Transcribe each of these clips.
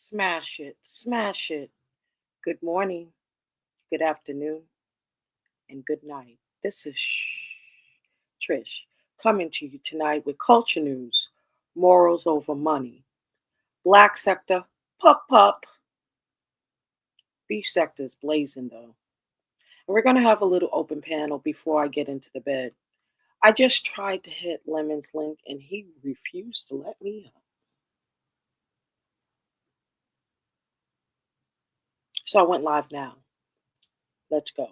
Smash it, smash it. Good morning, good afternoon, and good night. This is Trish coming to you tonight with culture news, morals over money, black sector, pup pup, beef sector is blazing though. And we're going to have a little open panel before I get into the bed. I just tried to hit Lemon's link and he refused to let me up. So I went live now. Let's go.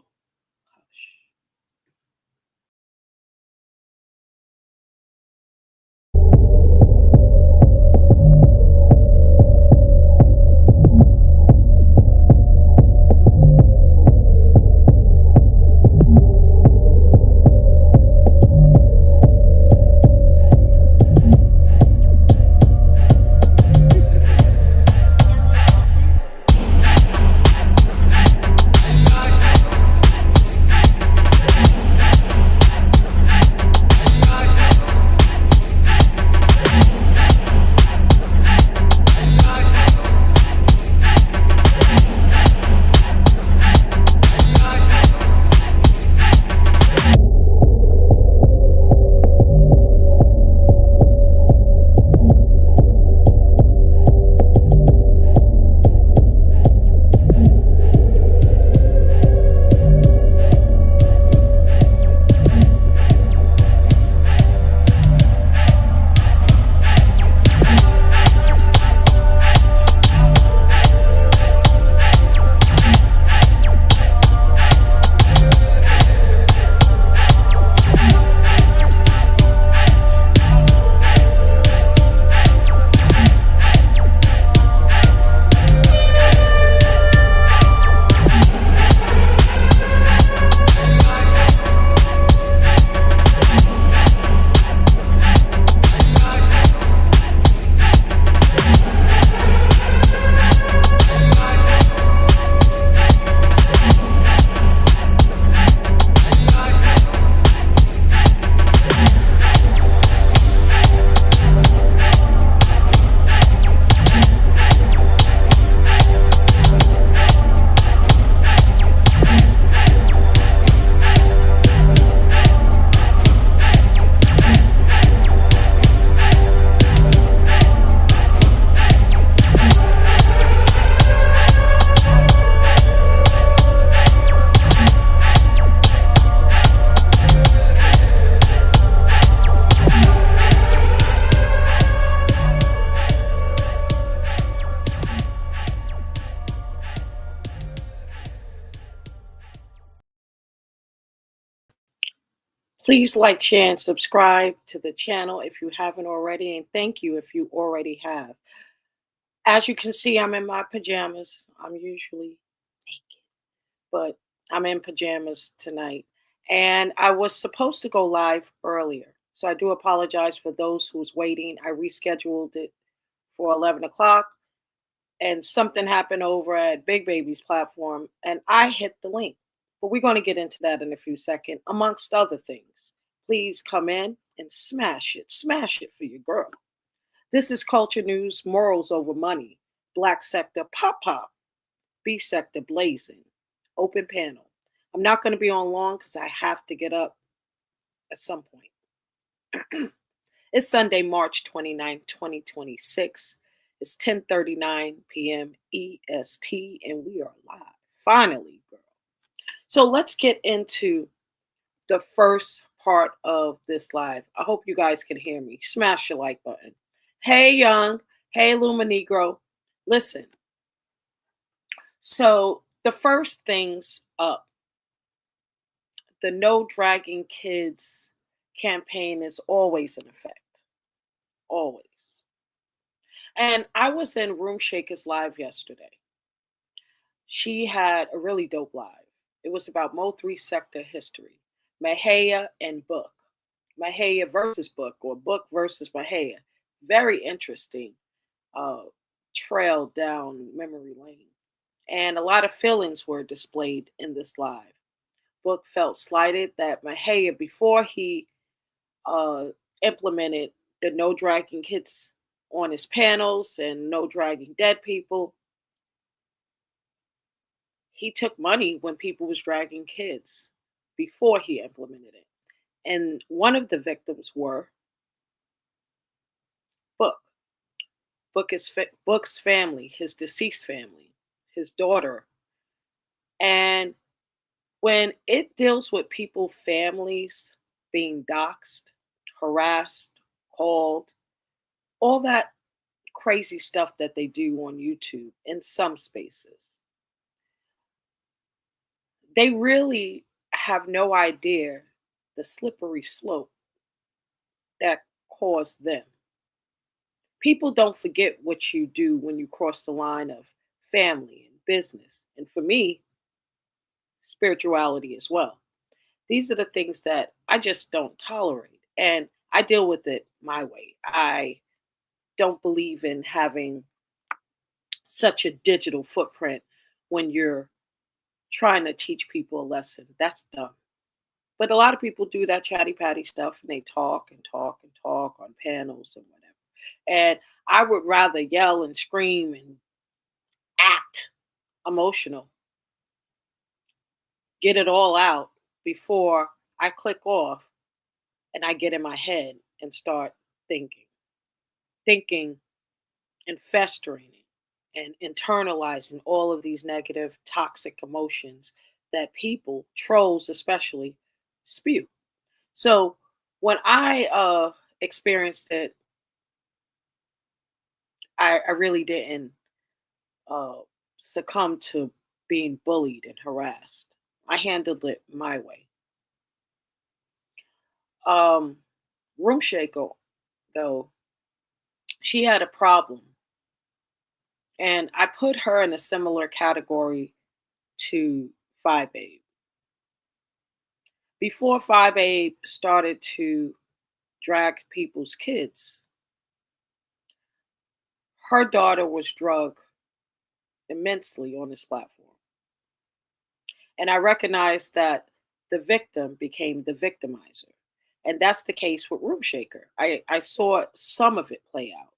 Please like, share, and subscribe to the channel if you haven't already, and thank you if you already have. As you can see, I'm in my pajamas. I'm usually naked, but I'm in pajamas tonight. And I was supposed to go live earlier, so I do apologize for those who's waiting. I rescheduled it for 11 o'clock, and something happened over at Big Baby's platform, and I hit the link. But we're going to get into that in a few seconds, amongst other things. Please come in and smash it for your girl. This is culture news, morals over money, black sector pop pop, beef sector blazing, open panel. I'm not going to be on long because I have to get up at some point. It's Sunday, March 29th, 2026. It's 10:39 p.m. EST, and we are live. Finally, girl. So let's get into the first part of this live. I hope you guys can hear me. Smash your like button. Hey, Young. Hey, Luma Negro. Listen. So the first things up, the No Dragging Kids campaign is always in effect. Always. And I was in Room Shakers Live yesterday. She had a really dope live. It was about Mo3 sector history, Mahia and Book. Mahia versus Book, or Book versus Mahia. Very interesting uh, trail down memory lane. And a lot of feelings were displayed in this live. Book felt slighted that Mahia, before he uh, implemented the No Dragging Kids on his panels and no dragging dead people. He took money when people was dragging kids before he implemented it. And one of the victims were Book. Book's family, his deceased family, his daughter. And when it deals with people, families being doxxed, harassed, called, all that crazy stuff that they do on YouTube in some spaces, they really have no idea the slippery slope that caused them. People don't forget what you do when you cross the line of family and business. And for me, spirituality as well. These are the things that I just don't tolerate. And I deal with it my way. I don't believe in having such a digital footprint when you're trying to teach people a lesson. That's dumb. But a lot of people do that chatty patty stuff and they talk and talk and talk on panels and whatever. And I would rather yell and scream and act emotional, get it all out before I click off and I get in my head and start thinking, thinking and festering and internalizing all of these negative, toxic emotions that people, trolls especially, spew. So when I experienced it, I really didn't uh, succumb to being bullied and harassed. I handled it my way. Um, Room Shaker, though, she had a problem. And I put her in a similar category to Five Babe. Before Five Babe started to drag people's kids, her daughter was drugged immensely on this platform. And I recognized that the victim became the victimizer. And that's the case with Room Shaker. I saw some of it play out.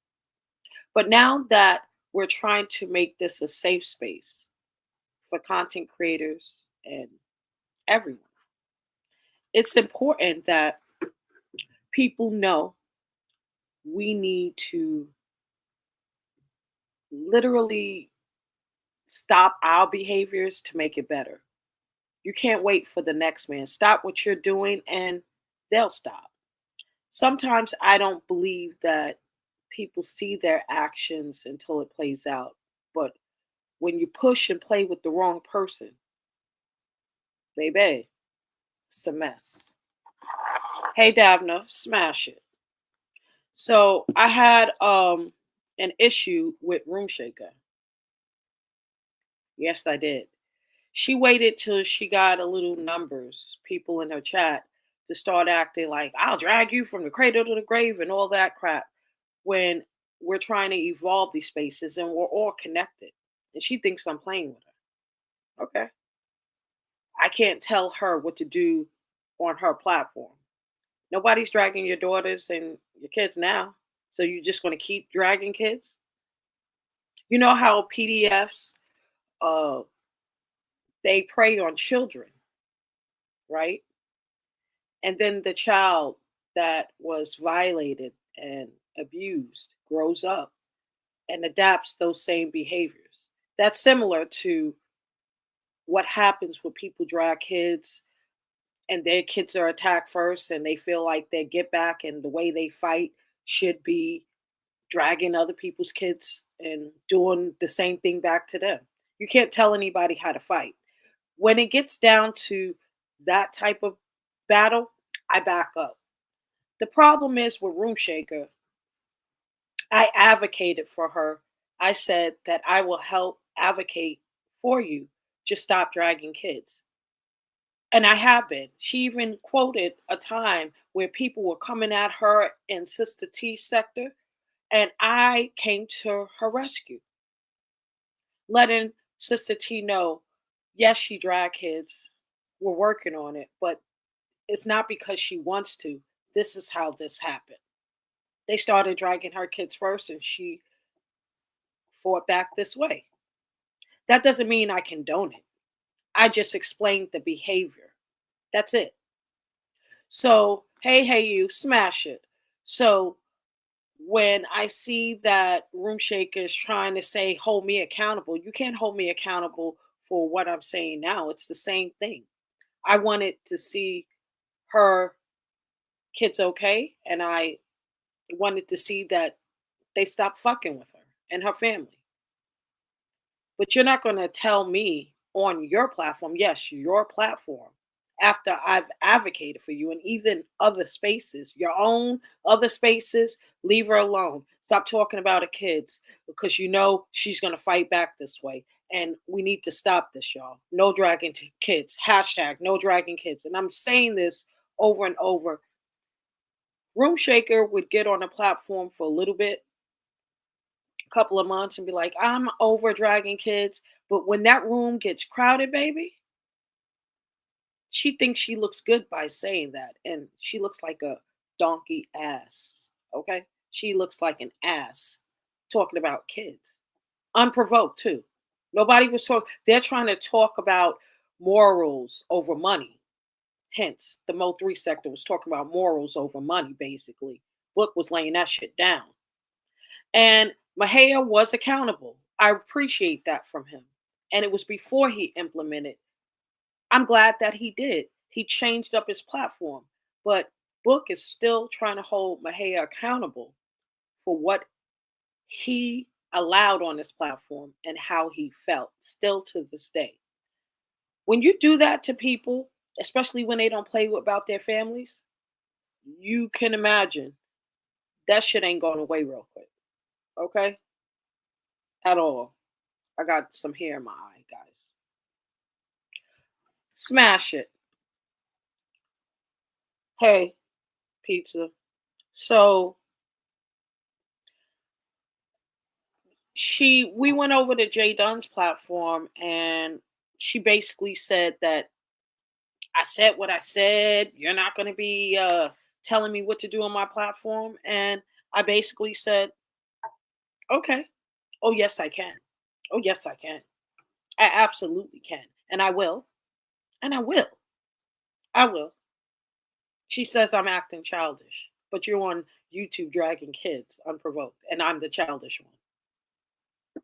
But now that we're trying to make this a safe space for content creators and everyone, it's important that people know we need to literally stop our behaviors to make it better. You can't wait for the next man. Stop what you're doing and they'll stop. Sometimes I don't believe that people see their actions until it plays out. But when you push and play with the wrong person, baby, it's a mess. Hey Davna, smash it. So I had an issue with Room Shaker. Yes, I did. She waited till she got a little numbers, people in her chat, to start acting like I'll drag you from the cradle to the grave and all that crap when we're trying to evolve these spaces and we're all connected. And she thinks I'm playing with her. Okay. I can't tell her what to do on her platform. Nobody's dragging your daughters and your kids now. So you're just going to keep dragging kids? You know how PDFs uh they prey on children, right? And then the child that was violated and abused grows up and adapts those same behaviors. That's similar to what happens when people drag kids and their kids are attacked first and they feel like their get back and the way they fight should be dragging other people's kids and doing the same thing back to them. You can't tell anybody how to fight. When it gets down to that type of battle, I back up. The problem is with Room Shaker, I advocated for her. I said that I will help advocate for you. Just stop dragging kids. And I have been. She even quoted a time where people were coming at her in Sister T sector, and I came to her rescue, letting Sister T know, yes, she drag kids. We're working on it, but it's not because she wants to. This is how this happened. They started dragging her kids first, and she fought back this way. That doesn't mean I condone it. I just explained the behavior. That's it. So, hey, you, smash it. So, when I see that Room Shaker is trying to say, hold me accountable, you can't hold me accountable for what I'm saying now. It's the same thing. I wanted to see her kids okay, and I wanted to see that they stop fucking with her and her family. But you're not going to tell me on your platform, yes, your platform, after I've advocated for you and even other spaces, your own other spaces, leave her alone. Stop talking about her kids because you know she's going to fight back this way. And we need to stop this, y'all. No dragging kids. Hashtag no dragging kids. And I'm saying this over and over. Room Shaker would get on a platform for a little bit, couple of months, and be like, I'm over dragging kids. But when that room gets crowded, baby, she thinks she looks good by saying that. And she looks like a donkey ass. Okay? She looks like an ass talking about kids. Unprovoked, too. Nobody was talking. They're trying to talk about morals over money. Hence, the Mo3 sector was talking about morals over money, basically. Book was laying that shit down. And Mahia was accountable. I appreciate that from him. And it was before he implemented. I'm glad that he did. He changed up his platform. But Book is still trying to hold Mahia accountable for what he allowed on his platform and how he felt, still to this day. When you do that to people, especially when they don't play about their families, you can imagine that shit ain't going away real quick. Okay? At all. I got some hair in my eye, guys. Smash it. Hey, pizza. So we went over to Jay Dunn's platform, and she basically said that I said what I said. You're not going to be telling me what to do on my platform. And I basically said, okay. Oh, yes, I can. Oh, yes, I can. I absolutely can. And I will. And I will. I will. She says I'm acting childish, but you're on YouTube dragging kids unprovoked, and I'm the childish one.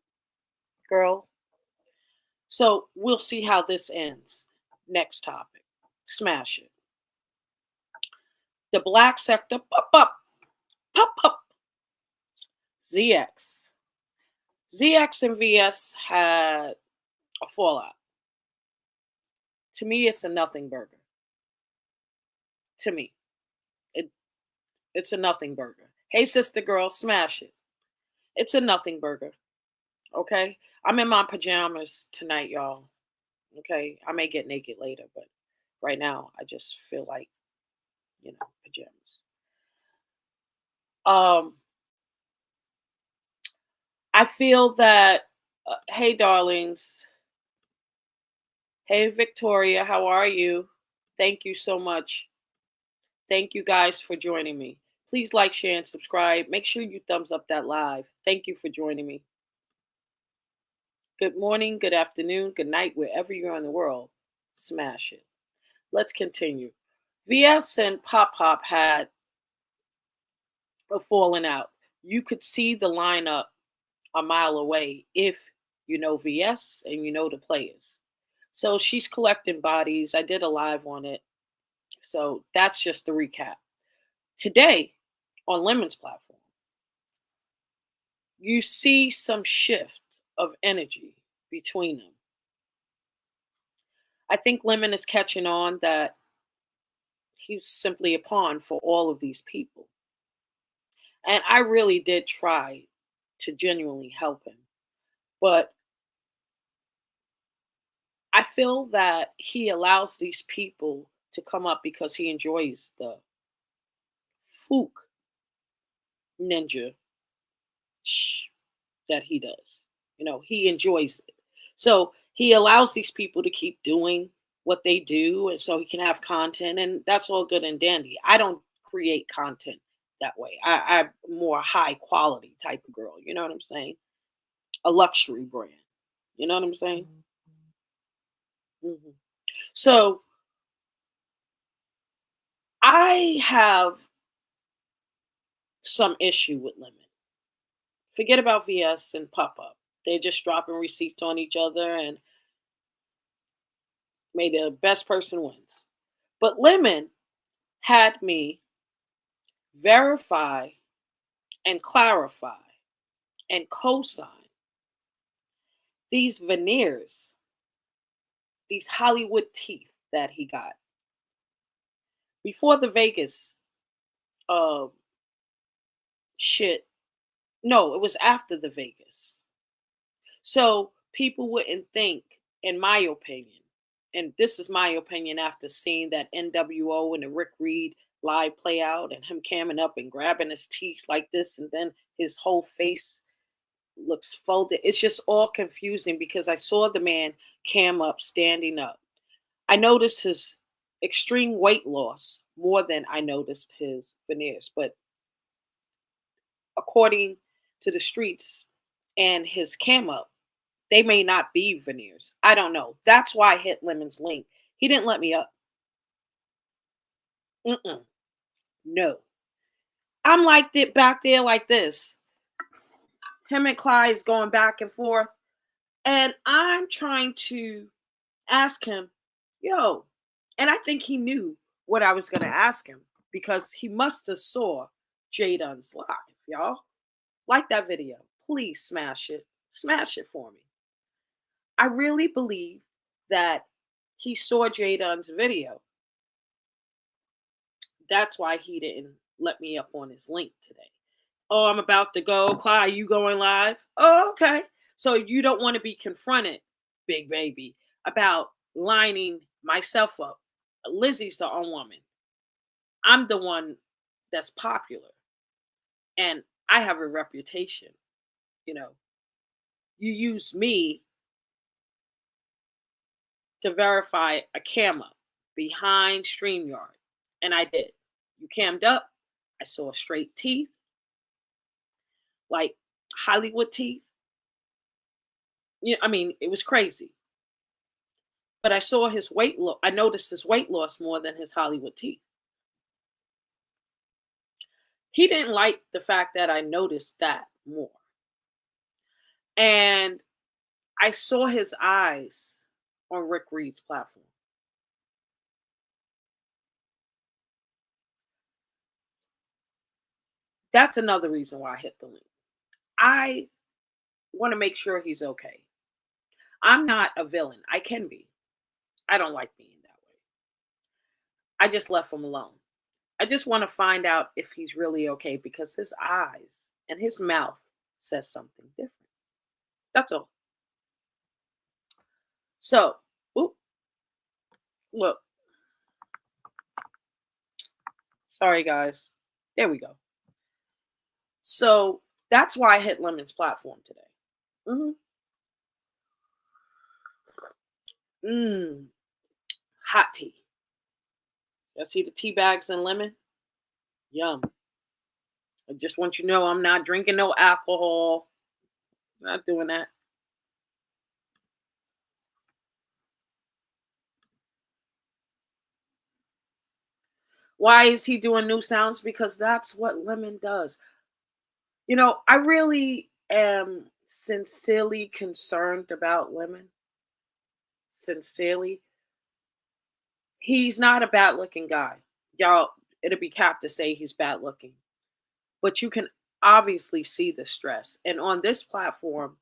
Girl, so we'll see how this ends. Next topic. Smash it. The black sector, pop up, pop up. ZX. ZX and VS had a fallout. To me, it's a nothing burger. To me, it, it's a nothing burger. Hey, sister girl, smash it. It's a nothing burger. Okay? I'm in my pajamas tonight, y'all. Okay? I may get naked later, but right now, I just feel like, pajamas. Um, I feel that, hey, darlings. Hey, Victoria, how are you? Thank you so much. Thank you guys for joining me. Please like, share, and subscribe. Make sure you thumbs up that live. Thank you for joining me. Good morning, good afternoon, good night, wherever you're in the world. Smash it. Let's continue. VS and Pop Pop had a falling out. You could see the lineup a mile away if you know VS and you know the players. So she's collecting bodies. I did a live on it. So that's just the recap. Today, on Lemon's platform, you see some shift of energy between them. I think Lemon is catching on that he's simply a pawn for all of these people. And I really did try to genuinely help him. But I feel that he allows these people to come up because he enjoys the fluke ninja that he does. He enjoys it. So he allows these people to keep doing what they do, and so he can have content, and that's all good and dandy. I don't create content. that way. I'm more high quality type of girl. You know what I'm saying? A luxury brand. You know what I'm saying? Mhm. So I have some issue with lemon. Forget about VS and Pop Up. They're just dropping receipts on each other and may the best person wins. But lemon had me verify and clarify and co-sign these veneers, these Hollywood teeth that he got before the Vegas uh, shit. No, it was after the Vegas. So people wouldn't think, in my opinion, and this is my opinion after seeing that NWO and the Rick Reed live play out and him camming up and grabbing his teeth like this, and then his whole face looks folded. It's just all confusing because I saw the man cam up, standing up. I noticed his extreme weight loss more than I noticed his veneers. But according to the streets and his cam up, they may not be veneers. I don't know. That's why I hit Lemon's link. He didn't let me up. Mm-mm. No. I'm like that back there like this. Him and Clyde's going back and forth. And I'm trying to ask him, yo, and I think he knew what I was going to ask him because he must have saw J Dunn's live, y'all. Like that video. Please smash it. Smash it for me. I really believe that he saw J Dunn's video. That's why he didn't let me up on his link today. Oh, I'm about to go. Clyde, you going live? Oh, okay. So you don't want to be confronted, big baby, about lining myself up. Lizzie's the own woman. I'm the one that's popular. And I have a reputation. You know, you use me to verify a camera behind StreamYard. And I did. You cammed up. I saw straight teeth, like Hollywood teeth. I mean, it was crazy. But I saw his weight loss. I noticed his weight loss more than his Hollywood teeth. He didn't like the fact that I noticed that more. And I saw his eyes on Rick Reed's platform. That's another reason why I hit the link. I want to make sure he's okay. I'm not a villain. I can be. I don't like being that way. I just left him alone. I just want to find out if he's really okay because his eyes and his mouth says something different. That's all. So, oop, look, sorry guys. There we go. So that's why I hit Lemon's platform today. Mm-hmm. Mmm, hot tea. Y'all see the tea bags and lemon? Yum. I just want you to know I'm not drinking no alcohol. Not doing that. Why is he doing new sounds? Because that's what Lemon does. I really am sincerely concerned about Lemon. Sincerely. He's not a bad looking guy. Y'all, it'll be capped to say he's bad looking. But you can obviously see the stress. And on this platform,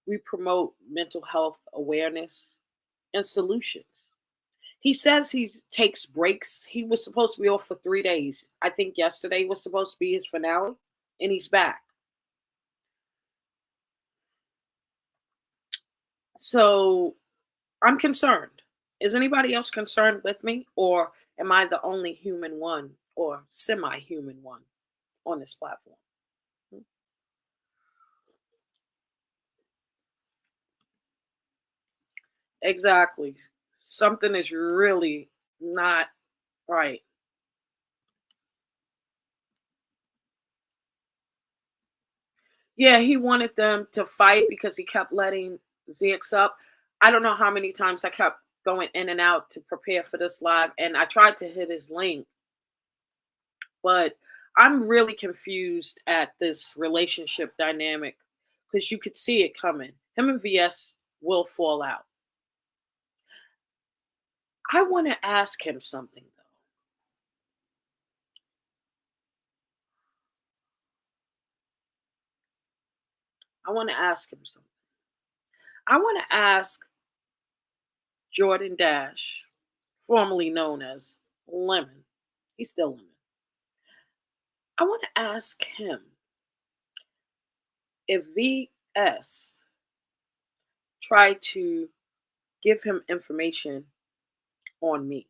we promote mental health awareness and solutions. He says he takes breaks. He was supposed to be off for 3 days. I think yesterday was supposed to be his finale, and he's back. So I'm concerned. Is anybody else concerned with me, or am I the only human one or semi human one on this platform? Hmm. Exactly. Something is really not right. Yeah, he wanted them to fight because he kept letting Zix up. I don't know how many times I kept going in and out to prepare for this live, and I tried to hit his link, but I'm really confused at this relationship dynamic because you could see it coming. Him and VS will fall out. I want to ask him something though. I want to ask him something. I want to ask Jordan Dash, formerly known as Lemon. He's still Lemon. I want to ask him if VS tried to give him information on me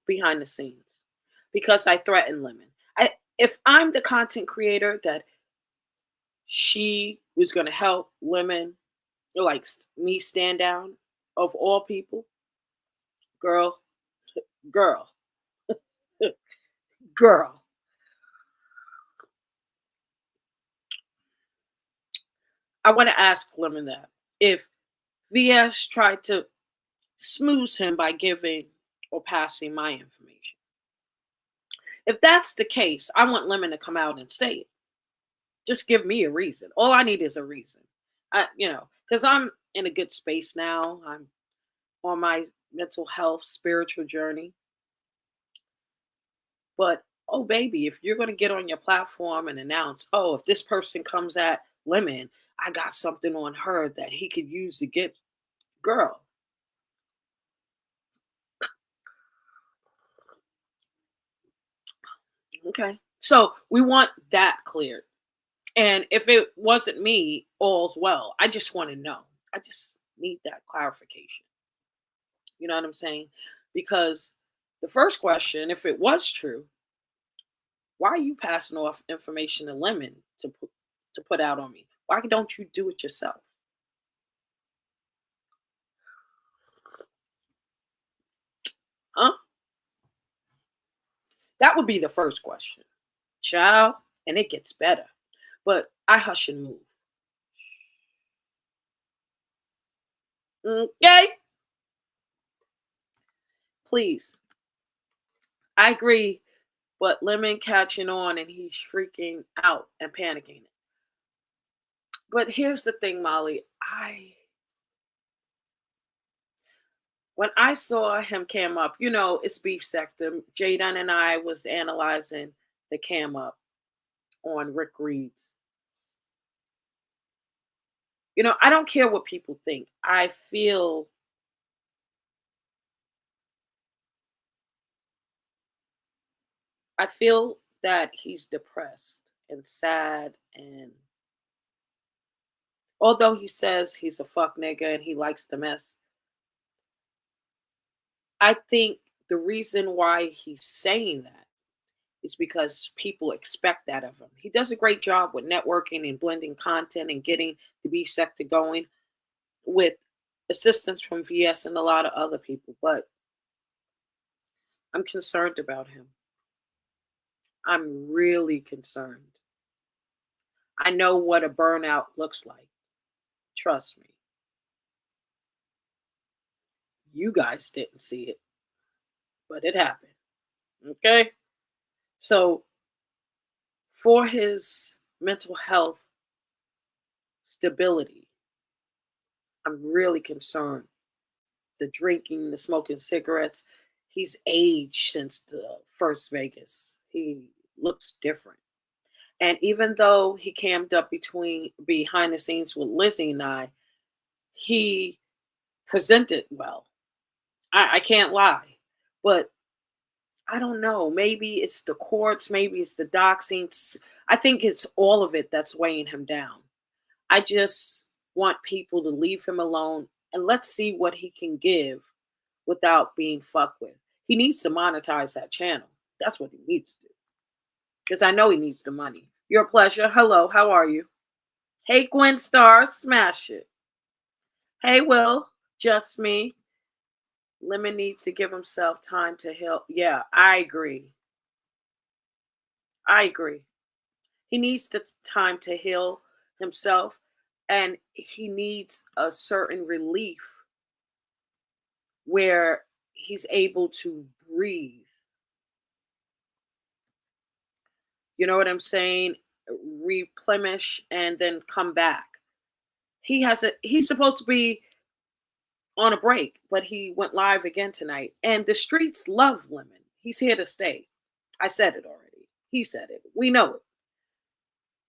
behind the scenes because I threatened Lemon. If I'm the content creator that she was going to help Lemon, like me stand down of all people, girl, girl, girl. I want to ask Lemon that if VS tried to smooth him by giving or passing my information. If that's the case, I want Lemon to come out and say it. Just give me a reason. All I need is a reason. Because I'm in a good space now. I'm on my mental health, spiritual journey. But oh, baby, if you're going to get on your platform and announce, oh, if this person comes at Lemon, I got something on her that he could use against girl. Okay. So we want that cleared. And if it wasn't me, all's well. I just want to know. I just need that clarification. You know what I'm saying? Because the first question, if it was true, why are you passing off information to Lemon to put out on me? Why don't you do it yourself? Huh? That would be the first question. Child, and it gets better. But I hush and move. Okay? Please. I agree, but Lemon catching on and he's freaking out and panicking. But here's the thing, Molly. When I saw him cam up, it's beef sector. Jaden and I was analyzing the cam up on Rick Reed's. I don't care what people think. I feel that he's depressed and sad, and although he says he's a fuck nigga and he likes to mess, I think the reason why he's saying that is because people expect that of him. He does a great job with networking and blending content and getting the beef sector going with assistance from VS and a lot of other people, but I'm concerned about him. I'm really concerned. I know what a burnout looks like. Trust me. You guys didn't see it, but it happened. Okay? So, for his mental health stability, I'm really concerned. The drinking, the smoking cigarettes, he's aged since the first Vegas. He looks different. And even though he cammed up between behind the scenes with Lizzie and I, he presented well. I can't lie. But I don't know. Maybe it's the courts, maybe it's the doxing. I think it's all of it that's weighing him down. I just want people to leave him alone and let's see what he can give without being fucked with. He needs to monetize that channel. That's what he needs to do. Because I know he needs the money. Your pleasure. Hello, how are you? Hey, Gwen Star, smash it. Hey, Will, just me. Lemon needs to give himself time to heal. Yeah, I agree. I agree. He needs the time to heal himself, and he needs a certain relief where he's able to breathe. You know what I'm saying? Replenish and then come back. He's supposed to be on a break, but he went live again tonight. And the streets love Lemon. He's here to stay. I said it already. He said it. We know it.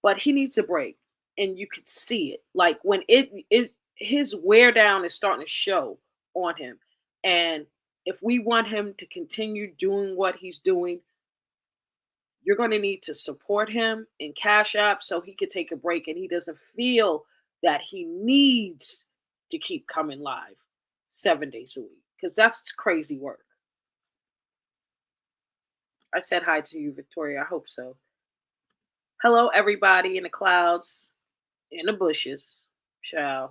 But he needs a break. And you could see it. Like when it his wear down is starting to show on him. And if we want him to continue doing what he's doing, you're going to need to support him in Cash App so he could take a break and he doesn't feel that he needs to keep coming live 7 days a week because that's crazy work. I said hi to you, Victoria. I hope so. Hello, everybody in the clouds, in the bushes. Ciao.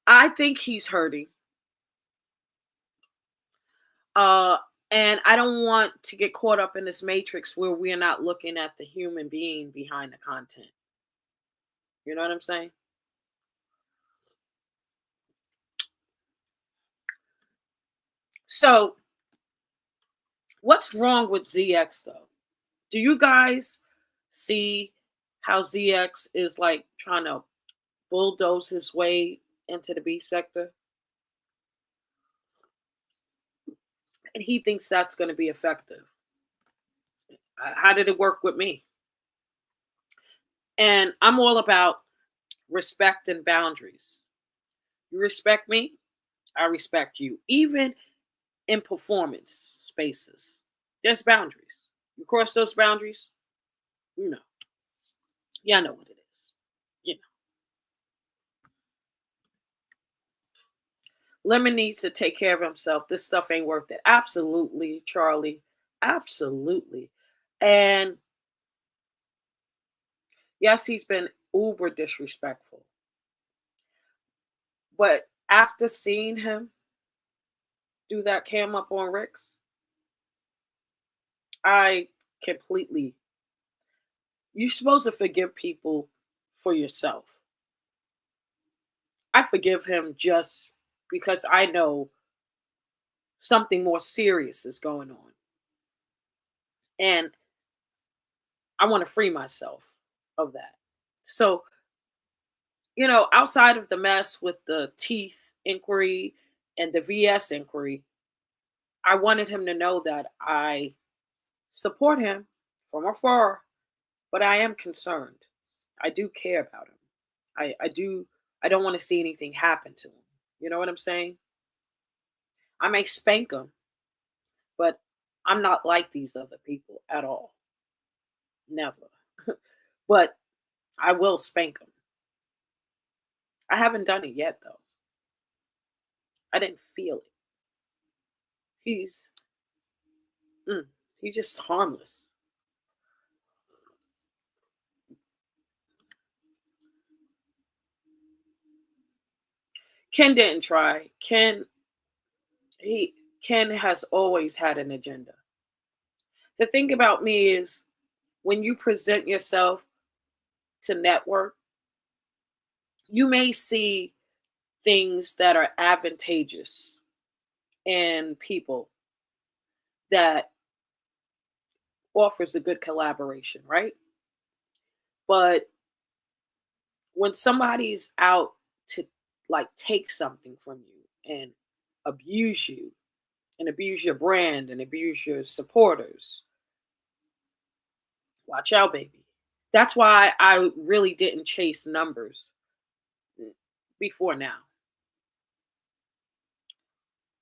I think he's hurting. Uh, and I don't want to get caught up in this matrix where we're not looking at the human being behind the content. You know what I'm saying? So, what's wrong with ZX though? Do you guys see how ZX is like trying to bulldoze his way into the beef sector? And he thinks that's going to be effective. How did it work with me? And I'm all about respect and boundaries. You respect me, I respect you. Even in performance spaces, there's boundaries. You cross those boundaries, you know. Yeah, I know what it is. You know. Lemon needs to take care of himself. This stuff ain't worth it. Absolutely, Charlie. Absolutely. And yes, he's been uber disrespectful. But after seeing him do that cam up on Rick's, I completely, you're supposed to forgive people for yourself. I forgive him just because I know something more serious is going on. And I want to free myself of that. So, outside of the mess with the teeth inquiry and the VS inquiry, I wanted him to know that I support him from afar, but I am concerned. I do care about him. I don't want to see anything happen to him. You know what I'm saying? I may spank him, but I'm not like these other people at all. Never. But I will spank him. I haven't done it yet though. I didn't feel it. He's he's just harmless. Ken didn't try. Ken has always had an agenda. The thing about me is when you present yourself to network, you may see things that are advantageous in people that offers a good collaboration, right? But when somebody's out to like take something from you and abuse you and abuse your brand and abuse your supporters, watch out, baby. That's why I really didn't chase numbers before now.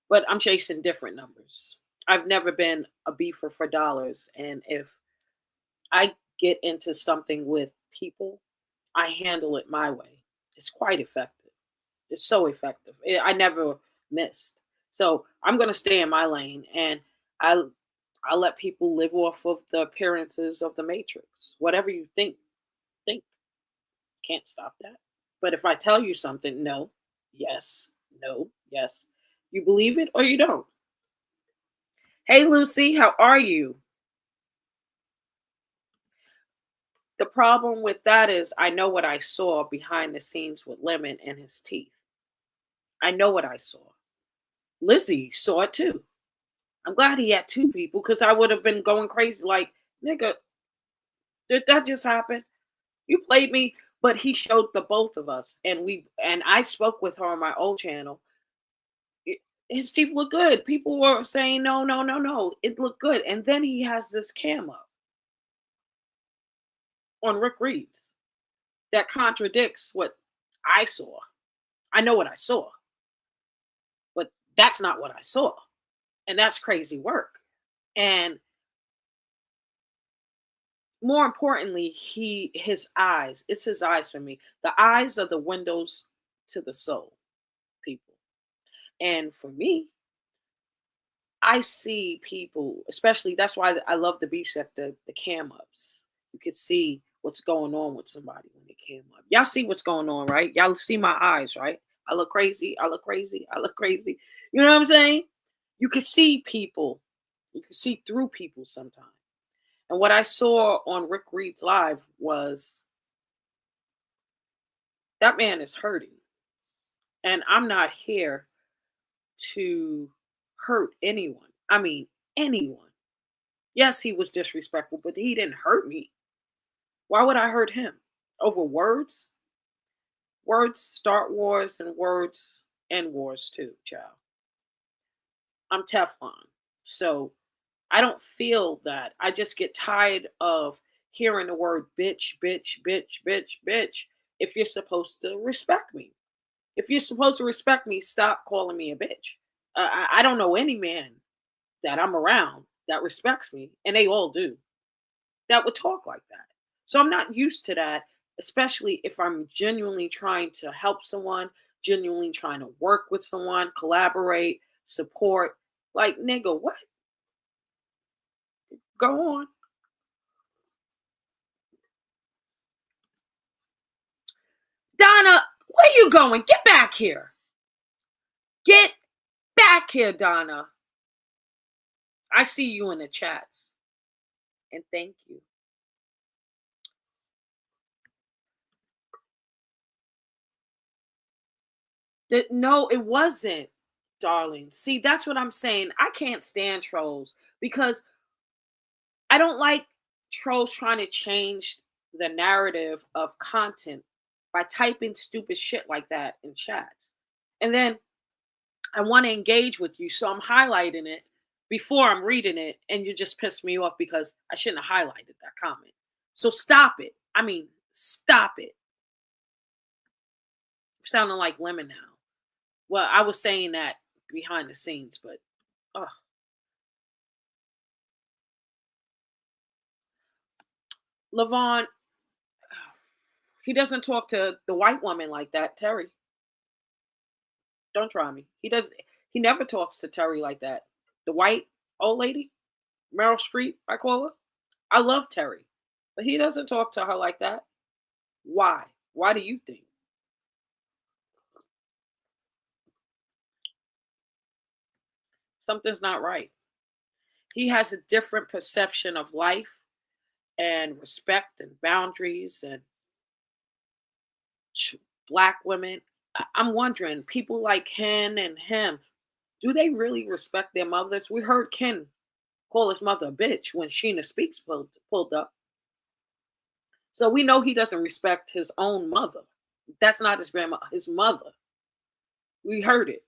But I'm chasing different numbers. I've never been a beefer for dollars. And if I get into something with people, I handle it my way. It's quite effective. It's so effective. I never missed. So I'm going to stay in my lane and I I let people live off of the appearances of the Matrix. Whatever you think. Can't stop that. But if I tell you something, no, yes, no, yes. You believe it or you don't. Hey, Lucy, how are you? The problem with that is I know what I saw behind the scenes with Lemon and his teeth. I know what I saw. Lizzie saw it too. I'm glad he had two people because I would have been going crazy like, nigga, did that just happen? You played me, but he showed the both of us, and I spoke with her on my old channel. It, his teeth look good. People were saying no, no, no, no. It looked good, and then he has this cam up on Rick Reed's that contradicts what I saw. I know what I saw, but that's not what I saw, and that's crazy work. And more importantly, his eyes. It's his eyes for me. The eyes are the windows to the soul, people. And for me, I see people, especially that's why I love the beefs at the cam ups. You can see what's going on with somebody when they cam up. Y'all see what's going on, right? Y'all see my eyes, right? I look crazy. I look crazy. I look crazy. You know what I'm saying? You can see people. You can see through people sometimes. And what I saw on Rick Reed's live was that man is hurting. And I'm not here to hurt anyone. I mean, anyone. Yes, he was disrespectful, but he didn't hurt me. Why would I hurt him? Over words? Words start wars and words end wars too, child. I'm Teflon. So I don't feel that. I just get tired of hearing the word bitch, bitch, bitch, bitch, bitch if you're supposed to respect me. If you're supposed to respect me, stop calling me a bitch. I don't know any man that I'm around that respects me, and they all do, that would talk like that. So I'm not used to that, especially if I'm genuinely trying to help someone, genuinely trying to work with someone, collaborate, support. Like, nigga, what? Go on. Donna, where you going? Get back here. Get back here, Donna. I see you in the chats. And thank you. No, it wasn't, darling. See, that's what I'm saying. I can't stand trolls because I don't like trolls trying to change the narrative of content by typing stupid shit like that in chats. And then I want to engage with you, so I'm highlighting it before I'm reading it, and you just pissed me off because I shouldn't have highlighted that comment. So stop it. I mean, stop it. I'm sounding like Lemon now. Well, I was saying that behind the scenes, but ugh. Levon, he doesn't talk to the white woman like that, Terry. Don't try me. He does. He never talks to Terry like that. The white old lady, Meryl Streep, I call her. I love Terry, but he doesn't talk to her like that. Why? Why do you think? Something's not right. He has a different perception of life and respect and boundaries and black women. I'm wondering, people like Ken and him, do they really respect their mothers? We heard Ken call his mother a bitch when Sheena Speaks pulled up. So we know he doesn't respect his own mother. That's not his grandma, his mother. We heard it.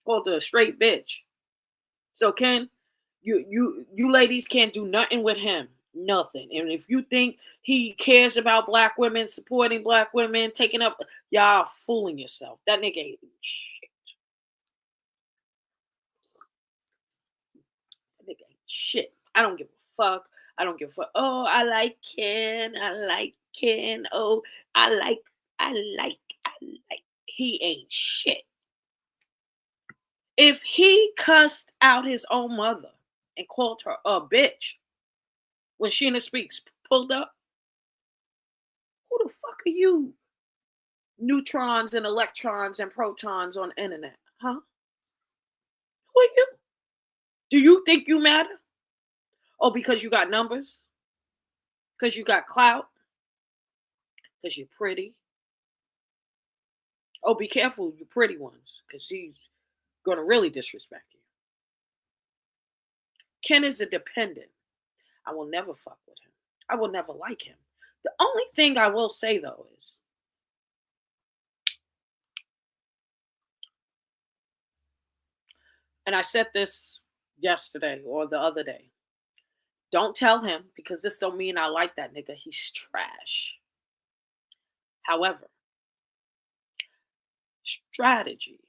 Called her a straight bitch. So Ken, you ladies can't do nothing with him. Nothing. And if you think he cares about black women, supporting black women, taking up, y'all fooling yourself. That nigga ain't shit. That nigga ain't shit. I don't give a fuck. I don't give a fuck. Oh, I like Ken. I like Ken. Oh, I like, I like, I like. He ain't shit. If he cussed out his own mother and called her a bitch when Sheena Speaks pulled up, who the fuck are you? Neutrons and electrons and protons on the internet, huh? Who are you? Do you think you matter? Oh, because you got numbers? Because you got clout? because you're pretty. Oh, be careful, you pretty ones, because he's going to really disrespect you. Ken is a dependent. I will never fuck with him. I will never like him. The only thing I will say though is, and I said this yesterday or the other day, don't tell him because this don't mean I like that nigga. He's trash. However, strategy,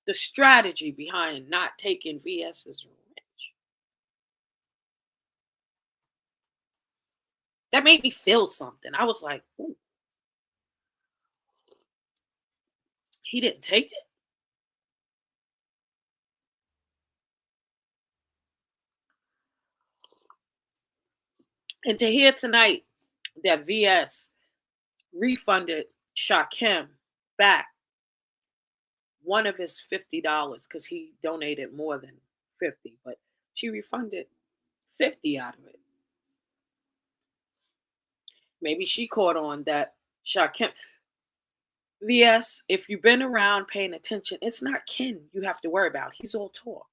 the strategy behind not taking VS's revenge, that made me feel something. I was like, ooh, he didn't take it. And to hear tonight that VS refunded Shaquem back one of his $50 because he donated more than 50, but she refunded 50 out of it. Maybe she caught on that Shaquem. VS, if you've been around paying attention, it's not Ken you have to worry about. He's all talk.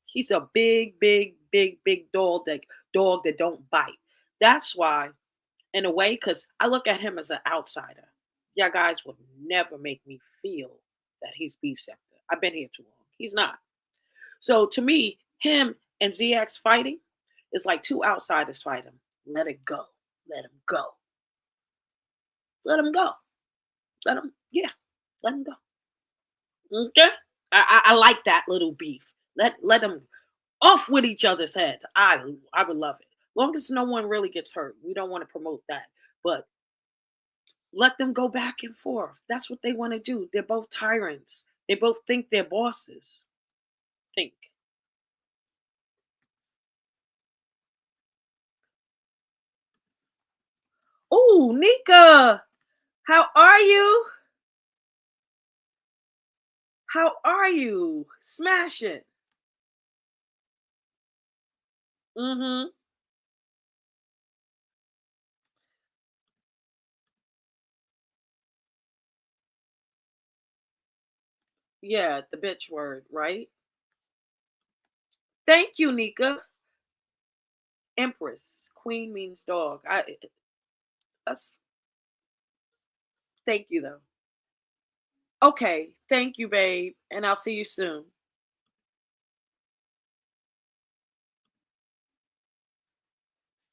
He's a big, big, big, big dog that don't bite. That's why, in a way, because I look at him as an outsider. Yeah, guys will never make me feel that he's beef sector. I've been here too long. He's not. So to me, him and ZX fighting is like two outsiders fighting. Let it go. Let him go. Let him go. Let him, yeah, let him go. Okay? I like that little beef. Let them off with each other's heads. I would love it. Long as no one really gets hurt. We don't want to promote that. But let them go back and forth. That's what they want to do. They're both tyrants. They both think they're bosses. Think. Oh, Nika, how are you? How are you? Smash it. Mm-hmm. Yeah, the bitch word, right? Thank you, Nika. Empress. Queen means dog. That's thank you though. Okay, thank you, babe, and I'll see you soon.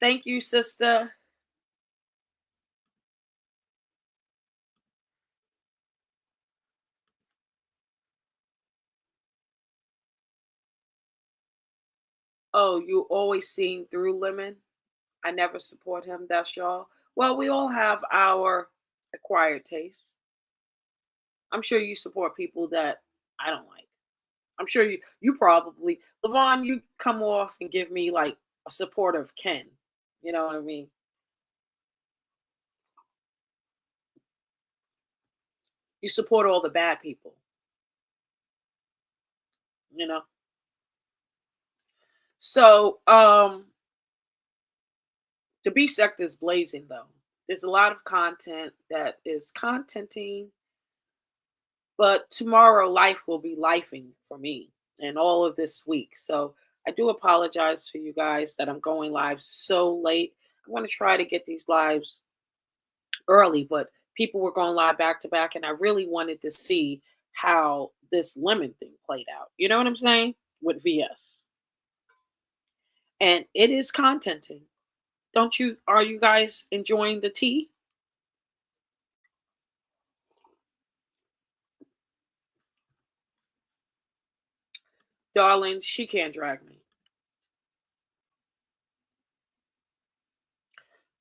Thank you, sister. Oh, you always seen through Lemon. I never support him. That's y'all. Well, we all have our acquired taste. I'm sure you support people that I don't like. I'm sure you probably Levon, you come off and give me like a supportive Ken. You know what I mean? You support all the bad people, you know? So the beef sector is blazing though. There's a lot of content that is contenting, but tomorrow life will be lifing for me and all of this week. So I do apologize for you guys that I'm going live so late. I want to try to get these lives early, but people were going live back to back, and I really wanted to see how this lemon thing played out. You know what I'm saying? With VS. And it is contenting. Don't you are you guys enjoying the tea? Darling, she can't drag me.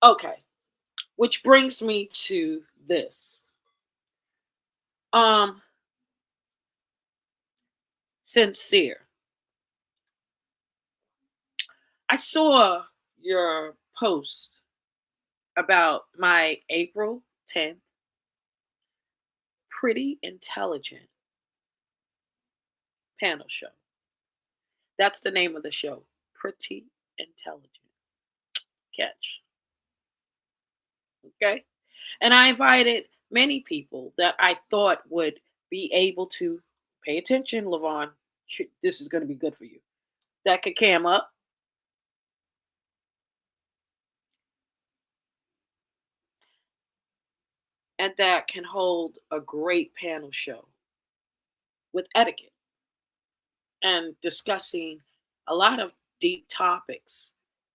Okay. Which brings me to this. Um, Sincere. I saw your post about my April 10th pretty intelligent panel show. That's the name of the show. Pretty intelligent. Catch. Okay. And I invited many people that I thought would be able to pay attention, Levon. This is going to be good for you. That could cam up and that can hold a great panel show with etiquette and discussing a lot of deep topics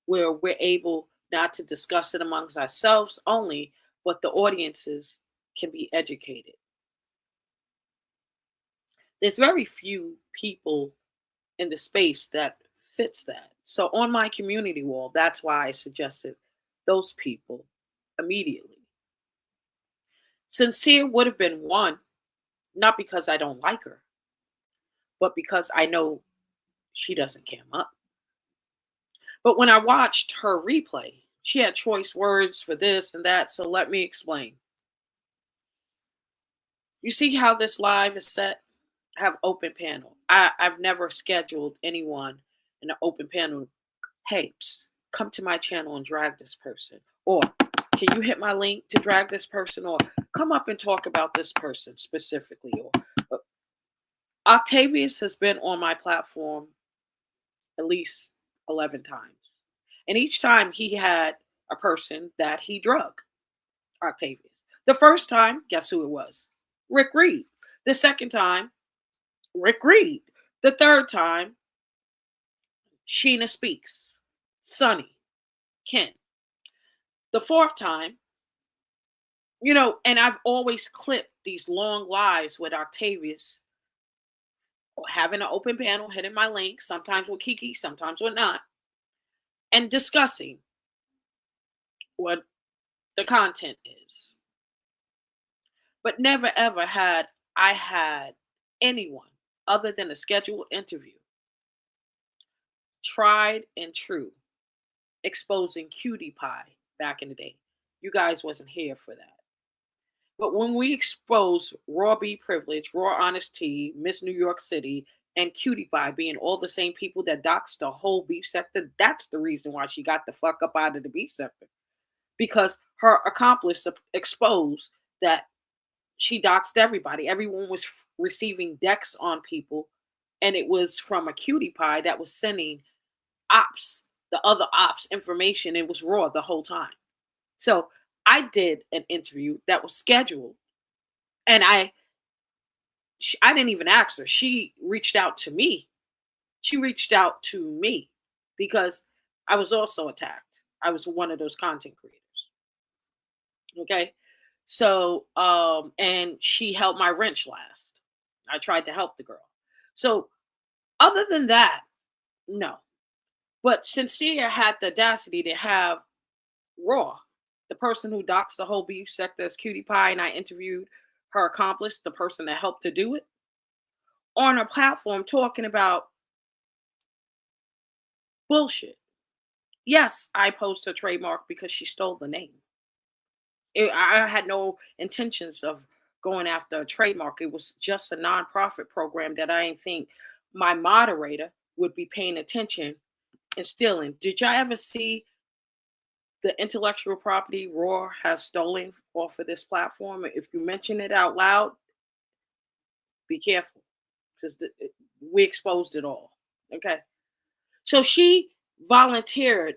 where we're able not to discuss it amongst ourselves only, but the audiences can be educated. There's very few people in the space that fits that. So on my community wall, that's why I suggested those people immediately. Sincere would have been one, not because I don't like her, but because I know she doesn't cam up. But when I watched her replay, she had choice words for this and that. So let me explain. You see how this live is set? I have open panel. I've never scheduled anyone in an open panel. Hey, come to my channel and drag this person. Or can you hit my link to drag this person? Or come up and talk about this person specifically. Or Octavius has been on my platform at least 11 times. And each time he had a person that he drug, Octavius. The first time, guess who it was? Rick Reed. The second time, Rick Reed. The third time, Sheena Speaks, Sonny, Ken. The fourth time, and I've always clipped these long lives with Octavius having an open panel, hitting my link, sometimes with Kiki, sometimes with not, and discussing what the content is. But never ever had I had anyone other than a scheduled interview, tried and true, exposing cutie pie back in the day. You guys wasn't here for that. But when we expose raw B privilege, raw honesty, Miss New York City, and Cutie Pie being all the same people that doxed the whole beef sector, that's the reason why she got the fuck up out of the beef sector. Because her accomplice exposed that she doxed everybody. Everyone was receiving decks on people, and it was from a Cutie Pie that was sending ops, the other ops information. It was raw the whole time. So I did an interview that was scheduled, and I didn't even ask her. She reached out to me. She reached out to me because I was also attacked. I was one of those content creators. Okay. So, and she held my wrench last. I tried to help the girl. So, other than that, no. But Sincere had the audacity to have Raw, the person who docks the whole beef sector as Cutie Pie, and I interviewed her accomplice, the person that helped to do it, on a platform talking about bullshit. Yes, I posed her trademark because she stole the name. I had no intentions of going after a trademark. It was just a nonprofit program that I didn't think my moderator would be paying attention and stealing. Did y'all ever see the intellectual property Roar has stolen off of this platform? If you mention it out loud, be careful because we exposed it all. Okay. So she volunteered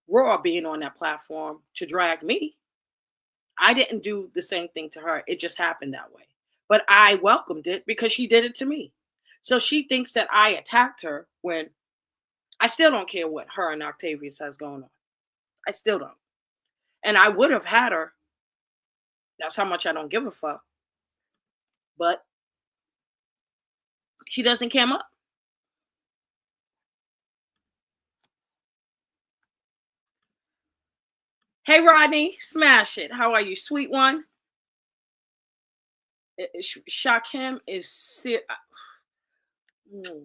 Raw being on that platform to drag me. I didn't do the same thing to her. It just happened that way. But I welcomed it because she did it to me. So she thinks that I attacked her when I still don't care what her and Octavius has going on. I still don't. And I would have had her. That's how much I don't give a fuck. But she doesn't come up. Hey, Rodney, smash it. How are you, sweet one? Shakim is mm,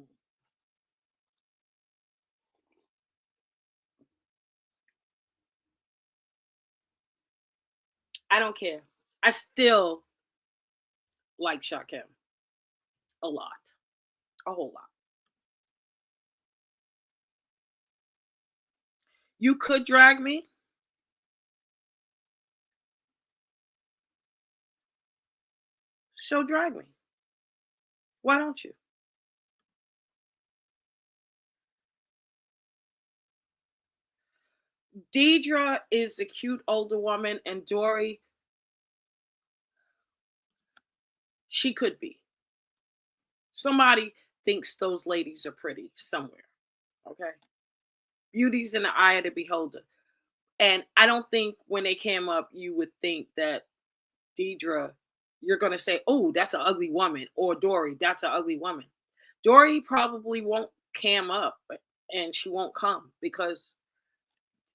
I don't care. I still like Shakim a lot, a whole lot. You could drag me. So drag me. Why don't you? Deidre is a cute older woman, and Dory, she could be. Somebody thinks those ladies are pretty somewhere. Okay. Beauty's in the eye of the beholder. And I don't think when they came up, you would think that Deidre, you're going to say, oh, that's an ugly woman, or Dory, that's an ugly woman. Dory probably won't cam up and she won't come because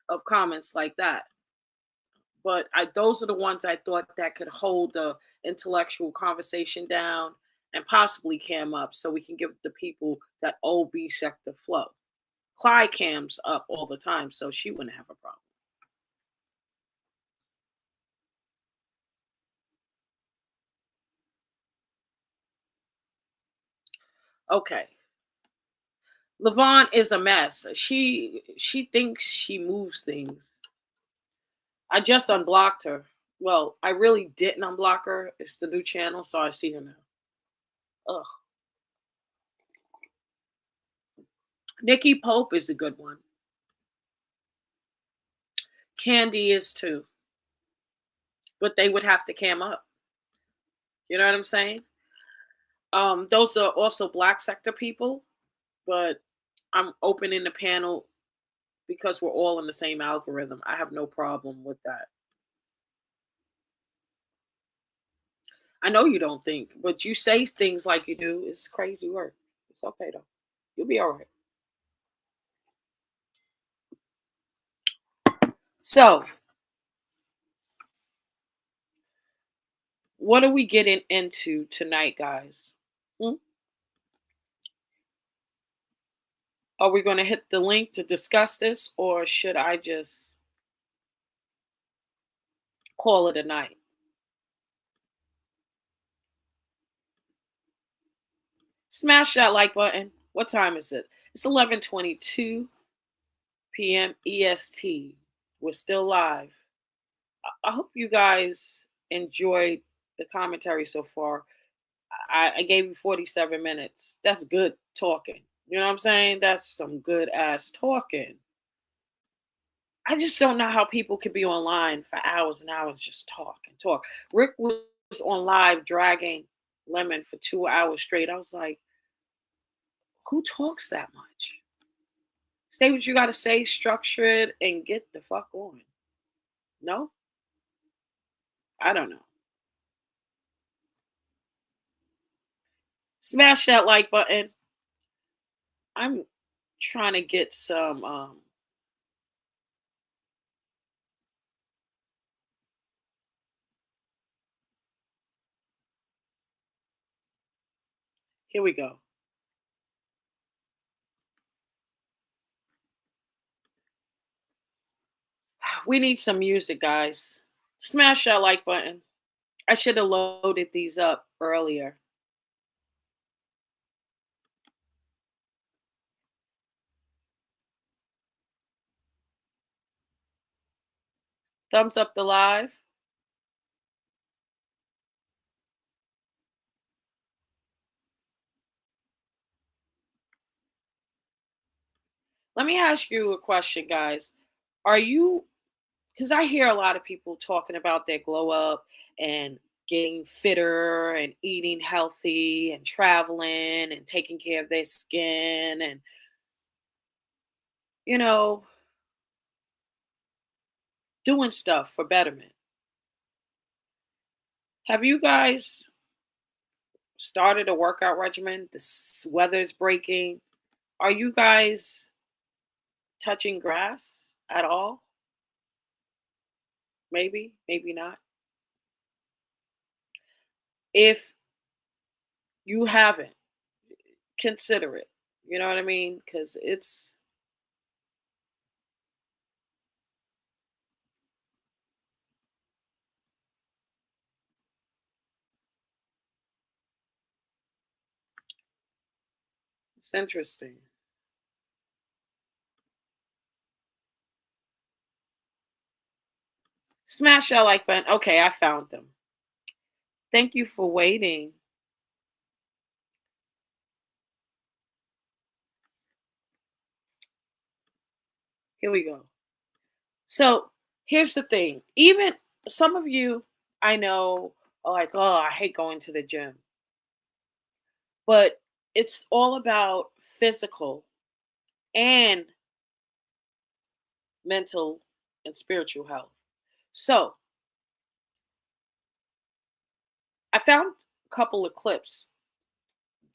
of comments like that. But those are the ones I thought that could hold the intellectual conversation down and possibly cam up so we can give the people that OB sector flow. Clyde cams up all the time, so she wouldn't have a problem. Okay. Levon is a mess. She thinks she moves things. I just unblocked her. Well, I really didn't unblock her. It's the new channel, so I see her now. Ugh. Nikki Pope is a good one. Candy is too. But they would have to cam up. You know what I'm saying? Those are also black sector people, but I'm opening the panel because we're all in the same algorithm. I have no problem with that. I know you don't think, but you say things like you do. It's crazy work. It's okay though. You'll be all right. So, what are we getting into tonight, guys? Hmm? Are we going to hit the link to discuss this, or should I just call it a night? Smash that like button. What time is it? It's 11:22 p.m. EST. We're still live. I hope you guys enjoyed the commentary so far. I gave you 47 minutes. That's good talking. You know what I'm saying? That's some good ass talking. I just don't know how people could be online for hours and hours just talk and talk. Rick was on live dragging Lemon for 2 hours straight. I was like, who talks that much? Say what you got to say, structure it, and get the fuck on. No? I don't know. Smash that like button. I'm trying to get some. Here we go. We need some music, guys. Smash that like button. I should have loaded these up earlier. Thumbs up the live. Let me ask you a question, guys. Are you, because I hear a lot of people talking about their glow up and getting fitter and eating healthy and traveling and taking care of their skin and, you know, doing stuff for betterment. Have you guys started a workout regimen? The weather's breaking. Are you guys touching grass at all? Maybe, maybe not. If you haven't, consider it. You know what I mean? Because it's interesting. Smash that like button. Okay, I found them. Thank you for waiting. Here we go. So here's the thing. Even some of you I know are like, oh, I hate going to the gym. But it's all about physical and mental and spiritual health. So I found a couple of clips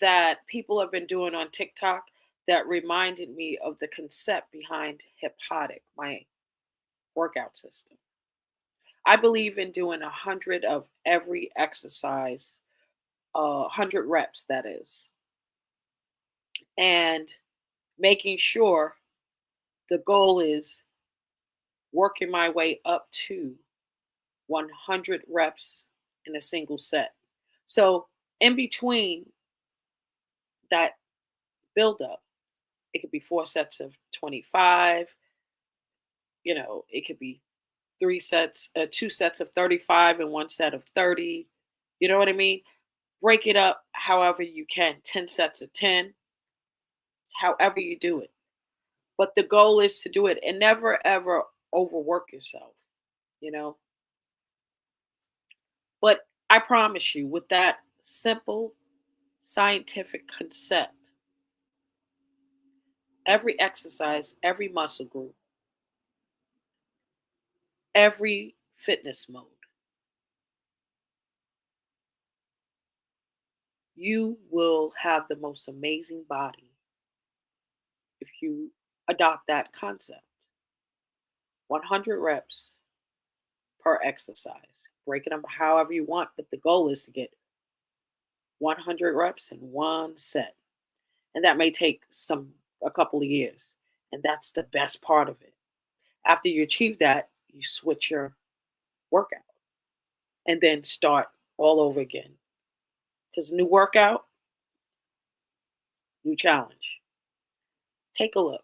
that people have been doing on TikTok that reminded me of the concept behind Hypnotic, my workout system. I believe in doing 100 of every exercise, 100 reps, that is, and making sure the goal is working my way up to 100 reps in a single set. So, in between that build up, it could be four sets of 25, it could be two sets of 35 and one set of 30. You know what I mean? Break it up however you can, 10 sets of 10, however you do it. But the goal is to do it and never ever overwork yourself, you know? But I promise you, with that simple scientific concept, every exercise, every muscle group, every fitness mode, you will have the most amazing body if you adopt that concept. 100 reps per exercise. Break it up however you want, but the goal is to get 100 reps in one set. And that may take a couple of years. And that's the best part of it. After you achieve that, you switch your workout and then start all over again. Because new workout, new challenge. Take a look.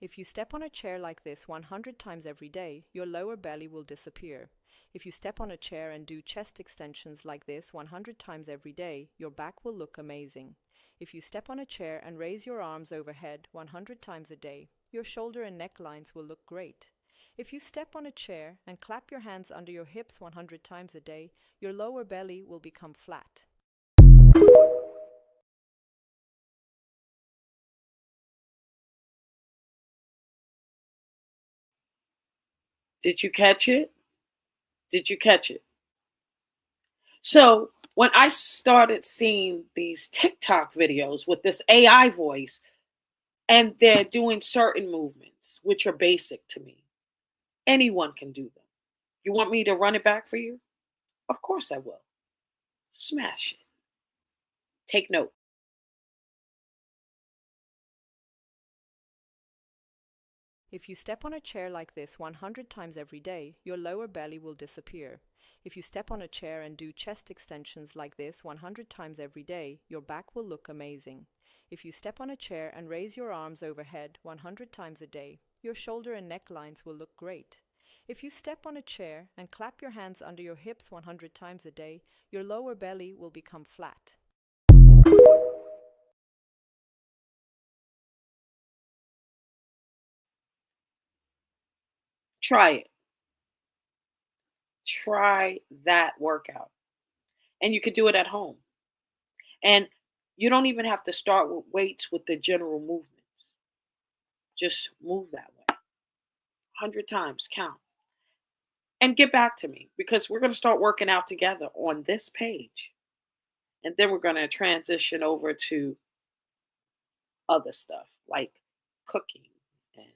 If you step on a chair like this 100 times every day, your lower belly will disappear. If you step on a chair and do chest extensions like this 100 times every day, your back will look amazing. If you step on a chair and raise your arms overhead 100 times a day, your shoulder and neck lines will look great. If you step on a chair and clap your hands under your hips 100 times a day, your lower belly will become flat. Did you catch it? Did you catch it? So when I started seeing these TikTok videos with this AI voice, and they're doing certain movements, which are basic to me, anyone can do them. You want me to run it back for you? Of course I will. Smash it. Take note. If you step on a chair like this 100 times every day, your lower belly will disappear. If you step on a chair and do chest extensions like this 100 times every day, your back will look amazing. If you step on a chair and raise your arms overhead 100 times a day, your shoulder and neck lines will look great. If you step on a chair and clap your hands under your hips 100 times a day, your lower belly will become flat. Try it. Try that workout. And you could do it at home. And you don't even have to start with weights with the general movements. Just move that way. 100 times, count. And get back to me because we're going to start working out together on this page. And then we're going to transition over to other stuff like cooking and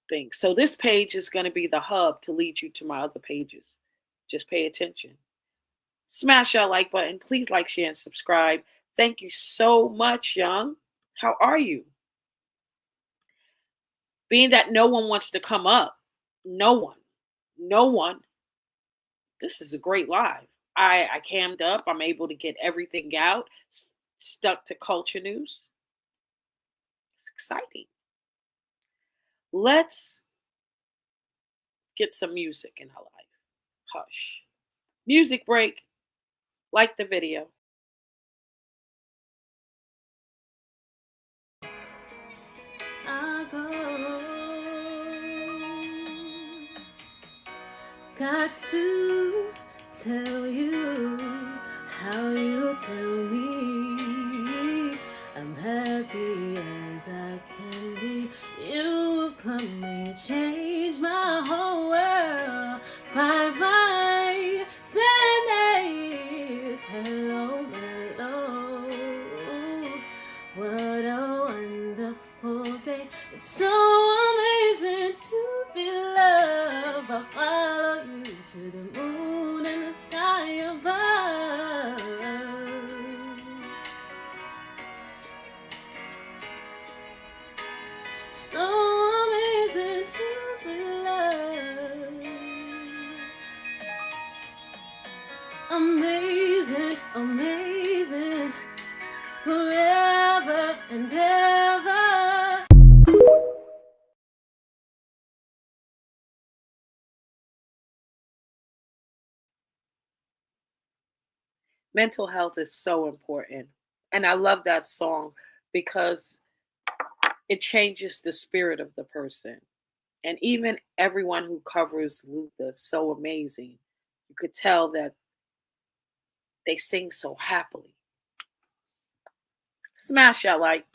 things. So this page is going to be the hub to lead you to my other pages. Just pay attention. Smash that like button. Please like, share, and subscribe. Thank you so much, Young. How are you? Being that no one wants to come up, no one, no one. This is a great live. I cammed up. I'm able to get everything out. Stuck to culture news. It's exciting. Let's get some music in her life. Hush. Music break. Like the video. I go. Got to tell you how you thrill me. I'm happy as I can be. You've come and changed my whole world. Bye bye, Sundays. Hello, hello. What a wonderful day. It's so amazing to be loved. I'll follow you to the moon and the sky above. So amazing to be loved. Amazing, amazing. Forever and ever. Mental health is so important. And I love that song because it changes the spirit of the person. And even everyone who covers Luther is so amazing. You could tell that they sing so happily. Smash that like.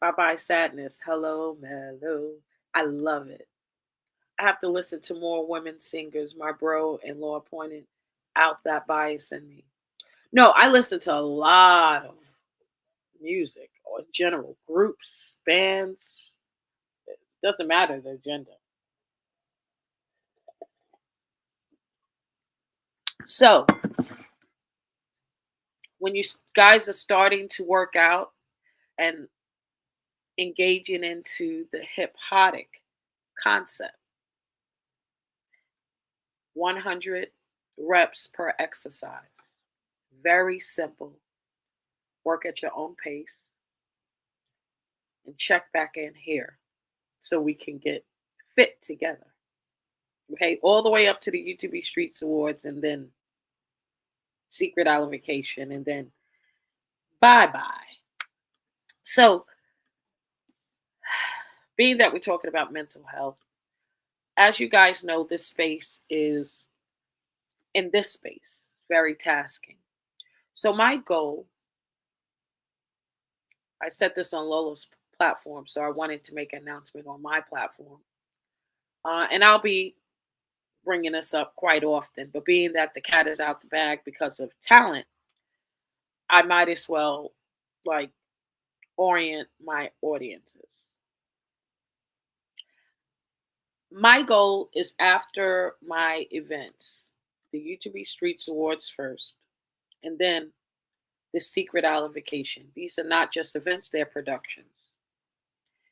Bye bye sadness. Hello, mellow. I love it. I have to listen to more women singers. My bro in law pointed out that bias in me. No, I listen to a lot of music or in general, groups, bands. It doesn't matter their gender. So when you guys are starting to work out and engaging into the hypnotic concept, 100 reps per exercise. Very simple. Work at your own pace and check back in here so we can get fit together. Okay, all the way up to the YouTube Streets Awards and then Secret Vacation and then bye bye. So, being that we're talking about mental health, as you guys know, this space is in this space, very tasking. So, my goal, I said this on Lola's platform, so I wanted to make an announcement on my platform. And I'll be bringing this up quite often, but being that the cat is out the bag because of talent, I might as well like orient my audiences. My goal is after my events, the YouTube Streets Awards first, and then the Secret Vacation. These are not just events, they're productions.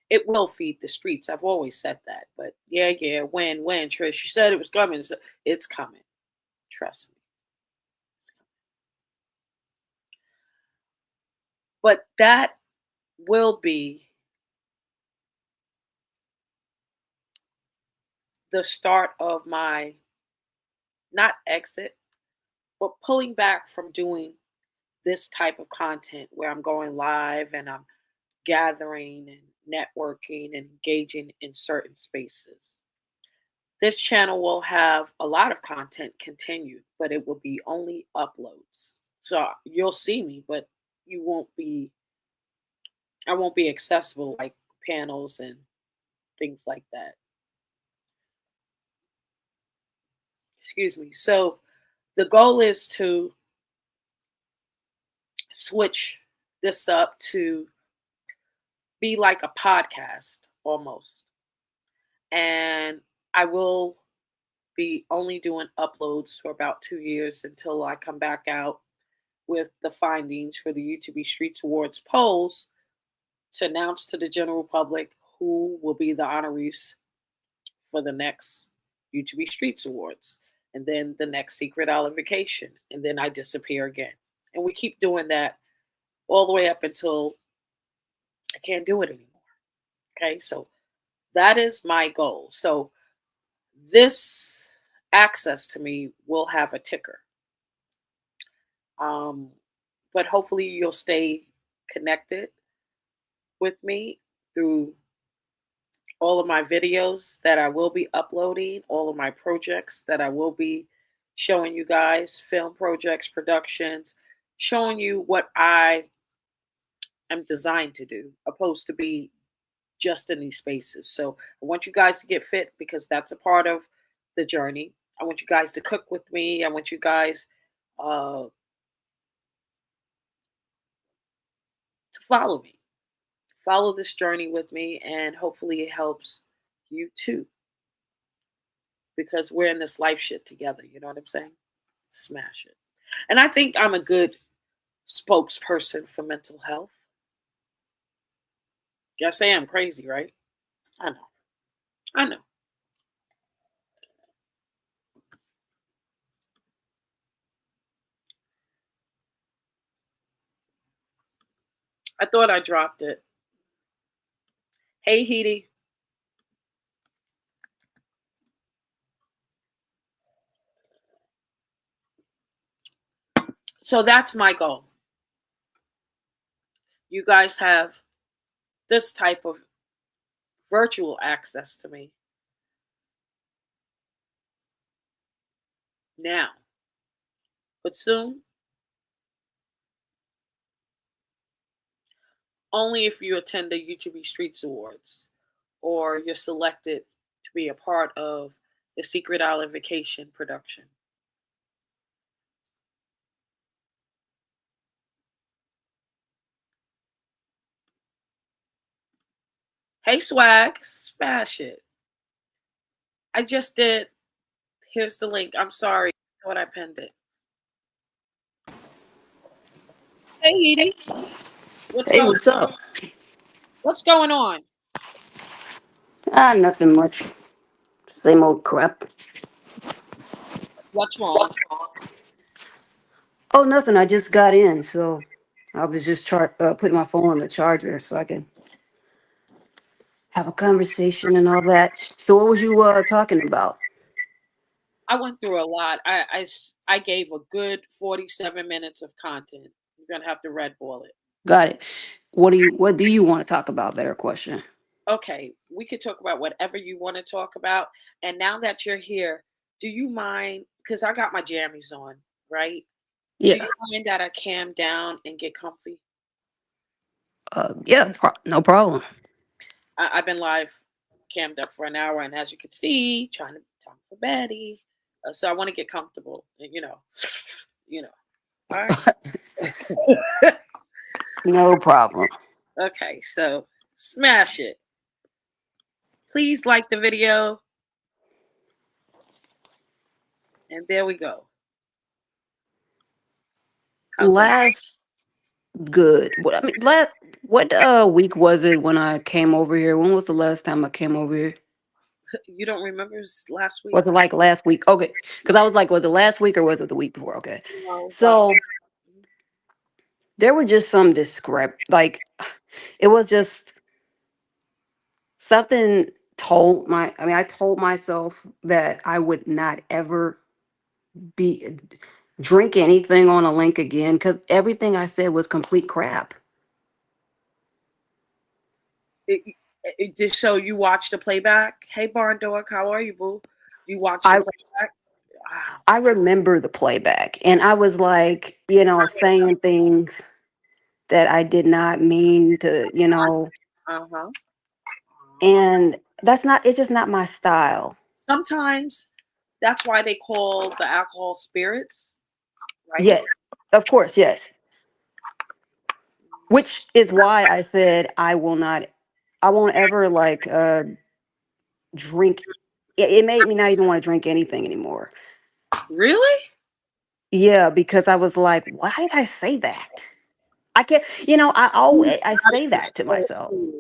It will feed the streets. I've always said that. But yeah, when, Trish, you said it was coming. So it's coming. Trust me. But that will be the start of my not exit, but pulling back from doing this type of content where I'm going live and I'm gathering and networking and engaging in certain spaces. This channel will have a lot of content continued, but it will be only uploads. So you'll see me, but you won't be, I won't be accessible like panels and things like that. Excuse me. So the goal is to switch this up to be like a podcast almost. And I will be only doing uploads for about 2 years until I come back out with the findings for the YouTube Streets Awards polls to announce to the general public who will be the honorees for the next YouTube Streets Awards, and then the next Secret Vacation, and then I disappear again. And we keep doing that all the way up until I can't do it anymore. Okay, so That is my goal. So this access to me will have a ticker. Um, but hopefully you'll stay connected with me through all of my videos that I will be uploading, all of my projects that I will be showing you guys, film projects, productions, showing you what I am designed to do, opposed to be just in these spaces. So I want you guys to get fit because that's a part of the journey. I want you guys to cook with me. I want you guys to follow me, follow this journey with me, and hopefully it helps you too because we're in this life shit together. You know what I'm saying? Smash it. And I think I'm a good spokesperson for mental health. Y'all say I'm crazy, right? I know. I know. I thought I dropped it. Hey, Heidi. So that's my goal. You guys have this type of virtual access to me now. But soon, only if you attend the YouTube Streets Awards or you're selected to be a part of the Secret Island Vacation production. Hey, Swag, smash it. I just did. Here's the link. I'm sorry. I thought I pinned it. Hey, Edie. What's Hey, going what's up? What's going on? Nothing much. Same old crap. What's wrong? Oh, nothing. I just got in, so I was just putting my phone on the charger so I can have a conversation and all that. So, what was you talking about? I went through a lot. I gave a good 47 minutes of content. You're gonna have to red ball it. Got it. What do you want to talk about? Better question. Okay, we could talk about whatever you want to talk about. And now that you're here, do you mind? Because I got my jammies on, right? Do you Yeah. mind that I cam down and get comfy? Yeah. No problem. I've been live cammed up for an hour, and as you can see, trying to talk for Betty. So I want to get comfortable, you know. All right. No problem. Okay, so smash it. Please like the video, and there we go. How's that? Last good. What I mean, last what week was it when I came over here? When was the last time I came over here? You don't remember last week? Was it like last week? Okay, because I was like, was it last week or was it the week before? Okay, No, last. so there were just some like it was just something I told myself that I would not ever be drink anything on a link again because everything I said was complete crap. So you watched the playback? Hey, Barn Dog, how are you, boo? You watched the I playback? Wow. I remember the playback and I was like, saying things that I did not mean to, Uh huh. and that's not it's just not my style. Sometimes that's why they call the alcohol spirits, right? Yes, of course, yes. Which is why I said I won't ever like drink. It made me not even want to drink anything anymore. Really? Yeah, because I was like, why did I say that? I can't, I Got say it that to for myself. soul.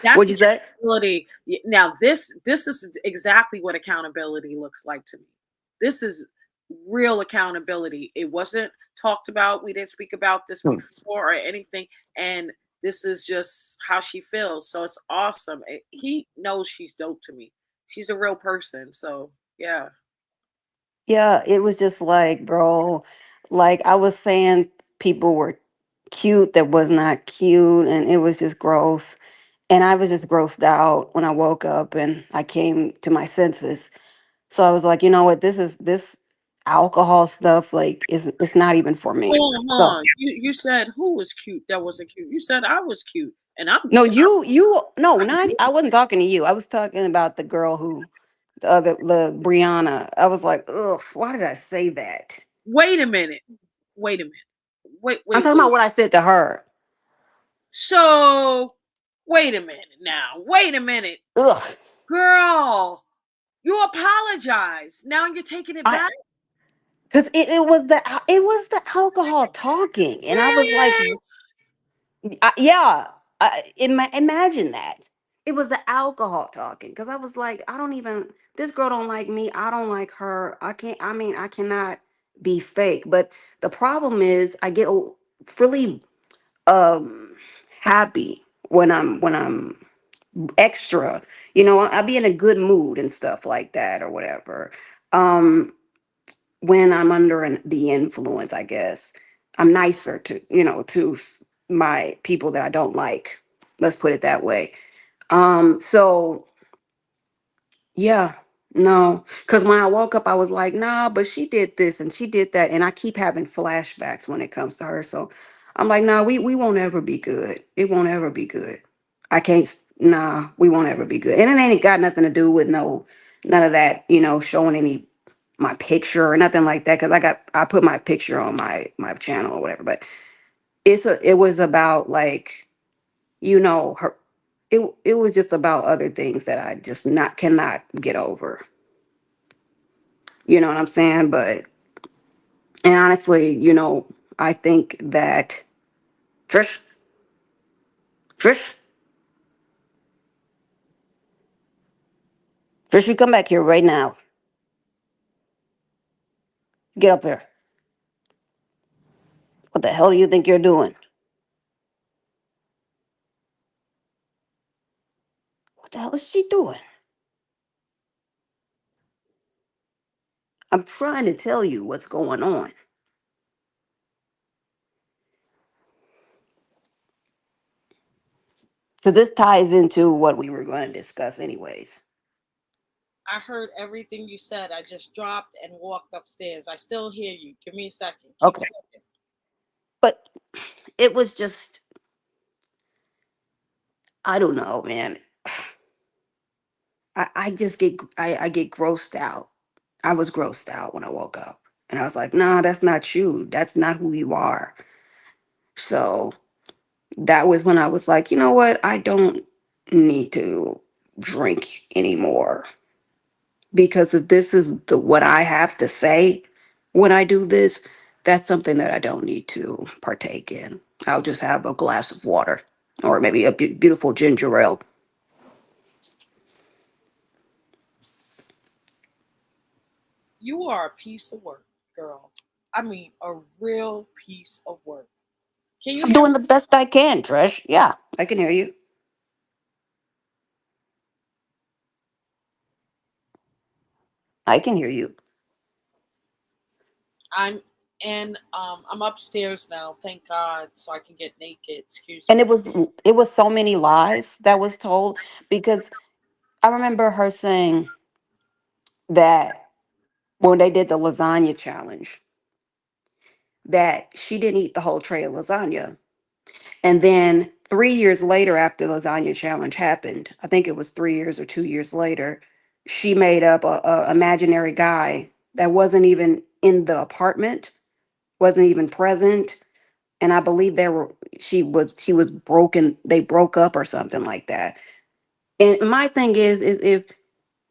That's What'd you say? accountability. Now this is exactly what accountability looks like to me. This is real accountability. It wasn't talked about. We didn't speak about this Hmm. before or anything. And This is just how she feels. So it's awesome. He knows she's dope to me. She's a real person. So yeah. Yeah, it was just like, bro, like I was saying, people were cute that was not cute, and it was just gross. And I was just grossed out when I woke up and I came to my senses. So I was like, you know what, this alcohol stuff, like, is it's not even for me. Hold So on. You said who was cute that wasn't cute? You said I was cute. And no, you no, I'm not, good. I wasn't talking to you. I was talking about the girl who, the Brianna. I was like, ugh, why did I say that? Wait a minute. Wait a minute. Wait, I'm wait, talking about wait. what I said to her. So wait a minute now. Wait a minute. Ugh. Girl, you apologize. Now you're taking it I back? Because it was the alcohol talking, and I was like, Bitch! yeah, imagine that. It was the alcohol talking, because I was like, I don't even. This girl don't like me. I don't like her. I can't. I mean, I cannot be fake. But the problem is, I get really um happy when I'm extra. I be in a good mood and stuff like that or whatever. Um, when I'm under the influence, I guess I'm nicer to my people that I don't like. Let's put it that way. So yeah, no, because when I woke up, I was like, nah, but she did this and she did that, and I keep having flashbacks when it comes to her. So I'm like, nah, we won't ever be good. It won't ever be good. Nah, we won't ever be good, and it ain't got nothing to do with none of that, showing any my picture or nothing like that. Because I put my picture on my channel or whatever, but it was about, like, her. It was just about other things that I just not cannot get over. You know what I'm saying? But and honestly, I think that Trish, Trish, Trish, you come back here right now. Get up here. What the hell do you think you're doing? What the hell is she doing? I'm trying to tell you what's going on. Because this ties into what we were going to discuss, anyways. I heard everything you said. I just dropped and walked upstairs. I still hear you. Give me a second. Keep Okay. talking. But it was just, I don't know, man. I just I get grossed out. I was grossed out when I woke up. And I was like, nah, that's not you. That's not who you are. So that was when I was like, you know what? I don't need to drink anymore. Because if this is what I have to say when I do this, that's something that I don't need to partake in. I'll just have a glass of water or maybe a beautiful ginger ale. You are a piece of work, girl. I mean, a real piece of work. Can you I'm hear me? doing the best I can, Trish. Yeah, I can hear you. I can hear you. I'm I'm upstairs now, thank God, so I can get naked. Excuse And me. it was so many lies that was told, because I remember her saying that when they did the lasagna challenge, that she didn't eat the whole tray of lasagna. And then 3 years later, after the lasagna challenge happened, I think it was 3 years or 2 years later, she made up a imaginary guy that wasn't even in the apartment, wasn't even present. And I believe she was broken. They broke up or something like that. And my thing is if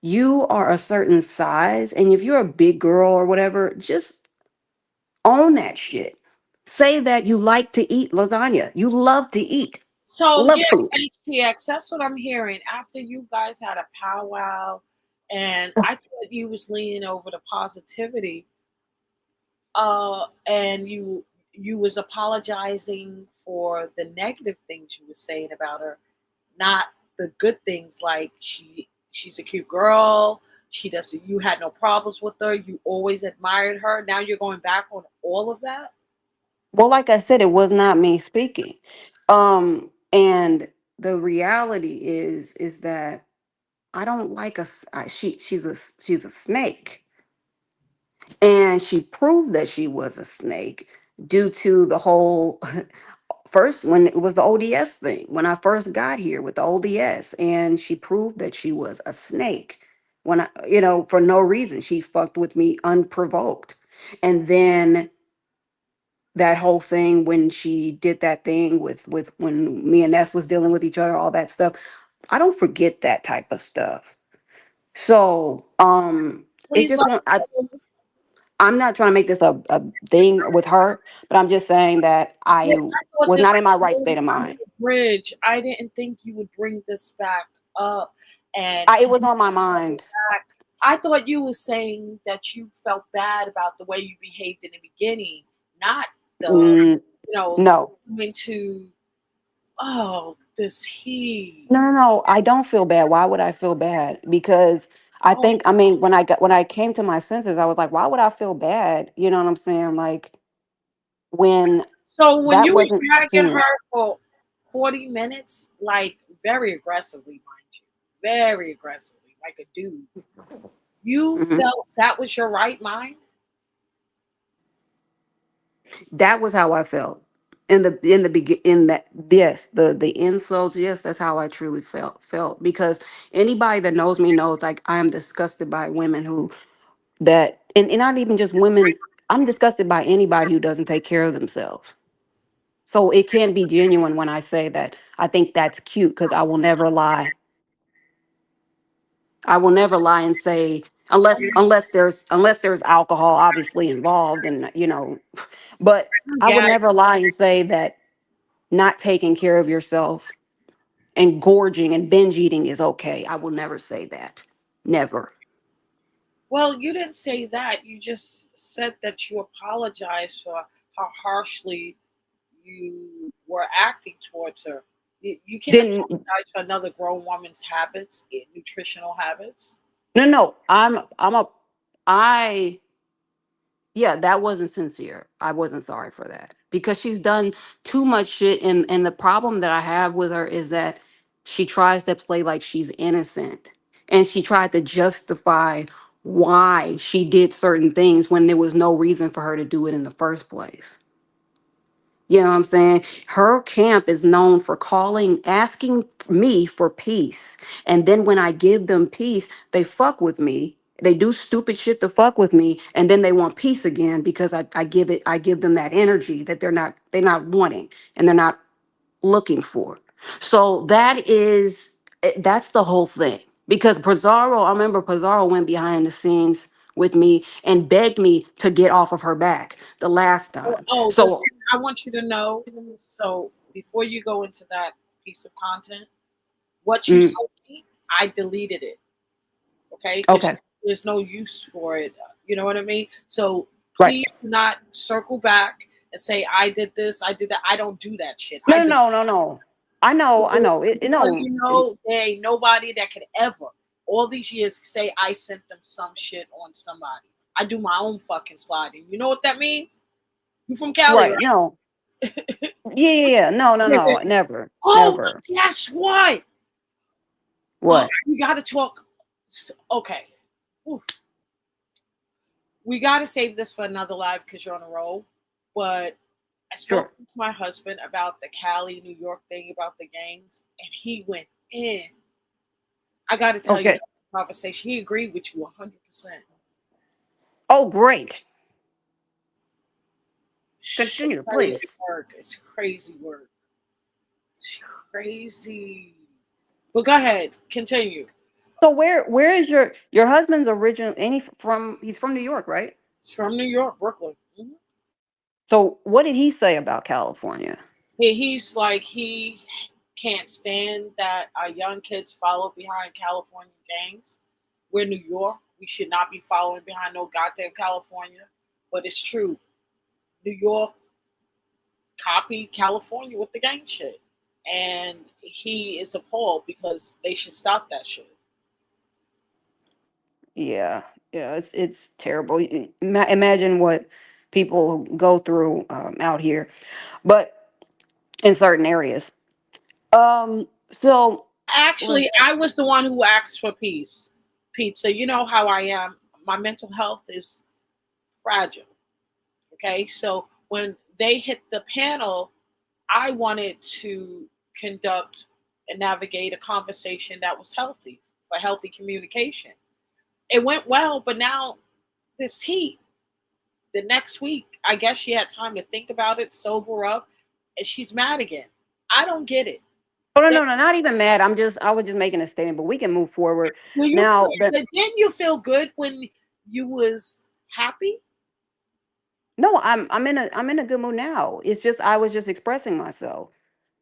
you are a certain size and if you're a big girl or whatever, just own that shit. Say that you like to eat lasagna. You love to eat. So Love yeah, food. HTX, that's what I'm hearing. After you guys had a powwow and I thought you was leaning over the positivity, and you was apologizing for the negative things you were saying about her, not the good things like she's a cute girl. She doesn't. You had no problems with her. You always admired her. Now you're going back on all of that. Well, like I said, it was not me speaking. And the reality is that I don't like she's a snake. And she proved that she was a snake due to the whole first when it was the ODS thing, when I first got here with the ODS, and she proved that she was a snake. When I, for no reason, she fucked with me unprovoked. And then that whole thing when she did that thing with when me and Ness was dealing with each other, all that stuff. I don't forget that type of stuff. So it Please just let won't. me know. I'm not trying to make this a thing with her, but I'm just saying that Yeah, I I thought was this not in my was right going state of under mind. the bridge. I didn't think you would bring this back up and It was on my mind. back. I thought you were saying that you felt bad about the way you behaved in the beginning, not the, Mm, you know, no, coming to, oh, this he. no, no, no. I don't feel bad. Why would I feel bad? Because I Oh, think, I mean, when I came to my senses, I was like, why would I feel bad? You know what I'm saying? Like when so when that you were wasn't dragging her seen. for 40 minutes, like very aggressively, mind you, very aggressively, like a dude, you Mhm. felt that was your right mind? That was how I felt in that, yes, the insults, yes, that's how I truly felt because anybody that knows me knows like I am disgusted by women who that and not even just women. I'm disgusted by anybody who doesn't take care of themselves. So it can be genuine when I say that I think that's cute because I will never lie. I will never lie and say unless there's alcohol obviously involved, and but I would Yeah. never lie and say that not taking care of yourself and gorging and binge eating is okay. I will never say that. Never. Well, you didn't say that. You just said that you apologized for how harshly you were acting towards her. You can't Then apologize for another grown woman's habits, nutritional habits. no, no. I yeah, that wasn't sincere. I wasn't sorry for that because she's done too much shit. And the problem that I have with her is that she tries to play like she's innocent, and she tried to justify why she did certain things when there was no reason for her to do it in the first place. You know what I'm saying? Her camp is known for asking me for peace. And then when I give them peace, they fuck with me. They do stupid shit to fuck with me. And then they want peace again because I give them that energy that they're not wanting and they're not looking for. So that's the whole thing. Because Pizarro, I remember Pizarro went behind the scenes with me and begged me to get off of her back the last Oh, time. oh, this So I want you to know. So before you go into that piece of content, what you mm, sent me, I deleted it. Okay, because okay. there's no use for it. You know what I mean? So Right. please do not circle back and say I did this, I did that. I don't do that shit. No, no, no, no, no. I know. Because No. you know there ain't nobody that could ever all these years say I sent them some shit on somebody. I do my own fucking sliding. You know what that means? You from Cali, Right. No. Yeah, yeah, yeah. No, no, right? no. Never. Oh, Never. guess what? Oh, What? we got to talk. Okay, Oof. We got to save this for another live because you're on a roll. But I spoke Sure. to my husband about the Cali, New York thing about the gangs, and he went in. I got to tell you, Okay. that conversation. He agreed with you 100%. Oh, great. It's Continue, crazy please. work. It's crazy work. It's crazy. But go ahead, continue. So where is your husband's original? Any from? He's from New York, right? It's from New York, Brooklyn. Mhm. So what did he say about California? He's like he can't stand that our young kids follow behind California gangs. We're New York. We should not be following behind no goddamn California. But it's true. New York copied California with the gang shit. And he is appalled because they should stop that shit. Yeah, yeah, it's terrible. Imagine what people go through out here, but in certain areas. So Actually, I let's was the one who asked for peace. Pizza. You know how I am. My mental health is fragile. Okay. So when they hit the panel, I wanted to conduct and navigate a conversation that was healthy for healthy communication. It went well, but now this heat, the next week, I guess she had time to think about it, sober up, and she's mad again. I don't get it. Oh no, That, no, no, not even mad. I was just making a statement, but we can move forward. do you Now feel? the Didn't you feel good when you was happy? No, I'm in a good mood now. It's just I was just expressing myself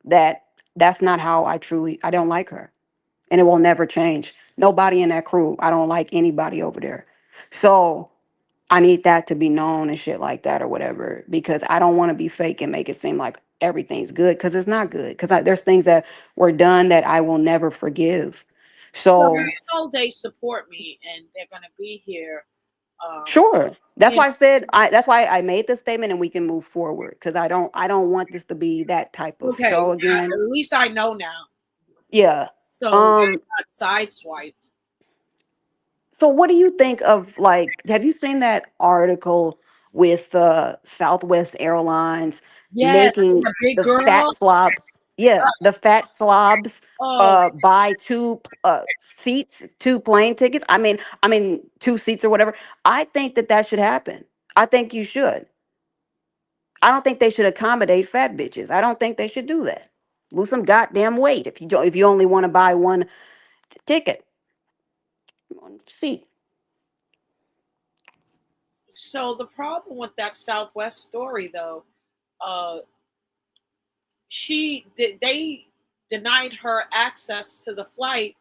that that's not how I don't like her. And it will never change. Nobody in that crew. I don't like anybody over there. So I need that to be known and shit like that or whatever because I don't want to be fake and make it seem like everything's good because it's not good. Because there's things that were done that I will never forgive. So So you know they support me and they're gonna be here. Um, sure. That's you know, why I said that's why I made the statement and we can move forward because I don't want this to be that type of okay, show again. at least I know now. Yeah. So Um I got sideswiped. so what do you think of like have you seen that article with Southwest Airlines Yes, and making the big the fat girl. slobs, yeah, the fat slobs Oh, buy seats, two plane tickets. I mean two seats or whatever. I think that that should happen. I think you should. I don't think they should accommodate fat bitches. I don't think they should do that. Lose some goddamn weight if you only want to buy one ticket, one seat. so the problem with that Southwest story, though, uh, they denied her access to the flight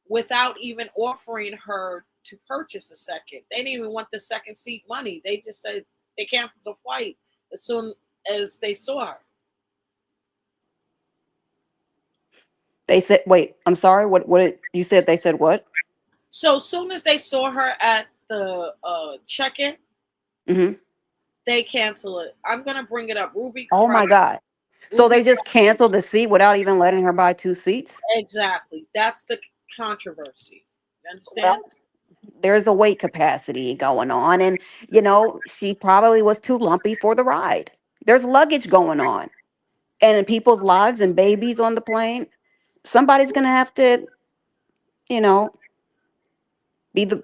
without even offering her to purchase a second. They didn't even want the second seat money. They just said they canceled the flight as soon as they saw her. They said, "Wait, I'm sorry. You said? They said what?" So as soon as they saw her at the check-in, Hmm. they cancel it. I'm gonna bring it up. Oh my God! So Ruby, they just canceled the seat without even letting her buy two seats. exactly. That's the controversy. You understand? Well, there's a weight capacity going on, and she probably was too lumpy for the ride. There's luggage going on, and in people's lives and babies on the plane. Somebody's gonna have to, you know, be the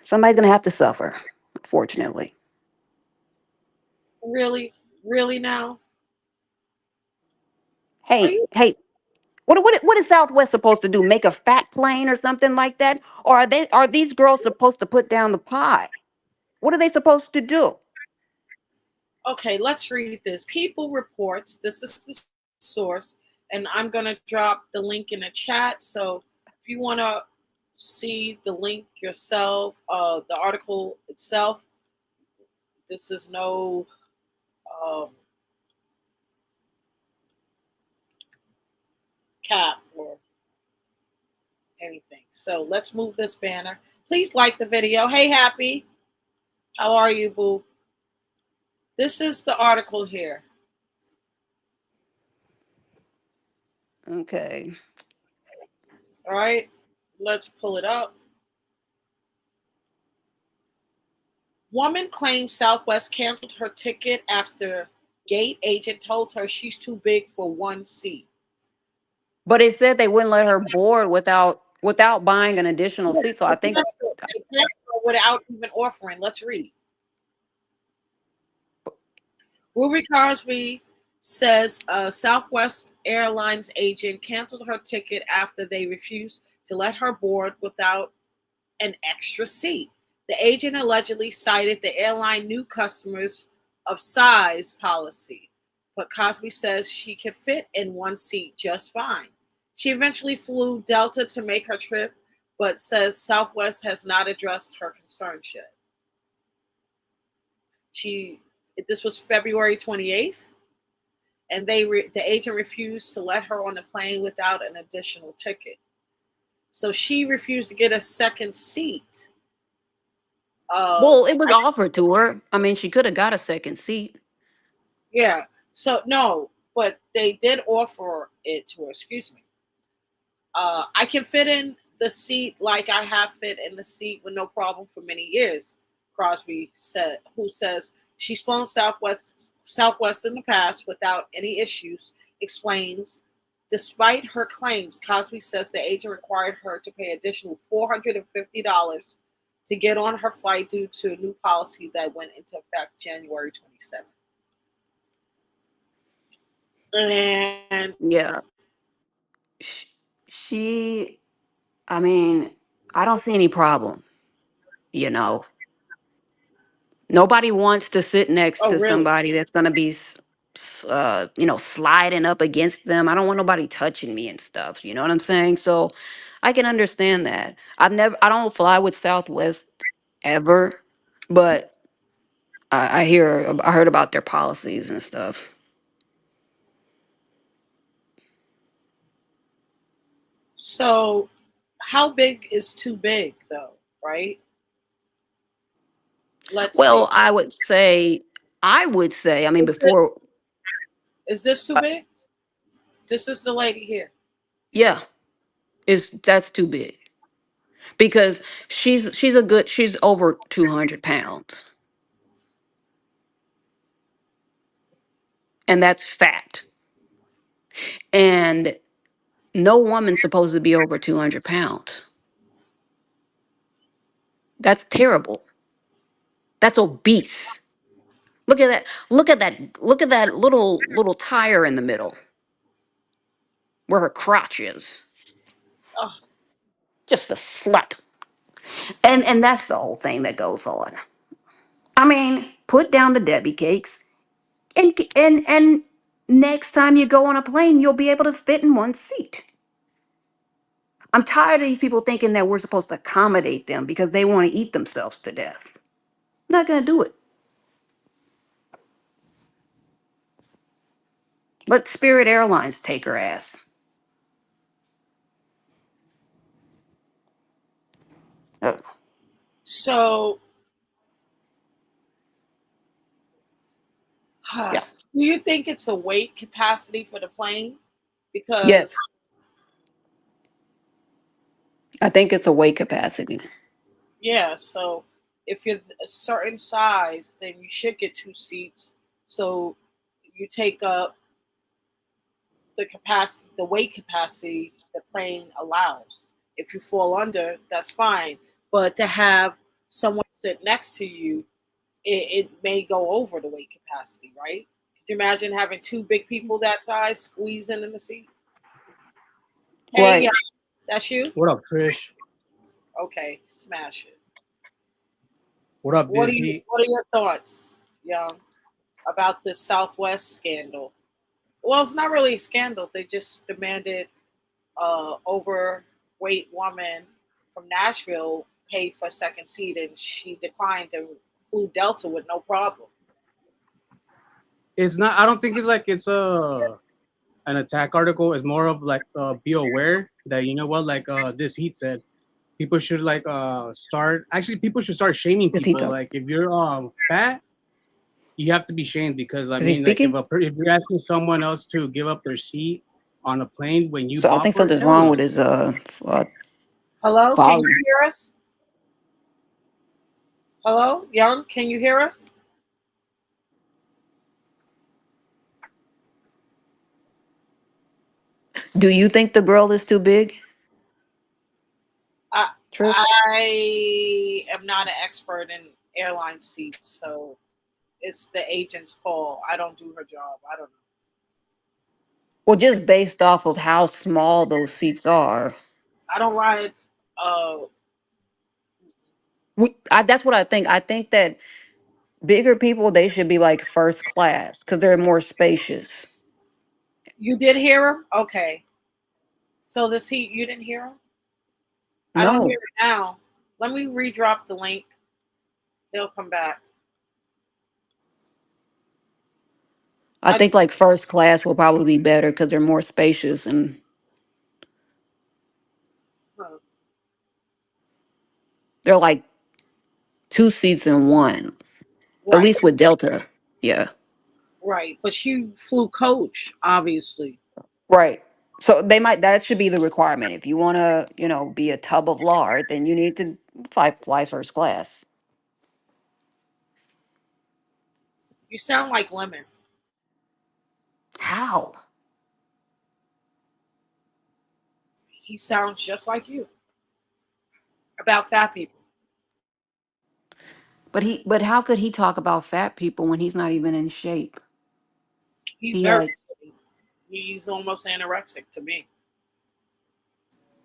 somebody's gonna have to suffer, unfortunately. Really, really now? Are Hey, you hey, what is Southwest supposed to do? Make a fat plane or something like that? Or are these girls supposed to put down the pie? What are they supposed to do? okay? Let's read this. People reports. This is the source, and I'm gonna drop the link in the chat. So if you wanna see the link yourself, the article itself. This is no um, cap or anything. So let's move this banner. Please like the video. Hey, Happy. How are you, boo? This is the article here. Okay. All right. Let's pull it up. Woman claims Southwest canceled her ticket after gate agent told her she's too big for one seat. But it said they wouldn't let her board without buying an additional Yes, seat. So I they think canceled. They canceled without even offering. Let's read. Ruby Cosby says a Southwest Airlines agent canceled her ticket after they refused to let her board without an extra seat. The agent allegedly cited the airline new customers of size policy, but Cosby says she could fit in one seat just fine. She eventually flew Delta to make her trip, but says Southwest has not addressed her concerns yet. She This was February 28th. and the agent refused to let her on the plane without an additional ticket. So she refused to get a second seat. Well, it was I offered to her. I mean, she could have got a second seat. Yeah. So no, but they did offer it to her. Excuse me. I can fit in the seat like I have fit in the seat with no problem for many years. Crosby said, who says she's flown Southwest in the past without any issues, explains. Despite her claims, Cosby says the agent required her to pay additional $450 to get on her flight due to a new policy that went into effect January 27th. And Yeah. Sh- She, I mean, I don't see any problem, you know. Nobody wants to sit next oh, to really? somebody that's going to be sliding up against them. I don't want nobody touching me and stuff, you know what I'm saying? So I can understand that. I don't fly with Southwest ever, but I heard about their policies and stuff. So, how big is too big, though, right? Let's Well, see. I mean, Is, it, before, is this too uh, big? This is the lady here. yeah, that's too big because she's over 200 pounds, and that's fat. And no woman's supposed to be over 200 pounds. That's terrible. That's obese. Look at that. Look at that. Look at that little tire in the middle where her crotch is. Oh, Just a slut. And that's the whole thing that goes on. I mean, put down the Debbie cakes, and next time you go on a plane, you'll be able to fit in one seat. I'm tired of these people thinking that we're supposed to accommodate them because they want to eat themselves to death. Not gonna do it. Let Spirit Airlines take her ass. Oh, so, do yeah. you think it's a weight capacity for the plane? Because, Yes. I think it's a weight capacity. yeah, so if you're a certain size, then you should get two seats. So you take up the weight capacity the plane allows. If you fall under, that's fine. But to have someone sit next to you, it may go over the weight capacity, right? Could you imagine having two big people that size squeezing in the seat? Hey, yeah, Right. that's you. What up, Trish? Okay, smash it. What up, Dizzy? What are your thoughts, Young, about this Southwest scandal? Well, it's not really a scandal. They just demanded overweight woman from Nashville pay for a second seat, and she declined and flew Delta with no problem. It's not. I don't think it's like it's an attack article. It's more of like be aware that you know what, like this heat said, people should like start. Actually, people should start shaming Is he people. talking? Like if you're fat, you have to be shamed because I Is he mean, like speaking? if you're asking someone else to give up their seat on a plane when you So I bought think for it, something's hell wrong no. with his Hello, can you volume. hear us? Hello, Young, can you hear us? Do you think the girl is too big, I Trish? I am not an expert in airline seats, so it's the agent's call. I don't do her job. I don't know. Well, just based off of how small those seats are. I don't ride. Uh, That's what I think. I think that bigger people, they should be like first class because they're more spacious. you did hear him? Okay. So the seat you didn't hear him? I don't hear No, it now. Let me redrop the link. He'll come back. I think like first class will probably be better because they're more spacious and Huh, they're like two seats in one. At right, least with Delta. Yeah. right. But you flew coach, obviously. Right. So they might that should be the requirement. If you want to, be a tub of lard, then you need to fly first class. You sound like Lemon. How? He sounds just like you about fat people. But how could he talk about fat people when he's not even in shape? He's He very has skinny. He's almost anorexic to me.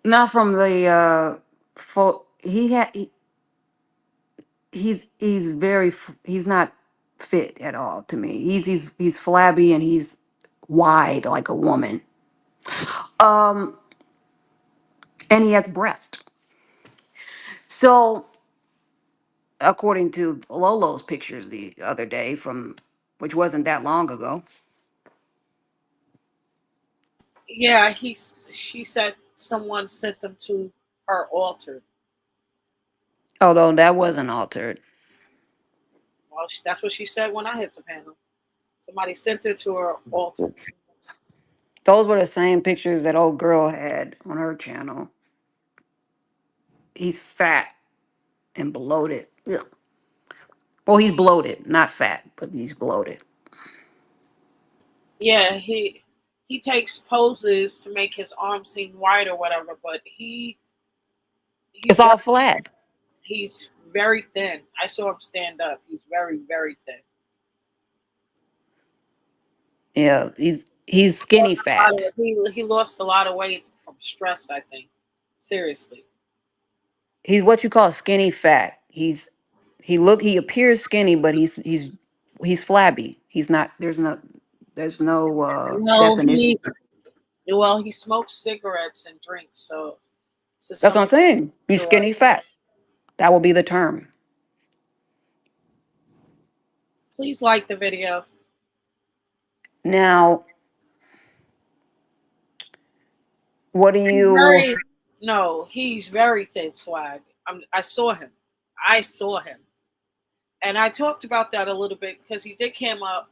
not from the he had he's not fit at all to me. He's flabby and he's wide like a woman. Um and he has breast. So according to Lolo's pictures the other day from which wasn't that long ago. Yeah, she said someone sent them to her altar. Although that wasn't altered. Well, that's what she said when I hit the panel. Somebody sent her to her altar. Those were the same pictures that old girl had on her channel. He's fat and bloated. Ugh. Well, he's bloated, not fat, but he's bloated. Yeah, he takes poses to make his arms seem wide or whatever, but he's It's very all flab. he's very thin. I saw him stand up. He's very very thin. Yeah, he's skinny fat. He lost a lot of weight from stress. I think seriously. He's what you call skinny fat. He appears skinny, but he's flabby. He's not. There's no No, definition. he smokes cigarettes and drinks, so to That's what some I'm saying. He's you're right. skinny fat. That will be the term. Please like the video. Now, what do He's you? very no, he's very thin swag. I saw him. I saw him. And I talked about that a little bit because he did come up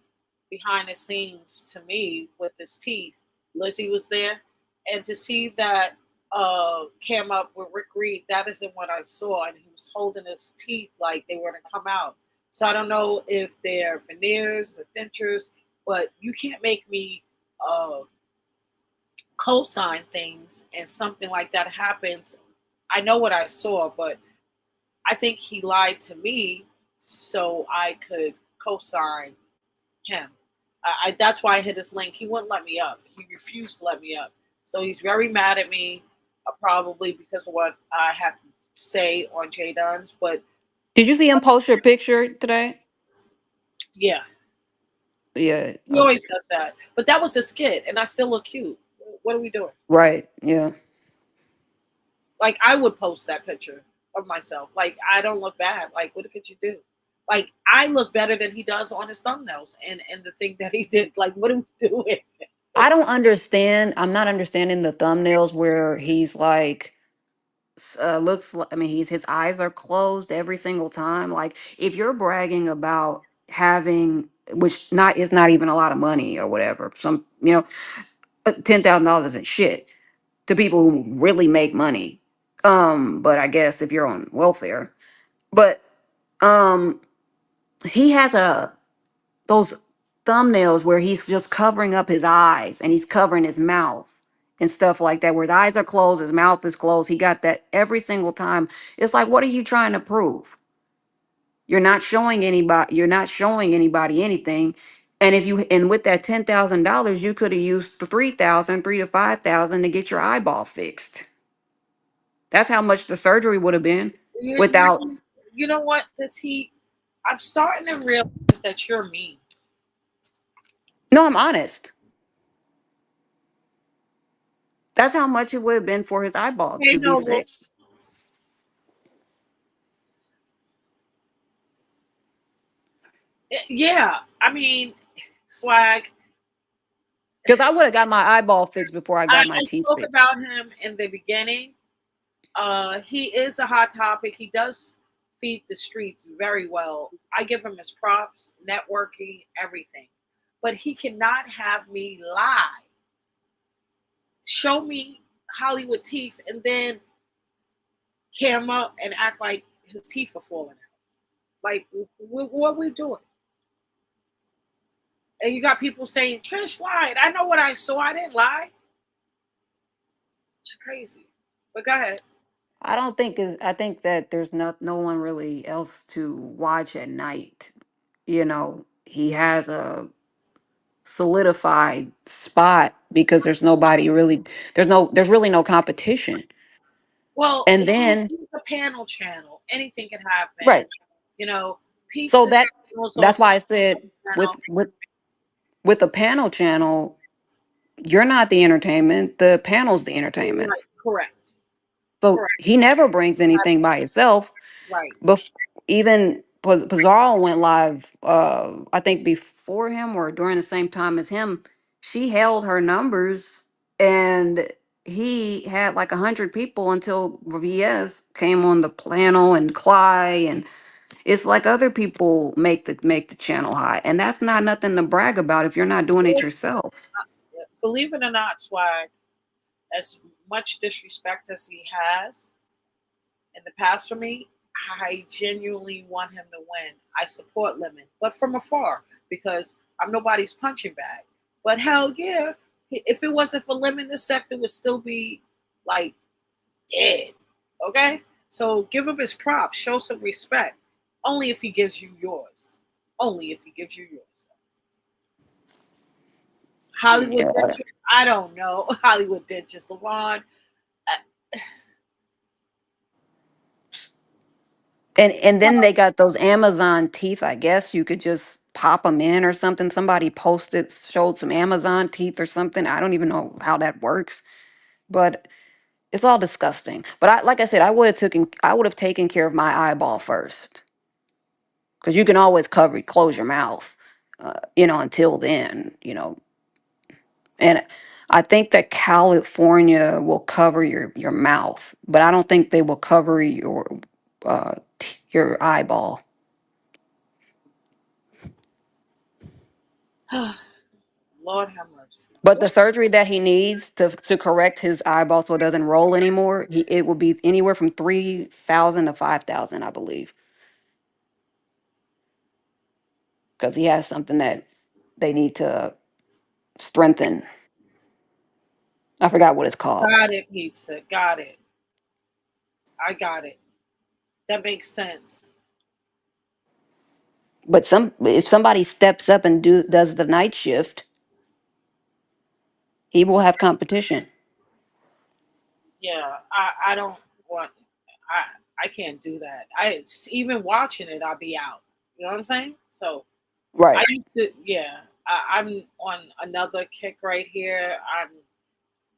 behind the scenes to me with his teeth. Lizzie was there, and to see that came up with Rick Reed, that isn't what I saw, and he was holding his teeth like they were to come out. So I don't know if they're veneers or dentures, but you can't make me uh, co-sign things and something like that happens. I know what I saw, but I think he lied to me so I could co-sign him. That's why I hit his link. He wouldn't let me up. He refused to let me up. So he's very mad at me, probably because of what I had to say on Jay Dunn's. But Did you see him post your picture today? yeah, Yeah. he Okay. always does that. But that was a skit, and I still look cute. What are we doing? Right. Yeah. Like I would post that picture of myself. Like I don't look bad. Like what could you do? Like I look better than he does on his thumbnails and the thing that he did. Like what are we doing? I don't understand. I'm not understanding the thumbnails where he's like I mean his eyes are closed every single time. Like if you're bragging about having which not is not even a lot of money or whatever. Some $10,000 isn't shit to people who really make money. But I guess if you're on welfare. But um he has a those thumbnails where he's just covering up his eyes and he's covering his mouth and stuff like that, where his eyes are closed, his mouth is closed. He got that every single time. It's like, what are you trying to prove? You're not showing anybody anything. And with that $10,000, you could have used the 3,000, 3 to 5,000 to get your eyeball fixed. That's how much the surgery would have been without. You know what? Does he? I'm starting to realize that you're mean. No, I'm honest. That's how much it would have been for his eyeball Hey, to be Noble. fixed. Yeah, I mean, swag. Because I would have got my eyeball fixed before I got my I teeth spoke fixed. about him in the beginning. He is a hot topic. He does feed the streets very well. I give him his props, networking, everything. But he cannot have me lie. Show me Hollywood teeth and then cam up and act like his teeth are falling out. Like, what are we doing? And you got people saying, Trish lied. I know what I saw. I didn't lie. It's crazy. But go ahead. I don't think is I think that there's no one really else to watch at night. He has a solidified spot because there's really no competition. Well, And then he's a panel channel. Anything can happen. right. You know, So pizza was that's also why I a said panel. with a panel channel, you're not the entertainment, the panel's the entertainment. Right. Correct. So Correct. he never brings anything by himself. Right. But even Pizarro went live, I think before him or during the same time as him. She held her numbers, and he had like 100 people until VS came on the panel and Cly, and it's like other people make the channel high, and that's not nothing to brag about if you're not doing it Listen, yourself. believe it or not, Swag, as much disrespect as he has in the past for me, I genuinely want him to win. I support Lemon, but from afar because I'm nobody's punching bag. But hell yeah, if it wasn't for Lemon, this sector would still be like dead. Okay? So give him his props, show some respect. Only if he gives you yours. Only if he gives you yours. Hollywood Yeah. Ditches, I don't know. Hollywood Ditches, Levon. And then they got those Amazon teeth. I guess you could just pop them in or something. Somebody posted, showed some Amazon teeth or something. I don't even know how that works, but it's all disgusting. But like I said, I would have taken care of my eyeball first, because you can always close your mouth, until then, and I think that California will cover your mouth, but I don't think they will cover your eyeball. Lord have mercy. But the surgery that he needs to correct his eyeball so it doesn't roll anymore, it will be anywhere from 3,000 to 5,000, I believe, because he has something that they need to strengthen. I forgot what it's called. Got it, pizza. Got it. I got it. That makes sense. But if somebody steps up and does the night shift, he will have competition. Yeah, I don't want. I can't do that. Even watching it, I'll be out. You know what I'm saying? So I Right. used to. Yeah, I'm on another kick right here.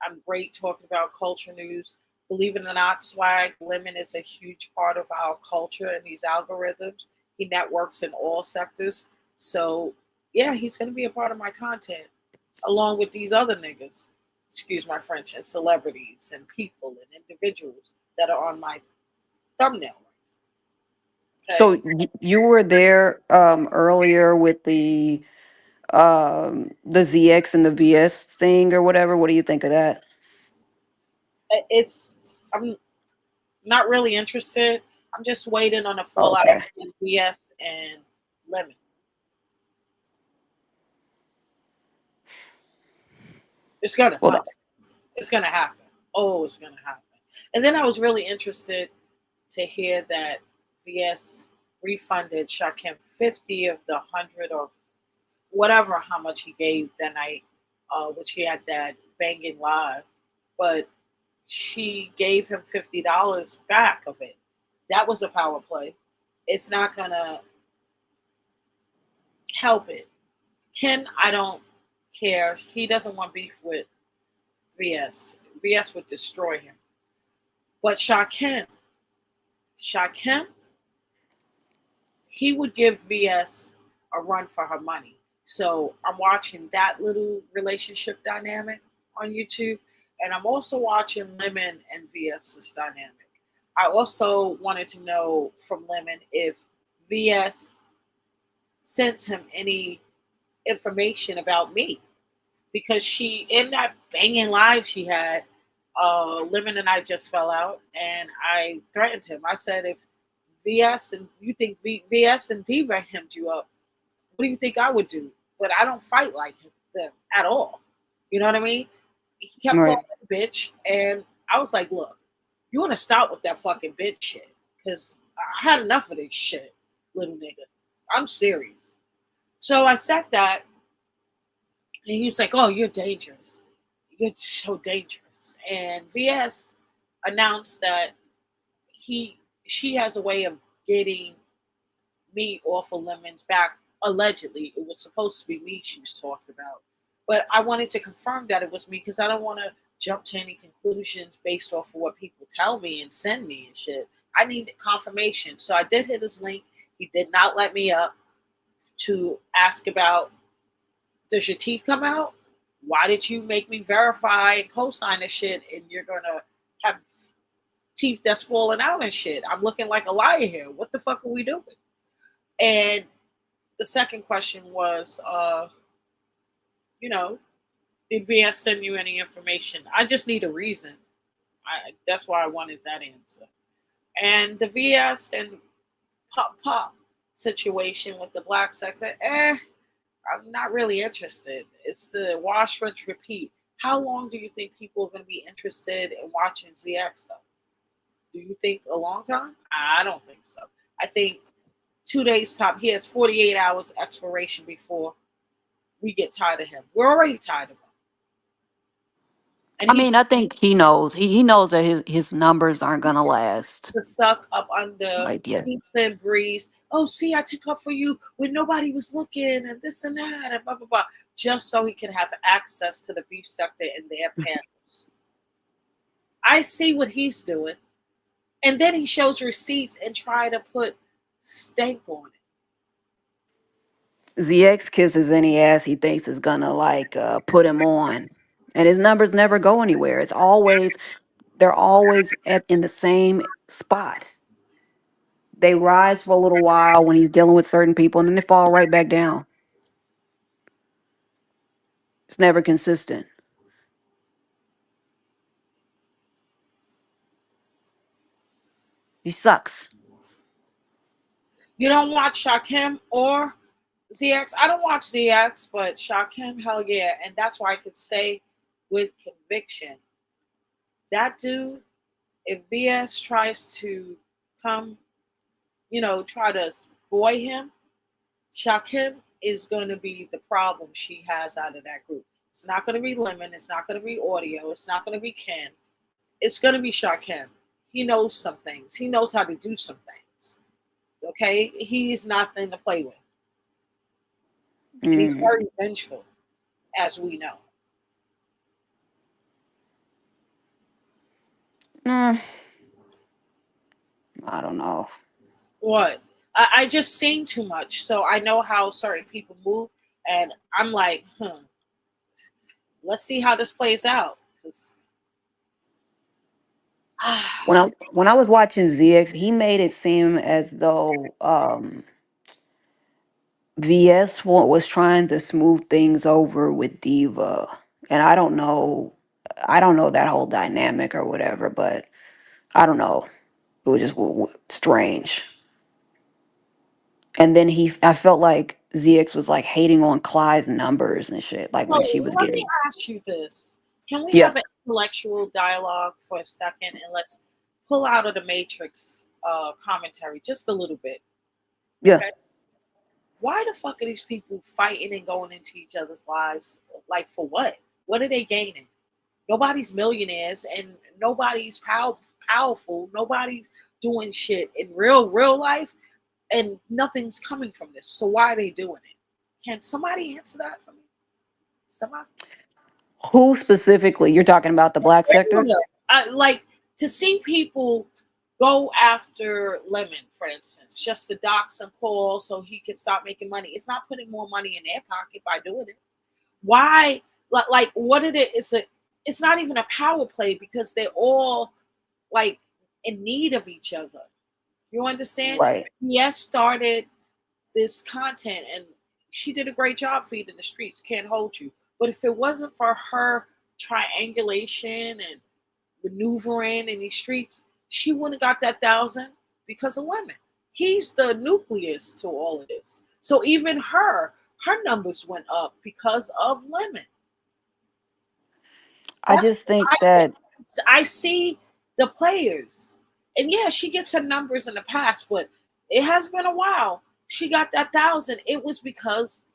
I'm great talking about culture news. Believe it or not, Swag Lemon is a huge part of our culture and these algorithms. He networks in all sectors. So, yeah, he's going to be a part of my content along with these other niggas, excuse my French, and celebrities and people and individuals that are on my thumbnail. So Okay. you were there earlier with the ZX and the VS thing or whatever. What do you think of that? I'm not really interested. I'm just waiting on a fallout Okay. between BS and Lemon. It's gonna Well, come. It's gonna happen. Oh, it's gonna happen. And then I was really interested to hear that VS refunded Shakim 50 of the 100 or whatever how much he gave that night, which he had that banging live. But she gave him $50 back of it. That was a power play. It's not gonna help it. Ken, I don't care. He doesn't want beef with VS. VS would destroy him. But Shakim, he would give VS a run for her money. So I'm watching that little relationship dynamic on YouTube, and I'm also watching Lemon and VS's dynamic. I also wanted to know from Lemon if VS sent him any information about me, because she, in that banging live she had, Lemon and I just fell out, and I threatened him. I said, if VS and you think VS and Diva hemmed you up, what do you think I would do? But I don't fight like them at all. You know what I mean? He kept calling Right. me a bitch, and I was like, look, you want to stop with that fucking bitch shit, because I had enough of this shit, little nigga. I'm serious. So I said that, and he was like, oh, you're dangerous. You're so dangerous. And VS announced that he she has a way of getting me off of Lemon's back. Allegedly, it was supposed to be me she was talking about, but I wanted to confirm that it was me, because I don't want to jump to any conclusions based off of what people tell me and send me and shit. I need confirmation, so I did hit his link. He did not let me up to ask about, does your teeth come out? Why did you make me verify and co-sign this shit, and you're gonna have teeth that's falling out and shit? I'm looking like a liar here. What the fuck are we doing? And the second question was, you know, did VS send you any information? I just need a reason. That's why I wanted that answer. And the VS and Pop Pop situation with the black sector, I'm not really interested. It's the wash, rinse, repeat. How long do you think people are going to be interested in watching ZX stuff? Do you think a long time? I don't think so. I think 2 days top. He has 48 hours expiration before we get tired of him. We're already tired of him, and I he's mean, I think he knows. He knows that his numbers aren't gonna last. to suck up under Like, yeah. pizza and breeze. Oh, see, I took up for you when nobody was looking, and this and that, and blah blah blah, just so he can have access to the beef sector in their panels. I see what he's doing, and then he shows receipts and try to put stank on it. ZX kisses any ass he thinks is gonna like put him on, and his numbers never go anywhere. It's always they're always at in the same spot. They rise for a little while when he's dealing with certain people, and then they fall right back down. It's never consistent. He sucks. You don't watch Shakim or ZX? I don't watch ZX, but Shakim, hell yeah, and that's why I could say with conviction, that dude, if VS tries to come, try to boy him, Shakim is going to be the problem she has out of that group. It's not going to be Lemon. It's not going to be Audio. It's not going to be Ken. It's going to be Shakim. He knows some things. He knows how to do some things. Okay? He's nothing to play with. And he's Mm, very vengeful, as we know. mm, I don't know. What? I just seen too much. So I know how certain people move. And I'm like, let's see how this plays out. 'Cause When I was watching ZX, he made it seem as though VS was trying to smooth things over with Diva, and I don't know that whole dynamic or whatever, but I don't know. It was just strange. And then I felt like ZX was like hating on Clyde's numbers and shit, like when she So was let me getting. ask you this. Can we Yeah, have an intellectual dialogue for a second, and let's pull out of the Matrix commentary just a little bit? yeah. Okay. Why the fuck are these people fighting and going into each other's lives? Like, for what? What are they gaining? Nobody's millionaires, and nobody's powerful. Nobody's doing shit in real life, and nothing's coming from this. So why are they doing it? Can somebody answer that for me? Somebody? Who specifically? You're talking about the black sector? I like to see people. go after Lemon, for instance, just to dox and call so he can stop making money. It's not putting more money in their pocket by doing it. Why? Like what it is? It's not even a power play because they're all like in need of each other. You understand? Right. Yes, started this content and she did a great job feeding the streets. Can't hold you. But if it wasn't for her triangulation and maneuvering in these streets, she wouldn't have got that thousand because of Lemon. He's the nucleus to all of this. So even her numbers went up because of Lemon. I That's just think what I think. that I see the players. And yeah, she gets her numbers in the past, but it has been a while. She got that thousand. It was because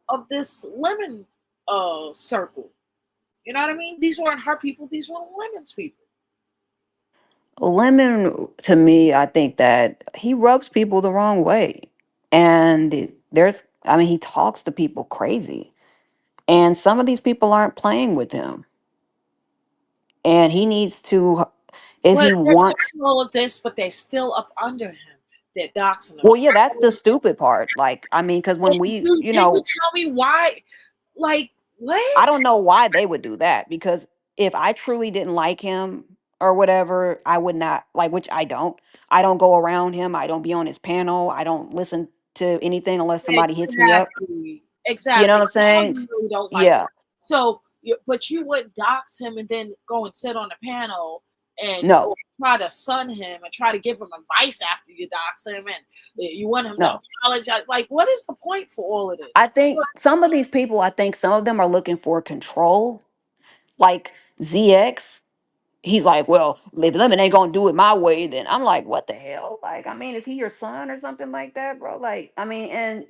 of this Lemon circle. You know what I mean? These weren't her people, these were Lemon's people. Lemon, to me, I think that he rubs people the wrong way. And I mean, he talks to people crazy. And some of these people aren't playing with him. And he needs to, if But he they're wants, doing all of this, but they're still up under him. They're doxing him. well, yeah, that's the stupid part. Like, I mean, because when we, Can you tell me why? Like, I what? don't know why they would do that because if I truly didn't like him or whatever, I would not like, which I don't. I don't go around him. I don't be on his panel. I don't listen to anything unless somebody hits me up. Exactly. You know Exactly. what I'm So I know saying? you really don't like him. Yeah. So, but you wouldn't dox him and then go and sit on the panel and No, or try to sun him and try to give him advice after you dox him and you want him to no. apologize. Like, what is the point for all of I this? think some of these people, I think some of them are looking for control. Like ZX, he's like, well, if Lemon ain't gonna do it my way, then I'm like, what the hell? Like, I mean, is he your son or something like that, bro? Like, I mean, and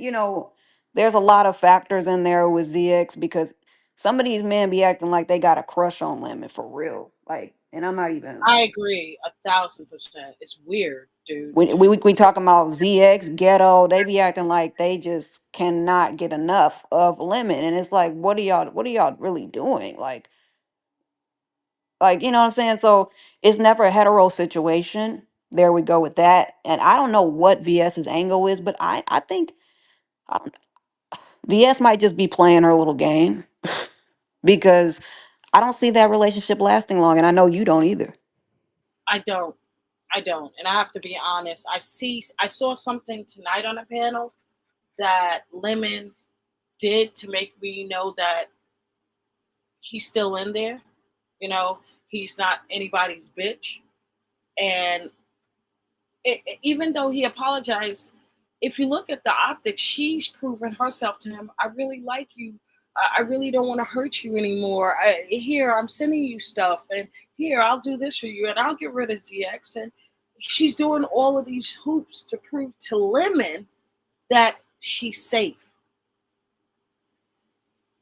there's a lot of factors in there with ZX because some of these men be acting like they got a crush on Lemon for real. Like, and I'm not even I agree 1,000%. It's weird, dude. we talking about ZX ghetto. They be acting like they just cannot get enough of Lemon, and it's like, what are y'all really doing? Like, you know what I'm saying? So it's never a hetero situation. There we go with that. And I don't know what VS's angle is, but I think I don't, VS might just be playing her little game because I don't see that relationship lasting long, and I know you don't either. I don't. I don't. And I have to be honest. I saw something tonight on a panel that Lemon did to make me know that he's still in there. You know, he's not anybody's bitch. And even though he apologized, if you look at the optics, she's proven herself to him. I really like you. I really don't want to hurt you anymore. Here, I'm sending you stuff, and here, I'll do this for you, and I'll get rid of ZX. And she's doing all of these hoops to prove to Lemon that she's safe.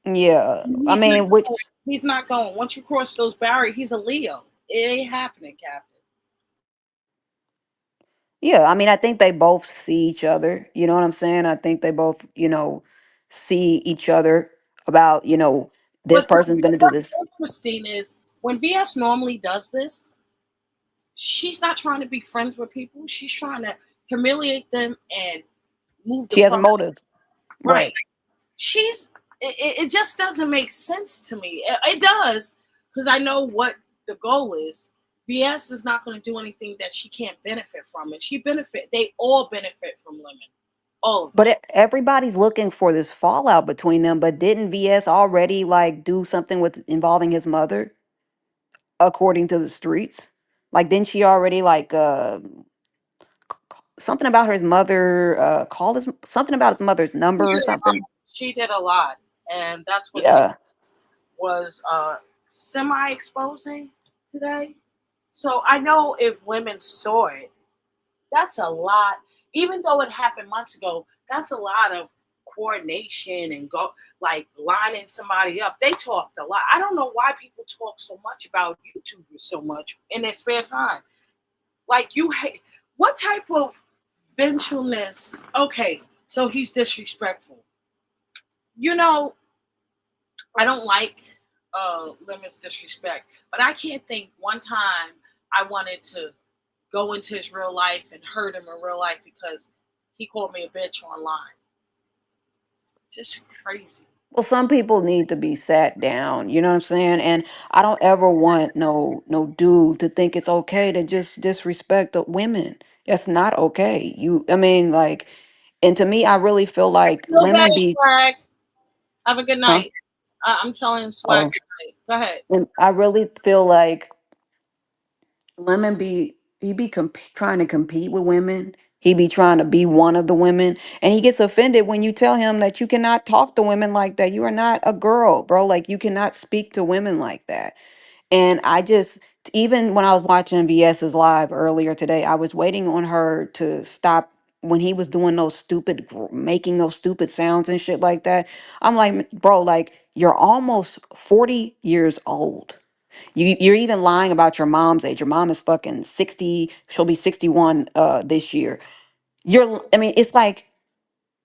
Yeah, I He's not mean, going. which He's not going. Once you cross those barriers, he's a Leo. It ain't happening, Captain. yeah, I mean, I think they both see each other. You know what I'm saying? I think they both, see each other about, this But person's gonna do what's this. interesting is when VS normally does this, she's not trying to be friends with people. She's trying to humiliate them and move the She has a fuck motive, right. right? She's it just doesn't make sense to me. It does because I know what the goal is. VS is not going to do anything that she can't benefit from, and she benefit. They all benefit from Lemon, all of them. But everybody's looking for this fallout between them. But didn't VS already like do something with involving his mother, according to the streets? Like, didn't she already like something about his mother? Call his something about his mother's She number or did a lot. something. She did a lot, and that's what Yeah, was semi exposing today. So I know if women saw it, that's a lot. Even though it happened months ago, that's a lot of coordination and go like lining somebody up. They talked a lot. I don't know why people talk so much about YouTubers so much in their spare time. Like you hate what type of vengefulness? Okay, so he's disrespectful. You know, I don't like limits disrespect, but I can't think one time I wanted to go into his real life and hurt him in real life because he called me a bitch online. Just crazy. Well, some people need to be sat down, you know what I'm saying? And I don't ever want no dude to think it's okay to just disrespect the women. It's not okay. I mean, like, and to me, I really feel like Feel better, women be, Swag. Have a good huh? night. I'm telling Swag Oh, good night. Go ahead. and I really feel like Lemon he be trying to compete with women. He be trying to be one of the women, and he gets offended when you tell him that you cannot talk to women like that. You are not a girl, bro. Like you cannot speak to women like that. And I just, even when I was watching VS's live earlier today, I was waiting on her to stop when he was doing those making those stupid sounds and shit like that. I'm like, bro, like you're almost 40 years old. You're even lying about your mom's age. Your mom is fucking 60. She'll be 61 this year. I mean, it's like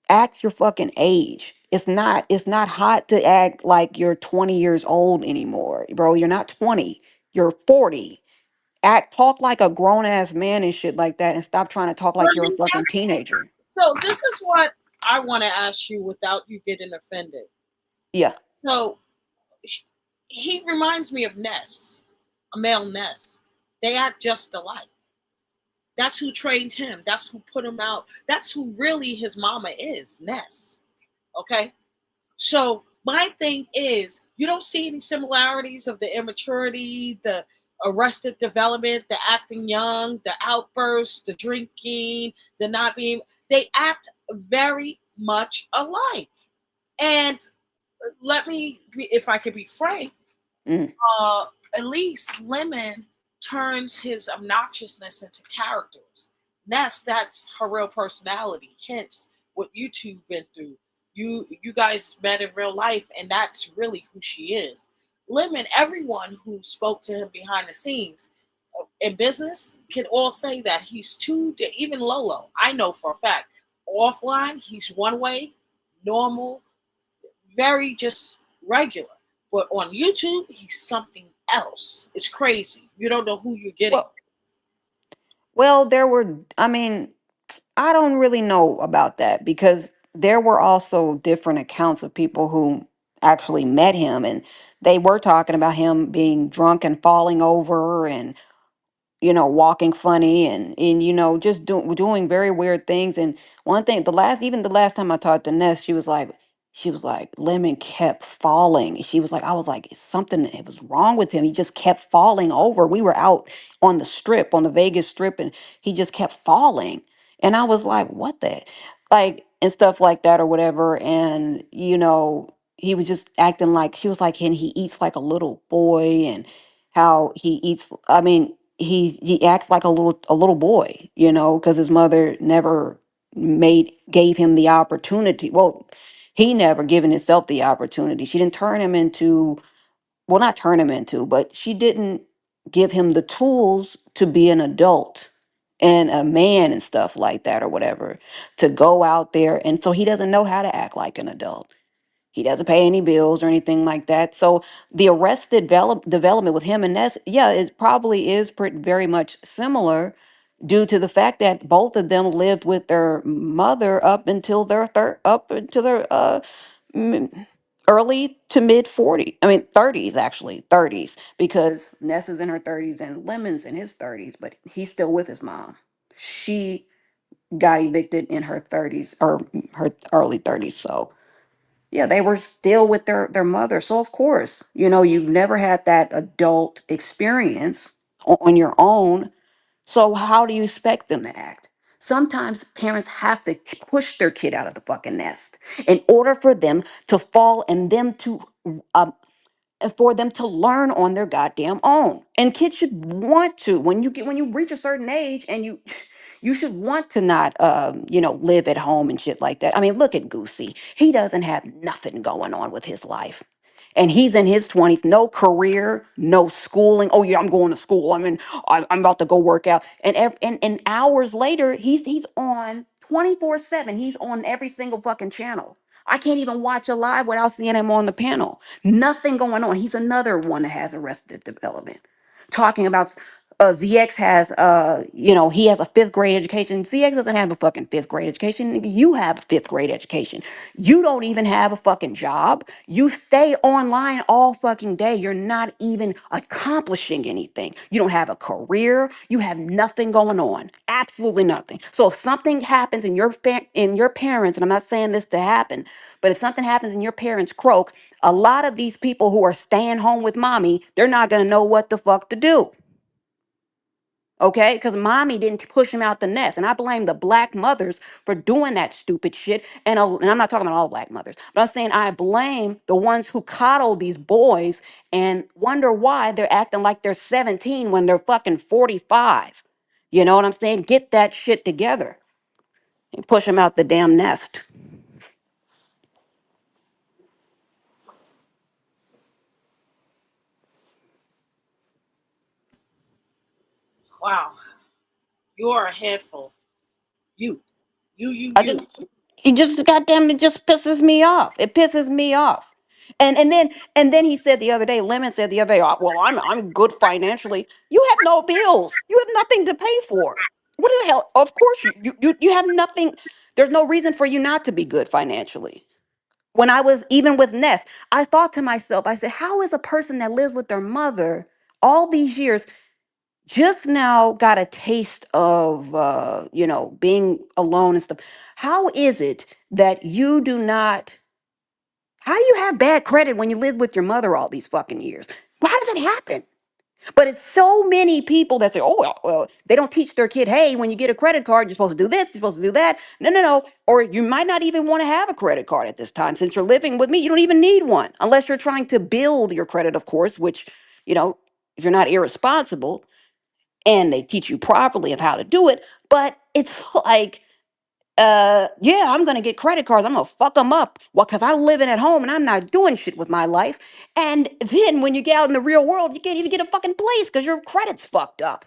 act your fucking age. It's not hot to act like you're 20 years old anymore, bro. You're not 20. You're 40. Talk like a grown ass man and shit like that and stop trying to talk like Let you're a me fucking ask you. teenager. So this is what I want to ask you without you getting offended. Yeah. So he reminds me of Ness, a male Ness. They act just alike. That's who trained him. That's who put him out. That's who really his mama is, Ness. Okay? So my thing is, you don't see any similarities of the immaturity, the arrested development, the acting young, the outbursts, the drinking, the not being. They act very much alike. And let me, if I could be frank, Mm. uh, at least Lemon turns his obnoxiousness into characters. That's her real personality. Hence, what you two been through. You guys met in real life, and that's really who she is. Lemon, everyone who spoke to him behind the scenes in business can all say that he's too. Even Lolo, I know for a fact. Offline, he's one way, normal, very just regular. But on YouTube, he's something else. It's crazy. You don't know who you're getting. Well, there were, I mean, I don't really know about that because there were also different accounts of people who actually met him and they were talking about him being drunk and falling over and walking funny and just doing very weird things. And one thing, the last time I talked to Ness, she was like, Lemon kept falling. She was like, I was like, something it was wrong with him. He just kept falling over. We were out on the strip, on the Vegas strip, and he just kept falling. And I was like, what the, like, and stuff like that or whatever. And he was just acting like she was like, and he eats like a little boy and how he eats. I mean, he acts like a little boy, because his mother never gave him the opportunity. Well, he never given himself the opportunity. She didn't turn him into, well, not turn him into, but she didn't give him the tools to be an adult and a man and stuff like that or whatever, to go out there. And so he doesn't know how to act like an adult. He doesn't pay any bills or anything like that. So the arrested development with him and Ness, yeah, it probably is very much similar due to the fact that both of them lived with their mother up until their m- early to mid 40s. I mean 30s, actually 30s, because Ness is in her 30s and Lemon's in his 30s, but he's still with his mom. She got evicted in her 30s or her early 30s. So yeah, they were still with their mother. So of course, you've never had that adult experience on your own. So how do you expect them to act? Sometimes parents have to push their kid out of the fucking nest in order for them to fall and um, for them to learn on their goddamn own. And kids should want to, when you reach a certain age, and you should want to not live at home and shit like that. I mean, look at Goosey. He doesn't have nothing going on with his life. And he's in his 20s, no career, no schooling. Oh yeah, I'm going to school. I'm about to go work out. And hours later, he's on 24/7. He's on every single fucking channel. I can't even watch a live without seeing him on the panel. Nothing going on. He's another one that has arrested development. Talking about ZX has, he has a fifth grade education. ZX doesn't have a fucking fifth grade education. Nigga, you have a fifth grade education. You don't even have a fucking job. You stay online all fucking day. You're not even accomplishing anything. You don't have a career. You have nothing going on. Absolutely nothing. So if something happens in in your parents, and I'm not saying this to happen, but if something happens in your parents' croak, a lot of these people who are staying home with mommy, they're not gonna know what the fuck to do. Okay, because mommy didn't push him out the nest, and I blame the black mothers for doing that stupid shit. And I'm not talking about all black mothers, but I'm saying I blame the ones who coddle these boys and wonder why they're acting like they're 17 when they're fucking 45. You know what I'm saying? Get that shit together and push them out the damn nest. Wow, you are a handful. You, I you. just, it just goddamn, it just pisses me off. It pisses me off. And then he said the other day, Lemon said the other day, "Oh, well, I'm good financially. You have no bills. You have nothing to pay for. What the hell? Of course you have nothing. There's no reason for you not to be good financially. When I was even with Ness, I thought to myself, I said, how is a person that lives with their mother all these years just now got a taste of being alone and stuff? How is it that you do not, how do you have bad credit when you lived with your mother all these fucking years? How does it happen? But it's so many people that say, oh, well, they don't teach their kid, hey, when you get a credit card, you're supposed to do this, you're supposed to do that. No, no, no. Or you might not even want to have a credit card at this time. Since you're living with me, you don't even need one unless you're trying to build your credit, of course, which, you know, if you're not irresponsible and they teach you properly of how to do it. But it's like, yeah, I'm gonna get credit cards. I'm gonna fuck them up. Well, because I'm living at home and I'm not doing shit with my life. And then when you get out in the real world, you can't even get a fucking place because your credit's fucked up.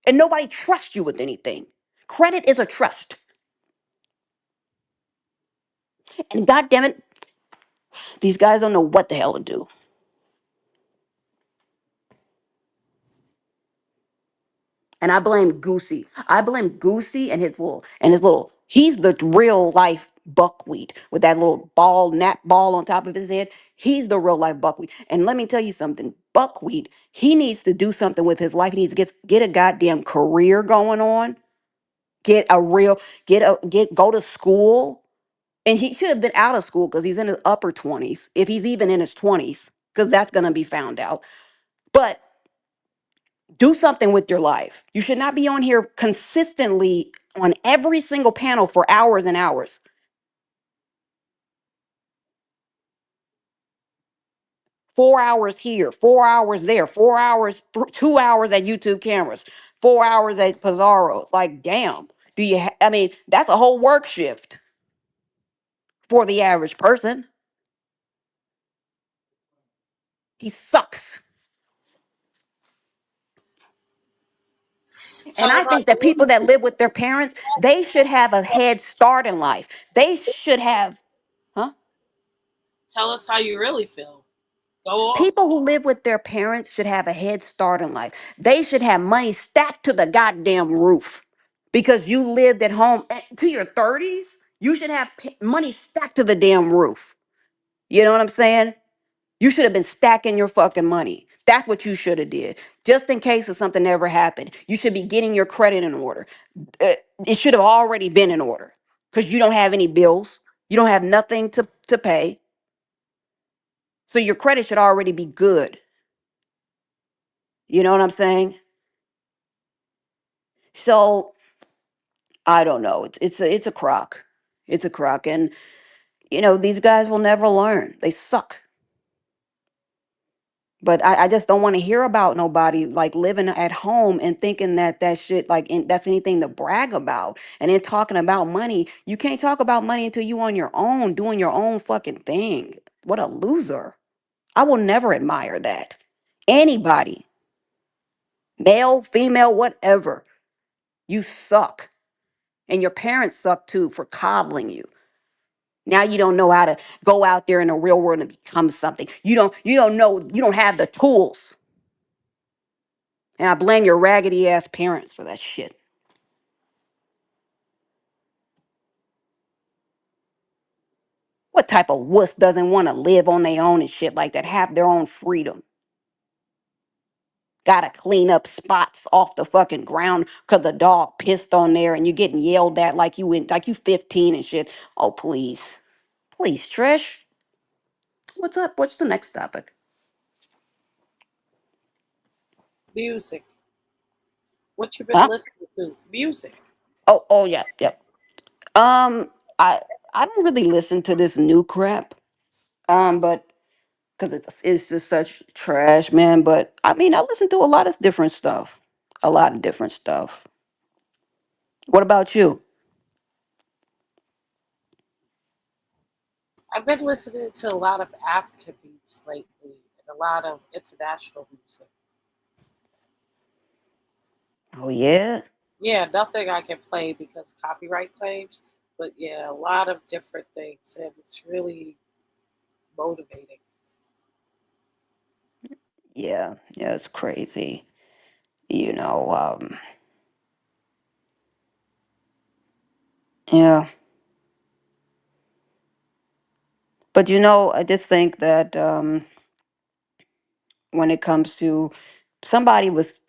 And nobody trusts you with anything. Credit is a trust. And god damn it, these guys don't know what the hell to do. And I blame Goosey. I blame Goosey and his little he's the real life buckwheat with that little ball, nap ball on top of his head. He's the real life buckwheat. And let me tell you something, buckwheat, he needs to do something with his life. He needs to get a goddamn career going on. Get a real get go to school. And he should have been out of school because he's in his upper 20s, if he's even in his 20s, because that's gonna be found out. But do something with your life. You should not be on here consistently on every single panel for hours and hours. 4 hours here, 4 hours there, 4 hours, 2 hours at YouTube cameras, 4 hours at Pizarro's. Like, damn. I mean, that's a whole work shift for the average person. He sucks. And Tell I them how think that you people that live with their parents, they should have a head start in life. They should have, huh? tell us how you really feel. Go off. People who live with their parents should have a head start in life. They should have money stacked to the goddamn roof because you lived at home to your 30s. You should have money stacked to the damn roof. You know what I'm saying? You should have been stacking your fucking money. That's what you should have did. Just in case if something ever happened, you should be getting your credit in order. It should have already been in order because you don't have any bills. You don't have nothing to pay. So your credit should already be good. You know what I'm saying? So I don't know. It's a crock. It's a crock, and these guys will never learn. They suck. But I just don't want to hear about nobody like living at home and thinking that shit like that's anything to brag about. And then talking about money, you can't talk about money until you on your own doing your own fucking thing. What a loser! I will never admire that. Anybody, male, female, whatever, you suck, and your parents suck too for coddling you. Now you don't know how to go out there in the real world and become something. You don't know, you don't have the tools. And I blame your raggedy ass parents for that shit. What type of wuss doesn't want to live on their own and shit like that? Have their own freedom. Gotta clean up spots off the fucking ground because the dog pissed on there and you're getting yelled at like you 15 and shit. Oh please. Please, Trish. What's up? What's the next topic? Music. What you been Huh? listening to? Music. Oh yeah, yep. Um, I I don't really listen to this new crap. But because it's just such trash, man. But I mean, I listen to a lot of different stuff. A lot of different stuff. What about you? I've been listening to a lot of African beats lately and a lot of international music. Oh yeah, Yeah, nothing I can play because copyright claims, but yeah, a lot of different things, and it's really motivating. yeah. It's crazy. You know. Yeah. But I just think that when it comes to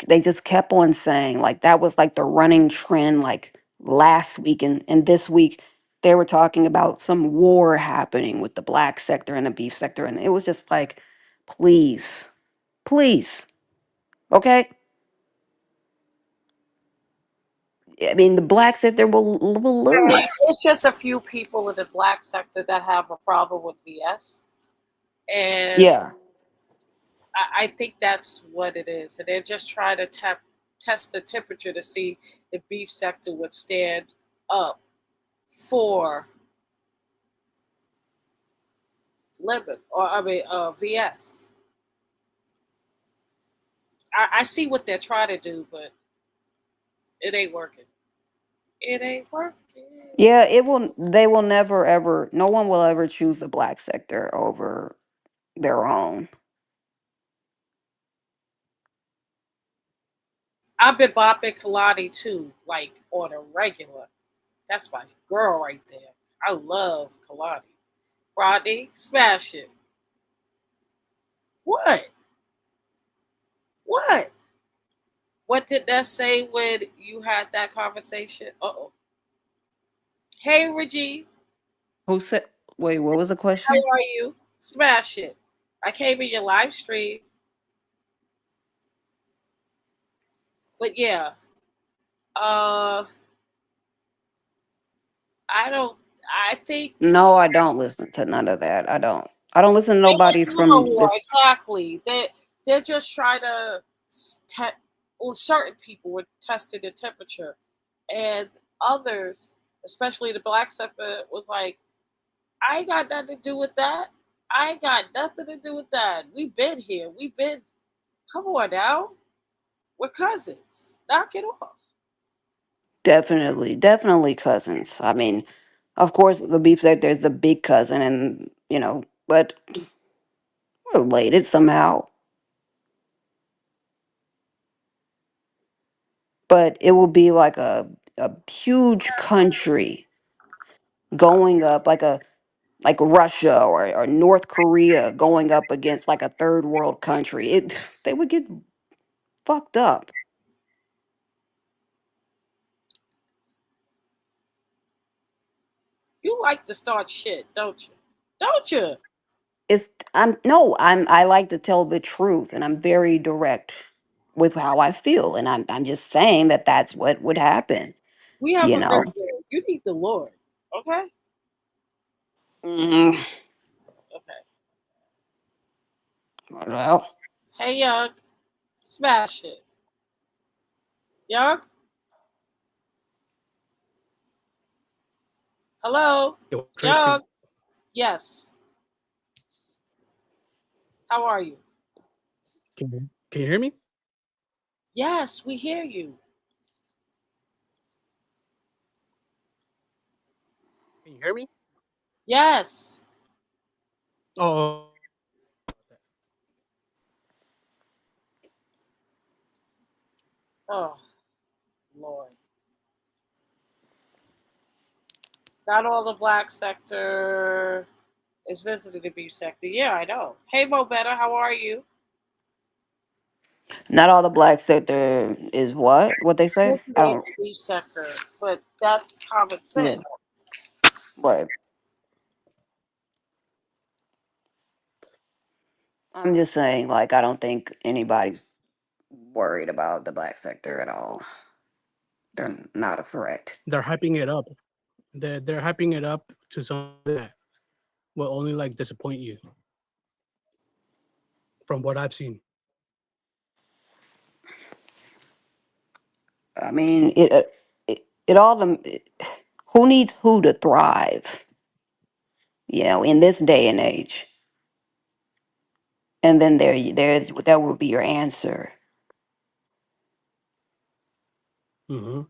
they just kept on saying like that was like the running trend like last week and this week they were talking about some war happening with the black sector and the beef sector and it was just like please please okay. I mean the black sector will Yeah, lose. it's just a few people in the black sector that have a problem with BS, and Yeah, I think that's what it is. And they're just trying to test the temperature to see if beef sector would stand up for limit or VS. I see what they're trying to do, but it ain't working. It ain't working. yeah, they will never ever no one will ever choose the black sector over their own. I've been bopping Kalani too, like on a regular. That's my girl right there. I love Kalani. Rodney, smash it. What? What? What did that say when you had that conversation? Uh oh. Hey, Reggie, Who said wait, what was the how question? are you? Smash it. I came in your live stream, but yeah, uh, I don't. I think No, I don't listen to none of that. I don't listen to it was nobody rumor from war this. exactly. They're just trying to or certain people were testing the temperature, and others, especially the black sector, was like, "I ain't got nothing to do with that. I ain't got nothing to do with that. We've been here. We've been. Come on now, we're cousins. Knock it off." Definitely cousins. I mean, of course, the beef that there's the big cousin, and but we're related somehow. But it will be like a huge country going up, like Russia or North Korea going up against like a third world country. They would get fucked up. You like to start shit, don't you? Don't you? It's I'm no I like to tell the truth and I'm very direct with how I feel and I'm just saying that that's what would happen, We have you a know. visitor. You need the Lord. Okay? Mm, Okay. well, Hey, Young. Smash it. Young? Hello? Yo, Trish, Young? Yes. How are you? can you hear me? Yes, we hear you. Can you hear me? Yes. Oh, Oh Lord, not all the black sector is visiting the beef sector. Yeah, I know. Hey, Mo, better. How are you? Not all the black sector is what they say. I Visiting don't. the beef sector, but that's common Yeah, sense. but I'm just saying, like, I don't think anybody's worried about the black sector at all. They're not a threat. They're hyping it up. They're hyping it up to something that will only like disappoint you from what I've seen. I mean, it all them. Who needs who to thrive? In this day and age. And then there that will be your answer. Hmm.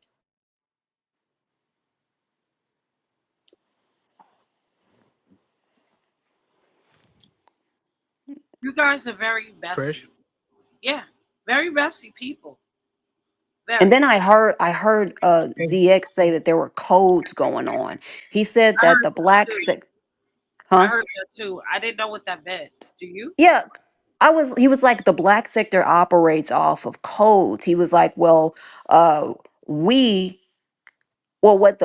You guys are very Trish. messy. Yeah, very messy people. And Very. then I heard Hey, ZX say that there were codes going on. He said I that heard the that black too. sec, I huh? heard that too. I didn't know what that meant. Do you? Yeah, he was like, the black sector operates off of codes. He was like, well, we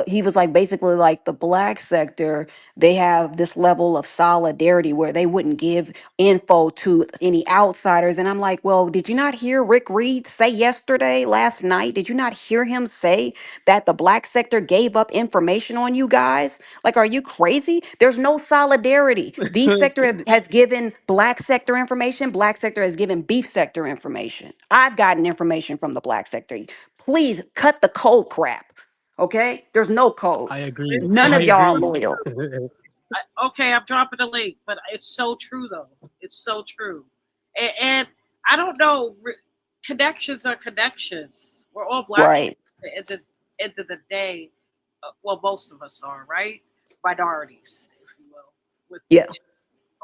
he was like, basically, like, the black sector, they have this level of solidarity where they wouldn't give info to any outsiders. And I'm like, well, did you not hear Rick Reed say last night, did you not hear him say that the black sector gave up information on you guys? Like, are you crazy? There's no solidarity. Beef sector has given black sector information, black sector has given beef sector information. I've gotten information from the black sector. Please cut the code crap. Okay? There's no I codes. agree. It's None I of so y'all are agree. true. loyal. Okay, I'm dropping the link, but it's so true though. It's so true, and I don't know. Connections are connections. We're all black Right. people at the end of the day. Well, most of us are right, minorities, if you will, with Yeah. each.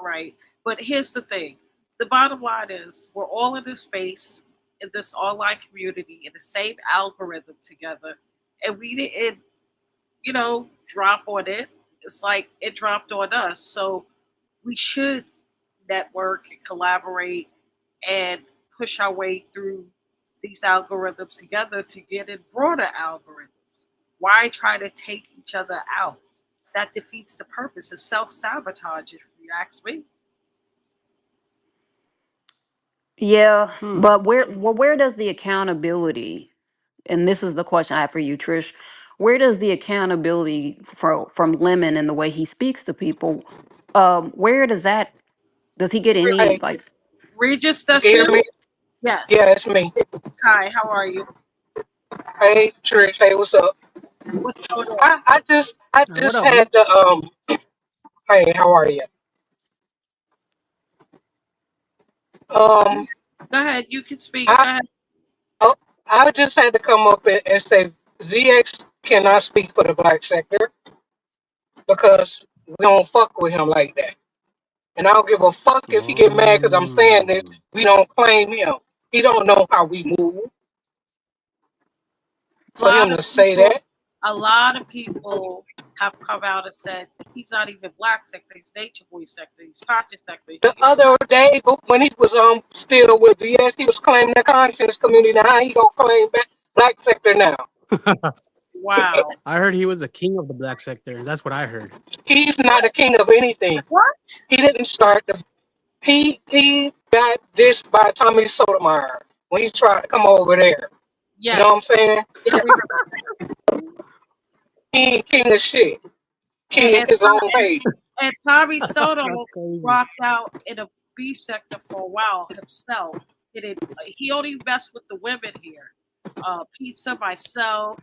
Right, but here's the thing: the bottom line is we're all in this space, in this online community, in the same algorithm together, and we didn't drop on it. It's like it dropped on us. So we should network and collaborate and push our way through these algorithms together to get in broader algorithms. Why try to take each other out? That defeats the purpose. It's self sabotage, if you ask me. Yeah. Hmm. But where does the accountability, and this is the question I have for you, Trish, where does the accountability from Lemon and the way he speaks to people, where does he get any, Hey, like, Regis, you that's can hear you? me? Yeah, Yes. it's me. Hi, how are you? Hey, Trish. Hey, what's up? What's going on? I What just up, man? had the Hey, how are you? Um, Go ahead. You can speak. Go I ahead. oh, I just had to come up and say ZX cannot speak for the black sector because we don't fuck with him like that. And I don't give a fuck if he get mad because I'm saying this. Mm. We don't claim him. He don't know how we move A for lot him of to say people that. a lot of people have come out and said he's not even black sector, he's nature boy sector, he's conscious sector. The other day, when he was still with VS, he was claiming the conscience community. Now he gonna claim black sector now. Wow. I heard he was a king of the black sector. That's what I heard. He's not a king of anything. What? He didn't start the. He got dished by Tommy Sotomayor when he tried to come over there. You know what I'm Yes. saying? Yeah, we remember. He ain't king of shit. And, King of and, his own and, page. and Tommy Soto That's crazy. rocked out in a beef sector for a while himself. He only messed with the women here. Pizza, myself,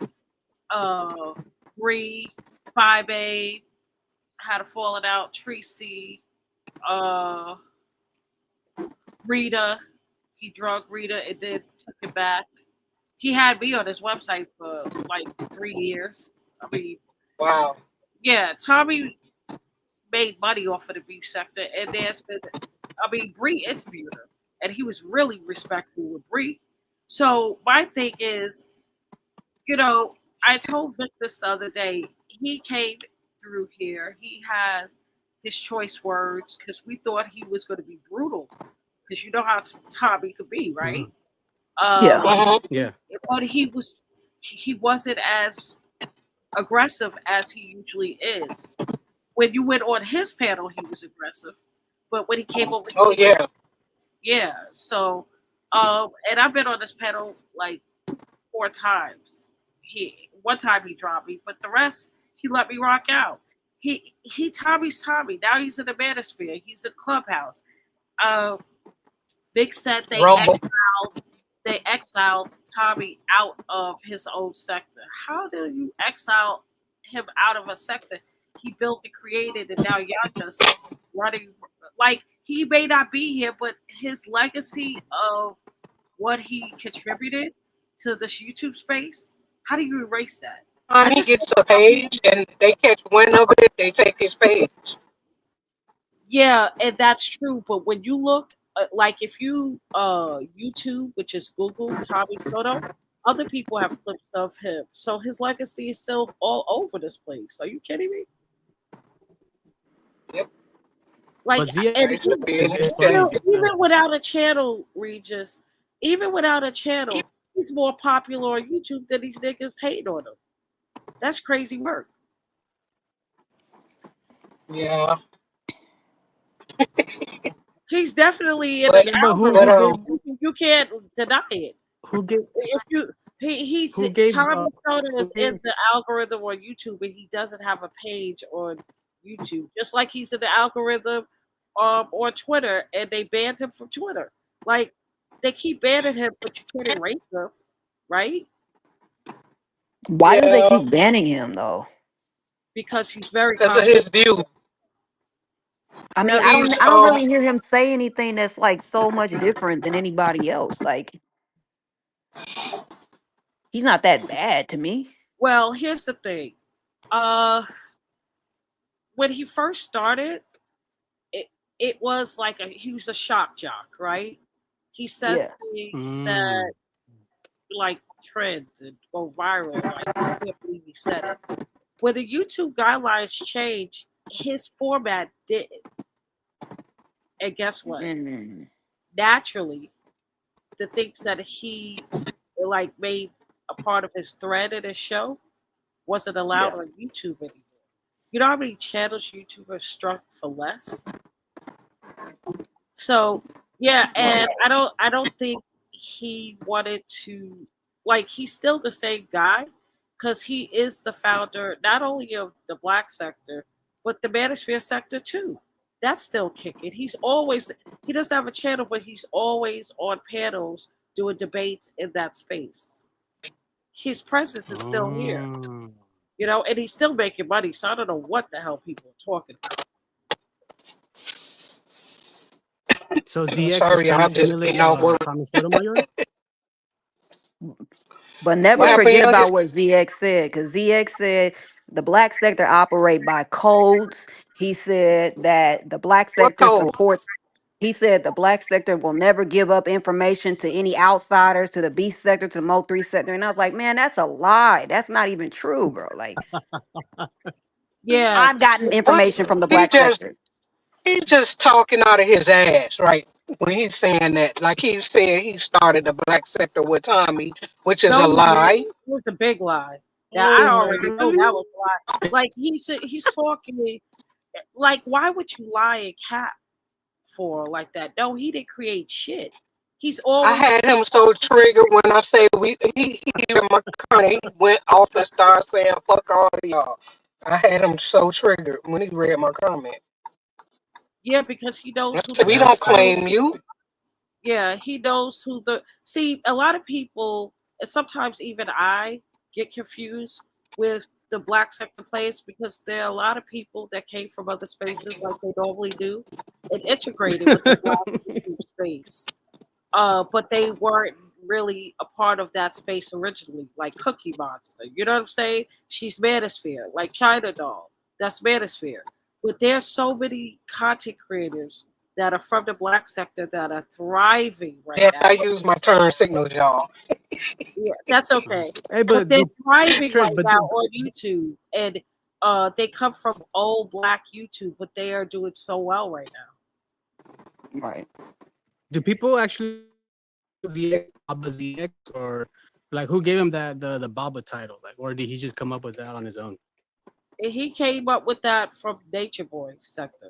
uh, Bree, 5A, had a falling out, Tracy, uh, Rita. He drug Rita and then took it back. He had me on his website for like 3 years. I mean, Wow. yeah, Tommy made money off of the beef sector, and there's been, I mean, Bree interviewed him, and he was really respectful with Bree. So my thing is, you know, I told Vic this the other day. He came through here. He has his choice words because we thought he was going to be brutal because you know how Tommy could be, right? Mhm. Yeah. Um, Hmm. Yeah. but he wasn't as aggressive as he usually is. When you went on his panel, he was aggressive, but when he came over Oh here, yeah. yeah. So, and I've been on this panel like 4 times. He one time he dropped me, but the rest he let me rock out. He Tommy's Tommy. Now he's in the manosphere. He's in Clubhouse. Uh, Vic said Rumble. they exiled Tommy out of his own sector. How do you exile him out of a sector he built and created, and now y'all just running like he may not be here, but his legacy of what he contributed to this YouTube space. How do you erase that? I Time he just gets a page and they catch wind of it, they take his page. yeah, and that's true. But when you look, like if you YouTube, which is Google Tommy's photo, other people have clips of him, so his legacy is still all over this place. Are you kidding me? Yep. Like, But ZX and They should he's be in his is funny page. still because even without a channel, Regis. Even without a channel, he's more popular on YouTube than these niggas hating on him. That's crazy work. Yeah. He's definitely in But an yeah. But but algorithm. You can't deny it. who gave If you he's who gave Tommy Soda who is in gave the algorithm on YouTube, but he doesn't have a page on YouTube. Just like he's in the algorithm on Twitter, and they banned him from Twitter. Like they keep banning him, but you can't erase him, right? Why do they yeah, keep banning him though? Because he's very because of controversial. his view. I mean, Now, He's I don't really hear him say anything that's like so much different than anybody else. Like he's not that bad to me. well, here's the thing. Uh, when he first started, it it was like he was a shock jock, right? He says Yes. things mm, that like trend and go viral. Like you can't believe he said it. When the YouTube guidelines changed, his format didn't. And guess what? Mm, Naturally, the things that he like made a part of his thread in his show wasn't allowed yeah. on YouTube anymore. You know how many channels YouTube has struck for less? So yeah, and I don't think he wanted to like he's still the same guy because he is the founder not only of the black sector but the manosphere sector too. That's still kicking. He doesn't have a channel, but he's always on panels doing debates in that space. His presence is still here, mm. and he's still making money. So I don't know what the hell people are talking about. So I'm ZX is sorry, trying I'm to just emulate getting out work. Tommy Sotomayor. But What never Yeah, happened, forget youngest? about what ZX said, because ZX said the black sector operate by codes. He said that the black What sector code? supports. He said the black sector will never give up information to any outsiders, to the B sector, to the Mo three sector. And I was like, man, that's a lie. That's not even true, bro. Like yeah. I've gotten What? information from the He black just sector. he's just talking out of his ass, right? When he's saying that, like he said, he started the black sector with Tommy, which is No, a he didn't. lie. It was a big lie. Yeah, I Oh, already know really? that was a lie. Like he's talking like why would you lie and cap for like that? No, he didn't create shit. He's I always had him so triggered when I say he in my corner, he went off and started saying fuck all of y'all. I had him so triggered when he read my comment. yeah because he I knows who said, the we That's don't real claim facts. you. yeah he knows who the see a lot of people and sometimes even I get confused with the black sector players because there are a lot of people that came from other spaces like they normally do and integrated with the black YouTube space but they weren't really a part of that space originally, like Cookie Monster. You know what I'm saying? She's Manosphere, like China Doll. That's Manosphere. But there's so many content creators that are from the black sector that are thriving right Yes, now. I use my turn signals, y'all. Yeah, that's okay. Hey, But they're thriving Trish, right now on YouTube, and they come from old black YouTube, but they are doing so well right now. Right. do people actually call ZX Baba ZX, or like who gave him the Baba title, like, or did he just come up with that on his own? And he came up with that from Nature Boy sector.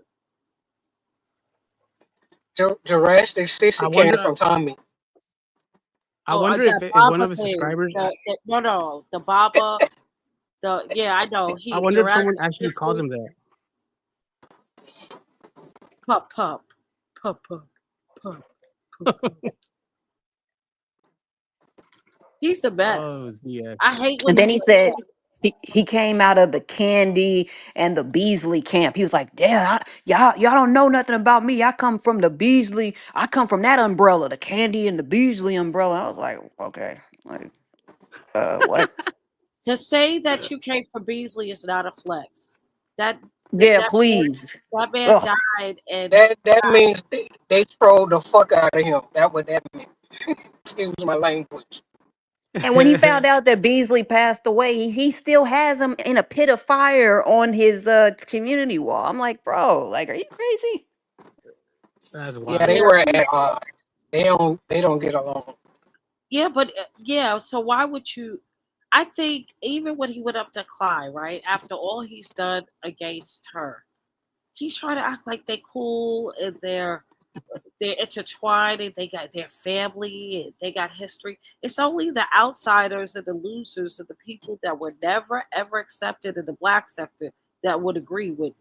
Jurassic I 60 came wonder. from Tommy. I Oh, wonder that if one Baba of his thing. subscribers. No, no, the Baba. The yeah, I know. I He wonder if someone Jurassic actually calls History. him that. Pup, pup, pup, pup, pup, pup, pup. He's the best. Oh, ZX. I hate when And he then he gets said he came out of the Candy and the Beasley camp. He was like, "Yeah, y'all don't know nothing about me. I come from the Beasley. I come from that umbrella, the Candy and the Beasley umbrella." I was like, "Okay, like, what?" to say that you came from Beasley is not a flex. That Yeah, that please. that man Oh, died and That means they trolled the fuck out of him. That what that meant. Excuse my language. and when he found out that Beasley passed away, he still has him in a pit of fire on his community wall. I'm like, bro, like, are you crazy? That's Yeah, wild. they yeah, were at odds. They don't get along. yeah, but yeah. So why would you? I think even when he went up to Clyde, right after all he's done against her, he's trying to act like they cool and they're intertwined and they got their family and they got history. It's only the outsiders and the losers and the people that were never ever accepted in the black sector that would agree with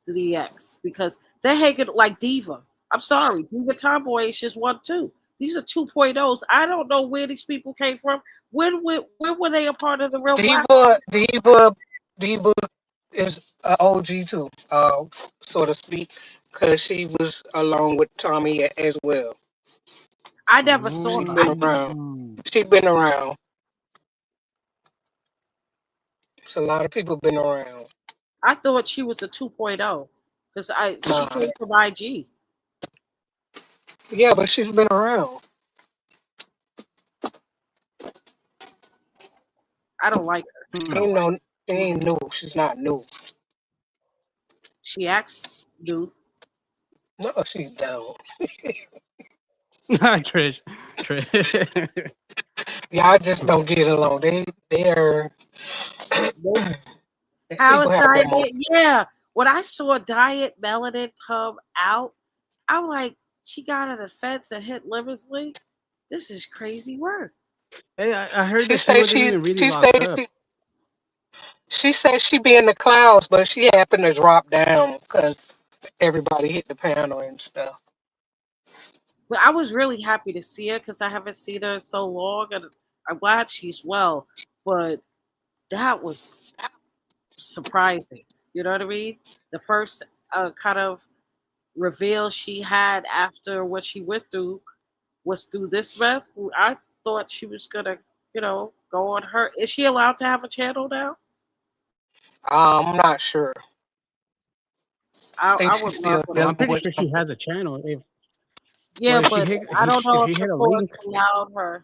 ZX because they're hanging like Diva. I'm sorry, Diva Tomboy is just one two. These are 2.0s. I don't know where these people came from. When were they a part of the real black? Diva is a OG too, so to speak, because she was along with Tommy as well. I never saw She her. been I around. Mm. She been around. So a lot of people been around. I thought she was a 2.0 because I she Nah, came from IG. yeah, but she's been around. I don't like her. I Mm. don't Ain't like no, she ain't new. She's not new. She acts dude. No, she's down. Trish, Trish. Y'all just don't get along. They're Nope. How people is have Diet? emotions. Yeah. When I saw Diet Melanin come out, I'm like, she got on the fence and hit Liversley. This is crazy work. Hey, I heard She that she say wasn't she even really she locked say up. she said she be in the clouds, but she happened to drop down because everybody hit the panel and stuff. But I was really happy to see her because I haven't seen her in so long, and I'm glad she's well. But that was surprising. You know what I mean? The first kind of reveal she had after what she went through was through this mess. I thought she was gonna, go on her. Is she allowed to have a channel now? I'm not sure. I, I think I she's would love still for Well, that. I'm dealing pretty with sure she something. has a channel. Yeah, If she but hit I don't if know if she the hit a court link. allowed her.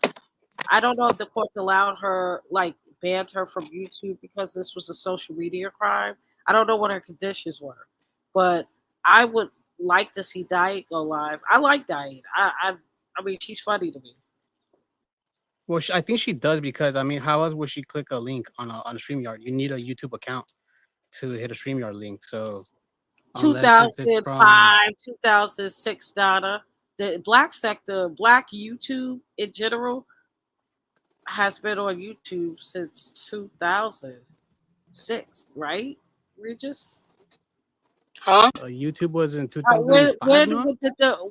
I don't know if the courts allowed her, like, banned her from YouTube because this was a social media crime. I don't know what her conditions were, but I would like to see Diet go live. I like Diet. I mean, she's funny to me. Well, I think she does because I mean, how else would she click a link on a Streamyard? You need a YouTube account to hit a Streamyard link. So unless if it's from 2005, 2006 data. The black sector, black YouTube in general, has been on YouTube since 2006, right, Regis? Huh? YouTube was in When 2005, when no?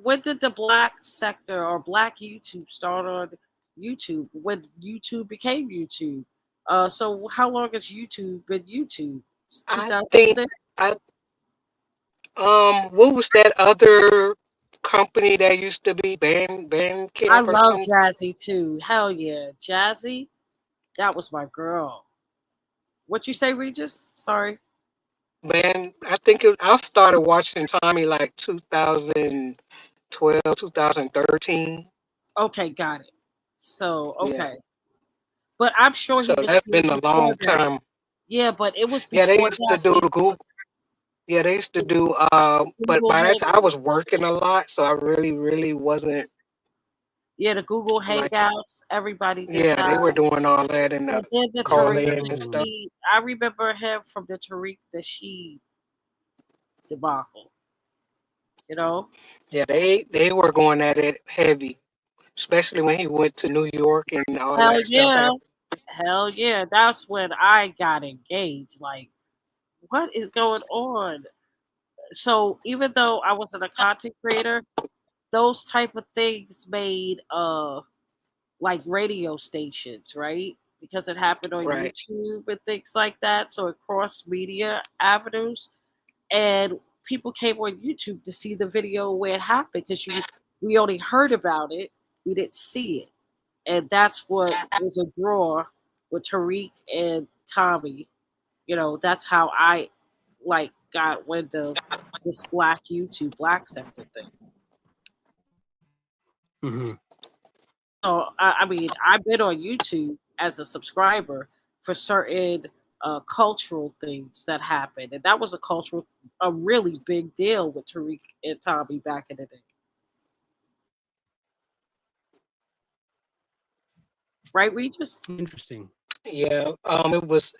when did the black sector or black YouTube start on YouTube? When YouTube became YouTube? So how long has YouTube been YouTube? It's I think 2006. I what was that other company that used to be band I camp or love something? Jazzy too. Hell yeah, Jazzy. That was my girl. What you say, Regis? Sorry. Man, I think I started watching Tommy like 2012, 2013. Okay, got it. So, Yeah, okay. But I'm sure so he was that's still been a before long that. time. Yeah, but it was Yeah, they before used to that do when the Google. Yeah, they used to the do. But Google by that time I Hangouts. was working a lot, so I really wasn't Yeah, the Google like. Hangouts. Everybody did Yeah, that. they were doing all that and And then the Yeah, call Tariq in and definitely. stuff. Nasheed. I remember him from the Tariq Nasheed debacle. You know? Yeah, they were going at it heavy, especially when he went to New York and all Hell that stuff yeah. happened. Hell yeah. That's when I got engaged. Like, what is going on? So even though I wasn't a content creator, those type of things made like radio stations, right? Because it happened on Right. YouTube and things like that. So it crossed media avenues, and people came on YouTube to see the video where it happened because you we only heard about it, we didn't see it, and that's what was a draw with Tariq and Tommy. You know, that's how I like got wind of this black YouTube black sector thing. Hmm. So I mean, I've been on YouTube as a subscriber for certain cultural things that happened, and that was a really big deal with Tariq and Tommy back in the day, right, Regis? Interesting. Yeah. It was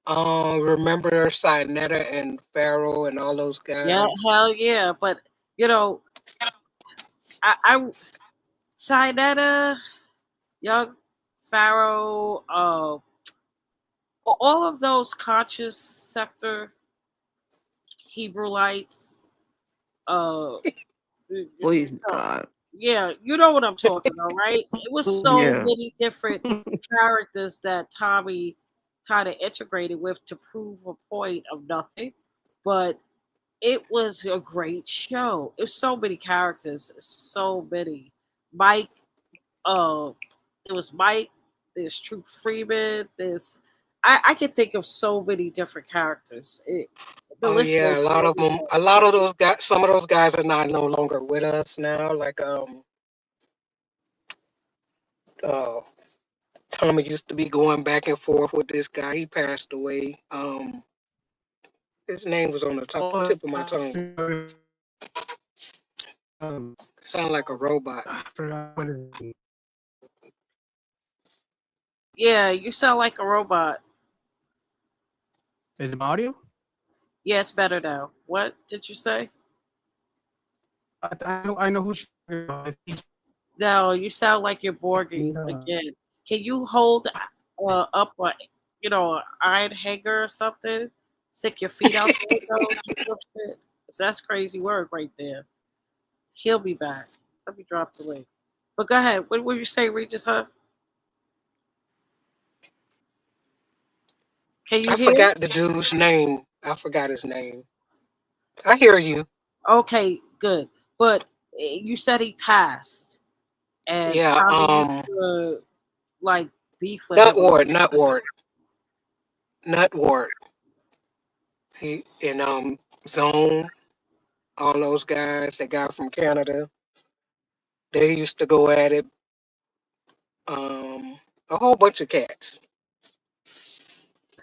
remember Sinetta and Pharaoh and all those Yeah, guys. hell yeah. But you know, I Sinetta, Young Pharaoh, all of those conscious sector Hebrewites, uh, Please, God. yeah, you know what I'm talking about, right? It was so Yeah. many different characters that Tommy kind of integrated with to prove a point of nothing, but it was a great show. It was so many characters, so many. Mike, uh, it was Mike. There's True Freeman. I can think of so many different characters. The Oh list yeah, a goes lot of really them. long. A lot of those guys. Some of those guys are not no longer with us now. Like uh, Tommy used to be going back and forth with this guy. He passed away. His name was on the top Oh, tip of my tongue. um, Sound like a robot. I forgot what his name. Yeah, you sound like a robot. Is it audio? Yeah, it's better now. What did you say? I know who she is. No, you sound like you're borging again. Can you hold up a iron hanger or something? Stick your feet out the window, do some shit. 'Cause that's crazy work right there. He'll be back. Let me drop the link. But go ahead. What would you say, Regis? Huh? Can you I hear? forgot the dude's name. I forgot his name. I hear you. Okay, good. But you said he passed, and Yeah. Tommy used to like beef with Nut him. Ward. Nut Ward. Nut Ward. He and Zone. All those guys. That guy from Canada. They used to go at it. A whole bunch of cats.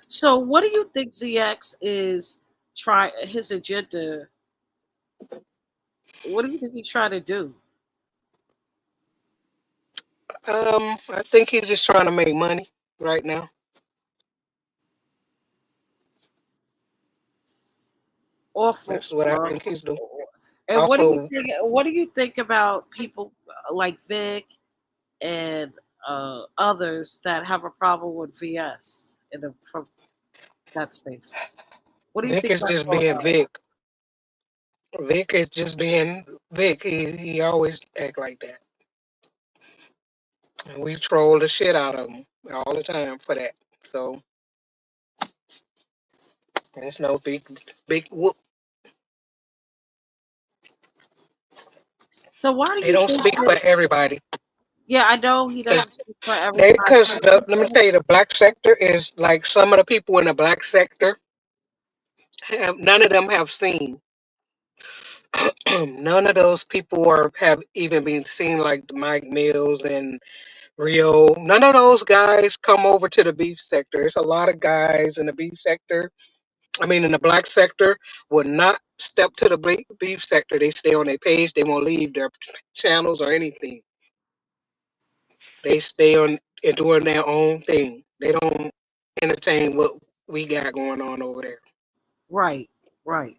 So, what do you think ZX is try his agenda? What do you think he's trying to do? I think he's just trying to make money right now. Awful. That's what I think he's doing. And what do you Also, think? What do you think about people like Vic and others that have a problem with VS from that space? What do you Vic think is that's just all being about? Vic. Vic is just being Vic. He always act like that. And we troll the shit out of him all the time for that. So it's no big whoop. So why do They you don't think speak for this? everybody. Yeah, I know he Cause doesn't speak for everybody, but let me tell you, the black sector is like some of the people in the black sector none of them have seen. None of those people are have even been seen like the Mike Mills and Rio. None of those guys come over to the beef sector. It's a lot of guys in the beef sector. I mean, in the black sector, would not step to the beef sector. They stay on their page. They won't leave their channels or anything. They stay on and doing their own thing. They don't entertain what we got going on over there. Right, right.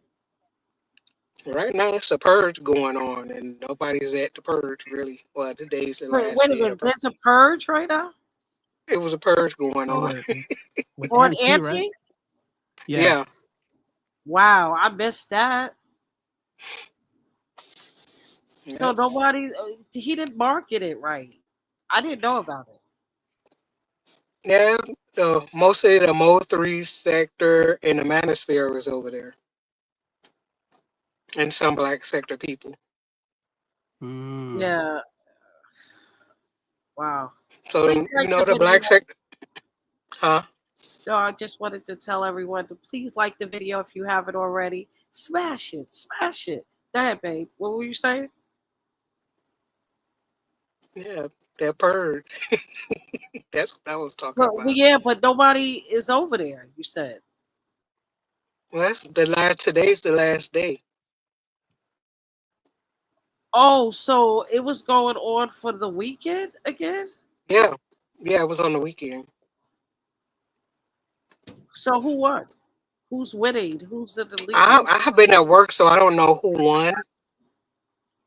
Right now, it's a purge going on, and nobody's at the purge really. Well, today's the Wait, last wait a day of the minute. purge. There's a purge right now It was a purge going Oh, on. with on Ant too, right? Auntie. Yeah. Yeah, Wow, I missed that. So yep, nobody, he didn't market it right. I didn't know about it. yeah. The mostly the Mo3 sector and the Manosphere was over there, and some black sector people. Mm. Yeah. Wow. So Please like the the black video. sector, huh? No, I just wanted to tell everyone to please like the video if you haven't already. Smash it. Smash it. Go ahead, babe. What were you saying? Yeah, that purge. That's what I was talking But about. yeah, but nobody is over there, you said. Well, that's the last. Today's the last day. Oh, so it was going on for the weekend again? Yeah, yeah. It was on the weekend. So who won? Who's winning? Who's in the lead? I have been at work, so I don't know who won,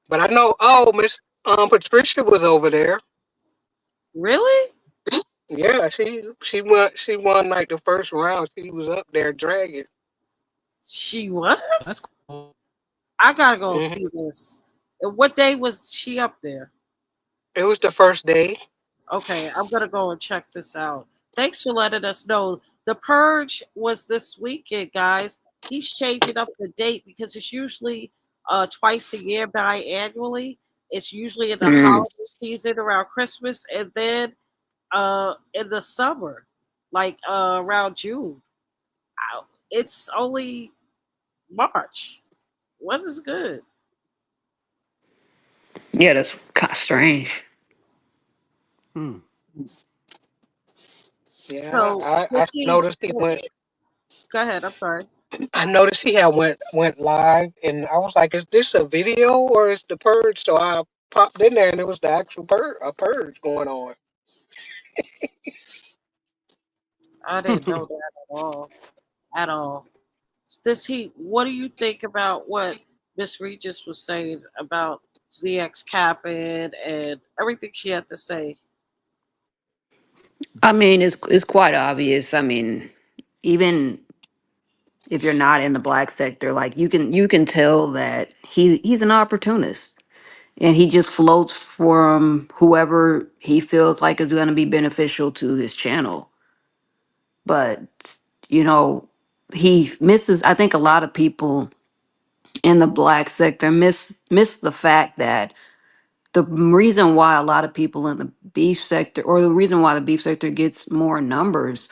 but I know. Oh, Miss Patricia was over there. Really? Yeah, she won like the first round. She was up there dragging. She That's was? cool. I gotta go Hmm. see this. And what day was she up there? It was the first day. Okay, I'm gonna go and check this out. Thanks for letting us know. The purge was this weekend, guys. He's changing up the date because it's usually twice a year biannually. It's usually in the Mm. holiday season around Christmas and then in the summer, like around June. It's only March. What is good? Yeah, that's kind of strange. Hmm. Yeah, So I does he? noticed he went. Go ahead. I'm sorry. I noticed he had went live, and I was like, "Is this a video or is the purge?" So I popped in there, and it was the actual purge going on. I didn't know that at all. At all. Does he? What do you think about what Miss Regis was saying about ZX capping and everything she had to say? I mean, it's quite obvious. I mean, even if you're not in the black sector, like you can tell that he's an opportunist, and he just floats from whoever he feels like is going to be beneficial to his channel. But you know, he misses. I think a lot of people in the black sector miss the fact that the reason why a lot of people in the beef sector, or the reason why the beef sector gets more numbers,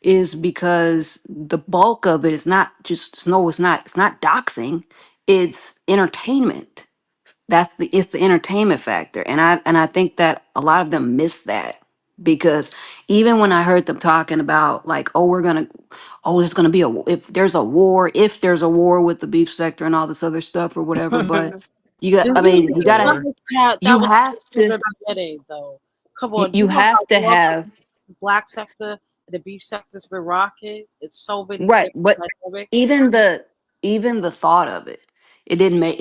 is because the bulk of it is not just no, it's not doxing, it's entertainment. It's the entertainment factor, and I think that a lot of them miss that, because even when I heard them talking about, like, there's gonna be if there's a war with the beef sector and all this other stuff or whatever, but you got, Do I you? mean, That was you that was have from to the beginning, though. Come you, on, you you know how have to long have the black sector and the beef sector's been rocking. It's so many right, but different dynamics. even the thought of it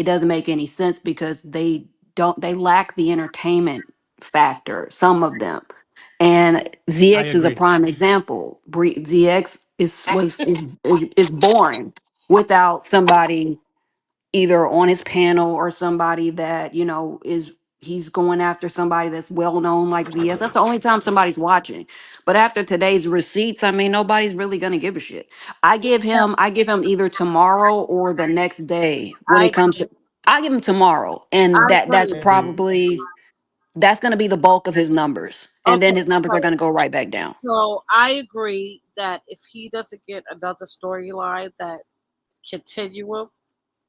doesn't make any sense, because they lack the entertainment factor, some of them. And I ZX is a agree. prime example. ZX is boring without somebody either on his panel, or somebody that is he's going after somebody that's well known like VS. That's the only time somebody's watching. But after today's receipts, I mean, nobody's really gonna give a shit. I give him either tomorrow or the next day when I it comes agree. to. I give him tomorrow, I and that's agree. probably that's gonna be the bulk of his numbers, and then Okay, his numbers are so gonna go right back down. so I agree that if he doesn't get another storyline that continuum,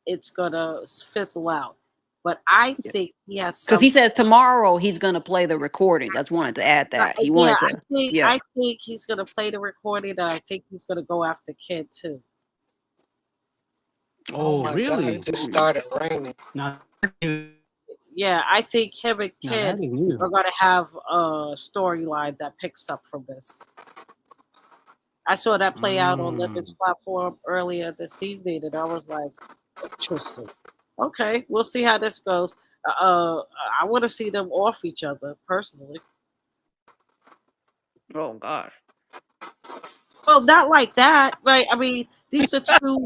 it's gonna fizzle out. But I think he has Because he some. says tomorrow he's going to play the recordings. I just wanted to add that. He Yeah, wanted to, yeah. I think he's gonna play the recording, and I think he's gonna go after Kid too. Oh Oh, my God! It really? just Mm. started raining. Now that's new. Yeah, I think him and Now that Kid is new. are gonna have a storyline that picks up from this. I saw that play out on Libby's Mm. platform earlier this evening, and I was like, interesting. Okay, we'll see how this goes. Uh, I want to see them off each other personally. Oh, gosh. Well, not like that, right? I mean, these are two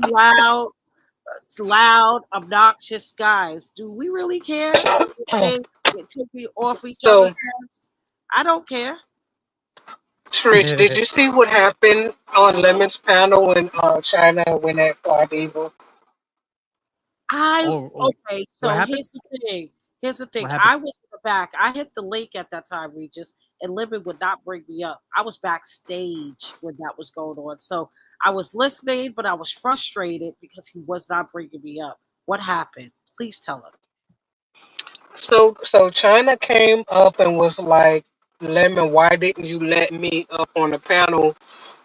loud, obnoxious guys. Do we really care if they get taken off each So, other's heads? I don't care. Trish, did you see what happened on Lemon's panel when China went at Claudiva? I Oh, okay. what So happened? here's the thing. Here's the thing. What happened? I was in the back. I hit the link at that time, Regis, and Libby would not bring me up. I was backstage when that was going on. So I was listening, but I was frustrated because he was not bringing me up. What happened? Please tell him. So China came up and was like, Lemon, why didn't you let me up on the panel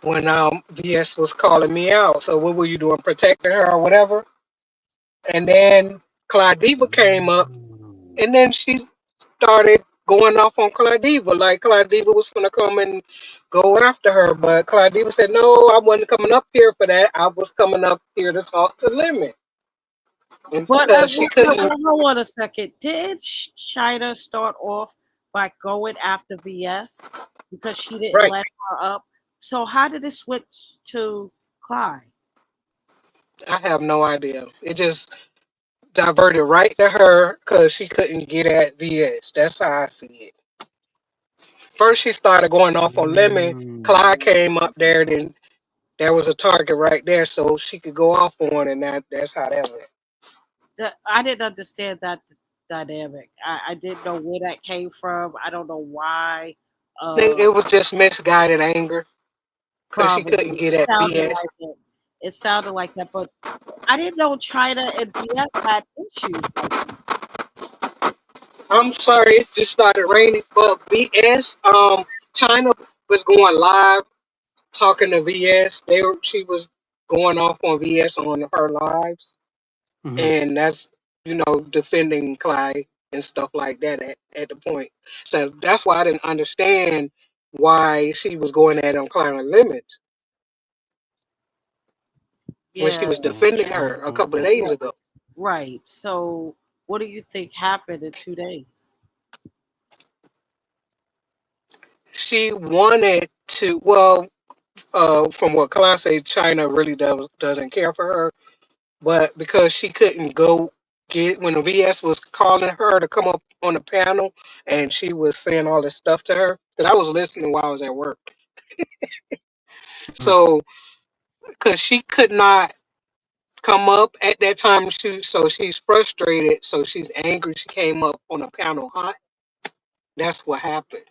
when VS was calling me out? So what were you doing, protecting her or whatever? And then Claudiva came up Mm. and then she started going off on Claudiva, like Claudiva was gonna come and go after her, but Claudiva said, no, I wasn't coming up here for that. I was coming up here to talk to Lemon. And But because she couldn't, hold on a second. Did China start off by going after VS because she didn't right, let her up? So how did it switch to Clyde? I have no idea. It just diverted right to her because she couldn't get at VS. That's how I see it. First, she started going off on Lemon. Mm. Clyde came up there, then there was a target right there, so she could go off on, and that's how that went. I didn't understand that dynamic. I didn't know where that came from. I don't know why. I think Uh, it was just misguided anger because she couldn't Probably get at sounded VS. like it. It sounded like that, but I didn't know China and VS had issues like that. I'm sorry, it just started raining, but VS, China was going live talking to VS. She was going off on VS on her lives, Hmm. and that's defending Clyde and stuff like that at the point. So that's why I didn't understand why she was going at on Clyde Limits when she Yeah, was defending her a couple of days ago. right. So, what do you think happened in 2 days? She wanted to, well, from what Clyde said, China really doesn't care for her, but because she couldn't go get when the VS was calling her to come up on the panel and she was saying all this stuff to her, because I was listening while I was at work. So because she could not come up at that time, she's frustrated, so she's angry. She came up on the panel hot. That's what happened.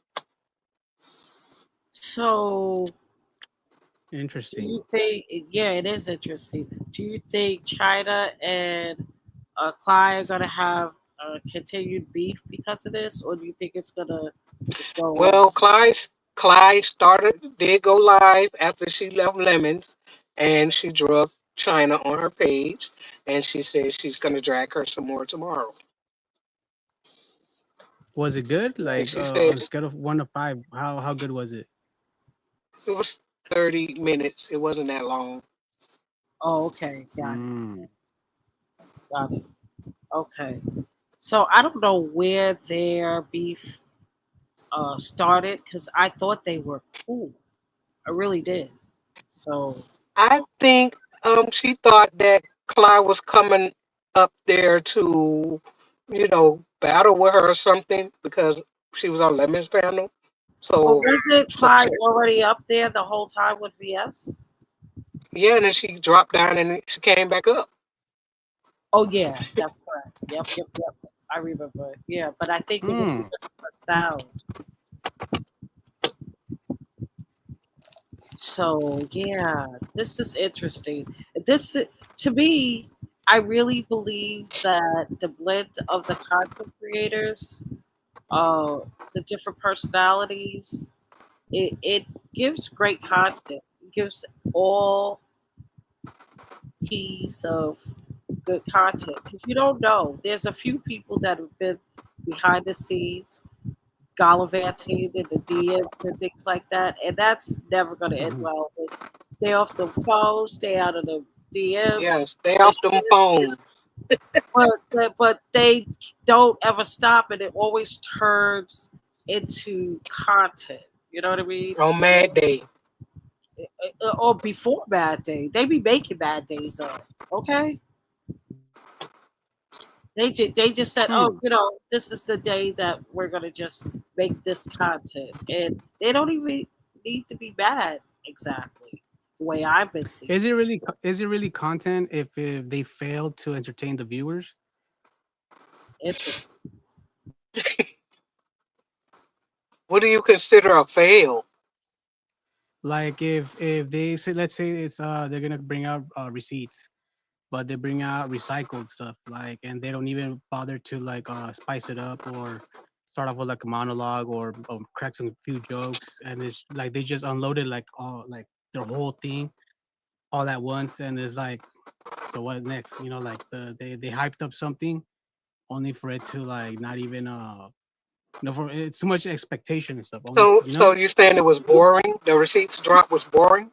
So, do Interesting. you think? Yeah, it is interesting. Do you think China and Clyde are gonna have continued beef because of this, or do you think it's gonna just go away? Well, Clyde did go live after she left Lemons, and she drugged China on her page, and she said she's gonna drag her some more tomorrow. Was it good? And Like she on said a scale of 1 to 5, how good was it? it was 30 minutes. It wasn't that long. Oh, okay, Mm. got it. Okay, so I don't know where their beef started because I thought they were cool. I really did. So, I think she thought that Clyde was coming up there to, battle with her or something because she was on Lemon's panel. but So, wasn't so Clyde already up there the whole time with VS? yeah, and then she dropped down and she came back up. Oh yeah, that's correct. Yep. I remember. Yeah, but I think it was Mm. because of the sound. So yeah, this is interesting. This To me, I really believe that the blend of the content creators, uh, the different personalities, it gives great content. It gives all teas of good content because you don't know. There's a few people that have been behind the scenes, gallivanting in the DMs and things like that, and that's never going to end Mhm. well. But stay off the phone, stay out of the Yeah, DMs. stay off them phones But they don't ever stop, and it always turns into content. You know what I mean? on Mad Day. Or before bad day, they be making bad days up. Okay, they just said, Hmm. oh, this is the day that we're gonna just make this content, and they don't even need to be bad exactly the way I've been seeing. Is it really content if they fail to entertain the viewers? Interesting. What do you consider a fail? Like if they say, let's say it's they're gonna bring out receipts, but they bring out recycled stuff, like, and they don't even bother to like spice it up or start off with like a monologue or crack some few jokes, and it's like they just unloaded like all like their whole thing all at once, and it's like, so what next? Like they hyped up something only for it to like not even for it's too much expectation and stuff. Only So you saying it was boring? The receipts drop was boring?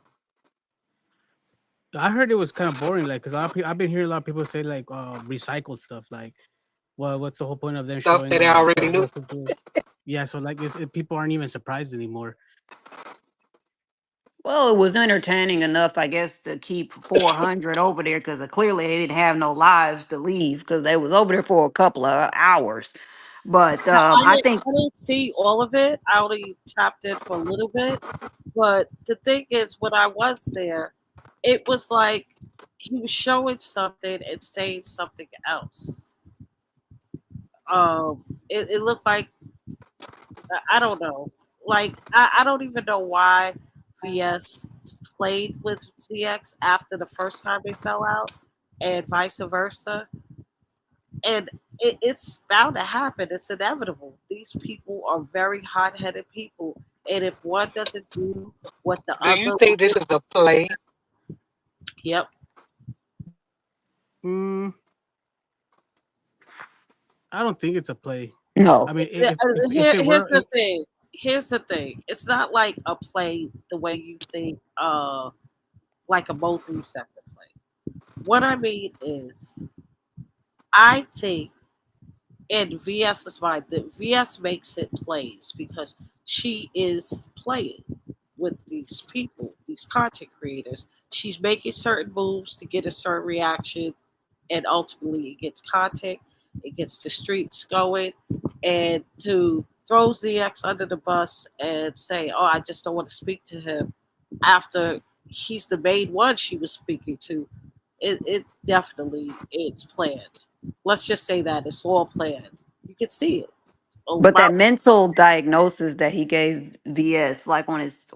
I heard it was kind of boring, like, because I've been hearing a lot of people say like recycled stuff, like, well, what's the whole point of them Stuff showing that I already text knew. messages? Yeah, so like people aren't even surprised anymore. Well, it was entertaining enough, I guess, to keep 400 over there because clearly they didn't have no lives to leave because they was over there for a couple of hours. But Now, I think, I didn't see all of it. I only tapped in for a little bit. But the thing is, when I was there, it was like he was showing something and saying something else. It looked like I don't know. Like I don't even know why VS played with ZX after the first time they fell out, and vice versa. And it's bound to happen. It's inevitable. These people are very hot-headed people, and if one doesn't do what the Do you other think will, this is a play? yep. Mm, I don't think it's a play. I no. mean, if it Here's were, the thing. Here's the thing. It's not like a play the way you think, like a multi-sector play. What I mean is, I think in VS's mind, that VS makes it plays because she is playing with these people, these content creators. She's making certain moves to get a certain reaction, and ultimately it gets content, it gets the streets going, and to throw ZX under the bus and say, "Oh, I just don't want to speak to him," after he's the main one she was speaking to, it definitely it's planned. Let's just say that it's all planned. You can see it. Oh, But my, that mental diagnosis that he gave VS, like on his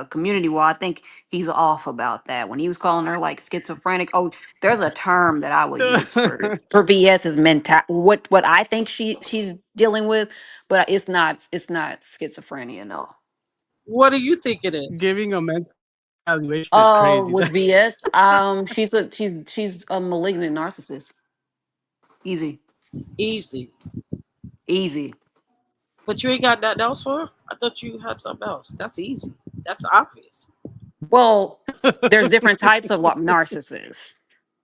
community wall, I think he's off about that. When he was calling her like schizophrenic, oh, there's a term that I will use for VS's mental. What I think she's dealing with, but it's not schizophrenia, no. what do you think it is? giving a mental evaluation is crazy. With VS, she's a malignant narcissist. Easy, Easy. easy. But you ain't got nothing else for her? I thought you had something else. That's easy. That's obvious. Well, there's different types of narcissists.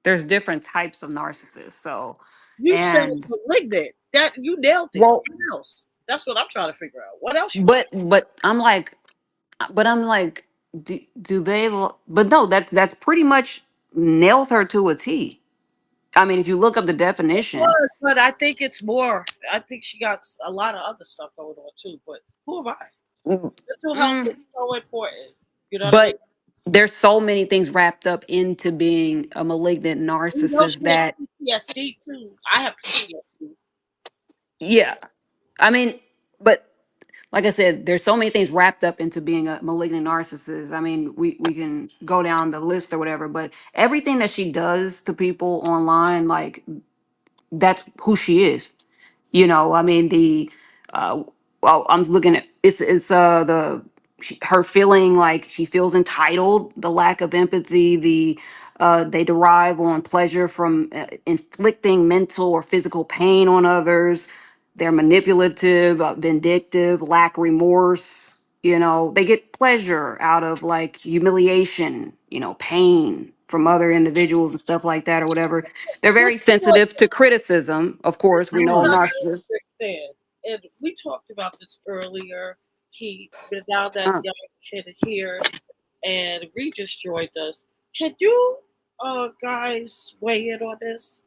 There's different types of narcissists. So, You said and malignant. That you nailed it. well, What else? That's what I'm trying to figure out. What else you got? but I'm like, do they? But no, that's pretty much nails her to a T. I mean, if you look up the It definition, was, but I think it's more. I think she got a lot of other stuff going on too. But who am I? mm, Mental health mm, is so important. You know what I mean? but there's so many things wrapped up into being a malignant You know narcissist she has that, PTSD too. I have PTSD. yeah, I mean, but like I said, there's so many things wrapped up into being a malignant narcissist. I mean, we can go down the list or whatever, but everything that she does to people online, like that's who she is. I mean, uh well, I'm looking at it's her feeling like she feels entitled, the lack of empathy, they derive on pleasure from inflicting mental or physical pain on others. They're manipulative, vindictive, lack remorse. They get pleasure out of like humiliation, pain from other individuals and stuff like that or whatever. They're This very is what sensitive to criticism. Of this course, is we what know I Mm. don't narcissists. understand. And we talked about this earlier. But now that Uh, young kid is here and Regis joined us, can you guys weigh in on this?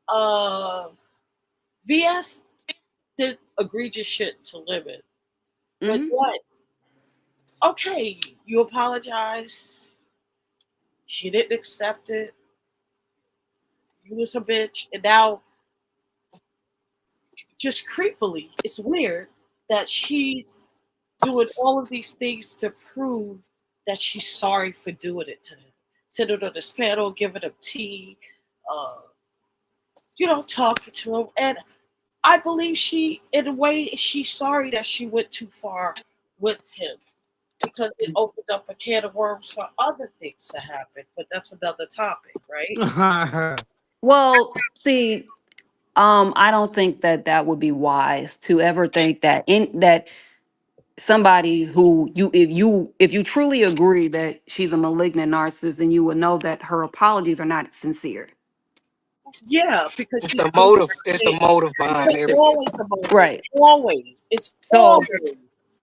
Uh VS did egregious shit to Limit. But mhm. what? Okay, you apologize. She didn't accept it. You was a bitch. And now, just creepily, it's weird that she's doing all of these things to prove that she's sorry for doing it to him. Sitting on this panel, giving him tea, uh, talking to him. And I believe in a way, she's sorry that she went too far with him because it opened up a can of worms for other things to happen. But that's another topic, right? Well, see, I don't think that that would be wise to ever think that somebody who if you truly agree that she's a malignant narcissist, then you would know that her apologies are not sincere. Yeah, because It's she's the coming motive. from It's the there. motive behind It's everything. always the motive. Right. Always. It's So always.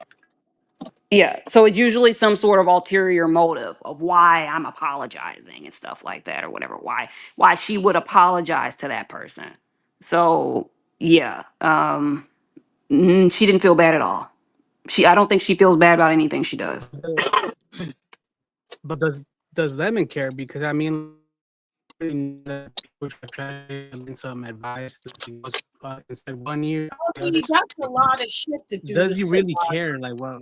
yeah, so it's usually some sort of ulterior motive of why I'm apologizing and stuff like that or whatever. Why she would apologize to that person. So yeah, she didn't feel bad at all. I don't think she feels bad about anything she does. But does Lemon care? Because I mean, like, everybody knows that people try to give Lemon some advice. Like he goes instead 1 year, I the other. mean, that's a lot of shit to do to Does he really somebody. care? Like, well,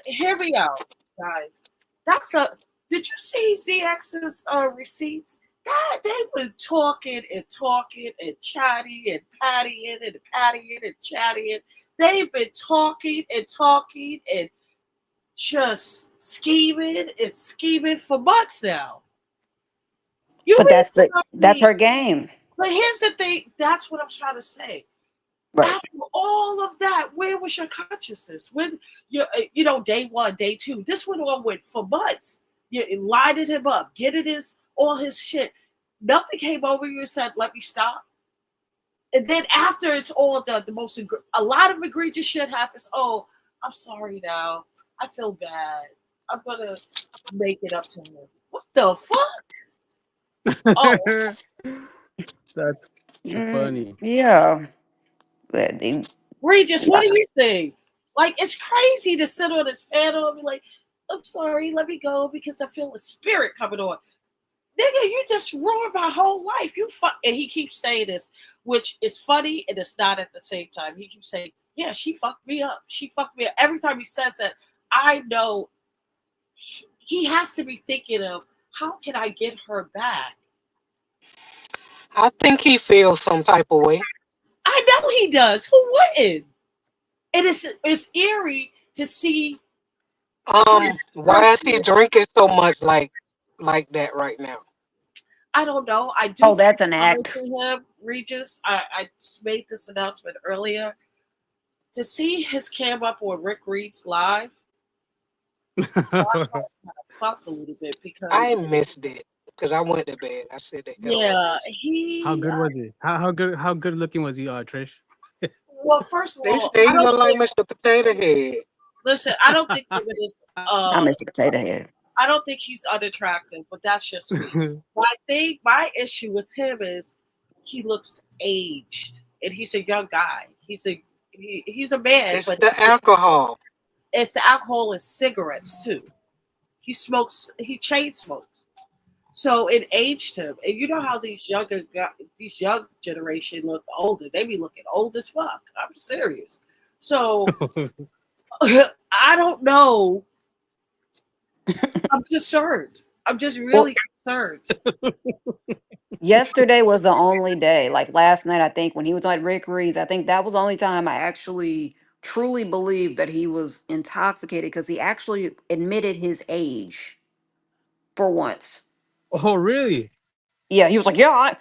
Hear me out, guys. That's a. Did you see ZX's receipts? That they were talking and talking and chatting and pattying and pattying and chatting. They've been talking and talking and just scheming for months now. You But mean that's to the tell that's me? her game. But here's the thing. That's what I'm trying to say. Right. After all of that, where was your consciousness? When day one, day two, this went on with for months. You lighted him up, getting all his shit. Nothing came over you and said, "Let me stop." And then after it's all done, a lot of egregious shit happens. Oh, I'm sorry now. I feel bad. I'm gonna make it up to him. What the fuck? Oh, that's funny. Yeah. They- Regis, what do you think? Like, it's crazy to sit on this panel and be like, I'm sorry, let me go because I feel a spirit coming on. Nigga, you just ruined my whole life. And he keeps saying this, which is funny and it's not at the same time. He keeps saying, yeah, she fucked me up. She fucked me up. Every time he says that, I know he has to be thinking of how can I get her back? I think he feels some type of way. I know he does. Who wouldn't? And it's eerie to see that Why is he person. drinking so much like that right now? I don't know. I do oh, feel that's an sorry act. for him, Regis. I just made this announcement earlier. To see his cam up on Rick Reed's live, fuck a little bit I because missed it because I went to bed. I said the hell with yeah, this. How he good was he? How good looking was he, Trish? well, first of They all, say I he don't look like think Mr. Potato Head. listen, I don't think David is I'm uh Mr. Potato Head. I don't think he's unattractive, but that's just me. My issue with him is he looks aged and he's a young guy. He's a man, It's but the alcohol. it's the alcohol and cigarettes too. He chain smokes. So it aged him. And you know how these young generation look older. They be looking old as fuck. I'm serious. So I don't know. I'm concerned. I'm just Well, really concerned. yesterday was the only day. Like last night, I think when he was on Rick Reed's, I think that was the only time I actually truly believed that he was intoxicated because he actually admitted his age for once. Oh, really? Yeah, he was like, yeah,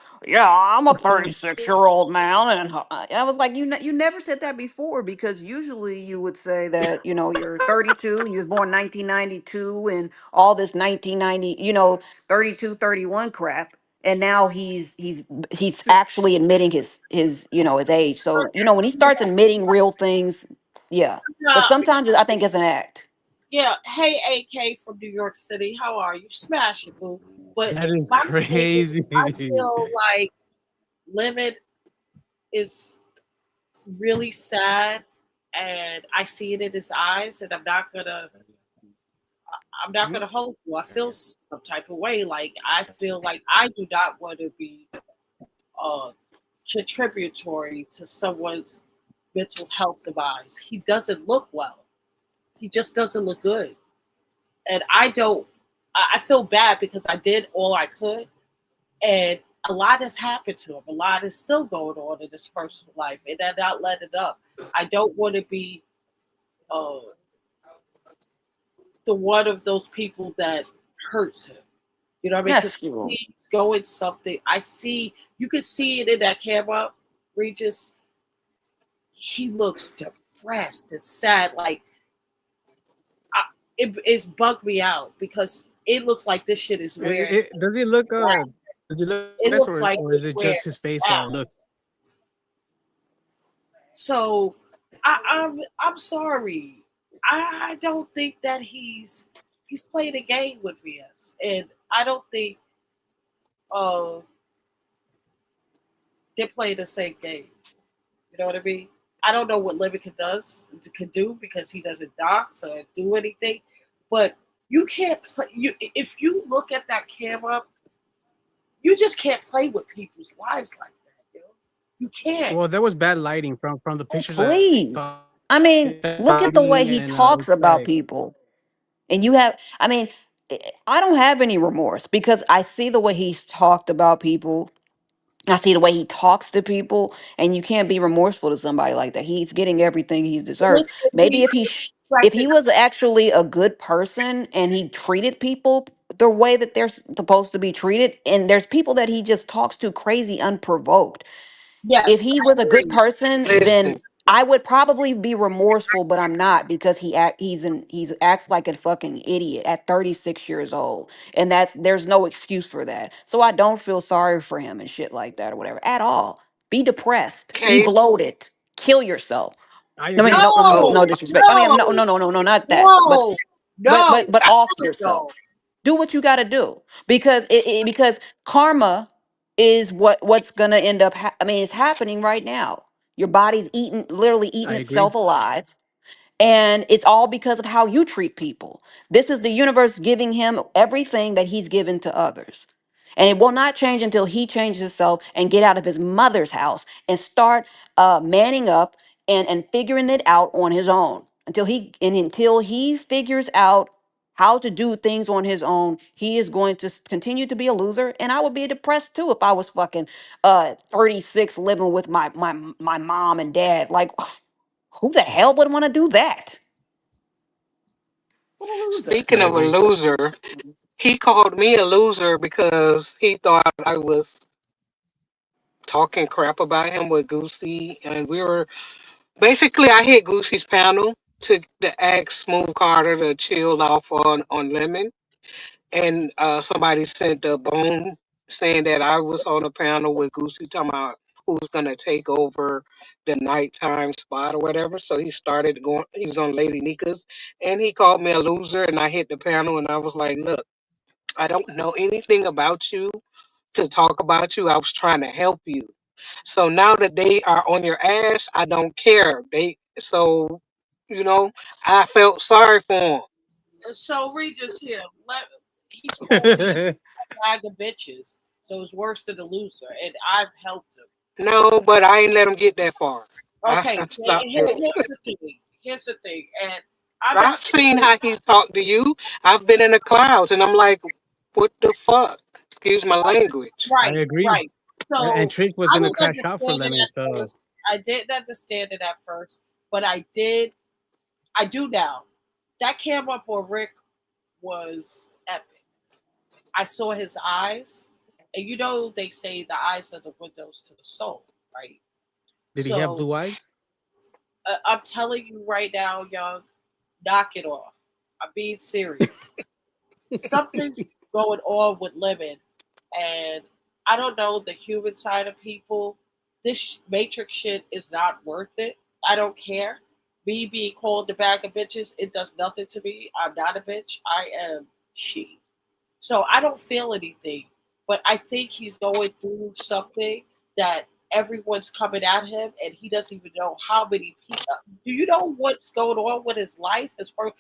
I'm a 36-year-old man, and I was like, you never said that before because usually you would say that you're 32, you was born 1992, and all this 1990, 32, 31 crap, and now he's See, actually admitting his age. So when he starts admitting real things, yeah, but Uh, sometimes I think it's an act. yeah. Hey, AK from New York City. How are you? Smash it, boo. But that is my thing is, crazy. I feel like Limit is really sad, and I see it in his eyes, and I'm not Mhm. gonna hold you. I feel some type of way. Like I feel like I do not want to be uh, contributory to someone's mental health demise. He doesn't look well. He just doesn't look good, and I don't. I feel bad because I did all I could, and a lot has happened to him. A lot is still going on in this person's life, and they're not letting up. I don't want to be uh, the one of those people that hurts him. You know what I mean? Because That's true. he's going something. I see. You can see it in that camera, Regis. He looks depressed and sad. Like I, it's bugged me out because it looks like this shit is wearing. Does he look does he look It depressed, looks like or is it's it wearing just his face down. looks? So I'm sorry. I don't think that he's playing a game with VS, and I don't think uh they're playing the same game. You know what I mean? I don't know what Livica does can do because he doesn't dox or do anything, but you can't play. You if you look at that camera, you just can't play with people's lives like that. You can't. Well, there was bad lighting from the Oh, pictures I saw. please. I It was mean, bad look at the lighting, way he and talks it's about like, people. And you have, I mean, I don't have any remorse because I see the way he's talked about people. I see the way he talks to people, and you can't be remorseful to somebody like that. He's getting everything he deserves. Listen, Maybe he's if threatened. he was actually a good person and he treated people the way that they're supposed to be treated, and there's people that he just talks to crazy unprovoked. If Yes, he I was a good agree. person, then Listen, I would probably be remorseful, but I'm not because he's acts like a fucking idiot at 36 years old, and there's no excuse for that. So I don't feel sorry for him and shit like that or whatever at all. Be depressed, be Kate, bloated, kill yourself. I I mean, agree. No, no oh, disrespect. I mean, no, no, no, no, no, no, not that. no, no, But off hell yourself. no. Do what you got to do because because karma is what's gonna end up. I mean, it's happening right now. Your body's literally eating I agree. itself alive, and it's all because of how you treat people. This is the universe giving him everything that he's given to others. And it will not change until he changes himself and get out of his mother's house and start manning up and figuring it out on his own. Until he figures out how to do things on his own, he is going to continue to be a loser. And I would be depressed too if I was fucking 36 living with my mom and dad. Like, who the hell would want to do that? What a loser. speaking I of a agree. loser, he called me a loser because he thought I was talking crap about him with Goosey, and we were basically I hit Goosey's panel to ask Smooth Carter to chill off on Lemon, and somebody sent a bone saying that I was on a panel with Goosey talking about who's gonna take over the nighttime spot or whatever. So he started going. He was on Lady Nika's, and he called me a loser, and I hit the panel, and I was like, look, I don't know anything about you to talk about you. I was trying to help you. So now that they are on your ass, I don't care. You know, I felt sorry for him. So Regis here, he's called me a bag of bitches, so it's worse than a loser, and I've helped him. No, but I ain't let him get that far. Okay, I stopped doing here's it. the thing. Here's the thing, and I'm I've not seen how he's talked to you. I've been in the clouds, and I'm like, what the fuck? Excuse my language. I right, agree. right. And So Trish was I gonna didn't crash out for understand it Lemon, at so first. I didn't understand it at first, but I did. I do now. That cam up on Rick was epic. I saw his eyes, and you know they say the eyes are the windows to the soul, right? did he have So blue eyes? I'm telling you right now, young, knock it off. I'm being serious. Something's going on with Lemon, and I don't know the human side of people. This Matrix shit is not worth it. I don't care. Me being called the bag of bitches, it does nothing to me. I'm not a bitch. I am she. So I don't feel anything. But I think he's going through something that everyone's coming at him, and he doesn't even know how many people. Do you know what's going on with his life? As far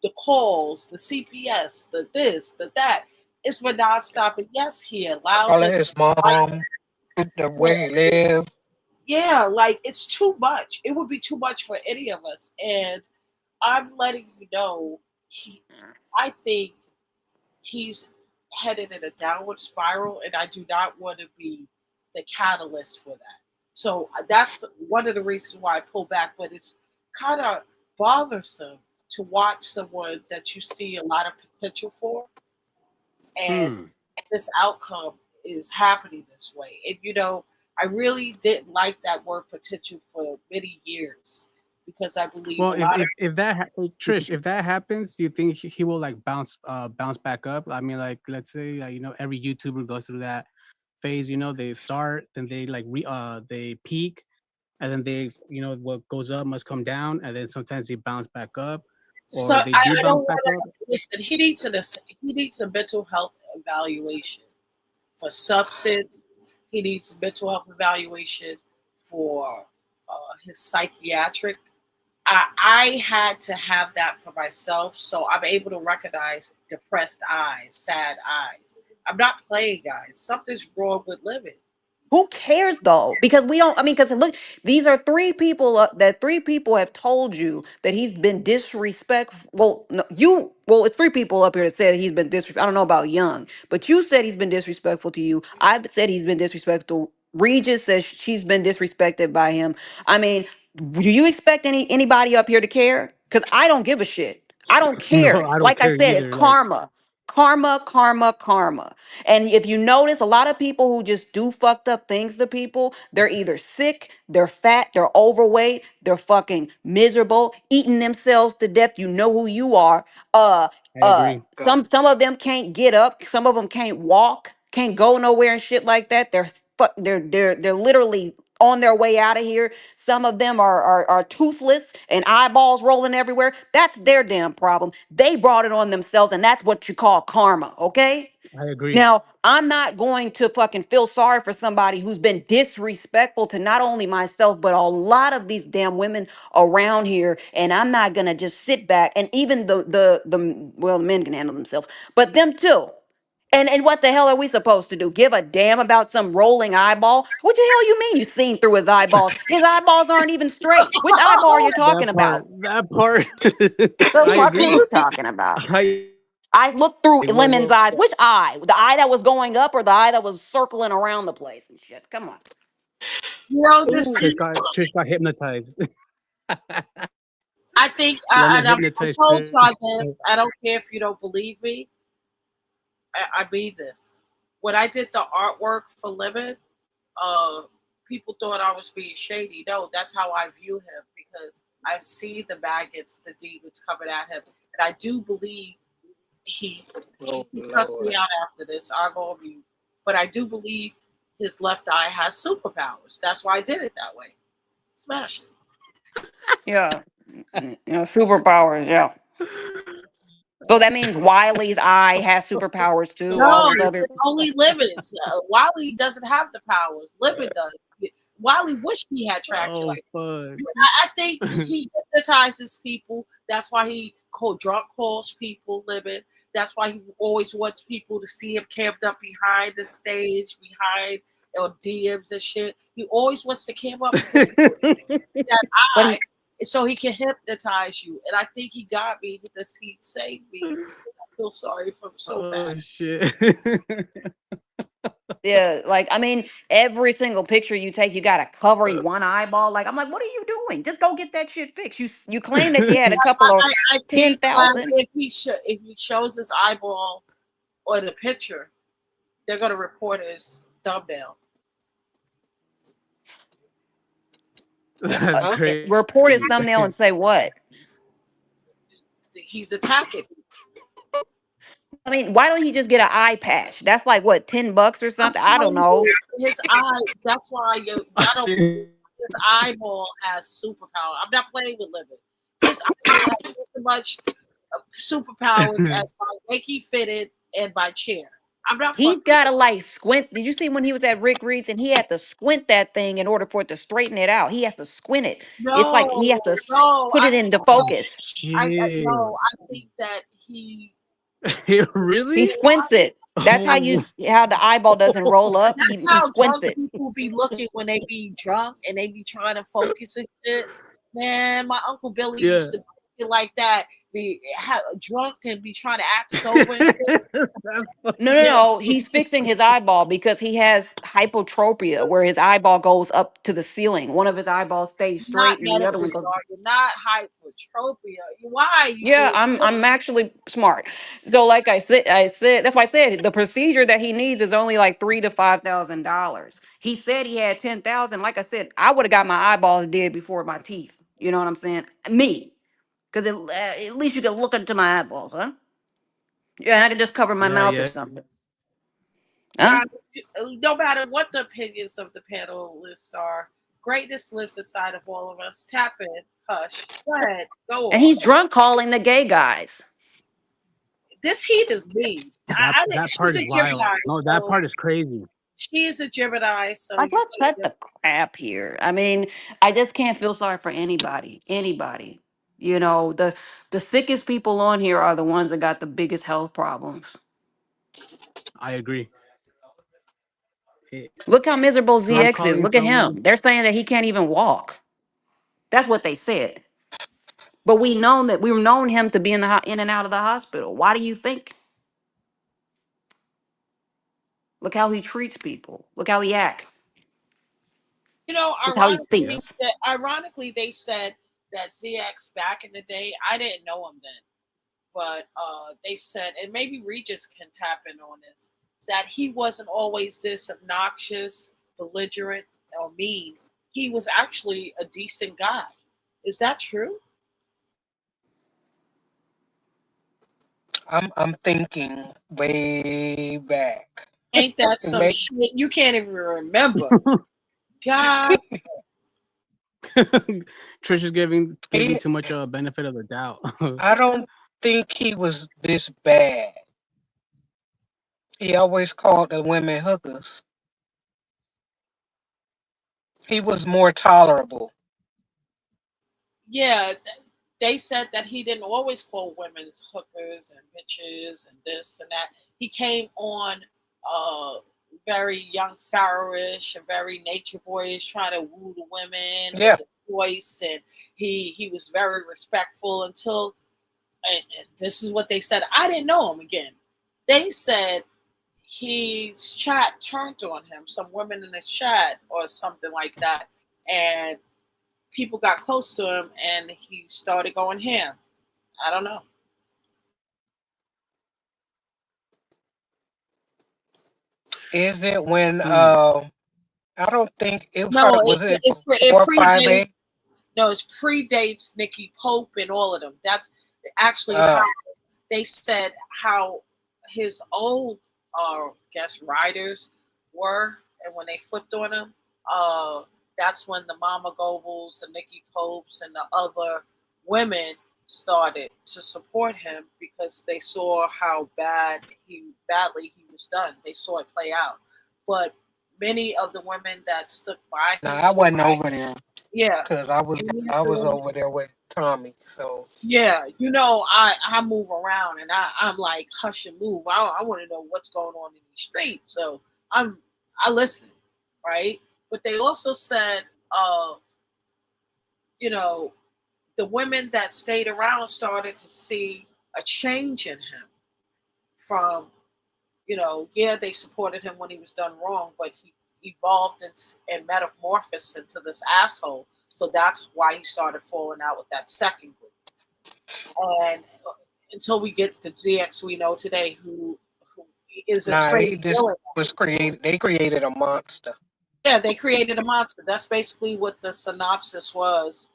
the calls, the CPS, the this, the that. It's been nonstop. And yes, he allows Calling it. his Like, mom, the yeah, way he live. yeah, like it's too much. It would be too much for any of us. And I'm letting you know, I think he's headed in a downward spiral, and I do not want to be the catalyst for that. So that's one of the reasons why I pull back. But it's kind of bothersome to watch someone that you see a lot of potential for, and Hmm. this outcome is happening this way. And I really didn't like that word potential for many years because I believe Well, a lot of if that Trish, if that happens, do you think he will like bounce back up? I mean, like let's say every YouTuber goes through that phase. They start, then they like they peak, and then they what goes up must come down, and then sometimes they bounce back up, so or they do I don't bounce back want up. to listen. He needs a mental health evaluation for substance. He needs mental health evaluation for his psychiatric. I had to have that for myself, so I'm able to recognize depressed eyes, sad eyes. I'm not playing, guys. Something's wrong with living. Who cares though? Because we don't. I mean, because look, these are three people that three people have told you that he's been disrespectful. Well, no, you. Well, it's three people up here that said he's been disrespectful. I don't know about Young, but you said he's been disrespectful to you. I've said he's been disrespectful. Regis says she's been disrespected by him. I mean, do you expect anybody up here to care? Because I don't give a shit. I don't No, care. I don't Like I care said, it's either. Like karma. Karma, karma, karma. And if you notice, a lot of people who just do fucked up things to people, they're either sick, they're fat, they're overweight, they're fucking miserable, eating themselves to death. You know who you are. Uh I agree. God, some of them can't get up, some of them can't walk, can't go nowhere and shit like that. They're literally on their way out of here. Some of them are toothless and eyeballs rolling everywhere. That's their damn problem. They brought it on themselves, and that's what you call karma, okay? I agree. Now, I'm not going to fucking feel sorry for somebody who's been disrespectful to not only myself, but a lot of these damn women around here. And I'm not gonna just sit back. And even the men can handle themselves, but them too. And what the hell are we supposed to do? Give a damn about some rolling eyeball? What the hell you mean you seen through his eyeballs? His eyeballs aren't even straight. Which eyeball are you talking about? That part, The I fuck are agree. you talking about? I I looked through Lemon's well, eyes. Which eye? The eye that was going up or the eye that was circling around the place and shit? Come on. This ooh, Trish got hypnotized. I think, Lemon and I hypnotized told Trish. y'all this. I don't care if you don't believe me. I mean this. When I did the artwork for Lemon, uh, people thought I was being shady. No, that's how I view him because I see the maggots, the demons coming at him, and I do believe he. oh You can cuss me Lord. out after this. I'll go on mute. But I do believe his left eye has superpowers. That's why I did it that way. Smash it. Yeah. Superpowers, yeah. So that means Wiley's eye has superpowers too. All No, his other. it's only limits. Wally doesn't have the powers. Limit does. Wally wished he had traction Oh like fuck. I think he hypnotizes people. That's why he drunk calls people living. That's why he always wants people to see him camped up behind the stage, behind or DMs and shit. He always wants to cam up because that But eye, so he can hypnotize you. And I think he got me because he saved me. I feel sorry for him so bad. Oh shit. yeah, like I mean, every single picture you take, you gotta cover one eyeball. Like I'm like, what are you doing? Just go get that shit fixed. You claim that you had a couple of I think that 10,000. if he shows his eyeball or the picture, they're gonna report his thumbnail. That's Uh, crazy. report his thumbnail and say what? He's attacking. I mean, why don't he just get an eye patch? That's like what, $10 or I'm something? I don't telling know. you, his eye. That's why y'all don't. His eyeball has superpower. I'm not playing with living. His eyeball has just as much superpowers as my Nike fitted and my chair. I'm not He's fucking with gotta like squint. Did you see when he was at Rick Reed's and he had to squint that thing in order for it to straighten it out? He has to squint it. It's like he has no, to no. put I it think into that focus. I Shit. no. I think that He Really? squints it. That's how Oh. how the eyeball doesn't roll up. that's He how squints drunk it. people be looking when they be drunk and they be trying to focus and shit. Man, my uncle Billy Yeah. used to be like that. Be drunk and be trying to act sober and shit. That's No, no, Yeah, no. He's fixing his eyeball because he has hypotropia, where his eyeball goes up to the ceiling. One of his eyeballs stays not straight, and the other one medically, goes. Darby, not hypertropia. Why you Yeah, do? I'm actually smart. So, like I said that's why I said the procedure that he needs is only like $3,000 to $5,000. He said he had 10,000. Like I said, I would have got my eyeballs did before my teeth. You know what I'm saying? Me, because at least you can look into my eyeballs, huh? Yeah, I can just cover my yeah, mouth or yeah. something, huh? Guys, no matter what the opinions of the panelists are, greatness lives inside of all of us. Tap in, hush. Go ahead, go And off. he's drunk calling the gay guys. This heat is mean. That She's part a is wild. Gemini, No, that so part is crazy. she is a Gemini, so Like, let's cut the crap here. I mean, I just can't feel sorry for anybody. Anybody. You know, the sickest people on here are the ones that got the biggest health problems. I agree. Eh, Look how miserable Drunk ZX is. calling Look at someone. him. They're saying that he can't even walk. That's what they said. But we've known him to be in and out of the hospital. Why do you think? Look how he treats people. Look how he acts. Look how he Yeah. thinks. ironically, they said that ZX back in the day, I didn't know him then, but they said, and maybe Regis can tap in on this, that he wasn't always this obnoxious, belligerent, or mean. He was actually a decent guy. Is that true? I'm thinking way back. Ain't that And some shit? You can't even remember. God, Trish is giving he, too much benefit of the doubt. I don't think he was this bad. He always called the women hookers. He was more tolerable. yeah, they said that he didn't always call women hookers and bitches and this and that. He came on uh, very young Pharaohish and very nature boyish, trying to woo the women with Yeah. his voice, and he was very respectful until. And this is what they said. I didn't know him again. They said his chat turned on him, some women in the chat or something like that, and people got close to him and he started going ham. I don't know. Is it when Hmm. I don't think it No, started, was it it 4 or 5 predates. A? No, it predates Nikki Pope and all of them. That's actually how Uh they said how his old, guess riders were, and when they flipped on him, uh, that's when the Mama Gobles, the Nikki Popes, and the other women started to support him because they saw how badly he was done. They saw it play out, but many of the women that stood by no, him, I wasn't over there yeah, because I was many of I the was women. over there with Tommy. So Yeah, I move around and I'm like hush and move. I want to know what's going on in the street, so I'm I listen. right? But they also said, uh, you know, the women that stayed around started to see a change in him from, yeah, they supported him when he was done wrong, but he evolved and metamorphosed into this asshole. So that's why he started falling out with that second group. And until we get the ZX we know today, who is a Nah, straight he just villain. was created. They created a monster. Yeah, they created a monster. That's basically what the synopsis was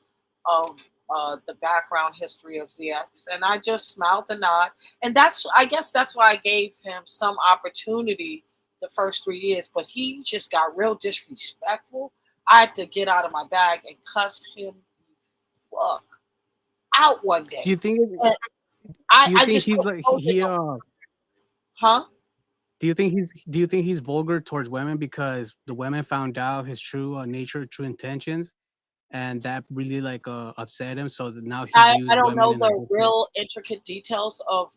of the background history of ZX. And I just smiled and nod. And I guess that's why I gave him some opportunity the first 3 years. But he just got real disrespectful. I had to get out of my bag and cuss him fuck out one Do you day. think? And Do you I think just he's couldn't like hold it he? no. Huh? Do you think he's vulgar towards women because the women found out his true nature, true intentions, and that really like upset him. So that now he I views don't women know in a the different. real intricate details of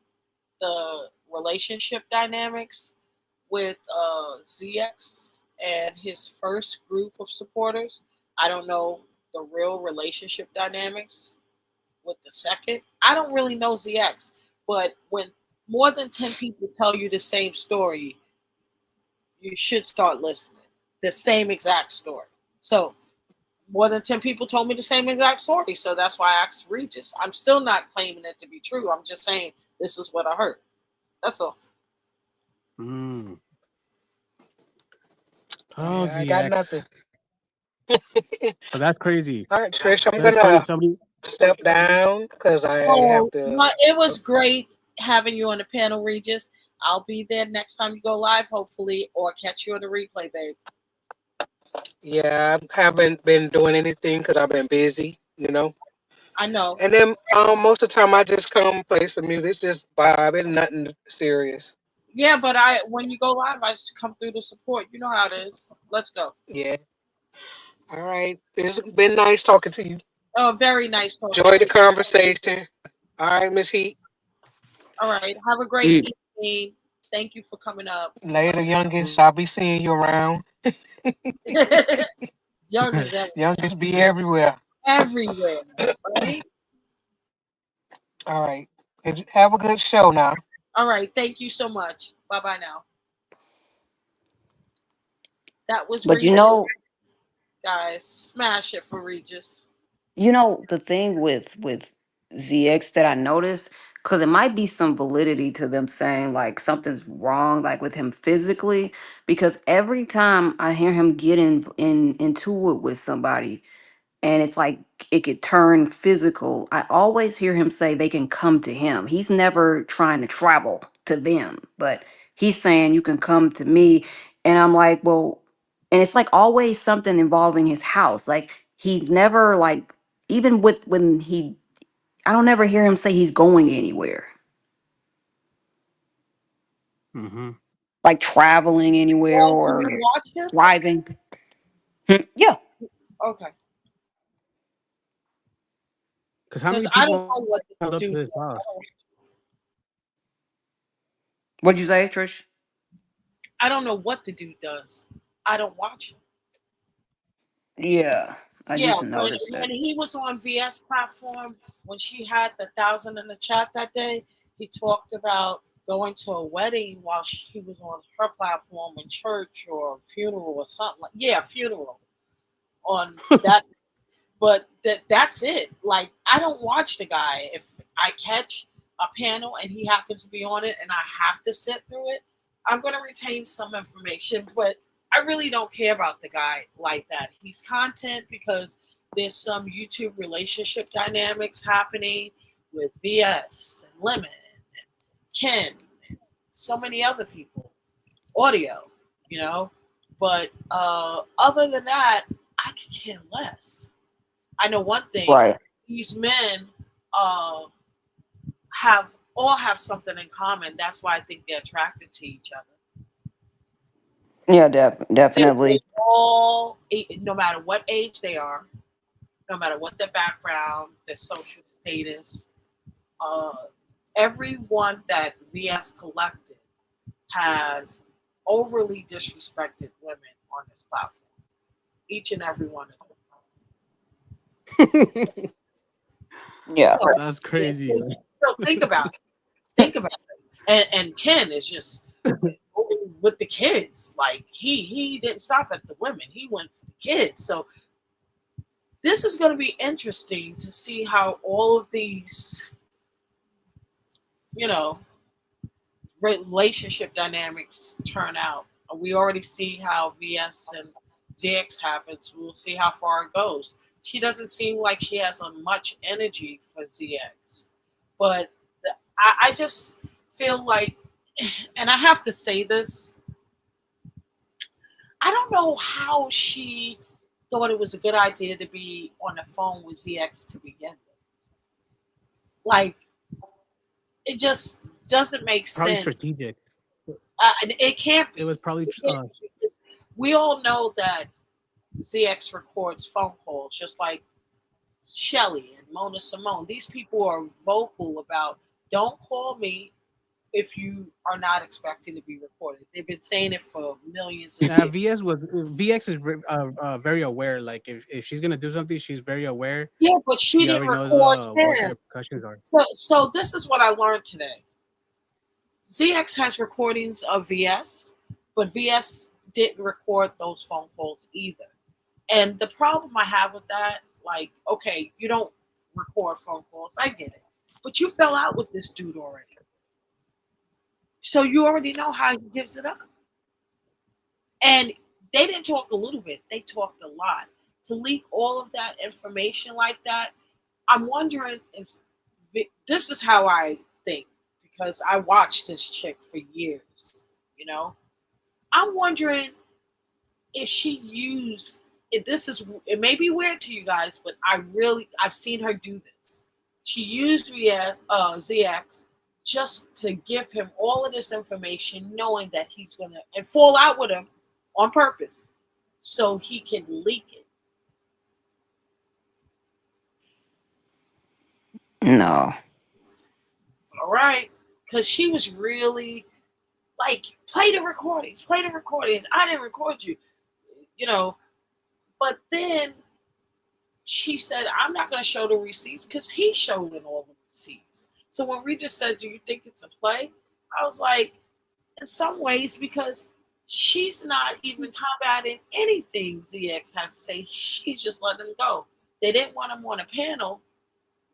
the relationship dynamics with ZX and his first group of supporters. I don't know the real relationship dynamics with the second. I don't really know ZX, but when more than 10 people tell you the same story, you should start listening. The same exact story. So more than 10 people told me the same exact story. So that's why I asked Regis. I'm still not claiming it to be true. I'm just saying this is what I heard. That's all. Mm. Oh, Yeah, I got ZX. nothing. But that's crazy. All right, Trish, I'm That's funny. gonna Somebody. step down because I have Oh, to. it was great having you on the panel, Regis. I'll be there next time you go live, hopefully, or catch you on the replay, babe. Yeah, I haven't been doing anything because I've been busy, you know. I know. And then most of the time I just come play some music. It's just vibing, nothing serious. Yeah, but when you go live, I just come through to support. You know how it is. Let's go. Yeah. All right. It's been nice talking to you. Oh, very nice talking Enjoy to the you. conversation. All right, Miss Heat. All right. Have a great Mm. evening. Thank you for coming up. Later, youngest. I'll be seeing you around. Young as ever. Youngest be everywhere. Everywhere, right? All right. Have a good show now. All right. Thank you so much. Bye bye now. That was But Regis, guys. Smash it for Regis. the thing with ZX that I noticed, because it might be some validity to them saying like something's wrong, like with him physically, because every time I hear him get into it with somebody, and it's like it could turn physical, I always hear him say they can come to him. He's never trying to travel to them, but he's saying you can come to me. And I'm like, well, and it's like always something involving his house. Like he's never like, even with when he, I don't ever hear him say he's going anywhere, Mm-hmm. like traveling anywhere Well, do you or watch him? driving. Yeah. Okay. Because how Because many I don't people know what the held up to dude his does. house? What'd you say, Trish? I don't know what the dude does. I don't watch him. Yeah. I Yeah, just noticed when that. he was on VS platform, when she had the 1,000 in the chat that day, he talked about going to a wedding while he was on her platform in church or a funeral or something like. Yeah, funeral on that. But that's it. Like I don't watch the guy. If I catch a panel and he happens to be on it and I have to sit through it, I'm gonna retain some information. But I really don't care about the guy like that. He's content because there's some YouTube relationship dynamics happening with VS and Lemon and Ken and so many other people. Audio, you know. But other than that, I could care less. I know one thing: Right. these men uh, have something in common. That's why I think they're attracted to each other. Yeah, They definitely. all, no matter what age they are, no matter what their background, their social status, uh, everyone that VS collected has overly disrespected women on this platform. each and every one of Yeah. them. That's crazy. So think about it. Think about it. And Ken is just with the kids. Like he didn't stop at the women. He went for the kids. So this is going to be interesting to see how all of these, you know, relationship dynamics turn out. We already see how VS and ZX happens. We'll see how far it goes. She doesn't seem like she has much energy for ZX, but I just feel like, and I have to say this, I don't know how she thought it was a good idea to be on the phone with ZX to begin with. Like, it just doesn't make Probably sense. strategic. It can't It be. was probably It can't be because we all know that ZX records phone calls, just like Shelly and Mona Simone. These people are vocal about don't call me if you are not expecting to be recorded. They've been saying it for millions of years. VX is very aware. Like if she's gonna do something, she's very aware. Yeah, but she She didn't already knows record what the him. repercussions are. So this is what I learned today. ZX has recordings of VS, but VS didn't record those phone calls either. And the problem I have with that, like, okay, you don't record phone calls, I get it. But you fell out with this dude already. So you already know how he gives it up. And they didn't talk a little bit, they talked a lot. To leak all of that information like that, I'm wondering if this is how I think because I watched this chick for years, you know. I'm wondering if she used if this is it may be weird to you guys, but I've seen her do this. She used ZX just to give him all of this information, knowing that he's gonna and fall out with him on purpose so he can leak it. No. All right, because she was really like, play the recordings. I didn't record you, you know. But then she said, I'm not going to show the receipts because he showed in all the receipts. So when Regis said, do you think it's a play? I was like, in some ways, because she's not even combating anything ZX has to say. She's just letting him go. They didn't want him on a panel.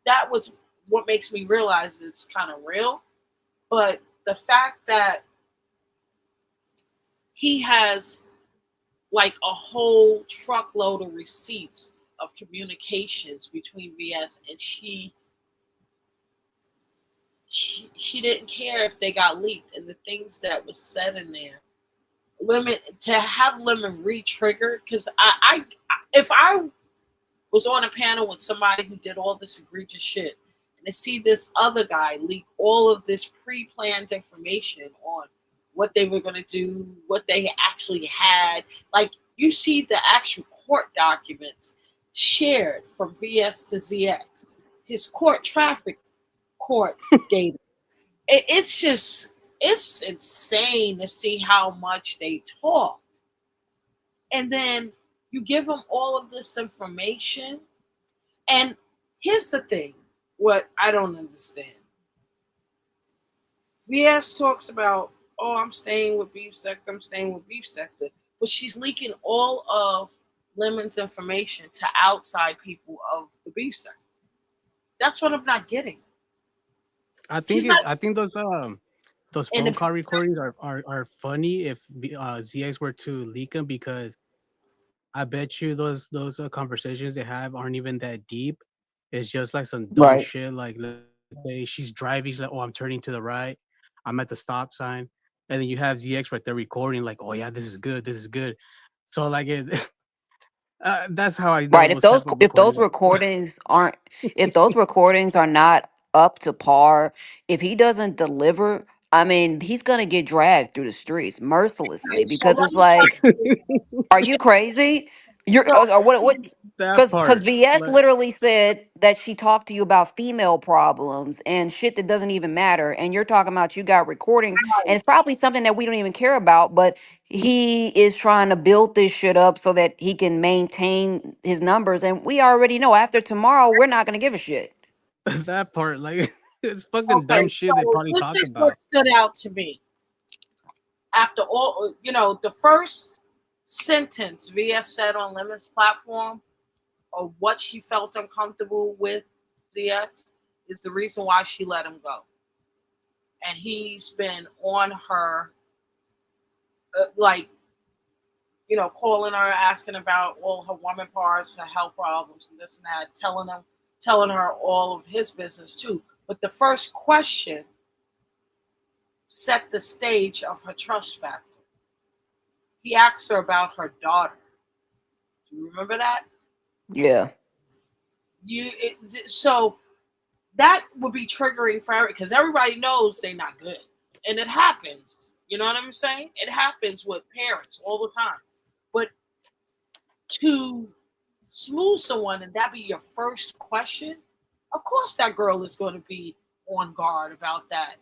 That was what makes me realize it's kind of real. But the fact that he has like a whole truckload of receipts of communications between VS and she didn't care if they got leaked and the things that was said in there. Limit to have Lemon re-triggered because if I was on a panel with somebody who did all this egregious shit and to see this other guy leak all of this pre-planned information on what they were going to do, what they actually had, like you see the actual court documents shared from VS to ZX, his court traffic court data. It's just it's insane to see how much they talked, and then you give them all of this information. And here's the thing, what I don't understand. VS talks about, oh, I'm staying with Beef Sector, I'm staying with Beef Sector. But she's leaking all of Lemon's information to outside people of the Beef Sector. That's what I'm not getting. She's not, I think those and phone if call recordings are funny if ZX were to leak them because I bet you those conversations they have aren't even that deep. It's just like some dumb Right. shit. Like let's say she's driving, she's like, "Oh, I'm turning to the right. I'm at the stop sign," and then you have ZX right there recording, like, "Oh yeah, this is good. This is good." So like that's how I know Right. those type of If those recordings. recordings aren't if those recordings are not up to par, if he doesn't deliver, I mean, he's gonna get dragged through the streets mercilessly so because let it's me like, ask you, are you crazy? You're So what? That Because part. VS Like literally said that she talked to you about female problems and shit that doesn't even matter, and you're talking about you got recordings, and it's probably something that we don't even care about, but he is trying to build this shit up so that he can maintain his numbers, and we already know after tomorrow we're not gonna give a shit. that part. Like it's fucking okay, dumb shit they so probably this talk is what about. stood out to me after all. The first sentence VS said on Lemon's platform, or what she felt uncomfortable with CX, is the reason why she let him go. And he's been on her, like, calling her, asking about all her woman parts, her health problems, and this and that, telling her all of his business too. But the first question set the stage of her trust factor. He asked her about her daughter. Do you remember that? Yeah, So that would be triggering for everybody because everybody knows they're not good, and it happens. You know what I'm saying? It happens with parents all the time. But to smooth someone and that be your first question, of course that girl is going to be on guard about that.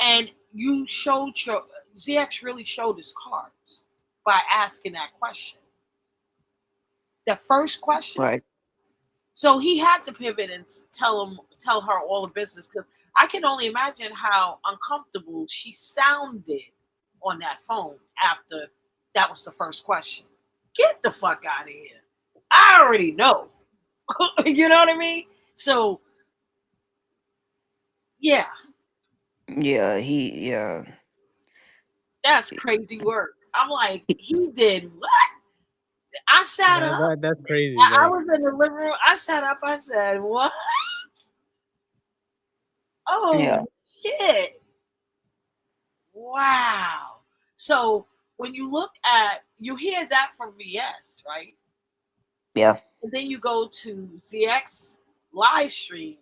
And you showed your ZX really showed his cards by asking that question. The first question. right. So he had to pivot and tell her all the business because I can only imagine how uncomfortable she sounded on that phone after that was the first question. Get the fuck out of here. I already know. You know what I mean? So yeah, Yeah, yeah. that's crazy work. I'm like, he did what? I sat Yeah, up. that's crazy. I Like was in the living room. I sat up. I said, "What? Oh Yeah, shit! Wow." So when you look at, you hear that from VS, right? yeah, And then you go to ZX live stream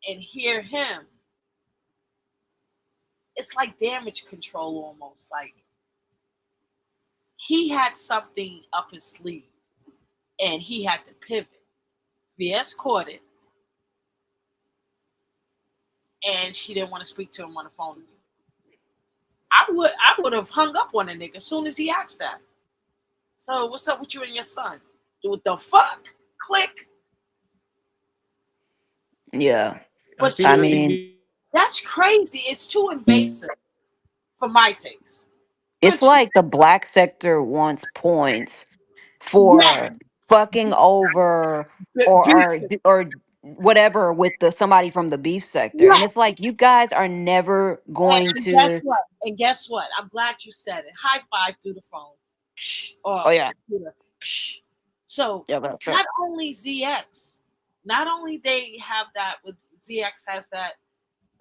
and hear him. It's like damage control almost. Like he had something up his sleeve and he had to pivot. VS caught it and she didn't want to speak to him on the phone. I would have hung up on a nigga as soon as he asked that. So what's up with you and your son? What the fuck? Click. yeah. I But feel I she, like it'd mean, be that's crazy. It's too invasive for my taste. You're it's too like the black sector wants points yes. for fucking over or whatever with the somebody from the beef sector, and Yes. it's like you guys are never going And guess to. what? And guess what? I'm glad you said it. High five through the phone. Psh, Oh or yeah, computer. Psh. So yeah, that's right. not only ZX, not only they have that with ZX has that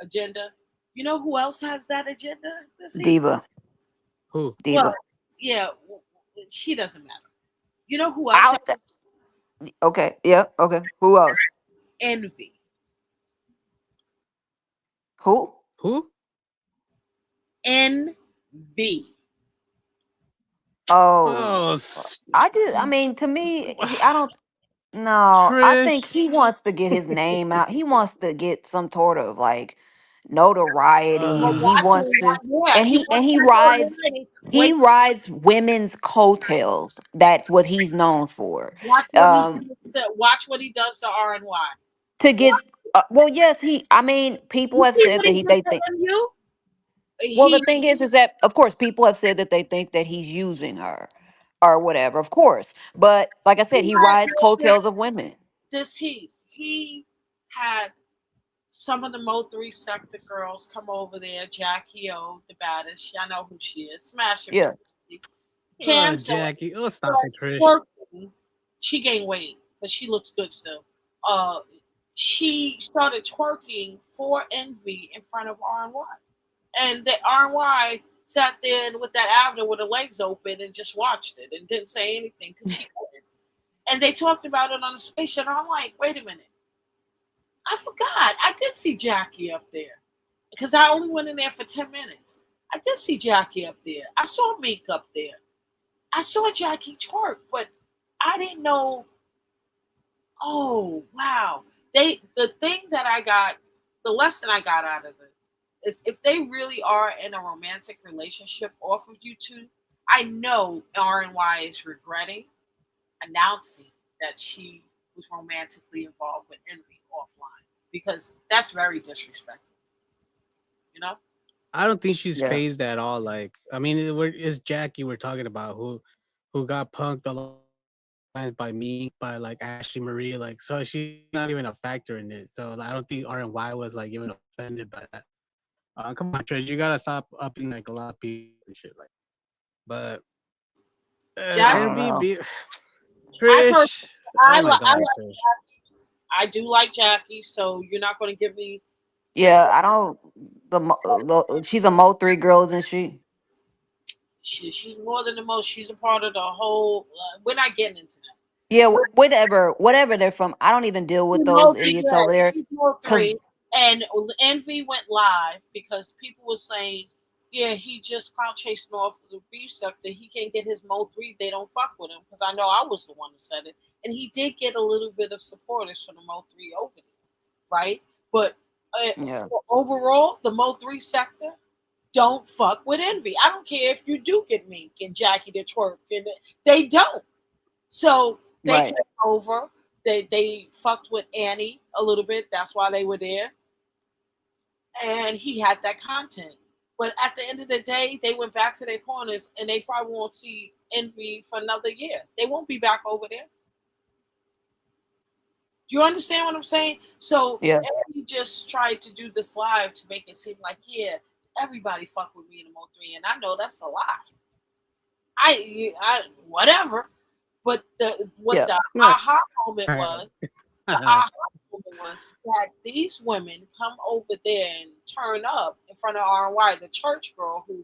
agenda. You know who else has that agenda this evening? Diva, who? Well, diva. yeah, she doesn't matter. You know who else has Out. Okay, yeah, okay. Who else? envy? Who? Who? Envy. Oh, Oh, I mean, to me, I don't. No, I think Trish. he wants to get his name out. He wants to get some sort of like notoriety. But Uh, He wants to, yeah, he and wants he that rides notoriety. he Wait, rides women's coattails. That's what he's known for. watch what he Um, does. Watch what he does to RNY. to get well, yes, he. I mean, people You have see said what that he he did they to think. MU? Well, the He thing is that of course people have said that they think that he's using her or whatever. Of course, but like I he said, he had rides coattails of women. he had some of the Mo 3 sector girls come over there. Jackie O, the baddest. Y'all know who she is. Smash it for Yeah, me. Cam said Jackie. Oh, stop started it, Trish. twerking. She gained weight, but she looks good still. Uh, she started twerking for Envy in front of RNY. And the RNY sat there with that Avner with her legs open and just watched it and didn't say anything because she couldn't. And they talked about it on the space and I'm like, wait a minute. I forgot. I did see Jackie up there because I only went in there for 10 minutes. I did see Jackie up there. I saw Meek up there. I saw Jackie twerk, but I didn't know. Oh wow! The thing that I got, the lesson I got out of this is if they really are in a romantic relationship off of YouTube, I know RNY is regretting announcing that she was romantically involved with Envy offline because that's very disrespectful. You know? I don't think she's Yeah. phased at all. Like, I mean, it's Jackie we're talking about who got punked a lot of times by me, by like Ashley Marie. Like, so she's not even a factor in it. So like, I don't think RNY was like even offended by that. Come on, Trish, you gotta stop upping like a lot of people and shit. Like, but I Jack, don't Envy know. be I personally, Trish. Oh my I God, like, Trish. I do like Jackie, so you're not going to give me to say Yeah, I don't. She's a Mo3 girl, isn't she? she's more than the most. She's a part of the whole. We're not getting into that. Yeah, whatever they're from. I don't even deal with those idiots over there. She's more Cause three. And Envy went live because people were saying, yeah, he just clout chasing off the beef sector. He can't get his Mo 3. They don't fuck with him. Because I know I was the one who said it. And he did get a little bit of supporters from the Mo 3 over there, right? But yeah, for overall, the Mo 3 sector, don't fuck with Envy. I don't care if you do get Mink and Jackie the twerk. And they don't. So they came right. over. They fucked with Annie a little bit. That's why they were there. And he had that content. But at the end of the day, they went back to their corners and they probably won't see Envy for another year. They won't be back over there. You understand what I'm saying? So Yeah, Envy just tried to do this live to make it seem like, yeah, everybody fuck with me in the Mo 3. And I know that's a lie. I whatever. But the what yeah, the yeah. aha moment was the aha moment was that these women come over there and turn up in front of RY, the church girl who,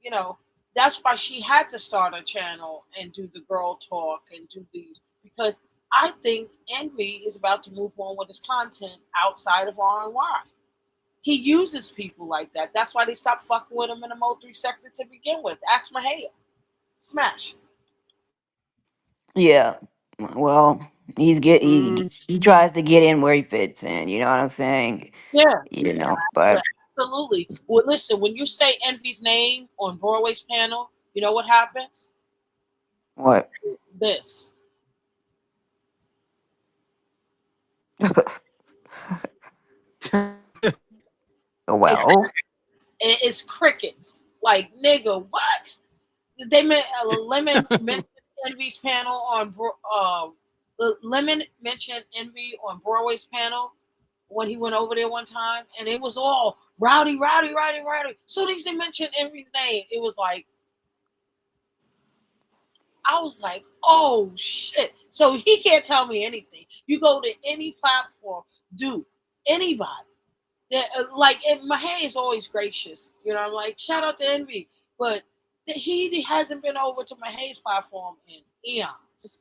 you know, that's why she had to start a channel and do the girl talk and do these because I think Envy is about to move on with his content outside of RY. He uses people like that. That's why they stopped fucking with him in the Mo 3 sector to begin with. Ask Mahaya. Smash. Yeah. Well, he tries to get in where he fits in. You know what I'm saying? Yeah. Yeah, But absolutely. Well, listen, when you say Envy's name on Broadway's panel, you know what happens? what? This. It's Well, it's crickets. Like nigga, what? They meant Lemon mentioned Envy's panel on Lemon mentioned Envy on Broadway's panel when he went over there one time, and it was all rowdy, rowdy, rowdy, rowdy. Soon as they mentioned Envy's name, it was like I was like, oh shit. So he can't tell me anything. You go to any platform, dude, anybody. Like, and Mahay is always gracious. You know, I'm like, shout out to Envy. But he hasn't been over to Mahay's platform in eons.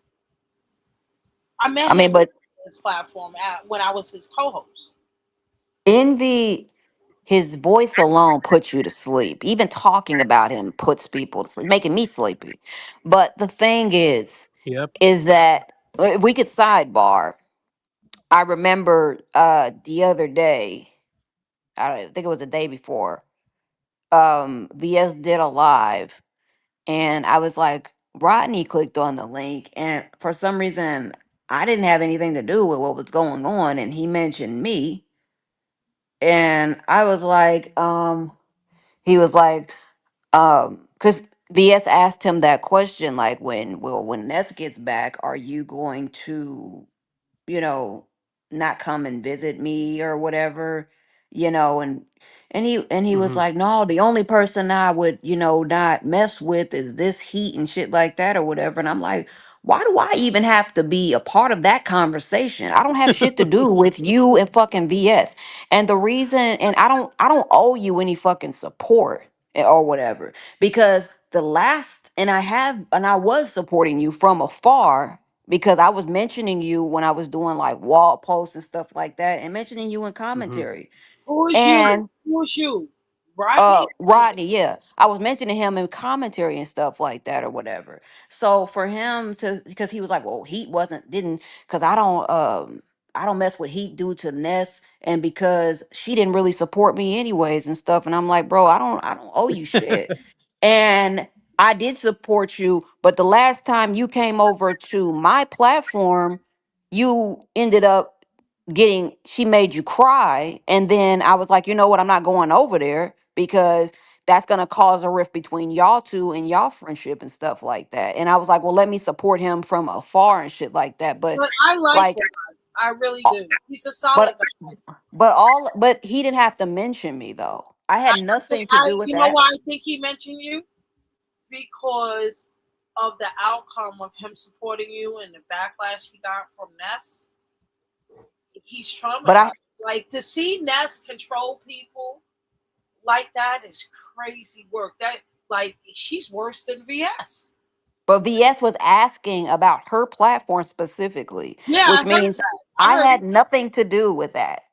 I met I mean, him on but his platform when I was his co host. envy. His voice alone puts you to sleep. Even talking about him puts people to sleep, making me sleepy. But the thing Yep. is that if we could sidebar. I remember the other day, I think it was the day before, VS did a live, and I was like, Rodney clicked on the link, and for some reason, I didn't have anything to do with what was going on, and he mentioned me, and I was like, he was like, because VS asked him that question, like, when Ness gets back, are you going to, you know, not come and visit me or whatever, and he was Hmm. like, no, the only person I would, not mess with is this heat and shit like that or whatever. And I'm like, why do I even have to be a part of that conversation? I don't have shit to do with you and fucking VS. And the reason, and I don't owe you any fucking support or whatever, because the last, and I was supporting you from afar because I was mentioning you when I was doing like wall posts and stuff like that, and mentioning you in Hmm. commentary. Who is you? And Who is you? Rodney? Rodney, yeah. I was mentioning him in commentary and stuff like that or whatever. So for him to, because he was like, well, Heat wasn't didn't, because I don't mess with Heat due to Ness, and because she didn't really support me anyways and stuff. And I'm like, bro, I don't owe you shit. And I did support you, but the last time you came over to my platform, you ended up getting, she made you cry, and then I was like, you know what, I'm not going over there because that's going to cause a rift between y'all two and y'all friendship and stuff like that. And I was like, well, let me support him from afar and shit like that. But But I like like Rod. I really uh, do. He's a solid but guy. but he didn't have to mention me though. I had nothing to do with You know that. why I think he mentioned you? Because of the outcome of him supporting you and the backlash he got from Ness. He's But I traumatized. Like to see Ness control people like that is crazy work. That like she's worse than VS. But VS was asking about her platform specifically, Yeah, I which heard means that. I I heard. had nothing to do with that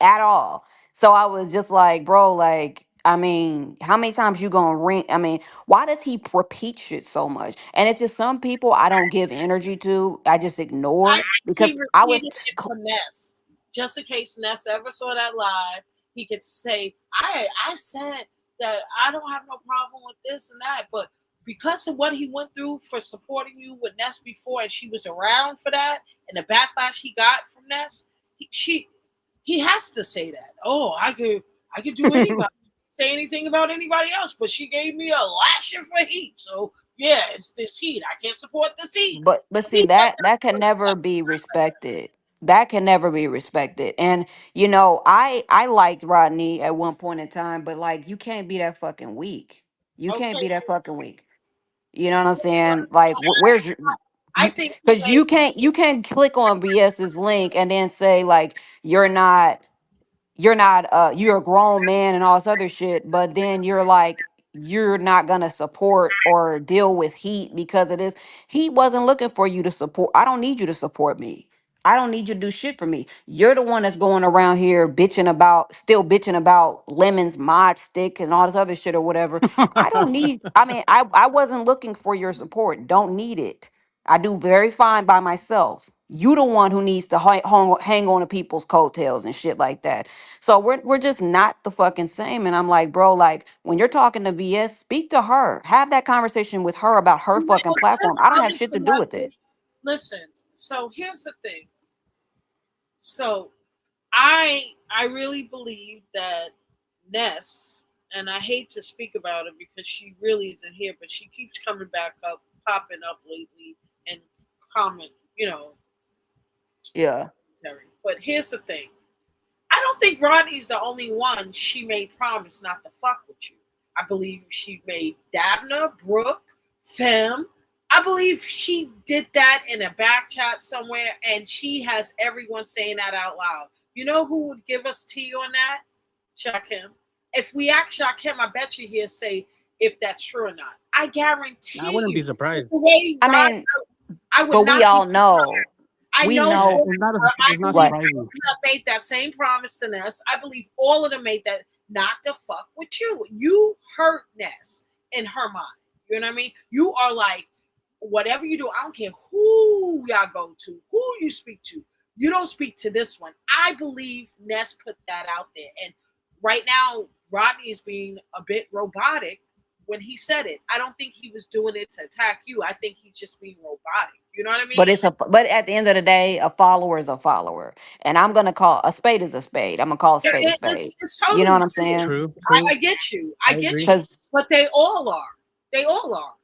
at all. So I was just like, bro, like, I mean, how many times you gonna ring? I mean, why does he repeat shit so much? And it's just some people I don't give energy to. I just I ignore think because he I was repeated it for Ness, just in case Ness ever saw that live. He could say, I said that I don't have no problem with this and that, but because of what he went through for supporting you with Ness before, and she was around for that, and the backlash he got from Ness, he has to say that. Oh, I could do anybody say anything about anybody else, but she gave me a lashing for Heat, so yeah, it's this Heat. I can't support this Heat. but see that can never be respected. That can never be respected. And you know, I liked Rodney at one point in time, but like you can't be that fucking weak. You can't Okay, be that fucking weak. You know what I'm saying? Like where's your I you, think he because made. you can't click on BS's link and then say like you're not you're a grown man and all this other shit, but then you're like you're not gonna support or deal with Heat because of this. He wasn't looking for you to support. I don't need you to support me. I don't need you to do shit for me. You're the one that's going around here bitching about, still bitching about Lemon's mod stick and all this other shit or whatever. I don't need, I mean, I wasn't looking for your support. Don't need it. I do very fine by myself. You the one who needs to hang on to people's coattails and shit like that. So we're just not the fucking same. And I'm like, bro, like when you're talking to VS, speak to her. Have that conversation with her about her fucking platform. This I don't have coming shit to from do with Leslie. it. Listen, so here's the thing. So I really believe that Ness, and I hate to speak about it because she really isn't here, but she keeps coming back up, popping up lately, and comment, Yeah. Terry. But here's the thing. I don't think Rodney's the only one she made promise not to fuck with you. I believe she made Davna, Brooke, Fem. I believe she did that in a back chat somewhere, and she has everyone saying that out loud. You know who would give us tea on that? Shakim. If we ask Shakim, I bet you he'll say if that's true or not. I I guarantee wouldn't be you. It's surprised. the way I Rod, mean, I would but we not be all surprised. know. I We know Yeah, know both. I it's not believe what. surprising. have made that same promise to Ness. I believe all of them made that not to fuck with you. You hurt Ness in her mind. You know what I mean? You are like, whatever you do, I don't care who y'all go to, who you speak to. You don't speak to this one. I believe Ness put that out there. And right now, Rodney is being a bit robotic when he said it. I don't think he was doing it to attack you. I think he's just being robotic. You know what I But mean? it's a but at the end of the day, a follower is a follower. And I'm gonna call a spade is a spade. I'm gonna call a spade a spade. It's You know what totally I'm true. saying? True, true. I get you. I I get agree. you. Because But they all are. They all are.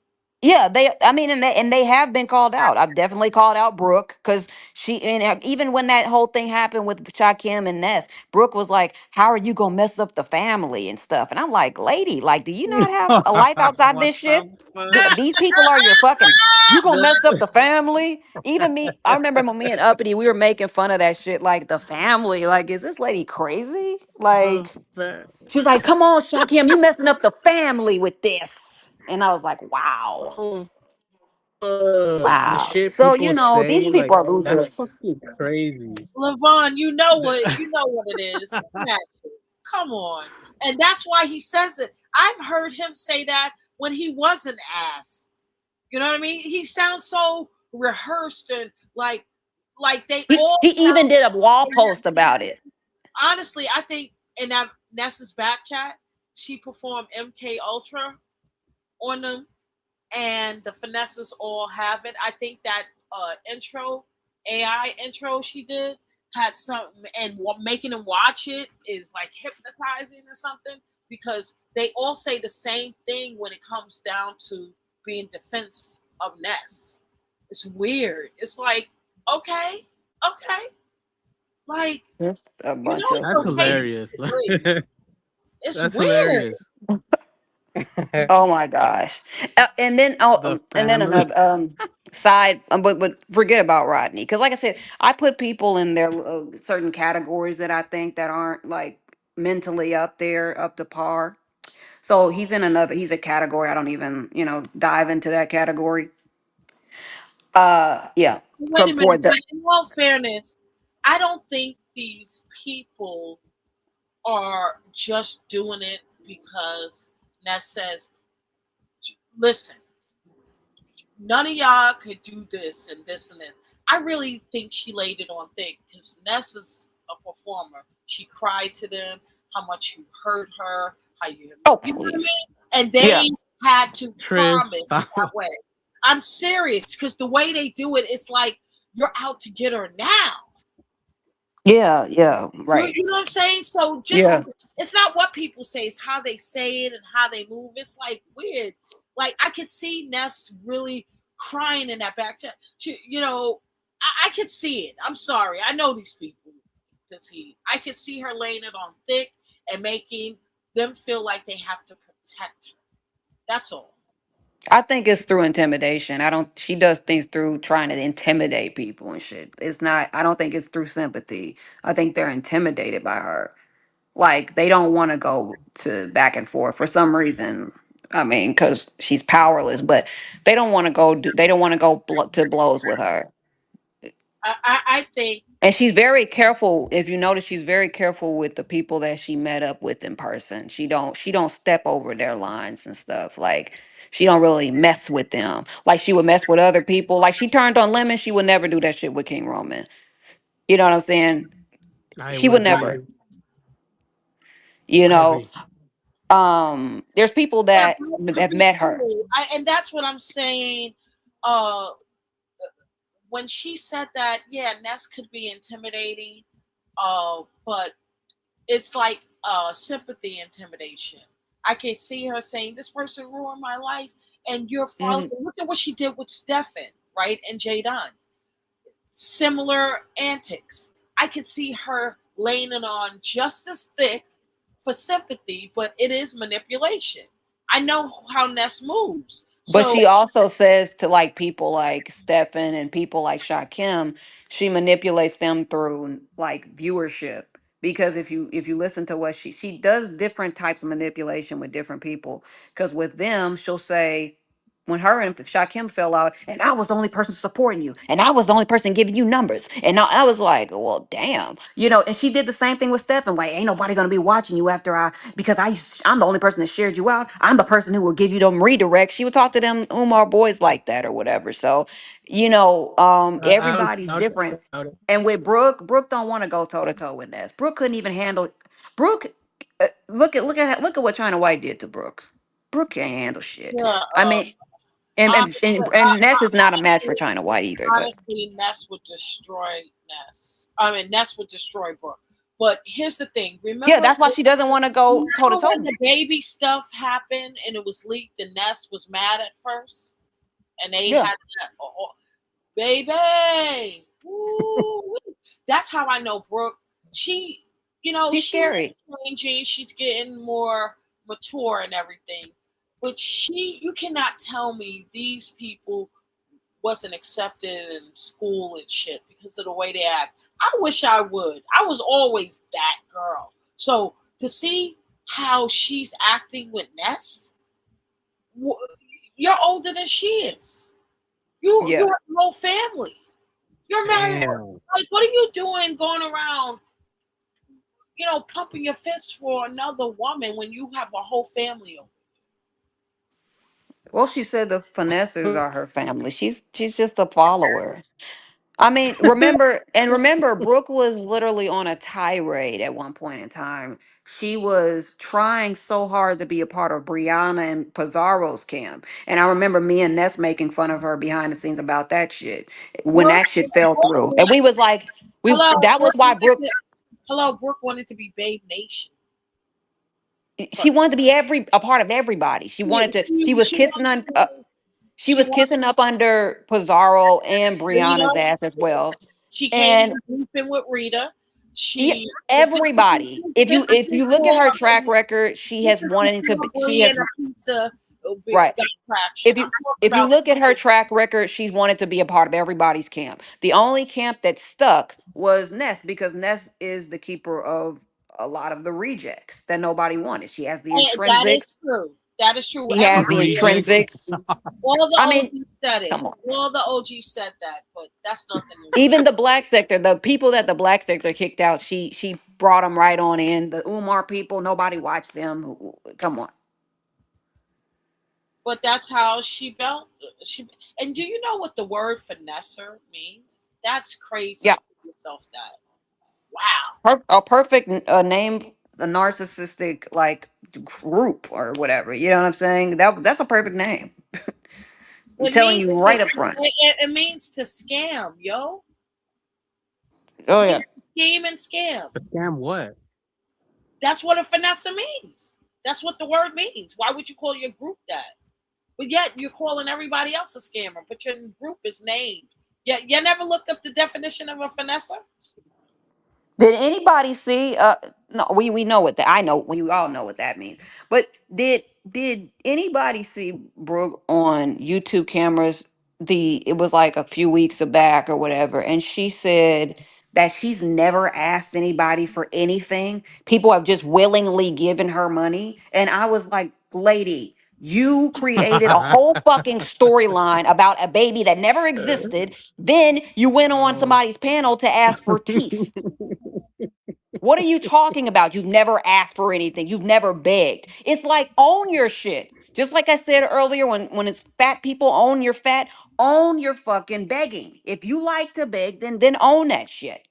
yeah, they. I mean, and they have been called out. I've definitely called out Brooke because she and even when that whole thing happened with Shakim and Ness, Brooke was like, "How are you gonna mess up the family and stuff?" And I'm like, "Lady, like, do you not have a life outside What this shit? the fuck? These people are your fucking. You gonna The mess up the family? Even me. I remember when me and Uppity we were making fun of that shit, like the family. Like, is this lady crazy? the Like, fa- she was like, "Come on, Shakim, you messing up the family with this." And I was like, "Wow." oh, the Wow. shit So, people you know, these say, like people are that's losers. fucking crazy. Levon, The- you know what it is. Smash it. Come on. And that's why he says it. I've heard him say that when he wasn't asked. You know what I mean? He sounds so rehearsed and like they all He even sound did a wall like they post have about it. honestly, I think in that Nessa's back chat, she performed MK Ultra on them, and the finesses all have it. I think that intro, AI intro she did had something, and making them watch it is like hypnotizing or something because they all say the same thing when it comes down to being defense of Ness. It's weird. It's like, okay, okay, like Just a you know bunch of it's That's okay to hilarious. disagree. It's That's weird. hilarious. oh my gosh. And then The and then family. another side but forget about Rodney because like I said, I put people in their certain categories that I think that aren't like mentally up there up to par. So he's a category I don't even, dive into that category. Yeah. Wait So a for minute, but the in all fairness, I don't think these people are just doing it because Ness says, listen, none of y'all could do this and this and this. I really think she laid it on thick because Ness is a performer. She cried to them how much you hurt her, how oh you know what I please. mean? And Yeah. they had to Trish, promise stop. that way. I'm serious because the way they do it, it's like you're out to get her now. Yeah, yeah, You right. know what I'm saying? So just Yeah. it's not what people say, it's how they say it and how they move. It's like weird. Like I could see Ness really crying in that back chat. I could see it. I'm sorry. I know these people to see. I could see her laying it on thick and making them feel like they have to protect her. That's all. I think it's through intimidation. I don't She does things through trying to intimidate people and shit. It's not I don't think it's through sympathy. I think they're intimidated by her. Like they don't want to go to back and forth for some reason. I mean, cuz she's powerless, but they don't want to go to blows with her. I think And she's very careful. If you notice, she's very careful with the people that she met up with in person. She don't step over their lines and stuff. Like she don't really mess with them. Like she would mess with other people. Like she turned on Lemon, she would never do that shit with King Roman. You know what I'm saying? I She would would agree. never. You I know, agree. there's people yeah, that Brooke could have be met her. too. And that's what I'm saying. Uh when she said that, yeah, Ness could be intimidating, but it's like sympathy intimidation. I can see her saying, "This person ruined my life," and you're following. Mhm. Look at what she did with Stefan, right, and Jadon. Similar antics. I could see her laying it on just as thick for sympathy, but it is manipulation. I know how Ness moves, But so she also says to like people like Stefan and people like Shakim, she manipulates them through like viewership. Because if you listen to what she does different types of manipulation with different people. Because with them, she'll say when her and Shakim fell out, and I was the only person supporting you, and I was the only person giving you numbers, and I was like, well, damn, And she did the same thing with Stefan. Like, ain't nobody gonna be watching you after because I'm the only person that shared you out. I'm the person who will give you them redirects. She would talk to them Umar boys like that or whatever. So, everybody's I would different. doubt it. And with Brooke don't want to go toe to toe with Ness. Brooke couldn't even handle Brooke. Look at what China White did to Brooke. Brooke can't handle shit. yeah. I mean, and and, Honestly, and, and Ness is not a match for honestly, China White either. But honestly, Ness would destroy Ness. I mean, Ness would destroy Brooke. But here's the thing. yeah, that's why she doesn't want to go toe to Remember when toe. the baby stuff happened and it was leaked and Ness was mad at first? And they Yeah, had to, baby. Woo. That's how I know Brooke. She, she's she scary. is changing. She's getting more mature and everything. But you cannot tell me these people wasn't accepted in school and shit because of the way they act. I wish I would. I was always that girl. So to see how she's acting with Ness, you're older than she is. You Yeah, have no family. You're married. Damn. Like, what are you doing going around pumping your fist for another woman when you have a whole family over. Well, she said the finessers are her family. She's just a follower. I mean, remember, Brooke was literally on a tirade at one point in time. She was trying so hard to be a part of Brianna and Pizarro's camp. And I remember me and Ness making fun of her behind the scenes about that shit when Brooke, that shit fell Brooke through. And wanted, we was like, hello, that was Brooke why wanted Brooke, to, hello, Brooke wanted to be Babe Nation she first. wanted to be a part of everybody. She wanted to be, She she was wanted kissing up under Pizarro and Rita. Brianna's ass as well. She came And in beefing with Rita. yeah, She everybody. If you look at her track record, she has pieces wanted to before be, she Brie has and a pizza right. got traction. If you I'm talking if you about look at her track record, she's wanted to be a part of everybody's camp. The only camp that stuck was Ness because Ness is the keeper of a lot of the rejects that nobody wanted. She has the and that is intrinsics. true. That is true. She has the Everybody, Rejects. intrinsics. all the I mean, OGs said it. come on. All the OGs said that, but that's nothing new. Even the black sector, the people that the black sector kicked out, she brought them right on in. The Umar people, nobody watched them. Come on. But that's how she built. She and do you know what the word finesser means? That's crazy Yeah, to give yourself that. Wow. a perfect name, a narcissistic like group or whatever. You know what I'm saying? That's a perfect name. I'm It telling means you to, right up front. it means to scam, yo. Oh It yeah. means to scheme and scam. Scam what? That's what a finesse means. That's what the word means. Why would you call your group that? But yet you're calling everybody else a scammer, but your group is named. Yeah, you never looked up the definition of a finesser? Did anybody see? No, we know what that. I know we all know what that means. But did anybody see Brooke on YouTube cameras? It was like a few weeks back or whatever, and she said that she's never asked anybody for anything. People have just willingly given her money, and I was like, lady. You created a whole fucking storyline about a baby that never existed. Then you went on Oh. somebody's panel to ask for teeth. What are you talking about? You've never asked for anything. You've never begged. It's like own your shit. Just like I said earlier, when it's fat people own your fat, own your fucking begging. If you like to beg, then own that shit.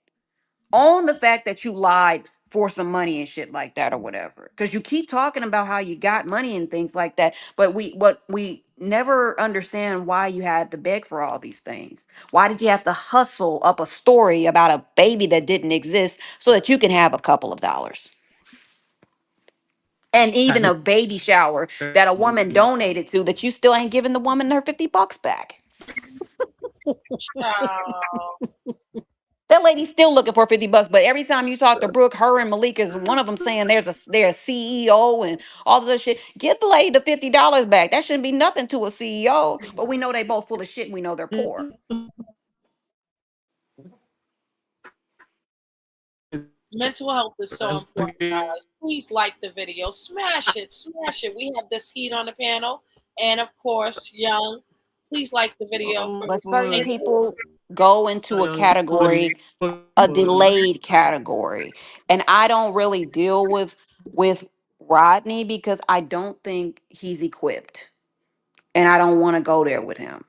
Own the fact that you lied for some money and shit like that or whatever. Because you keep talking about how you got money and things like that, but we never understand why you had to beg for all these things. Why did you have to hustle up a story about a baby that didn't exist so that you can have a couple of dollars? And even a baby shower that a woman donated to that you still ain't giving the woman her $50 back. Child. That lady's still looking for $50, but every time you talk to Brooke, her and Malika is one of them saying they're a CEO and all this shit. Get the lady the $50 back. That shouldn't be nothing to a CEO. But we know they both full of shit and we know they're poor. Mental health is so important, guys. Please like the video. Smash it. Smash it. We have this heat on the panel. And of course, Young, please like the video for But certain and people go into a category, a delayed category. And I don't really deal with Rodney because I don't think he's equipped. And I don't want to go there with him.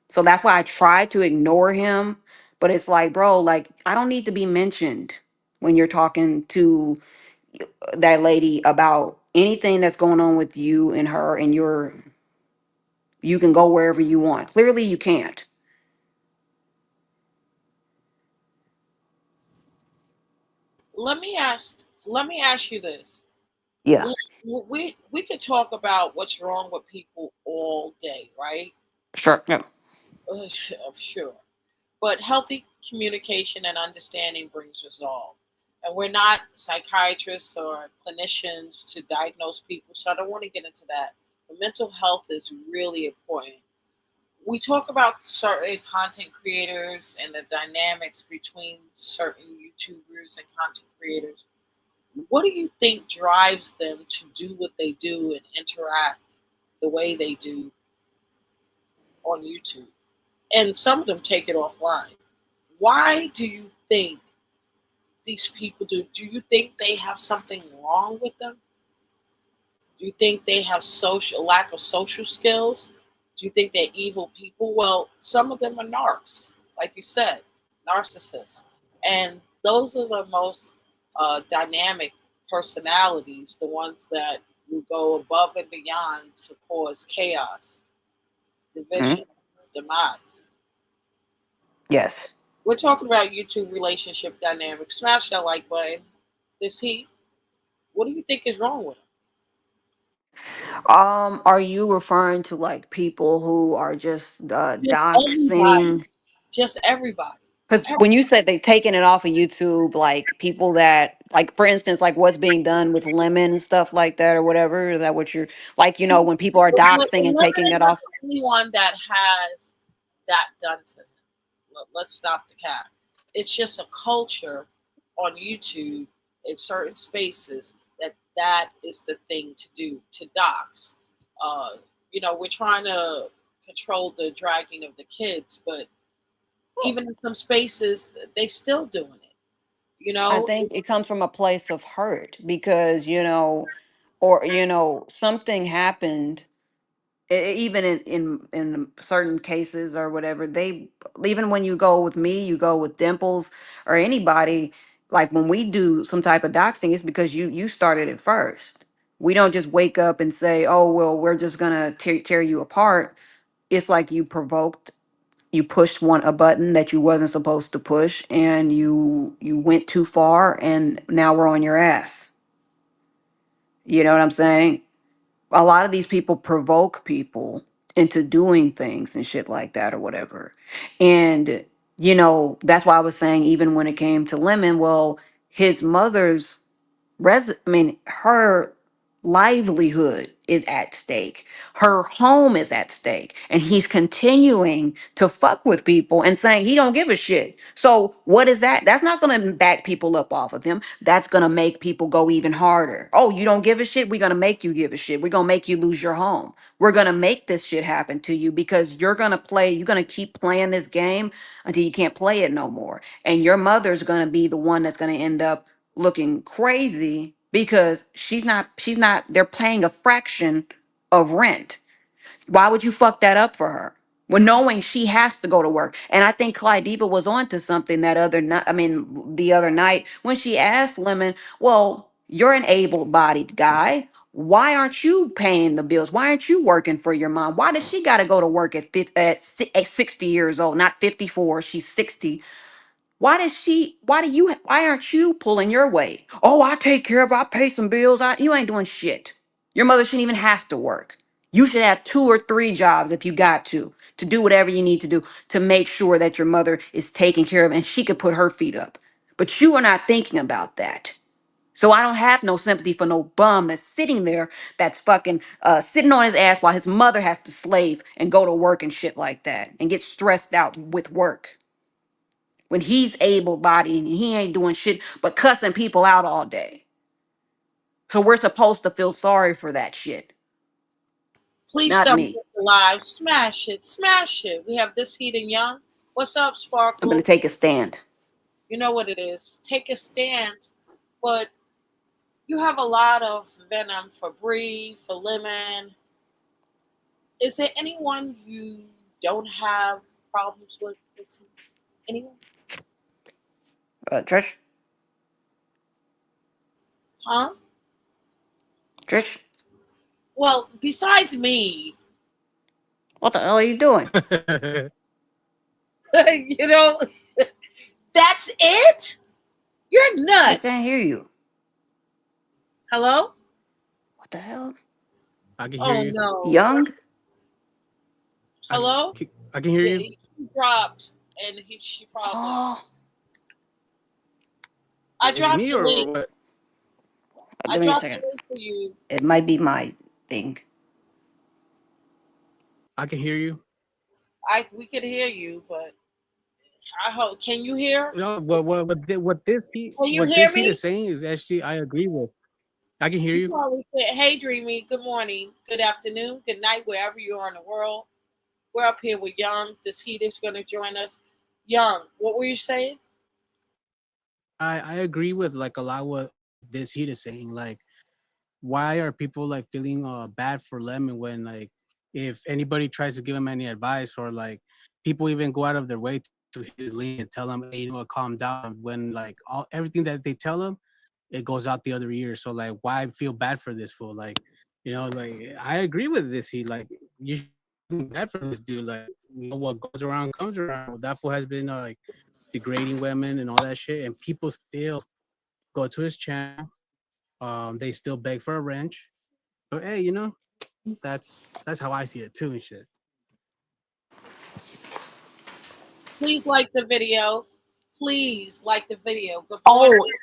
So that's why I try to ignore him. But it's like, bro, like I don't need to be mentioned when you're talking to that lady about anything that's going on with you and her and you can go wherever you want. Clearly you can't. let me ask you this. Yeah, We could talk about what's wrong with people all day, right? sure. Yeah. Sure. But healthy communication and understanding brings resolve. And we're not psychiatrists or clinicians to diagnose people, so I don't want to get into that. But mental health is really important. We talk about certain content creators and the dynamics between certain YouTubers and content creators. What do you think drives them to do what they do and interact the way they do on YouTube? And some of them take it offline. Why do you think these people do? Do you think they have something wrong with them? Do you think they have social lack of social skills? Do you think they're evil people? Well, some of them are narcs, like you said, narcissists, and those are the most dynamic personalities, the ones that will go above and beyond to cause chaos, Mhm. division, demise. Yes. We're talking about YouTube relationship dynamics. Smash that like button. This heat. What do you think is wrong with him? Are you referring to like people who are just Just everybody. doxing? Just everybody. Because when you said they taking it off of YouTube, like people that, like for instance, like what's being done with Lemon and stuff like that, or whatever, is that what you're like? You know, when people are doxing and Lemon taking is it not off. the only one that has that done to him. Let's stop the cap. It's just a culture on YouTube in certain spaces that that is the thing to do to dox. Uh, we're trying to control the dragging of the kids, but even in some spaces, they still doing it. You I know, think it comes from a place of hurt because or something happened. Even in certain cases or whatever, they even when you go with me, you go with Dimples or anybody. Like when we do some type of doxing, it's because you started it first. We don't just wake up and say, "Oh well, we're just gonna tear you apart." It's like you provoked, you pushed a button that you wasn't supposed to push, and you went too far, and now we're on your ass. You know what I'm saying? A lot of these people provoke people into doing things and shit like that or whatever. And that's why I was saying even when it came to Lemon, well, his mother's her livelihood is at stake. Her home is at stake. And he's continuing to fuck with people and saying he don't give a shit. So what is that? That's not gonna back people up off of him. That's gonna make people go even harder. Oh, you don't give a shit? We're gonna make you give a shit. We're gonna make you lose your home. We're gonna make this shit happen to you because you're gonna keep playing this game until you can't play it no more. And your mother's gonna be the one that's gonna end up looking crazy because she's not they're paying a fraction of rent. Why would you fuck that up for her? Well, knowing she has to go to work. And I think Clyde Diva was onto something that other night. I mean, the other night when she asked Lemon, well, you're an able-bodied guy. Why aren't you paying the bills? Why aren't you working for your mom? Why does she got to go to work at 60 years old, not 54? She's 60. Why aren't you pulling your weight? Oh, I take care of, I pay some bills. You ain't doing shit. Your mother shouldn't even have to work. You should have 2 or 3 jobs if you got to do whatever you need to do to make sure that your mother is taken care of and she could put her feet up. But you are not thinking about that. So I don't have no sympathy for no bum that's sitting there that's fucking sitting on his ass while his mother has to slave and go to work and shit like that and get stressed out with work when he's able bodied and he ain't doing shit but cussing people out all day. So we're supposed to feel sorry for that shit, please not don't me. get the live. Smash it. Smash it. We have this heat and young. What's up, I'm gonna Sparkle? take a stand. You know what it is. Take a stance, but you have a lot of venom for Bree, for Lemon. Is there anyone you don't have problems with? Anyone? Trish, Huh? Trish, Well, besides me, what the hell are you doing? you know, that's it? You're I nuts. can't hear you. Hello? What the hell? I can hear Oh you. no. Young? I Hello? I can hear Yeah, you. he dropped and she probably Oh, I Is it dropped me the or link. what? I give me a dropped the second. link for you. It might be my thing. I can hear you. I we could hear you, but I hope can you hear? No, Can you what hear this heat me? is saying is actually I agree with. I can hear You you. probably said, "Hey, Dreamy. Good morning, good afternoon, good night, wherever you are in the world." We're up here with Young. This heat is going to join us. Young, what were you saying? I agree with like a lot what this heat is saying. Like, why are people like feeling bad for Lemon when like if anybody tries to give him any advice or like people even go out of their way to hit his link and tell him, hey, you know what, calm down. When like all everything that they tell him, it goes out the other ear. So like, why feel bad for this fool? Like, you know, like I agree with this. He like you should feel bad for this dude. Like, you know what goes around comes around. That fool has been like degrading women and all that shit, and people still go to his channel. They still beg for a wrench. But hey, you know, that's how I see it too and shit. Please like the video. Please like the video. Good Oh, morning.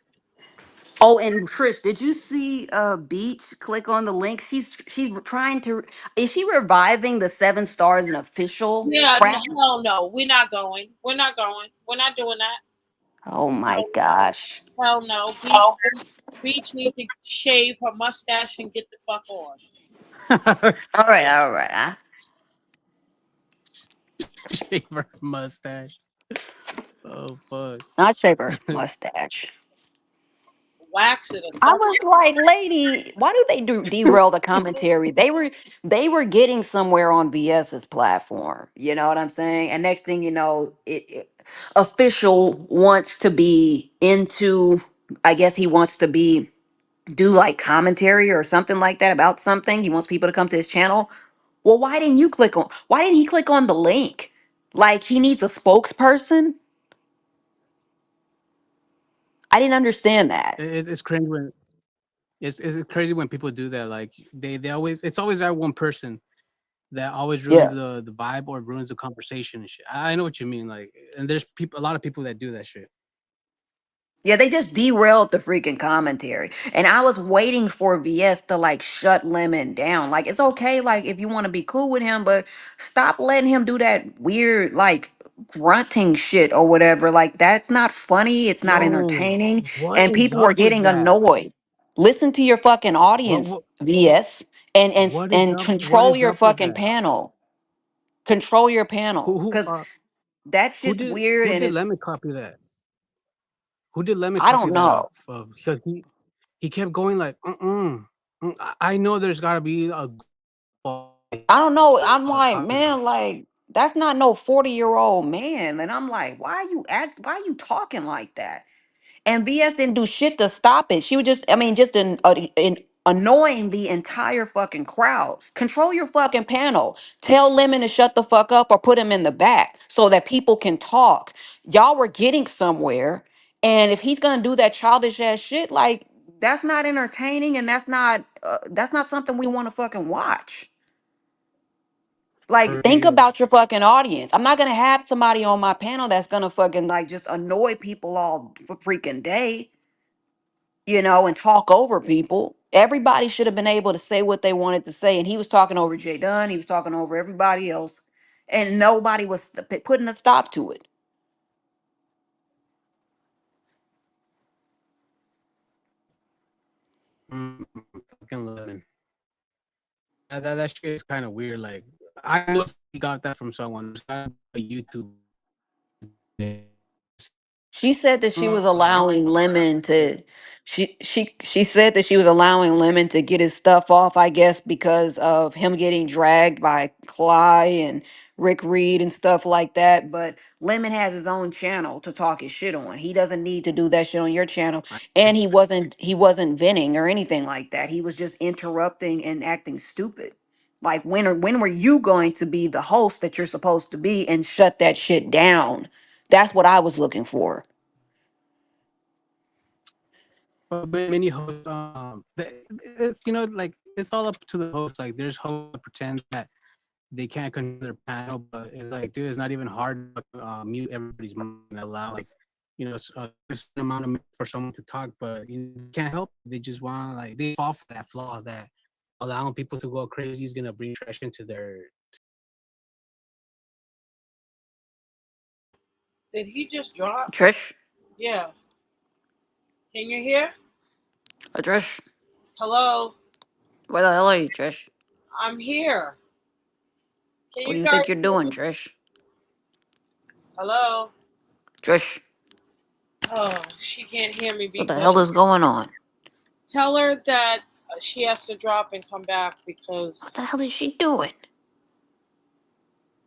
oh, and Trish, did you see Beach click on the link? She's trying to, is she reviving the Seven Stars and official Yeah, crap? hell no. We're not going. We're not going. We're not doing that. Oh my No, gosh. hell no. Beach need to shave her mustache and get the fuck on. All right, all right. Shaver mustache. Oh fuck. Not shave her mustache. Wax it or I something. was like, lady, why do they do derail the commentary? They were getting somewhere on VS's platform. You know what I'm saying? And next thing you know, official wants to be into. I guess he wants to be do like commentary or something like that about something. He wants people to come to his channel. Well, why didn't you click on? Why didn't he click on the link? Like he needs a spokesperson. I didn't understand that. It's crazy when it's crazy when people do that. Like they always it's always that one person that always ruins Yeah. the vibe or ruins the conversation and shit. I know what you mean. Like, and there's people, a lot of people that do that shit. Yeah, they just derailed the freaking commentary. And I was waiting for VS to like shut Lemon down. Like, it's okay, like, if you want to be cool with him, but stop letting him do that weird, like, grunting shit or whatever. Like, that's not funny. It's not Yo, entertaining. what And is people are up with getting that? annoyed. Listen to your fucking What audience, what VS, and and what is and up? What control is your up with fucking that? panel. Control your Who panel. who Because that shit's weird who and did it's, Lemon copy that? Who did Lemon I copy don't that know. off of? Because he kept going like, I know there's got to be a I don't know. I'm like, copy that. man, like that's not no 40-year-old man. And I'm like, why are you talking like that? And VS didn't do shit to stop it. She was just, I mean, just annoying the entire fucking crowd. Control your fucking panel. Tell Lemon to shut the fuck up or put him in the back so that people can talk. Y'all were getting somewhere. And if he's gonna do that childish ass shit, like that's not entertaining and that's not something we want to fucking watch. For Like, think real. about your fucking audience. I'm not gonna have somebody on my panel that's gonna fucking like just annoy people all freaking day, and talk over people. Everybody should have been able to say what they wanted to say, and he was talking over Jay Dunn. He was talking over everybody else, and nobody was putting a stop to it. Fucking Lemon. That shit is kind of weird. Like, I know he got that from someone. There's gotta be a YouTube. She said that she was allowing Lemon Yeah. to she said that she was allowing Lemon to get his stuff off, I guess, because of him getting dragged by Cly and Rick Reed and stuff like that. But Lemon has his own channel to talk his shit on. He doesn't need to do that shit on your channel. I And he wasn't venting or anything like that. He was just interrupting and acting stupid. Like when were you going to be the host that you're supposed to be and shut that shit down? That's what I was looking for. but many hosts, it's like it's all up to the host. Like, there's hosts that pretend that they can't control their panel, but it's like, dude, it's not even hard to mute everybody's mic and allow like a certain amount of minutes for someone to talk, but you can't help it. They just want like they fall for that flaw that allowing people to go crazy is gonna bring trash into their. Did he just drop? Trish, Yeah. Can you hear? Trish, Hello? where the hell are you, Trish? I'm here. Can What do you you guys think you're hear doing, me? Trish? Hello? Trish, Oh, she can't hear me What the hell is because going on? tell her that she has to drop and come back What because the hell is she doing?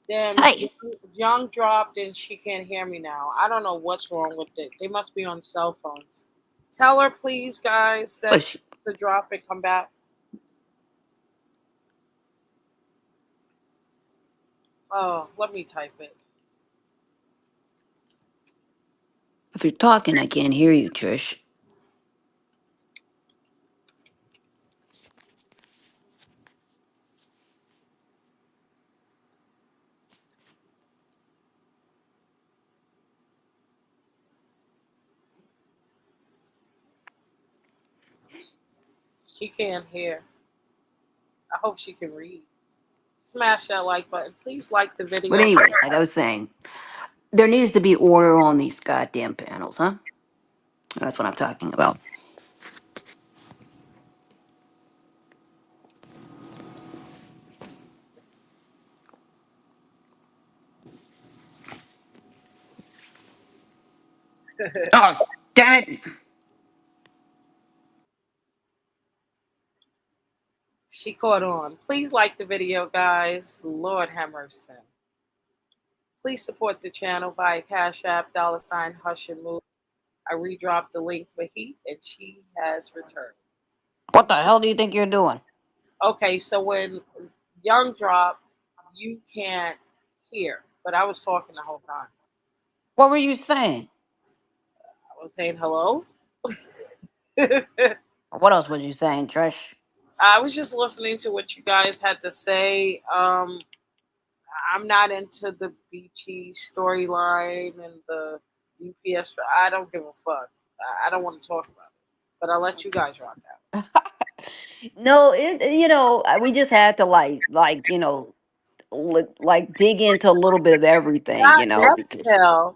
damn Hey, young dropped and she can't hear me now. I don't know what's wrong with it. They must be on cell phones. Tell her please, guys, what? that she has to drop and come back. Oh, let me type it. If you're talking, I can't hear you, Trish. She can't hear. I hope she can read. Smash that like button. Please like the But video. anyway, like I was saying, there needs to be order on these goddamn panels, huh? That's what I'm talking about. Oh, damn it! She caught on. Please like the video, guys. Lord have mercy. Please support the channel via Cash App, $ Hush and Move. I redropped the link for Heat and she has returned. What the hell do you think you're doing? Okay, so when Young dropped, you can't hear, but I was talking the whole time. What were you saying? I was saying hello. I What else was you saying, Trish? was just listening to what you guys had to say. I'm not into the beachy storyline and the UPS. I don't give a fuck. I don't want to talk about it. But I'll let you guys rock out. No, we just had to like dig into a little bit of everything, Not because Nextel.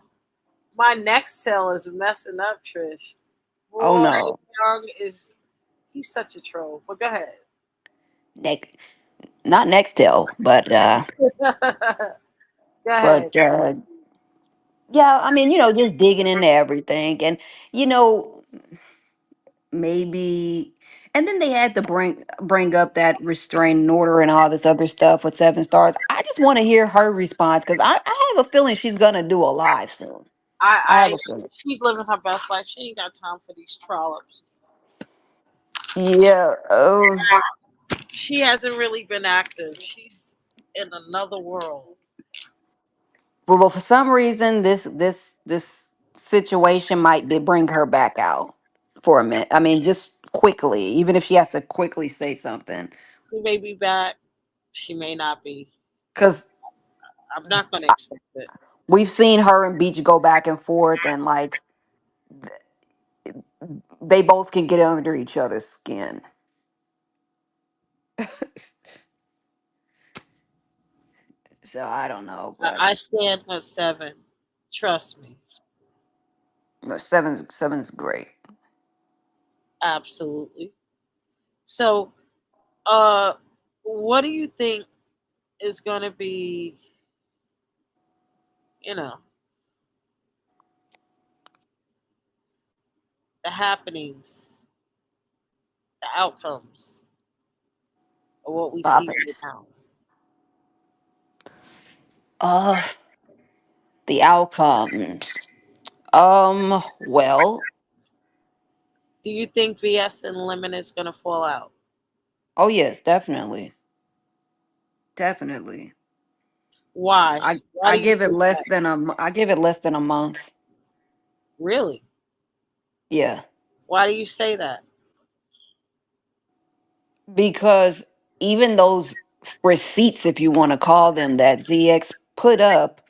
My Nextel is messing up, Trish. oh Boy, no, Young is he's such a troll. But go ahead. next not Nextel, but Go ahead. but yeah, I mean, just digging into everything, and you know, maybe, and then they had to bring up that restraining order and all this other stuff with 7 stars. I just want to hear her response because I have a feeling she's gonna do a live soon. I have I a feeling. she's living her best life. She ain't got time for these trollops. Yeah. She hasn't really been active. She's in another world. Well, for some reason, this situation might bring her back out for a minute. I mean, just quickly, even if she has to quickly say something, She may be back. She may not be. because I'm not going to expect it. we've seen her and Beach go back and forth, and like they both can get under each other's skin. So I don't know, but I stand her 7. Trust me. no, seven's great. Absolutely. So, uh, what do you think is going to be, you know, the happenings, the outcomes of what we see right Topics. now? Uh, the outcomes. Well, Do you think VS and Lemon is going to fall out? oh yes, definitely, definitely. Why? I Why I do you give it think less that? than I give it less than a month. Really? Yeah, Why do you say that? because even those receipts, if you want to call them, that ZX put up,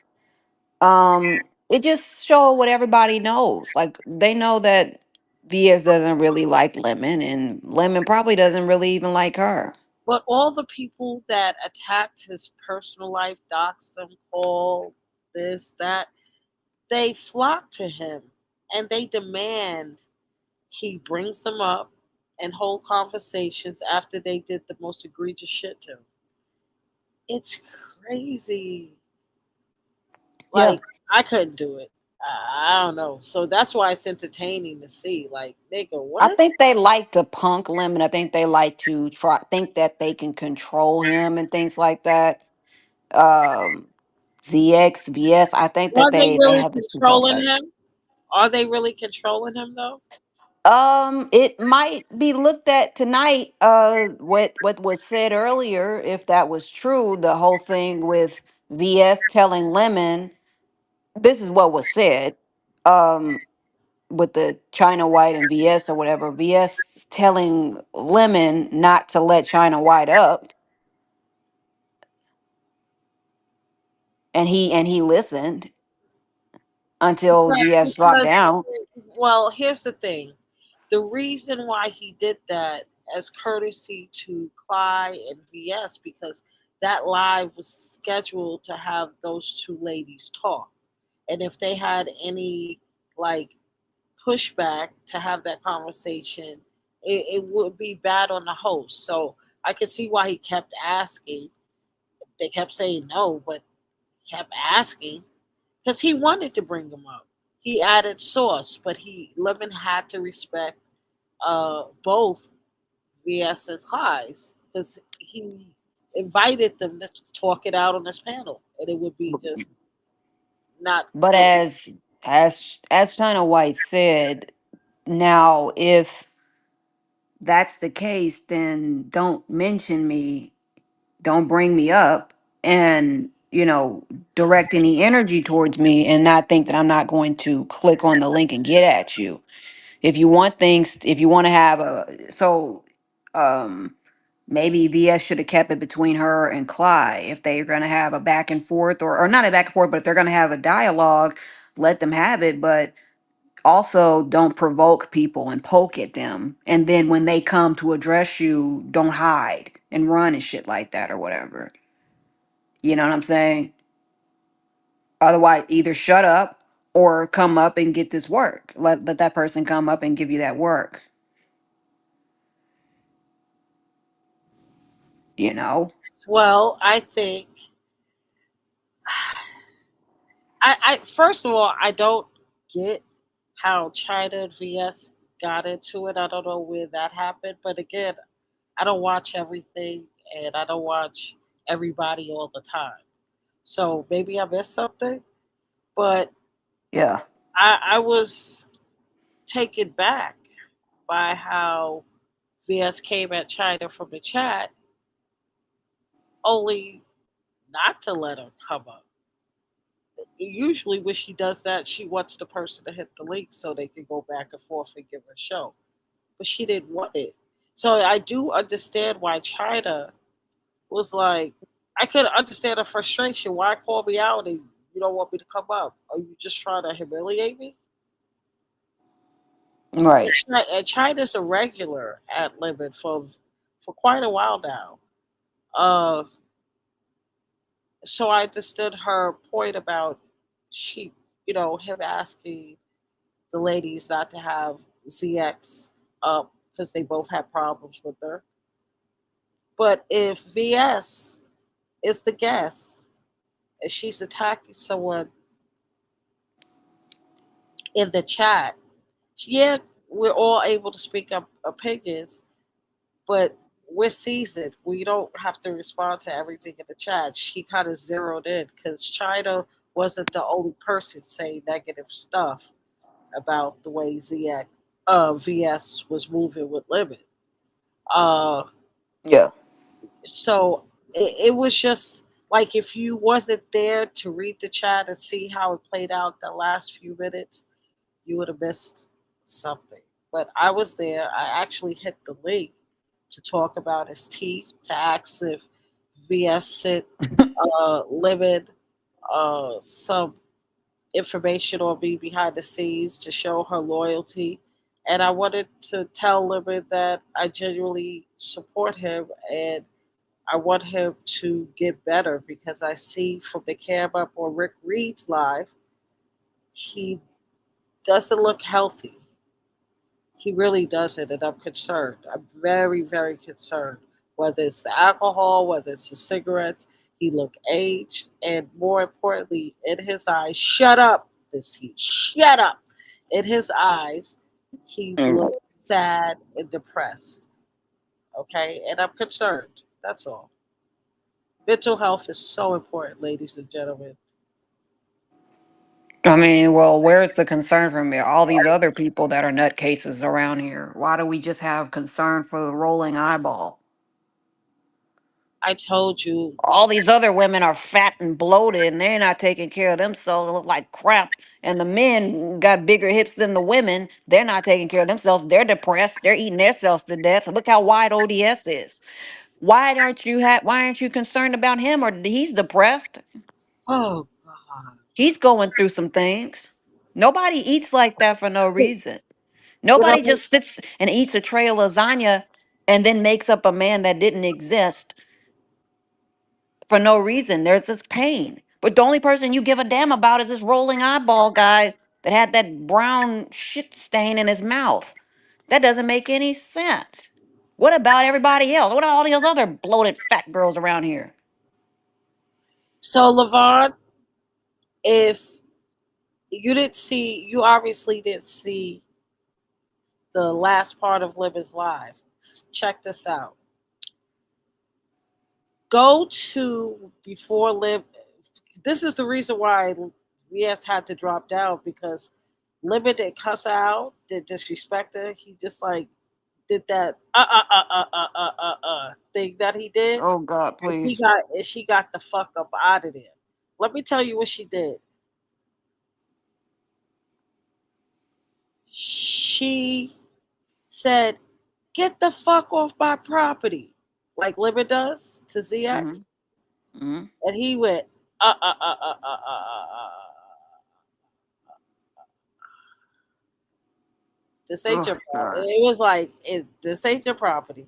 it just show what everybody knows. Like they know that VX doesn't really like Lemon, and Lemon probably doesn't really even like her. But all the people that attacked his personal life, doxed him, called this, that, they flock to him and they demand he brings them up and hold conversations after they did the most egregious shit to him. It's crazy. Yeah, Like, I couldn't do it. I don't know. So that's why it's entertaining to see. Like, nigga, I what? think they like to punk Lemon. I think they like to try think that they can control him and things like that. Um ZX, VS, I think that Are they they really have this control controlling factor. him? Are they really controlling him though? It might be looked at tonight, what was said earlier, if that was true, the whole thing with VS telling Lemon, this is what was said. Um with the China White and VS or whatever, VS telling Lemon not to let China White up, and he listened until Because, VS dropped because down. well, here's the thing. The reason why he did that as courtesy to Clyde and VS because that live was scheduled to have those two ladies talk. And if they had any like pushback to have that conversation, it would be bad on the host. So I could see why he kept asking. They kept saying no, but kept asking because he wanted to bring them up. He added sauce, but Lemon had to respect both VS and Clyde's because he invited them to talk it out on this panel, and it would be just not But good. as China White said, now if that's the case, then don't mention me, don't bring me up, and direct any energy towards me, and not think that I'm not going to click on the link and get at you. If you want to have um maybe VS should have kept it between her and Clyde. If they're going to have a back and forth, or not a back and forth, but if they're going to have a dialogue, let them have it. But also don't provoke people and poke at them. And then when they come to address you, don't hide and run and shit like that or whatever. You know what I'm saying? Otherwise, either shut up or come up and get this work. Let that person come up and give you that work. You know? Well, I think I first of all I don't get how China and VS got into it. I don't know where that happened, but again, I don't watch everything and I don't watch everybody all the time. So maybe I missed something, but Yeah. I was taken back by how VS came at China from the chat, only not to let her come up. Usually, when she does that, she wants the person to hit the link so they can go back and forth and give her a show. But she didn't want it. So I do understand why China was like, I could understand the frustration. Why call me out and you don't want me to come up? Are you just trying to humiliate me? Right. And China's a regular at Limit for quite a while now. Uh, so I understood her point about she, him asking the ladies not to have ZX up because they both had problems with her. But if VS is the guest and she's attacking someone in the chat, yeah, we're all able to speak up opinions, but we're seasoned. We don't have to respond to everything in the chat. She kind of zeroed in because China wasn't the only person saying negative stuff about the way VS was moving with Limit. Uh, Yeah. so it was just like if you wasn't there to read the chat and see how it played out the last few minutes, you would have missed something. But I was there. I actually hit the link to talk about his teeth, to ask if VS sent Lemon some information on me behind the scenes to show her loyalty. And I wanted to tell Lemon that I genuinely support him and I want him to get better because I see from the cam up on Rick Reed's live, he doesn't look healthy. He really doesn't, and I'm concerned. I'm very, very concerned. Whether it's the alcohol, whether it's the cigarettes, he looked aged, and more importantly, in his eyes, shut up. this heat. Shut up. In his eyes, he Mm. looked sad and depressed. Okay, and I'm concerned. That's all. Mental health is so important, ladies and gentlemen. I mean, well, where's the concern from me? All these other people that are nutcases around here. Why do we just have concern for the rolling eyeball? I told you, All these other women are fat and bloated and they're not taking care of themselves, look like crap. And the men got bigger hips than the women. They're not taking care of themselves. They're depressed. They're eating themselves to death. Look how wide ODS is. Why aren't you concerned about him or he's depressed? oh God. He's going through some things. Nobody eats like that for no reason. What Nobody other? just sits and eats a tray of lasagna and then makes up a man that didn't exist for no reason. There's this pain. But the only person you give a damn about is this rolling eyeball guy that had that brown shit stain in his mouth. That doesn't make any sense. What about everybody else? What about all these other bloated fat girls around here? So, Lavon, if you obviously didn't see the last part of Libby's live. Check this out. Go to before Lib. This is the reason why VS had to drop down because Libby didn't cuss her out, did disrespect her. He just like did that thing that he did. Oh God, And please. she got the fuck up out of there. Let me tell you what she did. She said, "Get the fuck off my property," like Libby does to Mm-hmm. ZX, Mm-hmm. and he went, uh, uh, uh, uh, uh, uh, uh, uh. This ain't Oh your property. God. It was like, this ain't your property.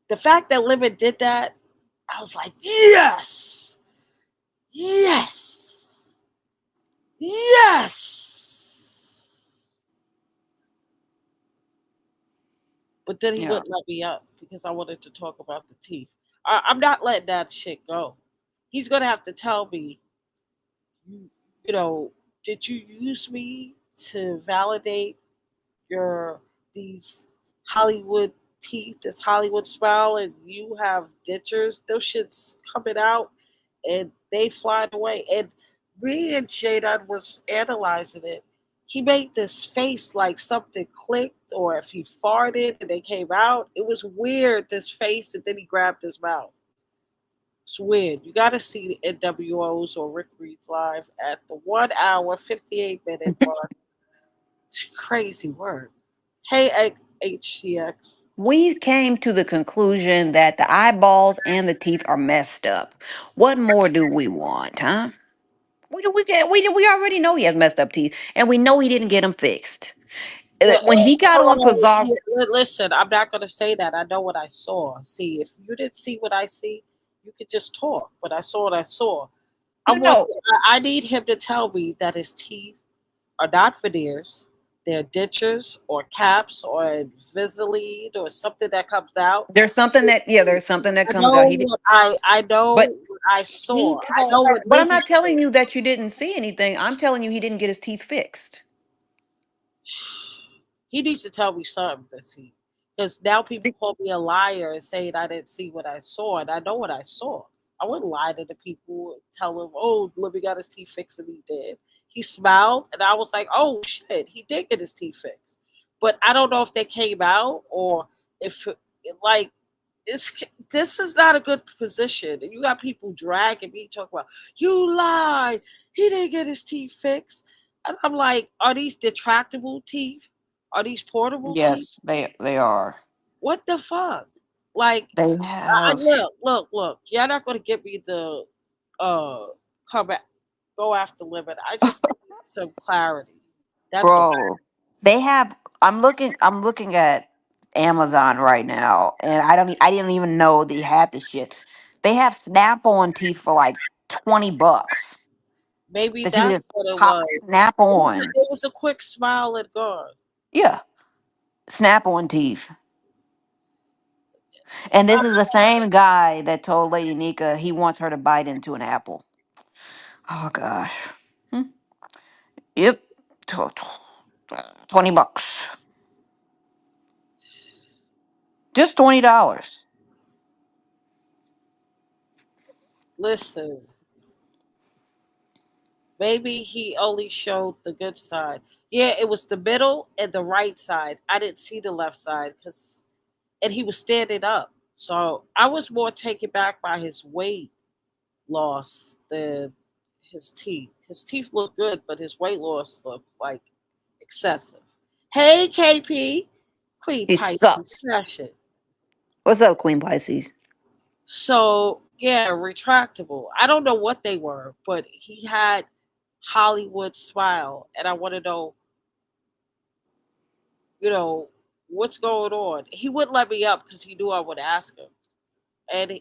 The fact that Libby did that, I was like, yes, yes, yes. But then he Yeah. wouldn't let me up because I wanted to talk about the teeth. I'm not letting that shit go. He's gonna have to tell me, you, you know, did you use me to validate your these Hollywood teeth, this Hollywood smile, and you have dentures? Those shits coming out, and they flying away. And me and Jadon was analyzing it. He made this face like something clicked, or if he farted and they came out. It was weird. This face, and then he grabbed his mouth. It's weird. You got to see the NWOs or Rick Reed's live at the 1 hour 58 minute mark. It's crazy work. Hey, HTX. We came to the conclusion that the eyeballs and the teeth are messed up. What more do we want, huh? What do we get? We already know he has messed up teeth, and we know he didn't get them fixed. When he got on Pizarro, Listen, I'm not going to say that. I know what I saw. See, if you didn't see what I see, you could just talk. But I saw what I saw. I no, want. no, I need him to tell me that his teeth are not veneers. They're dentures or caps or Invisalign or something that comes out. there's something that I comes out. know He did, what I but know what I saw. he I told, know what but I'm Lizzie not telling said. you that you didn't see anything. I'm telling you he didn't get his teeth fixed. He needs to tell me something this week. Because now people call me a liar and saying I didn't see what I saw, and I know what I saw. I wouldn't lie to the people and tell them, "Oh, Libby got his teeth fixed," and he did. He smiled, and I was like, "Oh shit, he did get his teeth fixed." But I don't know if they came out or if like it's this is not a good position. And you got people dragging me talking about you lied. He didn't get his teeth fixed. And I'm like, are these detractable teeth? Are these portable teeth? Yes, they are. What the fuck? Like, They have, look. You're not gonna get me to uh come back, go after limit. I just need some clarity. That's all. bro. They have. I'm looking at Amazon right now, and I didn't even know they had this shit. They have Snap-on teeth for like $20 Maybe that you can that's just what it pop was. snap on. It was a quick smile and gone. Yeah, Snap-on teeth. And this is the same guy that told Lady Nika he wants her to bite into an apple. Oh gosh. Hmm. Yep. 20 bucks. Just $20. Listen, maybe he only showed the good side. Yeah, it was the middle and the right side. I didn't see the left side because, and he was standing up. So I was more taken back by his weight loss than his teeth. His teeth look good, but his weight loss looked like excessive. Hey, KP, Queen He Pisces, sucks. smash it. What's up, Queen Pisces? So yeah, retractable. I don't know what they were, but he had Hollywood smile, and I want to know, you know, what's going on. He wouldn't let me up because he knew I would ask him, and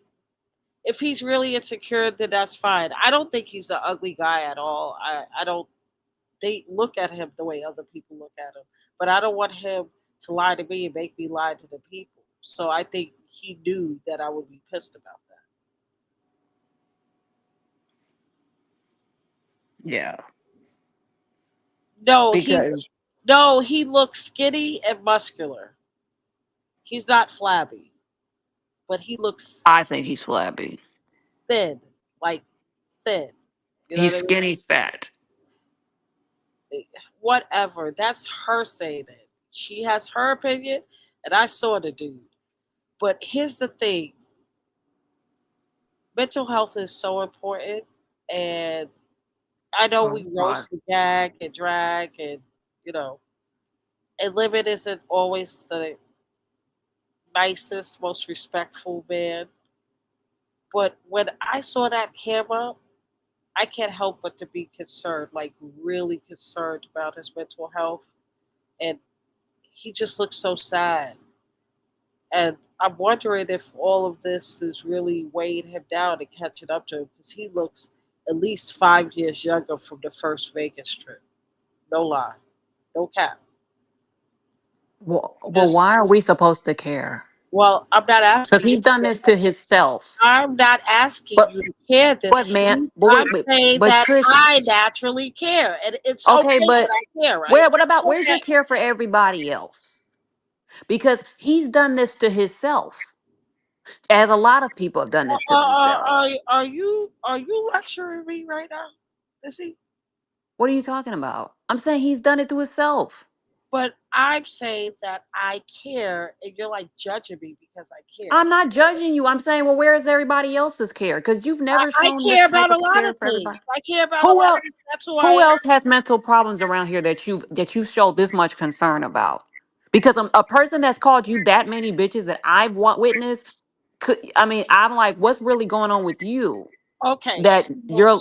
if he's really insecure, then that's fine. I don't think he's an ugly guy at all. I don't. They look at him the way other people look at him, but I don't want him to lie to me and make me lie to the people. So I think he knew that I would be pissed about that. Yeah. No, Because he looks skinny and muscular. He's not flabby, but he looks I think he's flabby. thin, like thin. You know He's what I mean? skinny fat. Whatever. That's her saying it. She has her opinion, and I saw the dude. But here's the thing: mental health is so important, and I know Oh, we God. roast and gag and drag, and you know, and living isn't always the nicest, most respectful man. But when I saw that camera, I can't help but to be concerned, like really concerned about his mental health. And he just looks so sad. And I'm wondering if all of this is really weighing him down and catching up to him because he looks at least 5 years younger from the first Vegas trip. No lie, no cap. Well, Just why are we supposed to care? well, I'm not Because asking you. he's done this to himself. I'm not asking But you to care but this. man, He's, but I'm wait, saying but that Trish, I naturally care, and it's okay, okay that but I care, right? where what about where's Okay. your care for everybody else? Because he's done this to himself, as a lot of people have done this to themselves. Are you lecturing me right now? Is he? What are you talking about? I'm saying he's done it to himself. But I'm saying that I care, and you're like judging me because I care. I'm not judging you. I'm saying, well, where is everybody else's care? Because you've never I shown this care type about a of lot care of for things. everybody. I care about a Who lot of else? things. That's who I Who am. else has mental problems around here that you showed this much concern about? Because a person that's called you that many bitches that I've witnessed, I mean, I'm like, what's really going on with you? Okay, That you're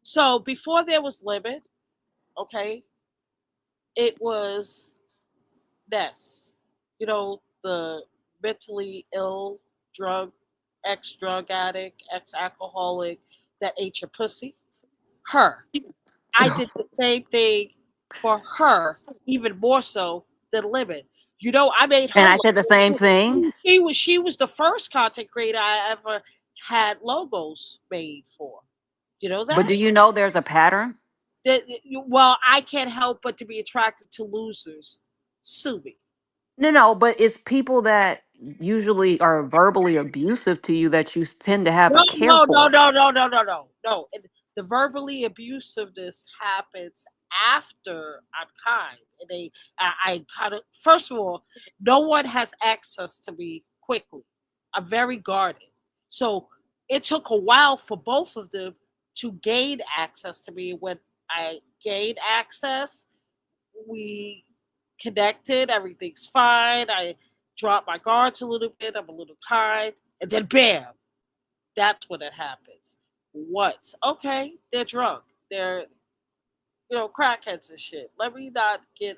so before there was limit, okay, it was Ness. The mentally ill drug addict, ex alcoholic that ate your pussy. Her. I did the same thing for her, even more so than Limit. I made and her I look said the same good. thing. She was the first content creator I ever had logos made for. You know But that? do you know there's a pattern? Well, I can't help but to be attracted to losers. Sue me. No, but it's people that usually are verbally abusive to you that you tend to have No, a care no, no, for. no, no, no, no, no, no. The verbally abusiveness happens after I'm kind, and I kind of. First of all, no one has access to me quickly. I'm very guarded, so it took a while for both of them to gain access to me. When I gained access, we connected. Everything's fine. I dropped my guards a little bit. I'm a little kind, and then bam, that's when it happens. What? Okay, they're drunk. They're crackheads and shit. Let me not get.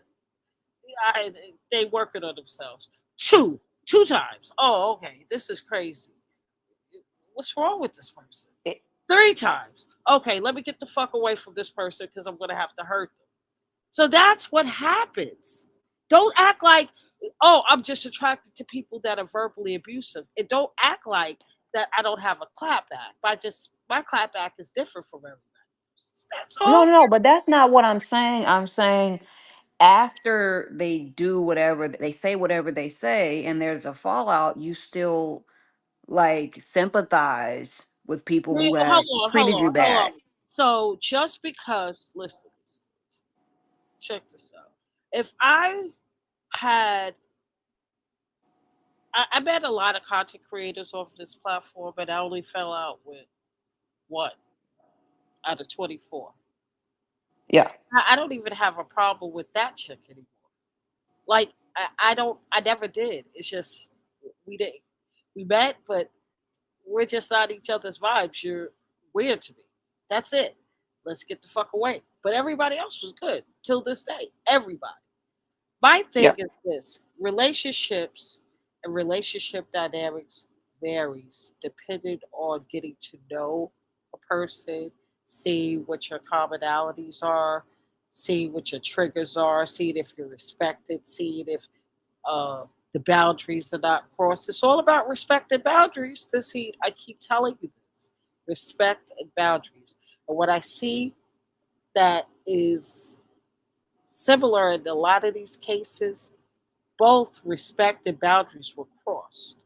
I they working on themselves. Two times. Oh, okay. This is crazy. What's wrong with this person? It- 3 times. Okay, let me get the fuck away from this person because I'm gonna have to hurt them. So that's what happens. Don't act like, oh, I'm just attracted to people that are verbally abusive. And don't act like that I don't have a clapback. My clapback is different from everybody. That's No, all. no, no, but that's not what I'm saying. I'm saying after they do whatever they say, whatever they say, and there's a fallout, you still like sympathize with people who have Hold treated on, you hold bad. on. So just because, listen, check this out. If I had, I met a lot of content creators off this platform, but I only fell out with one out of 24. Yeah, I don't even have a problem with that chick anymore. Like I don't, I never did. It's just we didn't, we met, but we're just not each other's vibes. You're weird to me. That's it. Let's get the fuck away. But everybody else was good till this day. Everybody. My thing yeah. is this: relationships and relationship dynamics varies depending on getting to know a person, see what your commonalities are, see what your triggers are, seeing if you're respected, seeing if uh, the boundaries are not crossed. It's all about respect and boundaries. This heat, I keep telling you this: respect and boundaries. And what I see that is similar in a lot of these cases, both respect and boundaries were crossed.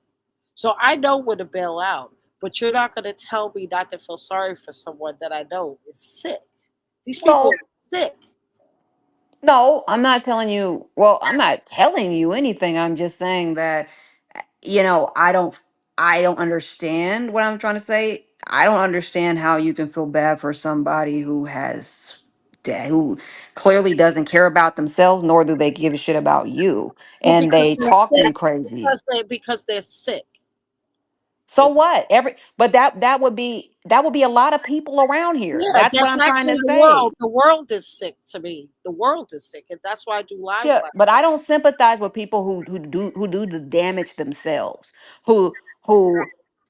So I know when to bail out, but you're not going to tell me not to feel sorry for someone that I know is sick. These people No, are sick. no, I'm not telling you. Well, I'm not telling you anything. I'm just saying that I don't understand what I'm trying to say. I don't understand how you can feel bad for somebody who clearly doesn't care about themselves, nor do they give a shit about you, Well, and because they they're talk to sick. you crazy. Because they're sick. So They're, what? But that would be a lot of people around here. yeah, That's what that's I'm trying actually to the world. say. The world is sick to me. The world is sick, and that's why I do lives Yeah, like but this. I don't sympathize with people who do the damage themselves, who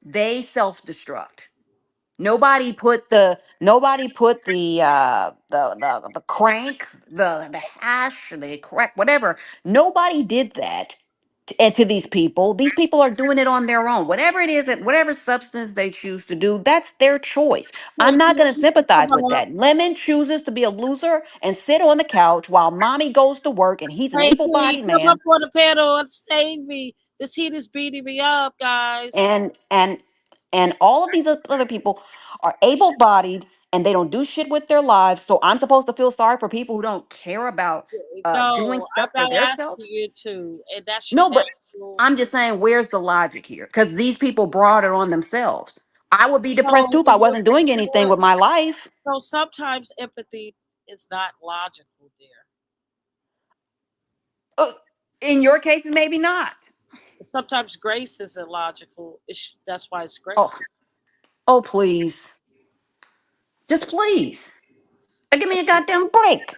they self-destruct. Nobody put the crank, the hash, the crack, whatever. Nobody did that. And to these people, are doing it on their own. Whatever it is, whatever substance they choose to do, that's their choice. Hey, I'm not going to come sympathize with on. that. Lemon chooses to be a loser and sit on the couch while mommy goes to work, and he's an Hey, P, able-bodied come up man, on the panel and save me. This heat is beating me up, guys. and all of these other people are able-bodied and they don't do shit with their lives. So I'm supposed to feel sorry for people who don't care about doing No, I'm stuff for not asking themselves? you to, and that's your No, but natural. I'm just saying, where's the logic here? Because these people brought it on themselves. I would be depressed too So, if I wasn't doing anything with my life. so sometimes empathy is not logical, dear. Uh, in your case, maybe not. Sometimes grace isn't logical. That's why it's Oh, grace. oh, please, just please, give me a goddamn break.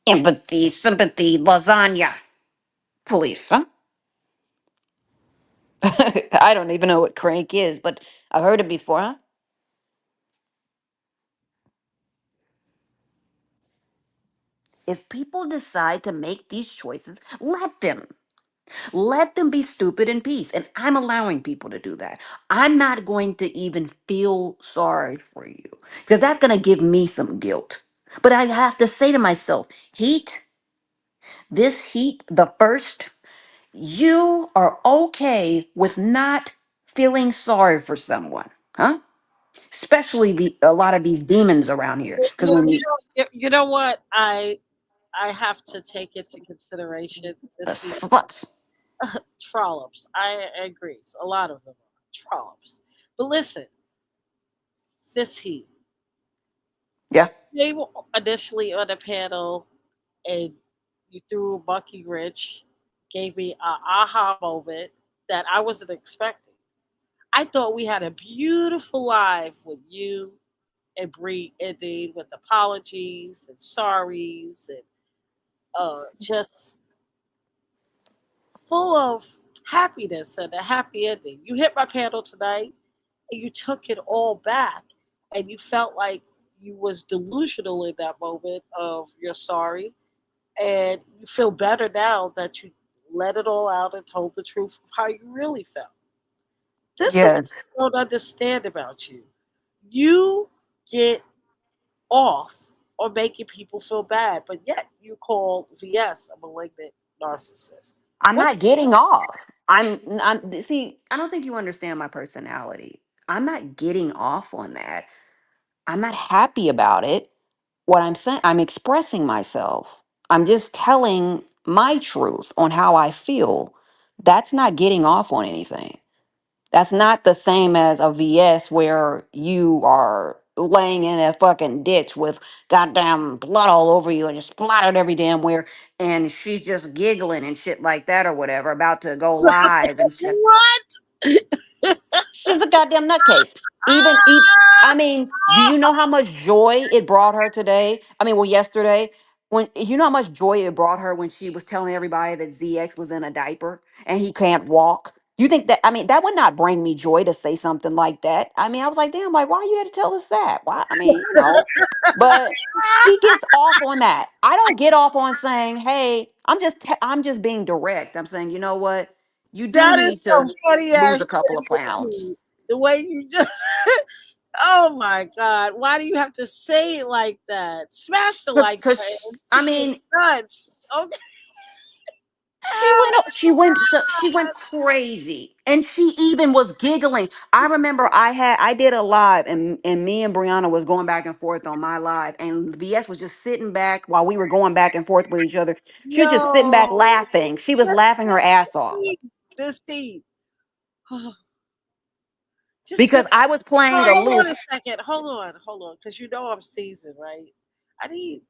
Empathy, sympathy, lasagna, please, huh? I don't even know what crank is, but I've heard it before, huh? If people decide to make these choices, let them. Let them be stupid in peace. And I'm allowing people to do that. I'm not going to even feel sorry for you because that's going to give me some guilt. But I have to say to myself, heat, this heat, the first, you are okay with not feeling sorry for someone, huh? Especially a lot of these demons around here. Because when you You know what? I have to take into consideration the this heat sluts, trollops. I agree. A lot of them are trollops. But listen, this heat. yeah, They were initially on the panel, and you threw a Bucky Rich, gave me an aha moment that I wasn't expecting. I thought we had a beautiful live with you and Bree ending with apologies and sorries and just full of happiness and a happy ending. You hit my panel tonight and you took it all back and you felt like you was delusional in that moment of you're sorry and you feel better now that you let it all out and told the truth of how you really felt. This is yes, what I don't understand about you. You get off on making people feel bad, but yet you call VS a malignant narcissist. I'm What's not getting off. I'm see, I don't think you understand my personality. I'm not getting off on that. I'm not happy about it. What I'm saying, I'm expressing myself. I'm just telling my truth on how I feel. That's not getting off on anything. That's not the same as a VS where you are laying in a fucking ditch with goddamn blood all over you and just splattered every damn where, and she's just giggling and shit like that or whatever, about to go live and shit. what? She's a goddamn nutcase. I mean, do you know how much joy it brought her today? I mean, well, yesterday. When you know how much joy it brought her when she was telling everybody that ZX was in a diaper and he can't walk. You think that? I mean, that would not bring me joy to say something like that. I mean, I was like, damn, like, why you had to tell us that? Why? I mean, but she gets off on that. I don't get off on saying, hey, I'm just being direct. I'm saying, you know what? You do That is need some to funny lose ass a couple shit of to pounds. me. The way you just oh my god, why do you have to say it like that? Smash the like Cause button. I She is mean, nuts. Okay. she went crazy, and she even was giggling. I remember I did a live, and me and Brianna was going back and forth on my live, and VS was just sitting back while we were going back and forth with each other. She was just sitting back Yo, laughing. She was just laughing her ass off this deep. Just because but I was playing a hold on loop. a second. Hold on, because you know I'm seasoned, right? I need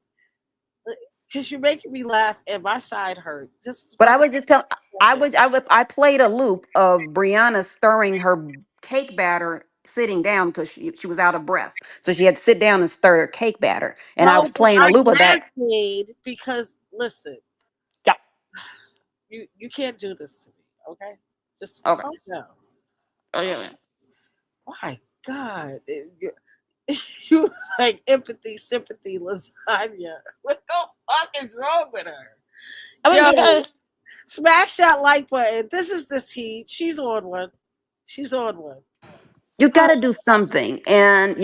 because you're making me laugh and my side hurt. Just But for I a would just tell second. I played a loop of Brianna stirring her cake batter sitting down because she was out of breath. So she had to sit down and stir her cake batter. And I No, was but playing a I loop of that. laughed because listen, Yeah. you can't do this to me, okay? Just Okay. calm down. Oh, yeah. My God, you was like empathy, sympathy, lasagna. What the fuck is wrong with her? I Yo, mean, smash that like button. This is this heat. She's on one. She's on one. you got Oh, to do something, and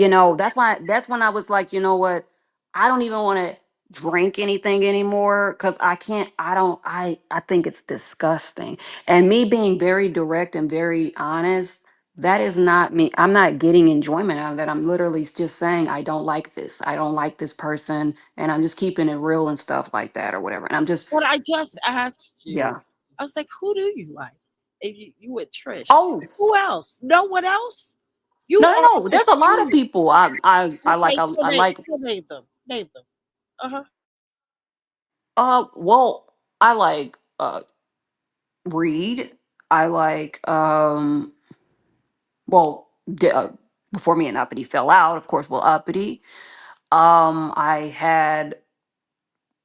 that's when I was like, you know what, I don't even want to drink anything anymore because I can't, I don't, I think it's disgusting. And me being very direct and very honest, that is not me. I'm not getting enjoyment out of that. I'm literally just saying I don't like this, I don't like this person, and I'm just keeping it real and stuff like that or whatever, and I'm just, but I just asked you. yeah. I was like, who do you like? And you with Trish. Oh, Who else? No one else? You no, are no, no, with there's a lot of you. people I like. Okay, I like. so name them. Name them. Uh-huh. Well, I like Reed. I like well, before me and Uppity fell out, of course, well, Uppity. I had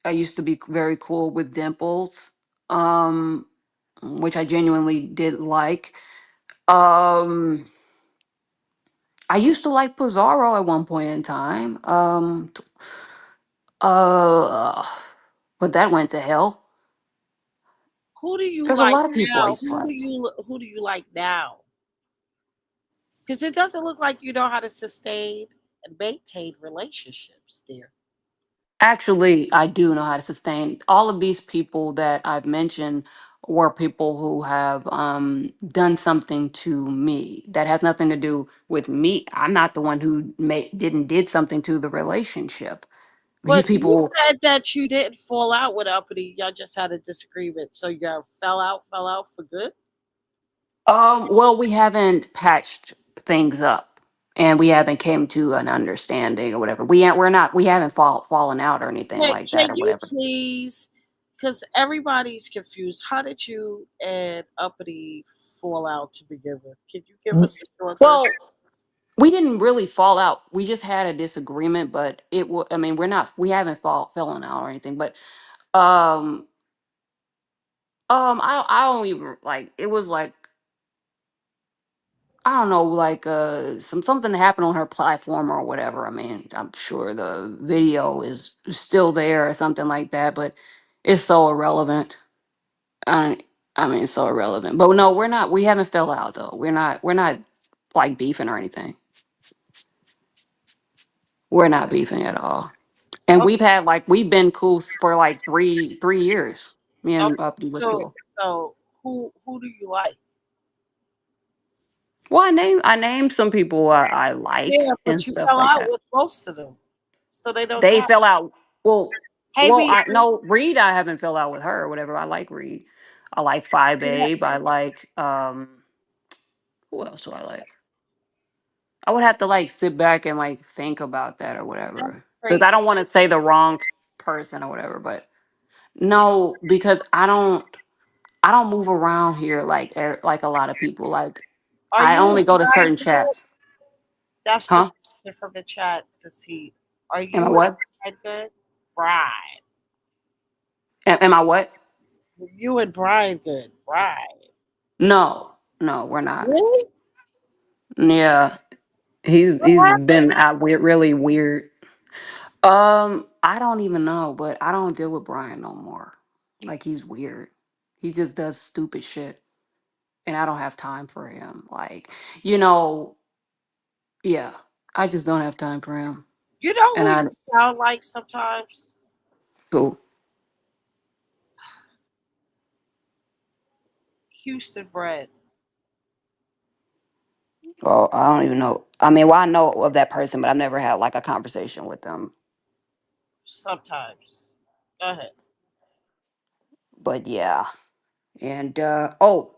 I used to be very cool with Dimples, um, which I genuinely did like. Um, I used to like Pizarro at one point in time. Uh, but that went to hell. Who do you There's a like lot of people I now? used to like. Who do you like now? Because it doesn't look like you know how to sustain and maintain relationships, dear. Actually, I do know how to sustain. All of these people that I've mentioned were people who have done something to me that has nothing to do with me. I'm not the one who did something to the relationship. These But you people, said that you didn't fall out with Uppity. Y'all just had a disagreement. So y'all fell out for good? well, we haven't patched things up, and we haven't came to an understanding or whatever. We haven't fallen out or anything like that Can or you whatever. please, because everybody's confused, how did you and Uppity fall out to begin with? Can you give us a short version? Well, we didn't really fall out. We just had a disagreement, but it was. I mean, we haven't fallen out or anything. But um, I don't even like. It was like I don't know, like something that happened on her platform or whatever. I mean, I'm sure the video is still there or something like that, but it's so irrelevant. I I mean, it's so irrelevant. But no, we're not. We haven't fell out though. We're not. We're not like beefing or anything. We're not beefing at all. And Okay, we've been cool for like three years. Me and okay. Uppy was So cool. so who do you like? Well, I named some people I like Yeah, and but you stuff fell like out that. with most of them, so they don't They count. fell out. Well, Hey, well, Beatrice. I no Reed. I haven't fell out with her or whatever. I like Reed. I like Five Yeah, Abe. I like who else do I like? I would have to like sit back and like think about that or that's whatever because I crazy. don't want to say the wrong person or whatever. But no, because I don't move around here like a lot of people. Like Are I you only a go to bride certain good? chats. That's the Huh? question from the chat to see. Are Am I you a what? bride good? Bride. Am I what? You and bride good. Bride. No, no, we're not. Really? Yeah, he's What been out weird, really weird. I don't even know, but I don't deal with Brian no more. Like he's weird. He just does stupid shit, and I don't have time for him. Like you know, yeah, I just don't have time for him. You know And who I you sound like sometimes? go. Houston bred. Well, I don't even know. I mean, well, I know of that person, but I've never had like a conversation with them. Sometimes. Go ahead. But yeah, and oh,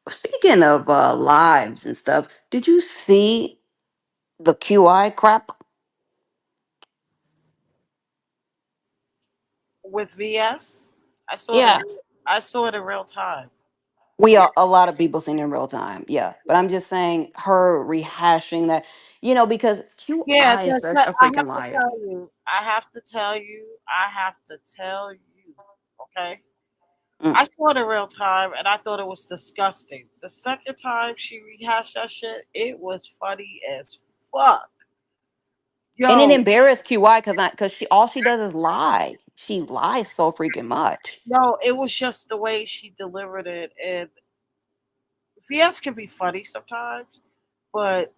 speaking of lives and stuff, did you see the QI crap? With VS, I saw it. Yeah. I saw it in real time. We are a lot of people seen in real time, yeah. But I'm just saying her rehashing that, because Yeah, QI is such that a I freaking have to liar. tell you. I have to tell you. I have to tell you. Okay. Mm. I saw it in real time and I thought it was disgusting. The second time she rehashed that shit, it was funny as fuck. And it Yo, embarrassed QI because she all she does is lie. She lies so freaking much. no, it was just the way she delivered it. And VS can be funny sometimes, but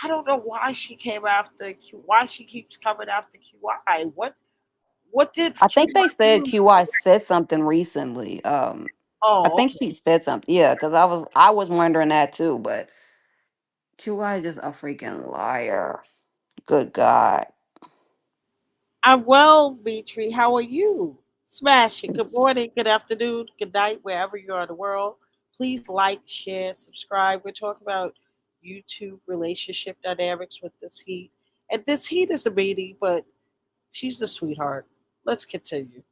I don't know why she came after Q. Why she keeps coming after QI? What did I think they QI said do? QI said something recently. I Oh, think okay. she said something. Yeah, because I was wondering that too, but QI is just a freaking liar. Good God. I'm well, Beatree. How are you? Smash it. Good It's morning, good afternoon, good night, wherever you are in the world. Please like, share, subscribe. We're talking about YouTube relationship dynamics with this heat. And this heat is a meaty, but she's a sweetheart. Let's continue.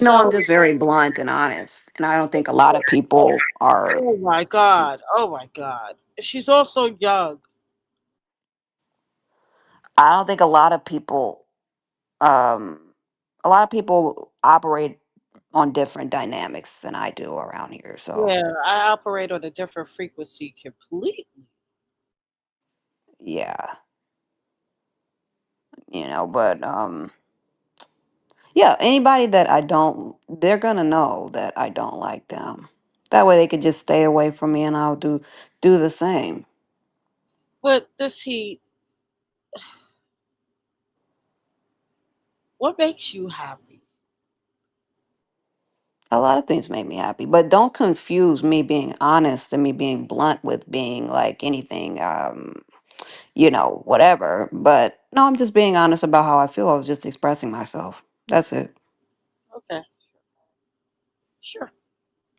no, I'm So, just very blunt and honest. And I don't think a lot of people are. oh my God. Oh my God. She's also young. I don't think um a lot of people operate on different dynamics than I do around here. So Yeah, I operate on a different frequency completely. yeah, but yeah, anybody that I don't, they're gonna know that I don't like them. That way they could just stay away from me and I'll do the same. But this heat, what makes you happy? A lot of things make me happy, but don't confuse me being honest and me being blunt with being like anything whatever. But no, I'm just being honest about how I feel. I was just expressing myself. That's it. Okay, sure.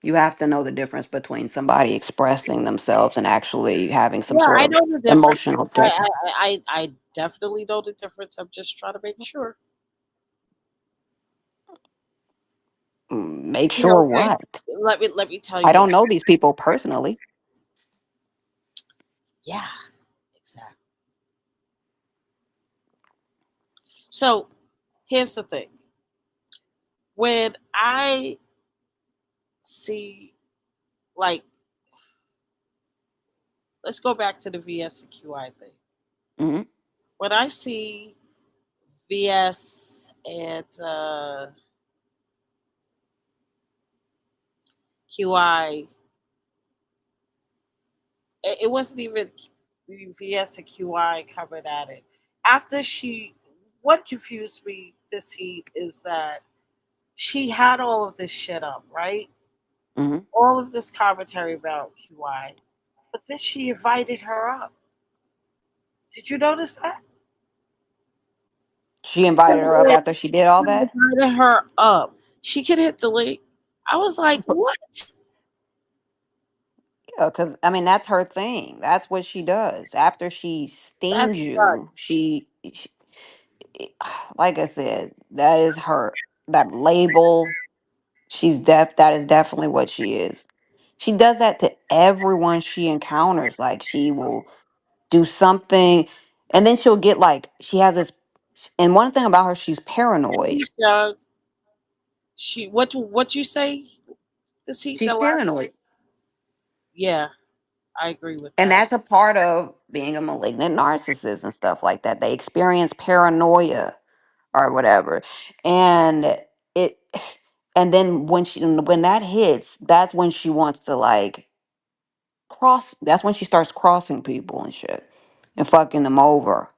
You have to know the difference between somebody expressing themselves and actually having some Yeah, sort I of know the difference. emotional I, depth. I, I definitely know the difference. I'm just trying to make sure. Make Yeah, sure okay. what? Let me tell I you this. don't know these people personally. Yeah, exactly. So here's the thing. When I see, like, let's go back to the VS and QI thing. Hmm. When I see VS and QI, it wasn't even VS and QI coming at it. after she, what confused me this heat is that she had all of this shit up, right? Hmm. All of this commentary about QI, but then she invited her up. Did you notice that? She invited her up She after she did all that. invited her up. She could hit the link. I was like, what? Yeah, because I mean that's her thing. That's what she does. After she stings That's you, nuts. she like I said, that is her. That label, she's deaf. That is definitely what she is. She does that to everyone she encounters. Like she will do something, and then she'll get like she has this. And one thing about her, she's paranoid. She's, she what you say? This heat She's the last. paranoid. Yeah, I agree with And that. that's a part of being a malignant narcissist and stuff like that. They experience paranoia or whatever. And it and then when that hits, that's when she wants to like cross that's when she starts crossing people and shit and fucking them over.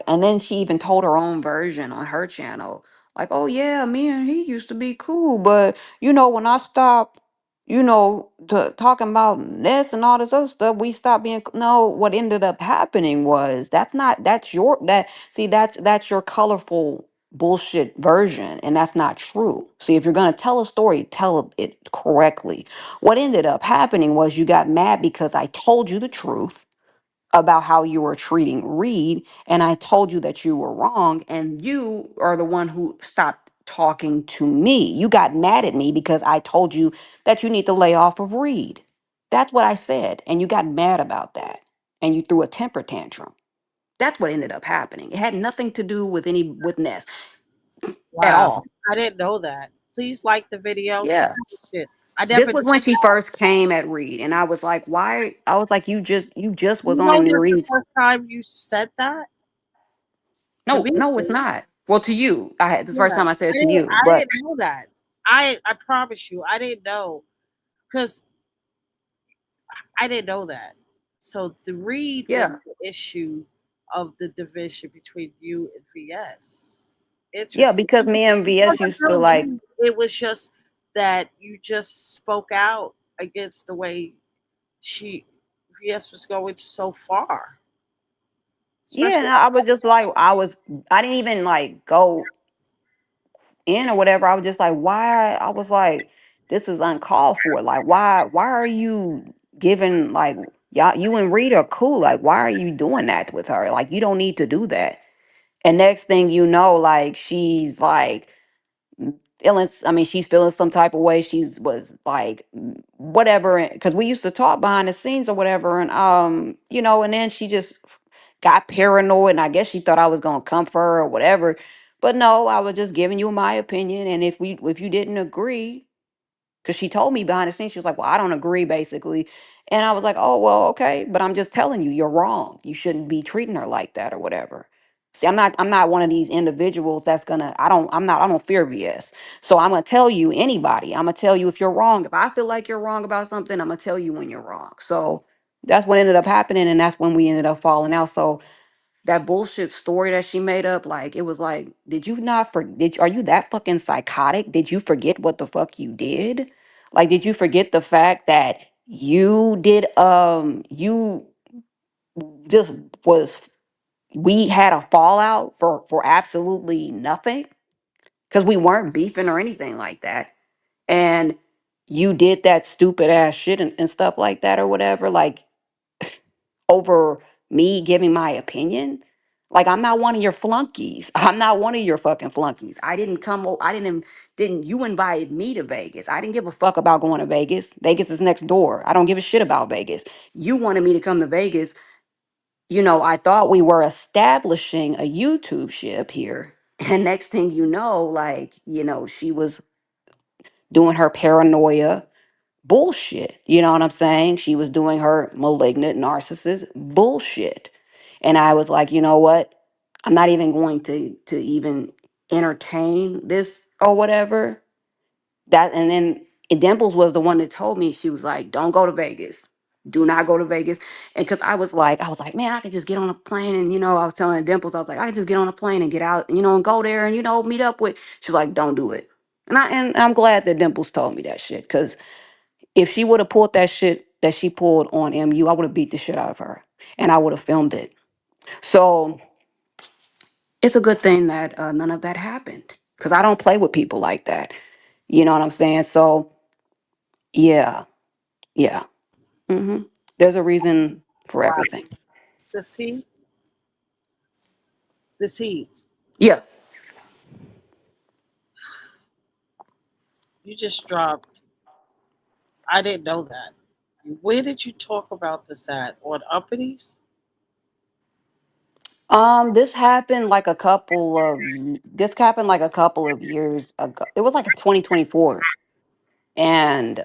And then she even told her own version on her channel. Like, oh yeah, me and he used to be cool, but when I stopped, talking about this and all this other stuff, we stopped being no, what ended up happening was that's your that see that's your colorful bullshit version, and that's not true. See, if you're gonna tell a story, tell it correctly. What ended up happening was you got mad because I told you the truth about how you were treating Reed, and I told you that you were wrong, and you are the one who stopped talking to me. You got mad at me because I told you that you need to lay off of Reed. That's what I said, and you got mad about that, and you threw a temper tantrum. That's what ended up happening. It had nothing to do with Ness at Wow, all. I didn't know that. Please like the video, Yeah. smash it. I This never was did when she that. first came at Reed, and I was like, "Why?" I was like, "You just was You know, on that's the Reed's." first time you said that to No, me. no, it's not. Well, to you, I had this Yeah, first time I said it to you, I but didn't know that. I promise you, I didn't know because I didn't know that. So the read was yeah, the issue of the division between you and VS. yeah, Interesting. because me and It VS wasn't used to no like, beef. It was just that you just spoke out against the way she VS was going so far, yeah, and especially. I was just like, I didn't even like go in or whatever. I was just like, why? I was like, this is uncalled for. Like, why are you giving like y'all, you and Rita are cool. Like, why are you doing that with her? Like, you don't need to do that. And next thing you know, like, she's like, I mean, she's feeling some type of way. She was like, whatever, because we used to talk behind the scenes or whatever, and and then she just got paranoid, and I guess she thought I was gonna come for her or whatever. But no, I was just giving you my opinion, and if you didn't agree, because she told me behind the scenes, she was like, "Well, I don't agree," basically. And I was like, "Oh, well, okay, but I'm just telling you, you're wrong. You shouldn't be treating her like that or whatever." See, I'm not one of these individuals that's gonna. I don't fear BS. So I'm gonna tell you anybody. I'm gonna tell you if you're wrong. If I feel like you're wrong about something, I'm gonna tell you when you're wrong. So that's what ended up happening, and that's when we ended up falling out. So that bullshit story that she made up, like it was like, did you not for did are you that fucking psychotic? Did you forget what the fuck you did? Like, did you forget the fact that you just was we had a fallout for absolutely nothing because we weren't beefing or anything like that, and you did that stupid ass shit and stuff like that or whatever, like over me giving my opinion. Like, I'm not one of your flunkies. I'm not one of your fucking flunkies. I didn't come. I didn't. You invited me to Vegas. I didn't give a fuck about going to Vegas. Vegas is next door. I don't give a shit about Vegas. You wanted me to come to Vegas. I thought we were establishing a YouTube ship here. And next thing you know, like, she was doing her paranoia bullshit. You know what I'm saying? She was doing her malignant narcissist bullshit. And I was like, you know what? I'm not even going to even entertain this or whatever. That and then Dimples was the one that told me, she was like, don't go to Vegas. Do not go to Vegas. And because I was like, man, I could just get on a plane. And, I was telling Dimples, I was like, I could just get on a plane and get out, and go there and, meet up with. She's like, don't do it. And I'm glad that Dimples told me that shit. Because if she would have pulled that shit that she pulled on MU, I would have beat the shit out of her. And I would have filmed it. So it's a good thing that none of that happened. Because I don't play with people like that. You know what I'm saying? So, yeah, yeah. hmm There's a reason for Wow. everything. The seed, the seeds. Yeah. You just dropped. I didn't know that. Where did you talk about this at? On Uppity? This happened like a couple of years ago. It was like in 2024. And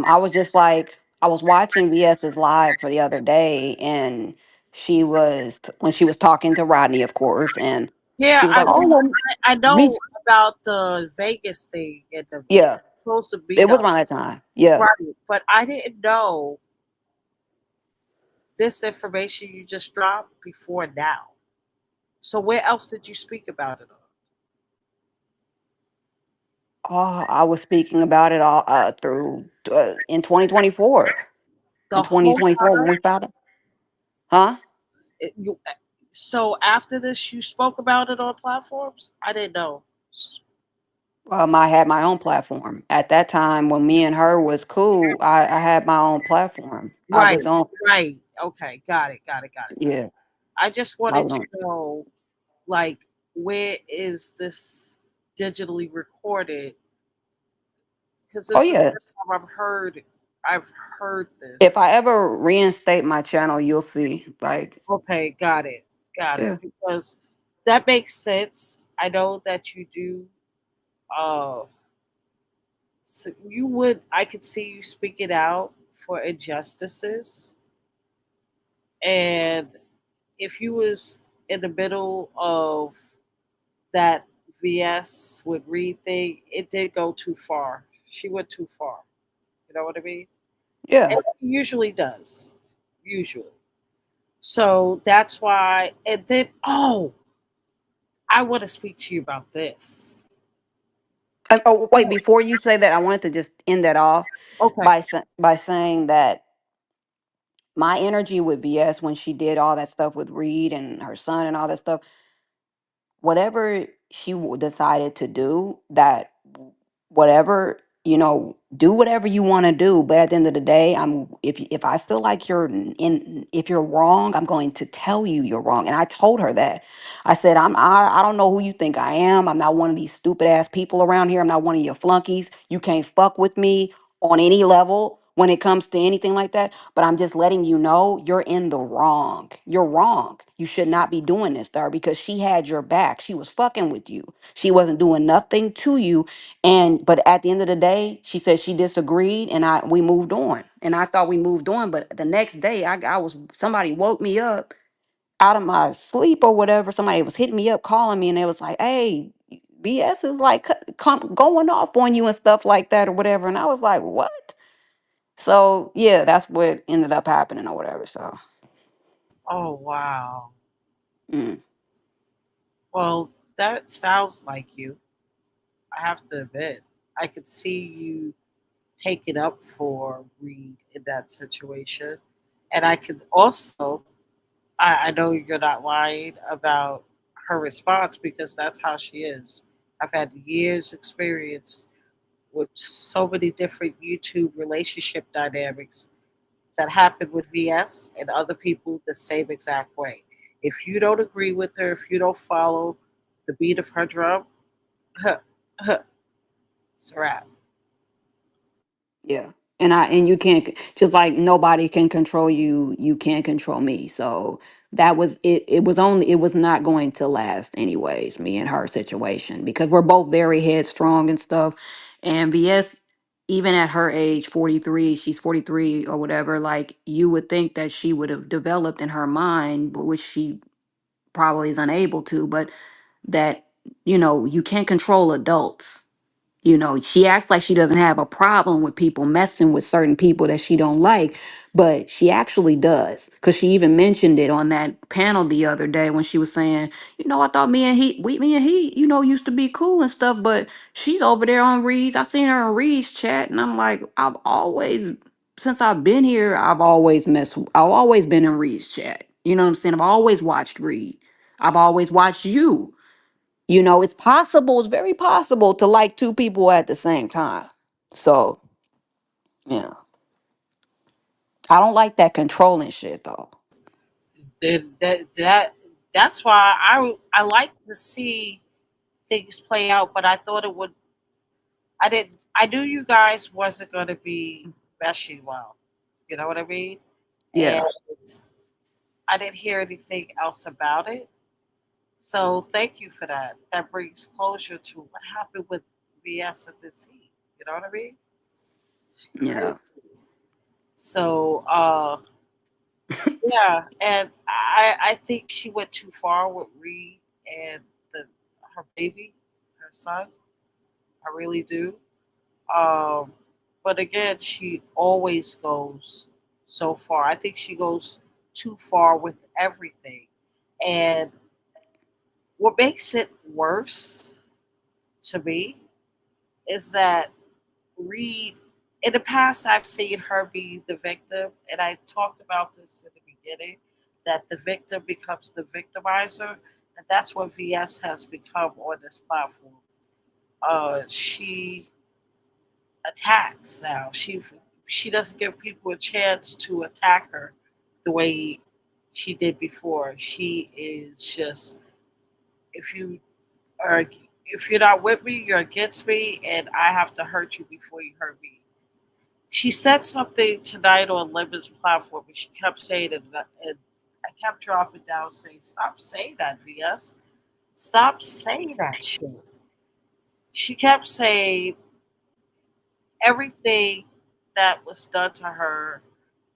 I was just like I was watching VS's live for the other day, and when she was talking to Rodney, of course, and Yeah, she was like, "Oh, well, I me know about the Vegas thing and the yeah." supposed to It beat was up, around that time. Yeah. right? But I didn't know this information you just dropped before now. So where else did you speak about it on? Oh, I was speaking about it all through in 2024. In The whole 2024 when time? we found it. Huh? You, so after this, you spoke about it on platforms? I didn't know. I had my own platform. At that time when me and her was cool, I had my own platform. I Right, was on right. Okay, got it, got it, got it, got it. yeah, I just I wanted was to on. know, like, where is this digitally recorded? Because Oh this is the yeah. first time I've heard If this. I ever reinstate my channel, you'll see. Like, Okay, got it. yeah. Because that makes sense. I know that you do. Uh, so you would. I could see you speaking out for injustices, and if you was in the middle of that VS would read thing, it did go too far. She went too far. You know what I mean? Yeah. And it usually does. Usually. So that's why. And then, oh, I want to speak to you about this. Oh wait, before you say that, I wanted to just end that off Okay. by saying that my energy with VS when she did all that stuff with Reed and her son and all that stuff, whatever she decided to do, that whatever, do whatever you want to do, but at the end of the day, if I feel like if you're wrong, I'm going to tell you you're wrong. And I told her that. I said, I don't know who you think I am. I'm not one of these stupid ass people around here. I'm not one of your flunkies. You can't fuck with me on any level when it comes to anything like that, but I'm just letting you know you're in the wrong. You're wrong. You should not be doing this to her because she had your back. She was fucking with you. She wasn't doing nothing to you. And but at the end of the day, she said she disagreed, and we moved on. And I thought we moved on, but the next day I was somebody woke me up out of my sleep or whatever. Somebody was hitting me up, calling me, and they was like, "Hey, BS is like going off on you and stuff like that or whatever." And I was like, "What?" So yeah, that's what ended up happening or whatever. So Oh, wow. mm, Well, that sounds like you. I have to admit. I could see you taking up for Reed in that situation. And I could also, I know you're not lying about her response because that's how she is. I've had years' experience with so many different YouTube relationship dynamics that happen with VS and other people the same exact way. If you don't agree with her, if you don't follow the beat of her drum, it's a wrap. yeah. And you can't just like nobody can control you, you can't control me. So that was it. It was not going to last anyways, me and her situation, because we're both very headstrong and stuff. And VS, even at her age, 43, she's 43 or whatever, like you would think that she would have developed in her mind, but which she probably is unable to, but that, you can't control adults. You know, she acts like she doesn't have a problem with people messing with certain people that she don't like, but she actually does. Cause she even mentioned it on that panel the other day when she was saying, you know, I thought me and he, you know, used to be cool and stuff, but she's over there on Reed's. I seen her on Reed's chat, and I'm like, since I've been here, I've always been in Reed's chat. You know what I'm saying? I've always watched Reed. I've always watched you. You know, it's possible, it's very possible to like two people at the same time. So, yeah. I don't like that controlling shit though. That's why I like to see things play out, but I thought it would. I didn't. I knew you guys wasn't going to be meshing well. You know what I mean? And Yeah. I didn't hear anything else about it. So thank you for that. That brings closure to what happened with VS at this heat. You know what I mean? It's Yeah. crazy. So yeah, and I think she went too far with Reed and the her baby, her son. I really do. Um, but again, she always goes so far. I think she goes too far with everything. And what makes it worse to me is that Reed, in the past, I've seen her be the victim, and I talked about this in the beginning that the victim becomes the victimizer, and that's what VS has become on this platform. She attacks now. She doesn't give people a chance to attack her the way she did before. She is just if you are if you're not with me, you're against me, and I have to hurt you before you hurt me. She said something tonight on Lemon's platform, and she kept saying it, and I kept dropping down saying, "Stop saying that, VS. Stop saying that shit." She kept saying everything that was done to her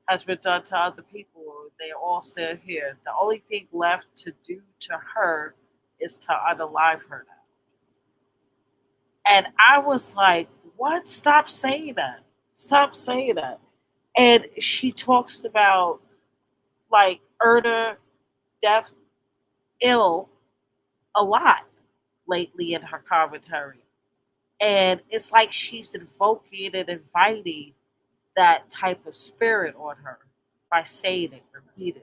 has been done to other people. They're all still here. The only thing left to do to her is to unalive her now. And I was like, what? Stop saying that. Stop saying that. And she talks about like Erda deaf ill a lot lately in her commentary. And it's like she's invoking and inviting that type of spirit on her by saying it repeatedly.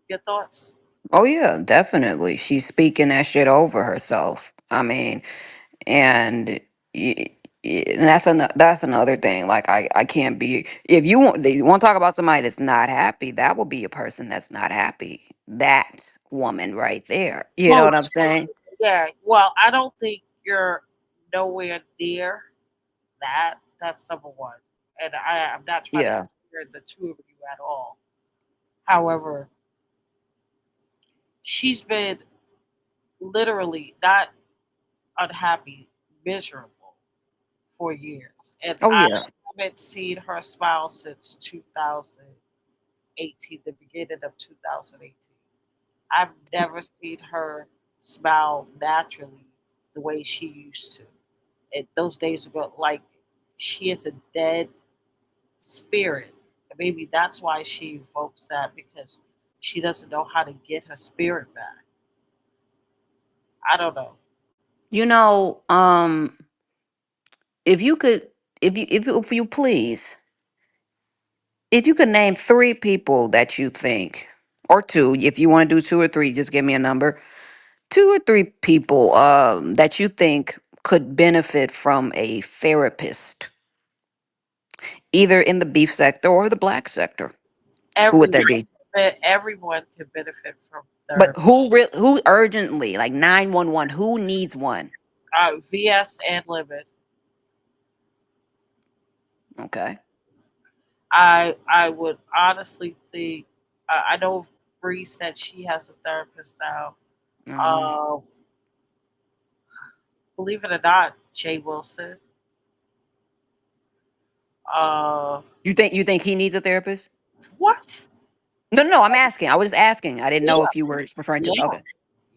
Your thoughts? Oh yeah, definitely. She's speaking that shit over herself. I mean, and y- and that's another thing. Like I can't be if you want to talk about somebody that's not happy, that will be a person that's not happy. That woman right there. You know Well, what I'm saying? yeah. Well, I don't think you're nowhere near that. That's number one. And I'm not trying to Yeah. compare the two of you at all. However, she's been literally not unhappy, miserable for years. And Oh I yeah. haven't seen her smile since 2018, the beginning of 2018. I've never seen her smile naturally the way she used to. Those days ago, like she is a dead spirit. And maybe that's why she evokes that because she doesn't know how to get her spirit back. I don't know. You know, if you could if you please, if you could name three people that you think, or two, if you want to do two or three, just give me a number. Two or three people that you think could benefit from a therapist, either in the beef sector or the black sector. Who would Everyone, that be? everyone can benefit from But therapy. who urgently, like 911, who needs one? VS and Limit. Okay. I would honestly think. I know Bree said she has a therapist now. Uh-huh. Uh, believe it or not, Jay Wilson. Uh, You think he needs a therapist? what? No, no, no, I'm asking. I was just asking. I didn't know Yeah, if you were referring to. yeah, Okay.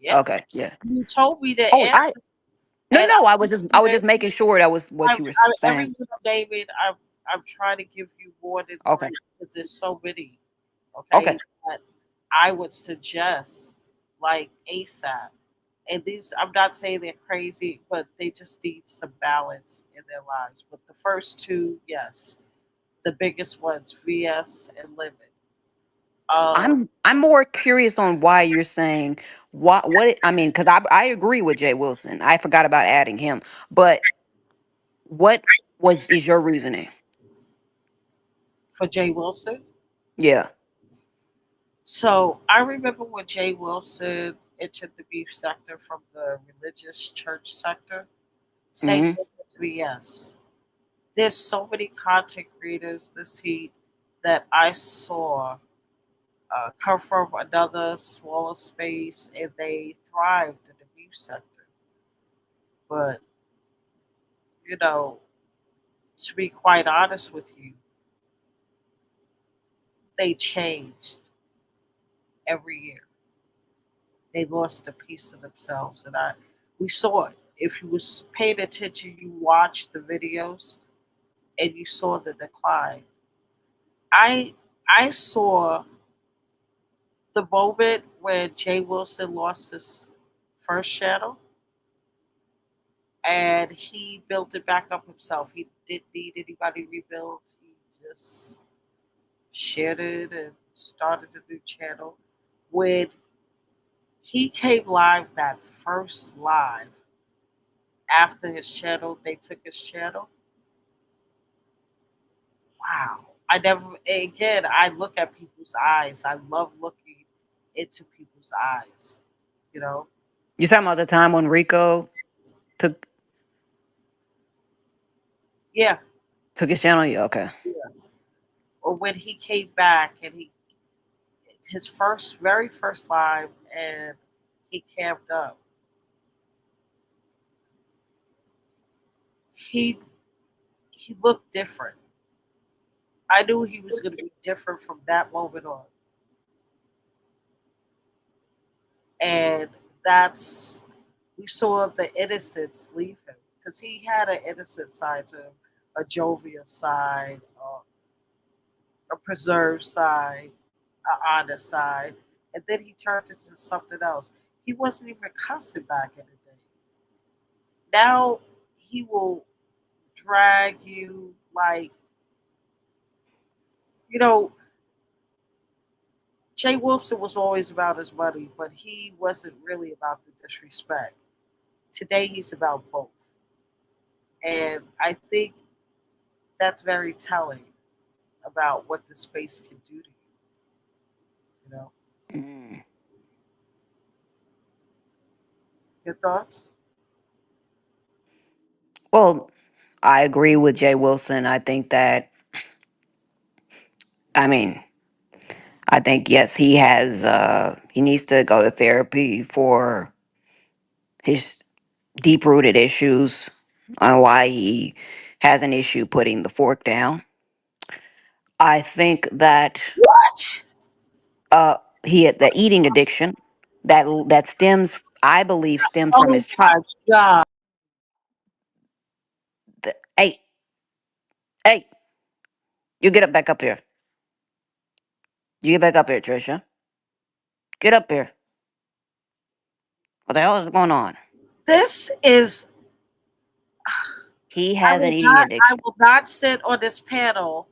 yeah. Okay. Yeah. You told me to Oh, I answer. No, And no, I was I, just making sure that was what you were every saying. one of David, I'm trying to give you more than Okay. three because there's so many. Okay. Okay, that I would suggest like ASAP. And these, I'm not saying they're crazy, but they just need some balance in their lives. But the first two, yes, the biggest ones, VS and Limit. I'm more curious on why you're saying I mean, because I agree with Jay Wilson. I forgot about adding him, but what was is your reasoning? For Jay Wilson. Yeah. So I remember when Jay Wilson entered the beef sector from the religious church sector. Same Hmm. thing with VS. There's so many content creators this heat that I saw come from another smaller space and they thrived in the beef sector. But, you know, to be quite honest with you, they changed every year. They lost a piece of themselves. And we saw it. If you was paying attention, you watched the videos and you saw the decline. I I saw the moment when Jay Wilson lost his first channel and he built it back up himself. He didn't need anybody rebuild. He just shared it and started a new channel. When he came live that first live after his channel, they took his channel. Wow. I never, again, I look at people's eyes. I love looking into people's eyes, you know? You talking about the time when Rico took Yeah. took his channel? Yeah. Okay. Yeah. Or when he came back and his very first live, and he camped up. He he looked different. I knew he was going to be different from that moment on, and that's we saw the innocence leave him because he had an innocent side to him, a jovial side, a preserved side, an honest side, and then he turned into something else. He wasn't even cussing back in the day. Now he will drag you like, you know, Jay Wilson was always about his money, but he wasn't really about the disrespect. Today he's about both. And I think that's very telling about what the space can do to you know. Mm. Your thoughts? Well, I agree with Jay Wilson. I think that I mean I think yes, he needs to go to therapy for his deep rooted issues on why he has an issue putting the fork down. I think that What? uh he had the eating addiction that stems I believe stems from Oh his child. my God. Hey, hey, you get up back up here. You get back up here, Trisha. Get up here. What the hell is going on? This is He has an eating I addiction. will not sit on this panel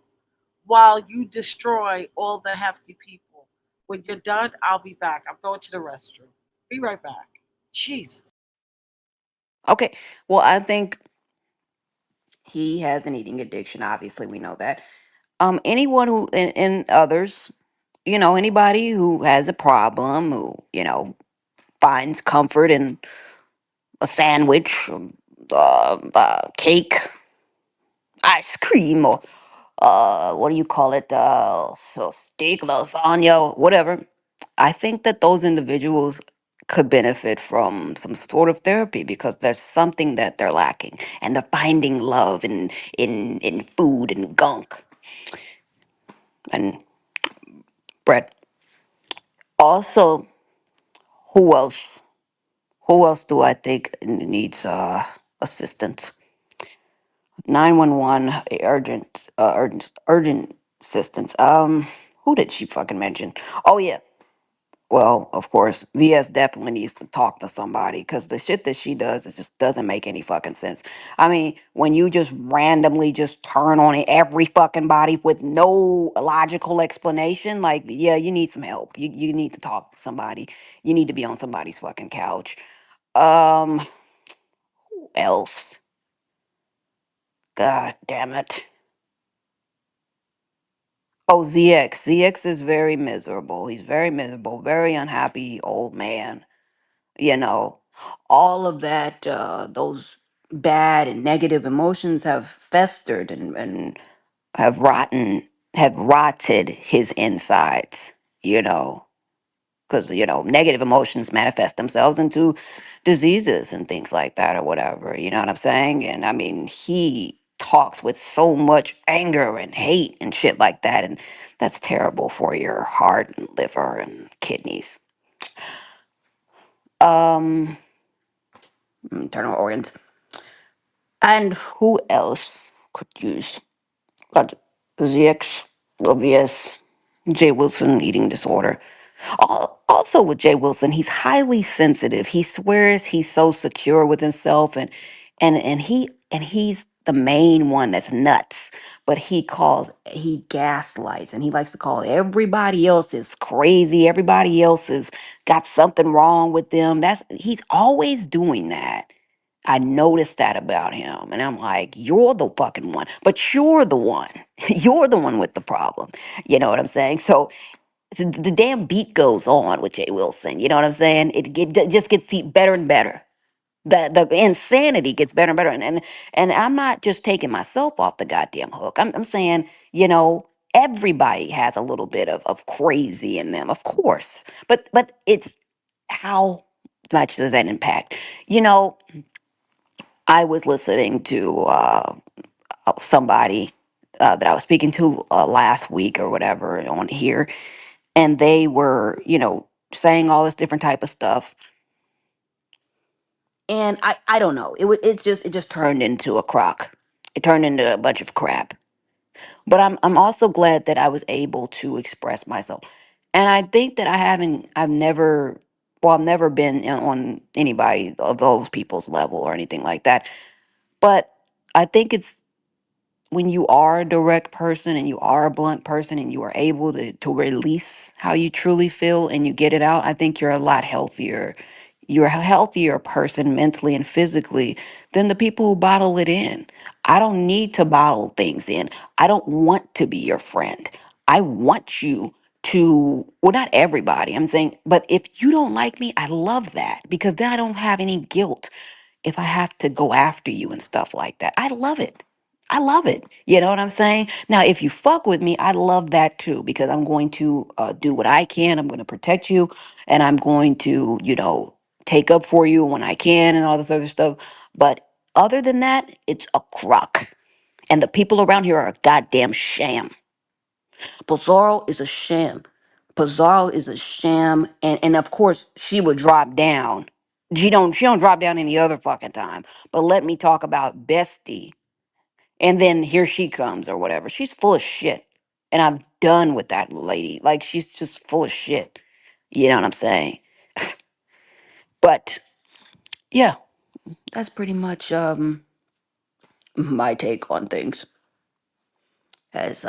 while you destroy all the hefty people. When you're done, I'll be back. I'm going to the restroom. Be right back. Jesus. Okay, well, I think he has an eating addiction. Obviously, we know that. Anyone who and others, anybody who has a problem, who finds comfort in a sandwich, cake, ice cream, or what do you call it? So steak, lasagna, whatever. I think that those individuals could benefit from some sort of therapy because there's something that they're lacking, and they're finding love in food and gunk and bread. Also, who else? Who else do I think needs assistance? 911 urgent assistance. Who did she fucking mention? Oh yeah. Well, of course, VS definitely needs to talk to somebody because the shit that she does it just doesn't make any fucking sense. I mean, when you just randomly just turn on every fucking body with no logical explanation, like, yeah, you need some help. You need to talk to somebody. You need to be on somebody's fucking couch. Who else? God damn it. Oh, ZX. ZX is very miserable. He's very miserable, very unhappy old man. You know, all of that, those bad and negative emotions have festered and have have rotted his insides, you know, because, negative emotions manifest themselves into diseases and things like that or whatever, you know what I'm saying? And I mean, he talks with so much anger and hate and shit like that. And that's terrible for your heart and liver and kidneys. Um, Internal organs. And who else could use but ZX, obvious, Jay Wilson eating disorder. Also with Jay Wilson, he's highly sensitive. He swears he's so secure with himself and he's the main one that's nuts. But he gaslights and he likes to call everybody else is crazy. Everybody else is got something wrong with them. He's always doing that. I noticed that about him. And I'm like, you're the fucking one. But you're the one. You're the one with the problem. You know what I'm saying? So the damn beat goes on with Jay Wilson. You know what I'm saying? It just gets better and better. The insanity gets better and better. And I'm not just taking myself off the goddamn hook. I'm saying, everybody has a little bit of crazy in them, of course. But it's how much does that impact? You know, I was listening to somebody that I was speaking to last week or whatever on here, and they were, saying all this different type of stuff, and I don't know, it just turned into a crock. It turned into a bunch of crap. But I'm also glad that I was able to express myself, and I think that I've never. Well, I've never been on anybody of those people's level or anything like that. But I think it's when you are a direct person and you are a blunt person and you are able to release how you truly feel and you get it out, I think you're a lot healthier. You're a healthier person mentally and physically than the people who bottle it in. I don't need to bottle things in. I don't want to be your friend. I want you to, well, not everybody, I'm saying, but if you don't like me, I love that because then I don't have any guilt if I have to go after you and stuff like that. I love it. I love it. You know what I'm saying? Now, if you fuck with me, I love that too because I'm going to do what I can. I'm going to protect you and I'm going to, take up for you when I can and all this other stuff. But other than that, it's a crock. And the people around here are a goddamn sham. Pizarro is a sham. Pizarro is a sham. And of course, she would drop down. She don't drop down any other fucking time. But let me talk about Bestie. And then here she comes or whatever. She's full of shit. And I'm done with that lady. Like she's just full of shit. You know what I'm saying? But yeah, that's pretty much my take on things. As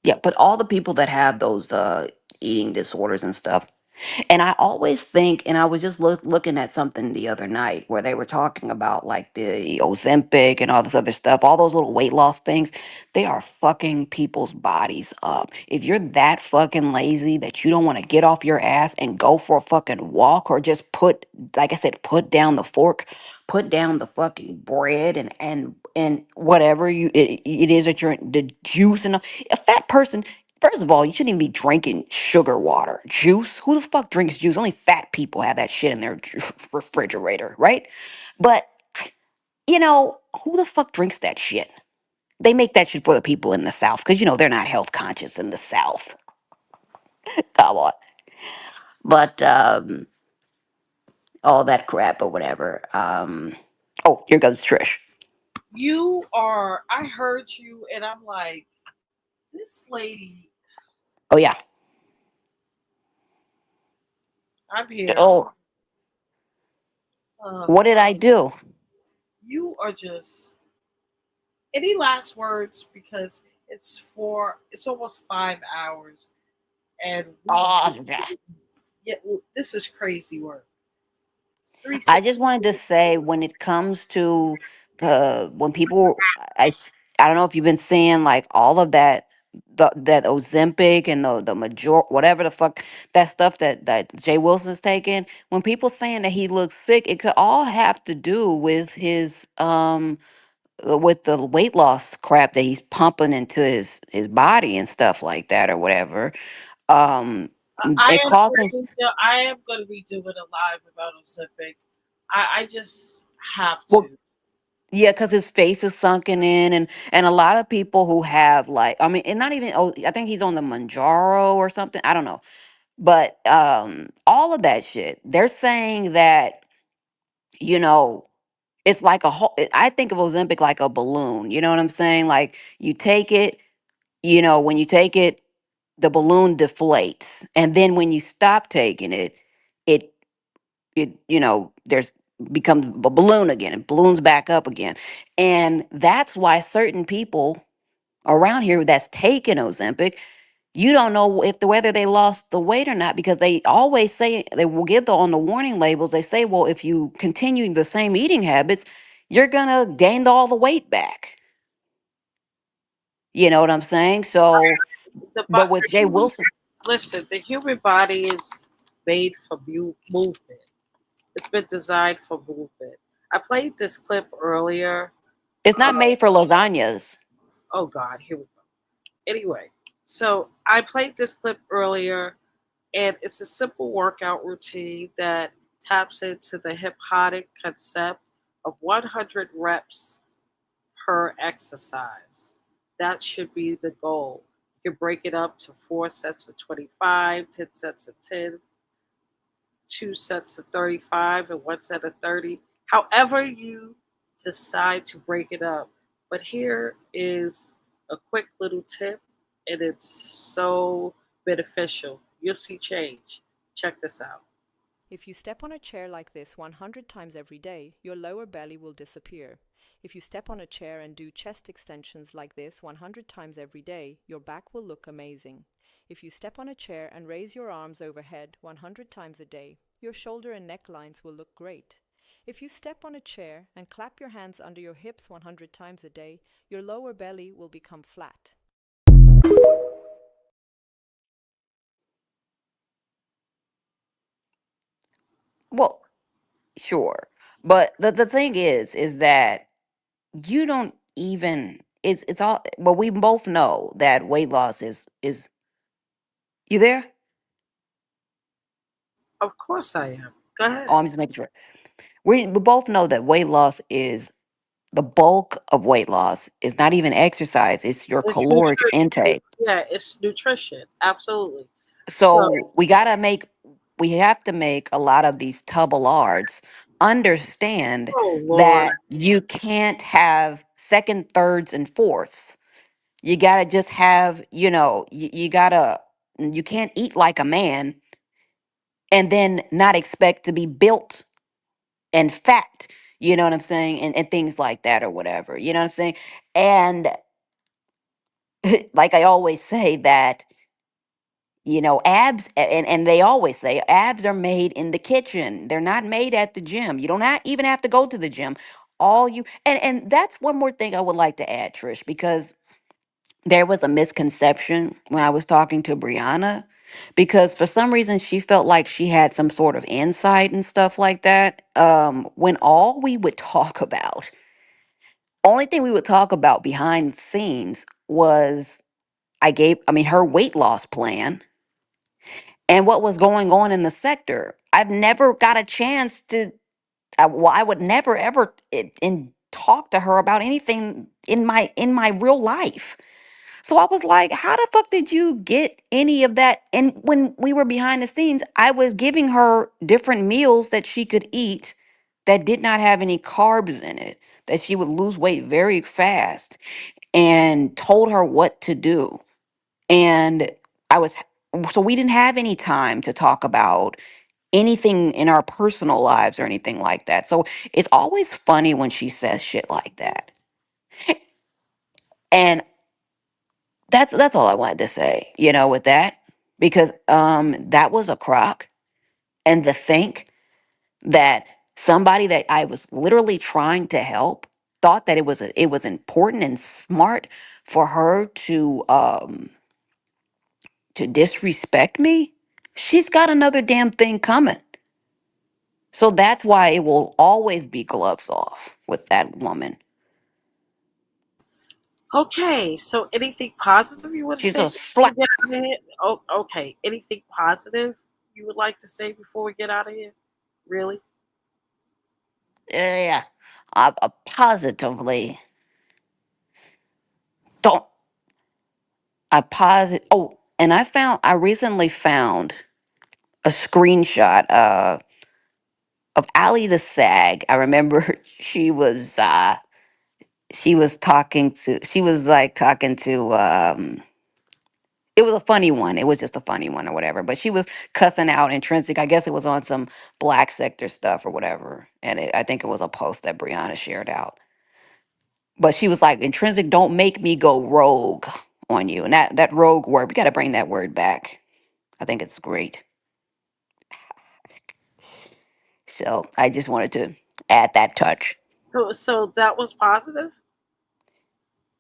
yeah, but all the people that have those eating disorders and stuff. And I always think, and I was just looking at something the other night where they were talking about like the Ozempic and all this other stuff, all those little weight loss things, they are fucking people's bodies up. If you're that fucking lazy that you don't want to get off your ass and go for a fucking walk or just like I said, put down the fork, put down the fucking bread and whatever it is that you're the juice and a fat person. First of all, you shouldn't even be drinking sugar water. Juice? Who the fuck drinks juice? Only fat people have that shit in their refrigerator, right? But, who the fuck drinks that shit? They make that shit for the people in the South because, they're not health conscious in the South. Come on. But all that crap or whatever. Oh, here goes Trish. You are. I heard you, and I'm like, this lady. Oh yeah. I'm here. Oh, Uh, what did I do? you are just. Any last words? Because it's for. It's almost 5 hours, and we. Oh, yeah. Yeah, this is crazy work. It's three I six. just wanted to say when it comes to when people I don't know if you've been seeing like all of that that Ozempic and the major whatever the fuck that stuff that Jay Wilson's taking. When people saying that he looks sick, it could all have to do with the weight loss crap that he's pumping into his body and stuff like that or whatever. Um, I it am causing going to. I am going to be doing a live about Ozempic. I just have well, to. yeah, because his face is sunken in, and a lot of people who have like, I mean, and not even, oh, I think he's on the Manjaro or something. I don't know, but all of that shit. They're saying that you know it's like a whole. I think of Ozempic like a balloon. You know what I'm saying? Like you take it, when you take it, the balloon deflates, and then when you stop taking it, it there's becomes a balloon again, it balloons back up again. And that's why certain people around here that's taken Ozempic, you don't know if whether they lost the weight or not, because they always say they will give on the warning labels, they say, well, if you continue the same eating habits, you're gonna gain all the weight back. You know what I'm saying? So, but with The Jay human. Wilson, Listen, the human body is made for movement. It's been designed for movement. I played this clip earlier. it's Uh, not made for lasagnas. oh God, here we go. Anyway, so I played this clip earlier, and it's a simple workout routine that taps into the hypnotic concept of 100 reps per exercise. That should be the goal. You can break it up to 4 sets of 25, 10 sets of 10, 2 sets of 35, and 1 set of 30. However, you decide to break it up. But here is a quick little tip, and it's so beneficial. You'll see change. Check this out. If you step on a chair like this 100 times every day, your lower belly will disappear. If you step on a chair and do chest extensions like this 100 times every day, your back will look amazing. If you step on a chair and raise your arms overhead 100 times a day, your shoulder and neck lines will look great. If you step on a chair and clap your hands under your hips 100 times a day, your lower belly will become flat. Well, sure. But the thing is that you don't even it's all well, we both know that weight loss is you there? Of course I am. Go Oh, ahead. I'm just making sure. We both know that weight loss is the bulk of weight loss is not even exercise, it's your It's caloric nutrition. intake. Yeah, it's nutrition. Absolutely. So, So we have to make a lot of these tubelards understand oh Lord, that you can't have second, thirds, and fourths. You gotta just have, you gotta, you can't eat like a man and then not expect to be built and fat, you know what I'm saying? And things like that or whatever, you know what I'm saying? And like I always say that, abs, and they always say abs are made in the kitchen. They're not made at the gym. You don't even have to go to the gym. And that's one more thing I would like to add, Trish, because there was a misconception when I was talking to Brianna, because for some reason she felt like she had some sort of insight and stuff like that. When all we would talk about, only thing we would talk about behind the scenes was I mean, her weight loss plan and what was going on in the sector. I've never got a chance to, well, I would never ever talk to her about anything in my real life. So I was like, how the fuck did you get any of that? And when we were behind the scenes, I was giving her different meals that she could eat that did not have any carbs in it, that she would lose weight very fast, and told her what to do. And I was, so we didn't have any time to talk about anything in our personal lives or anything like that. So it's always funny when she says shit like that. And that's all I wanted to say, with that. Because that was a crock. And to think that somebody that I was literally trying to help thought that it was important and smart for her to disrespect me. She's got another damn thing coming. So that's why it will always be gloves off with that woman. Okay, so anything positive you want to She's say a before we slut. get out of here? Oh, okay. Anything positive you would like to say before we get out of here? Really? Yeah. I positively don't. Oh, and I recently found a screenshot of Ali the Sag. I remember she was like talking to it was a funny one. It was just a funny one or whatever. But she was cussing out Intrinsic. I guess it was on some black sector stuff or whatever. And I think it was a post that Brianna shared out. But she was like, Intrinsic, don't make me go rogue on you. And that rogue word, we got to bring that word back. I think it's great. So I just wanted to add that touch. So that was positive?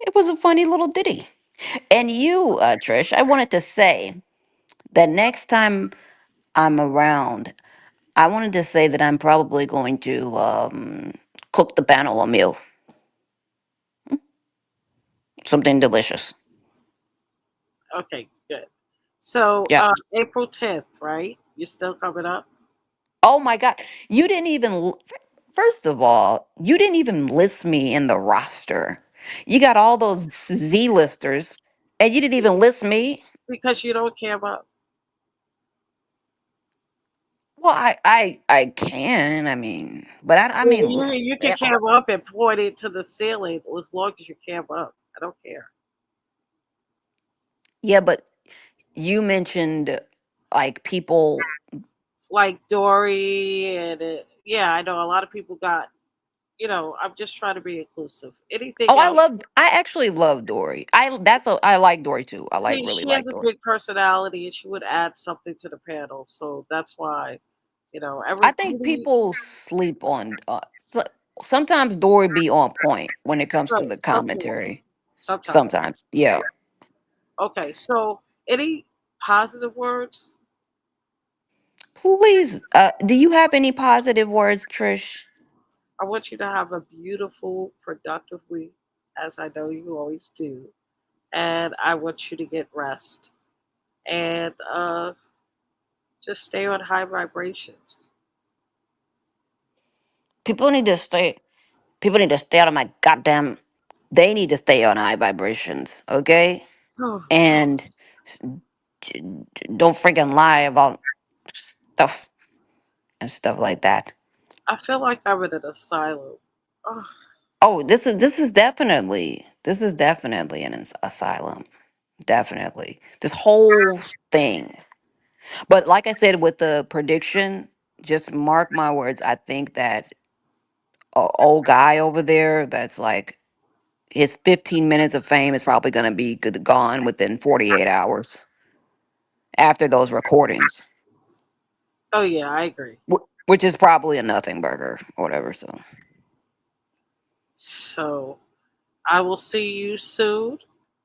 It was a funny little ditty. And you, Trish, I wanted to say that next time I'm around, I wanted to say that I'm probably going to cook the panel a meal, something delicious. Okay, good. So Yes. April 10th, right? You're still coming up? Oh my God. You didn't even, first of all, you didn't even list me in the roster. You got all those Z listers, and you didn't even list me. Because you don't care about. Well, I can. I mean, but I Yeah, mean, you can yeah, cam up and point it to the ceiling as long as you cam up. I don't care. yeah, but you mentioned like people. Like Dory and yeah, I know a lot of people got. I'm just trying to be inclusive. Anything Oh, else? I actually love Dory. I like Dory too. I really She like has a Dory. big personality and she would add something to the panel, so that's why I think people sleep on. Sometimes Dory be on point when it comes to the sometimes. commentary. Sometimes. Sometimes, yeah. Okay, so any positive words? Please, do you have any positive words, Trish? I want you to have a beautiful, productive week, as I know you always do. And I want you to get rest. And just stay on high vibrations. People need to stay. People need to stay out of my goddamn. They need to stay on high vibrations, okay? Oh, And s- don't freaking lie about stuff and stuff like that. I feel like I'm in an asylum. Oh, Oh, this is definitely an asylum. Definitely. This whole thing. But like I said with the prediction, just mark my words, I think that old guy over there that's like his 15 minutes of fame is probably going to be gone within 48 hours after those recordings, oh yeah, I agree. which is probably a nothing burger or whatever. So, So I will see you soon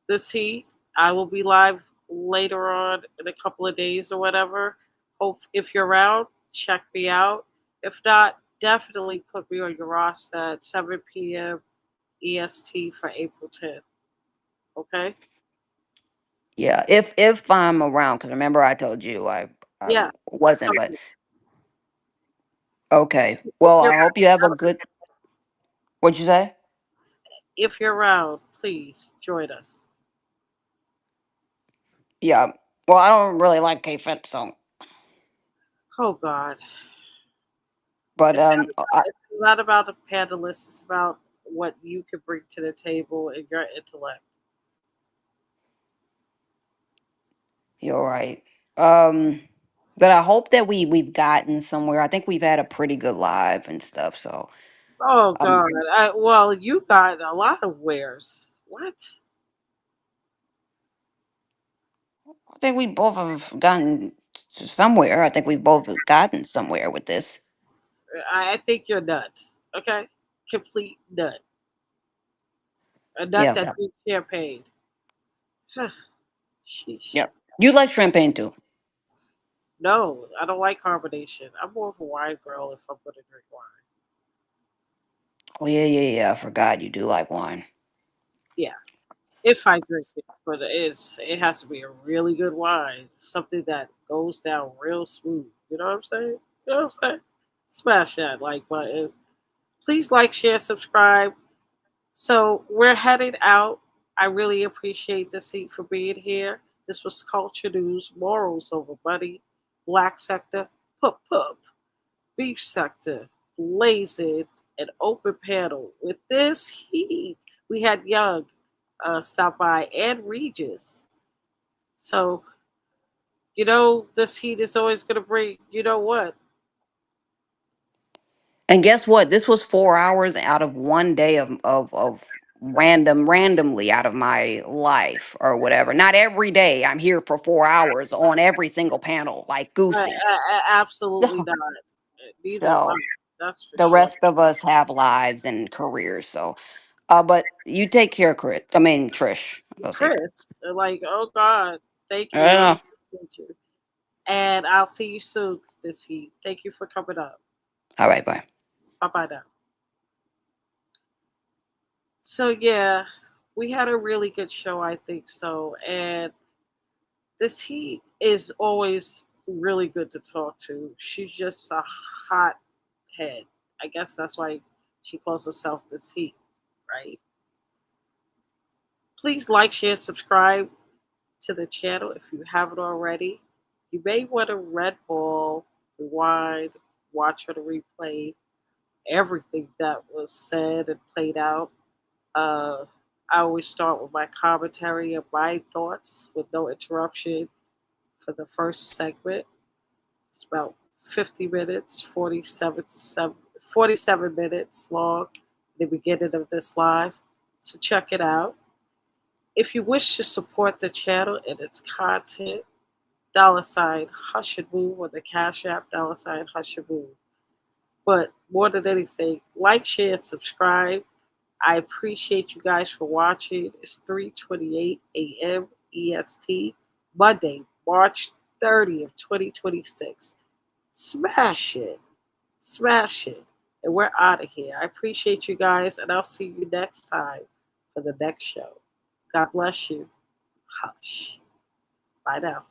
this heat. I will be live later on in a couple of days or whatever. Hope if you're around, check me out. If not, definitely put me on your roster at 7 p.m. EST for April 10th. Okay? yeah, if I'm around, because remember I told you I Yeah. wasn't, but Okay. okay. If Well, you're I hope you have a good. What'd you say? if you're around, please join us. Yeah. Well, I don't really like K-Fit, so Oh God. but It's not about the panelists, it's about what you can bring to the table and your intellect. you're right. Um, but I hope that we've gotten somewhere. I think we've had a pretty good live and stuff. So Oh um, God. Well, you got a lot of wares. What? I think we both have gotten somewhere. I think we've both gotten somewhere with this. I think you're nuts. Okay? Complete nut. A nut Yeah. that Yeah. drinks champagne. Sheesh. Yep. You like champagne too? No, I don't like carbonation. I'm more of a wine girl if I'm gonna drink wine. Oh yeah, yeah, yeah. I forgot you do like wine. Yeah. If I drink it. But it has to be a really good wine. Something that goes down real smooth. You know what I'm saying? You know what I'm saying? Smash that like button. Please like, share, subscribe. So we're heading out. I really appreciate the seat for being here. This was Culture News, Morals Over Money, Black Sector, Pup Pup, Beef Sector, Blazing, an open panel. With this heat, we had Young stop by and Regis. So, this heat is always going to bring, you know what? And guess what? This was 4 hours out of one day of randomly out of my life or whatever. Not every day I'm here for 4 hours on every single panel like Goosey. Absolutely not. Neither am I. So That's for the sure. rest of us have lives and careers. So, but you take care, Chris. I mean, Trish. I'll say Chris. Chris, like, oh God, thank you. I Yeah. appreciate you. And I'll see you soon this week. Thank you for coming up. All right. Bye. Bye bye now. So, yeah, we had a really good show, I think so. And this heat is always really good to talk to. She's just a hot head. I guess that's why she calls herself this heat, right? Please like, share, subscribe to the channel if you haven't already. You may want to Red Ball, rewind, watch on the replay, everything that was said and played out. Uh, I always start with my commentary and my thoughts with no interruption for the first segment. It's about 50 minutes, 47 minutes long, the beginning of this live. So check it out. If you wish to support the channel and its content, $ Hush and Move on the Cash App, $ Hush and Move. But more than anything, like, share, and subscribe. I appreciate you guys for watching. It's 3:28 a.m. EST, Monday, March 30th, 2026. Smash it. Smash it. And we're out of here. I appreciate you guys, and I'll see you next time for the next show. God bless you. Hush. Bye now.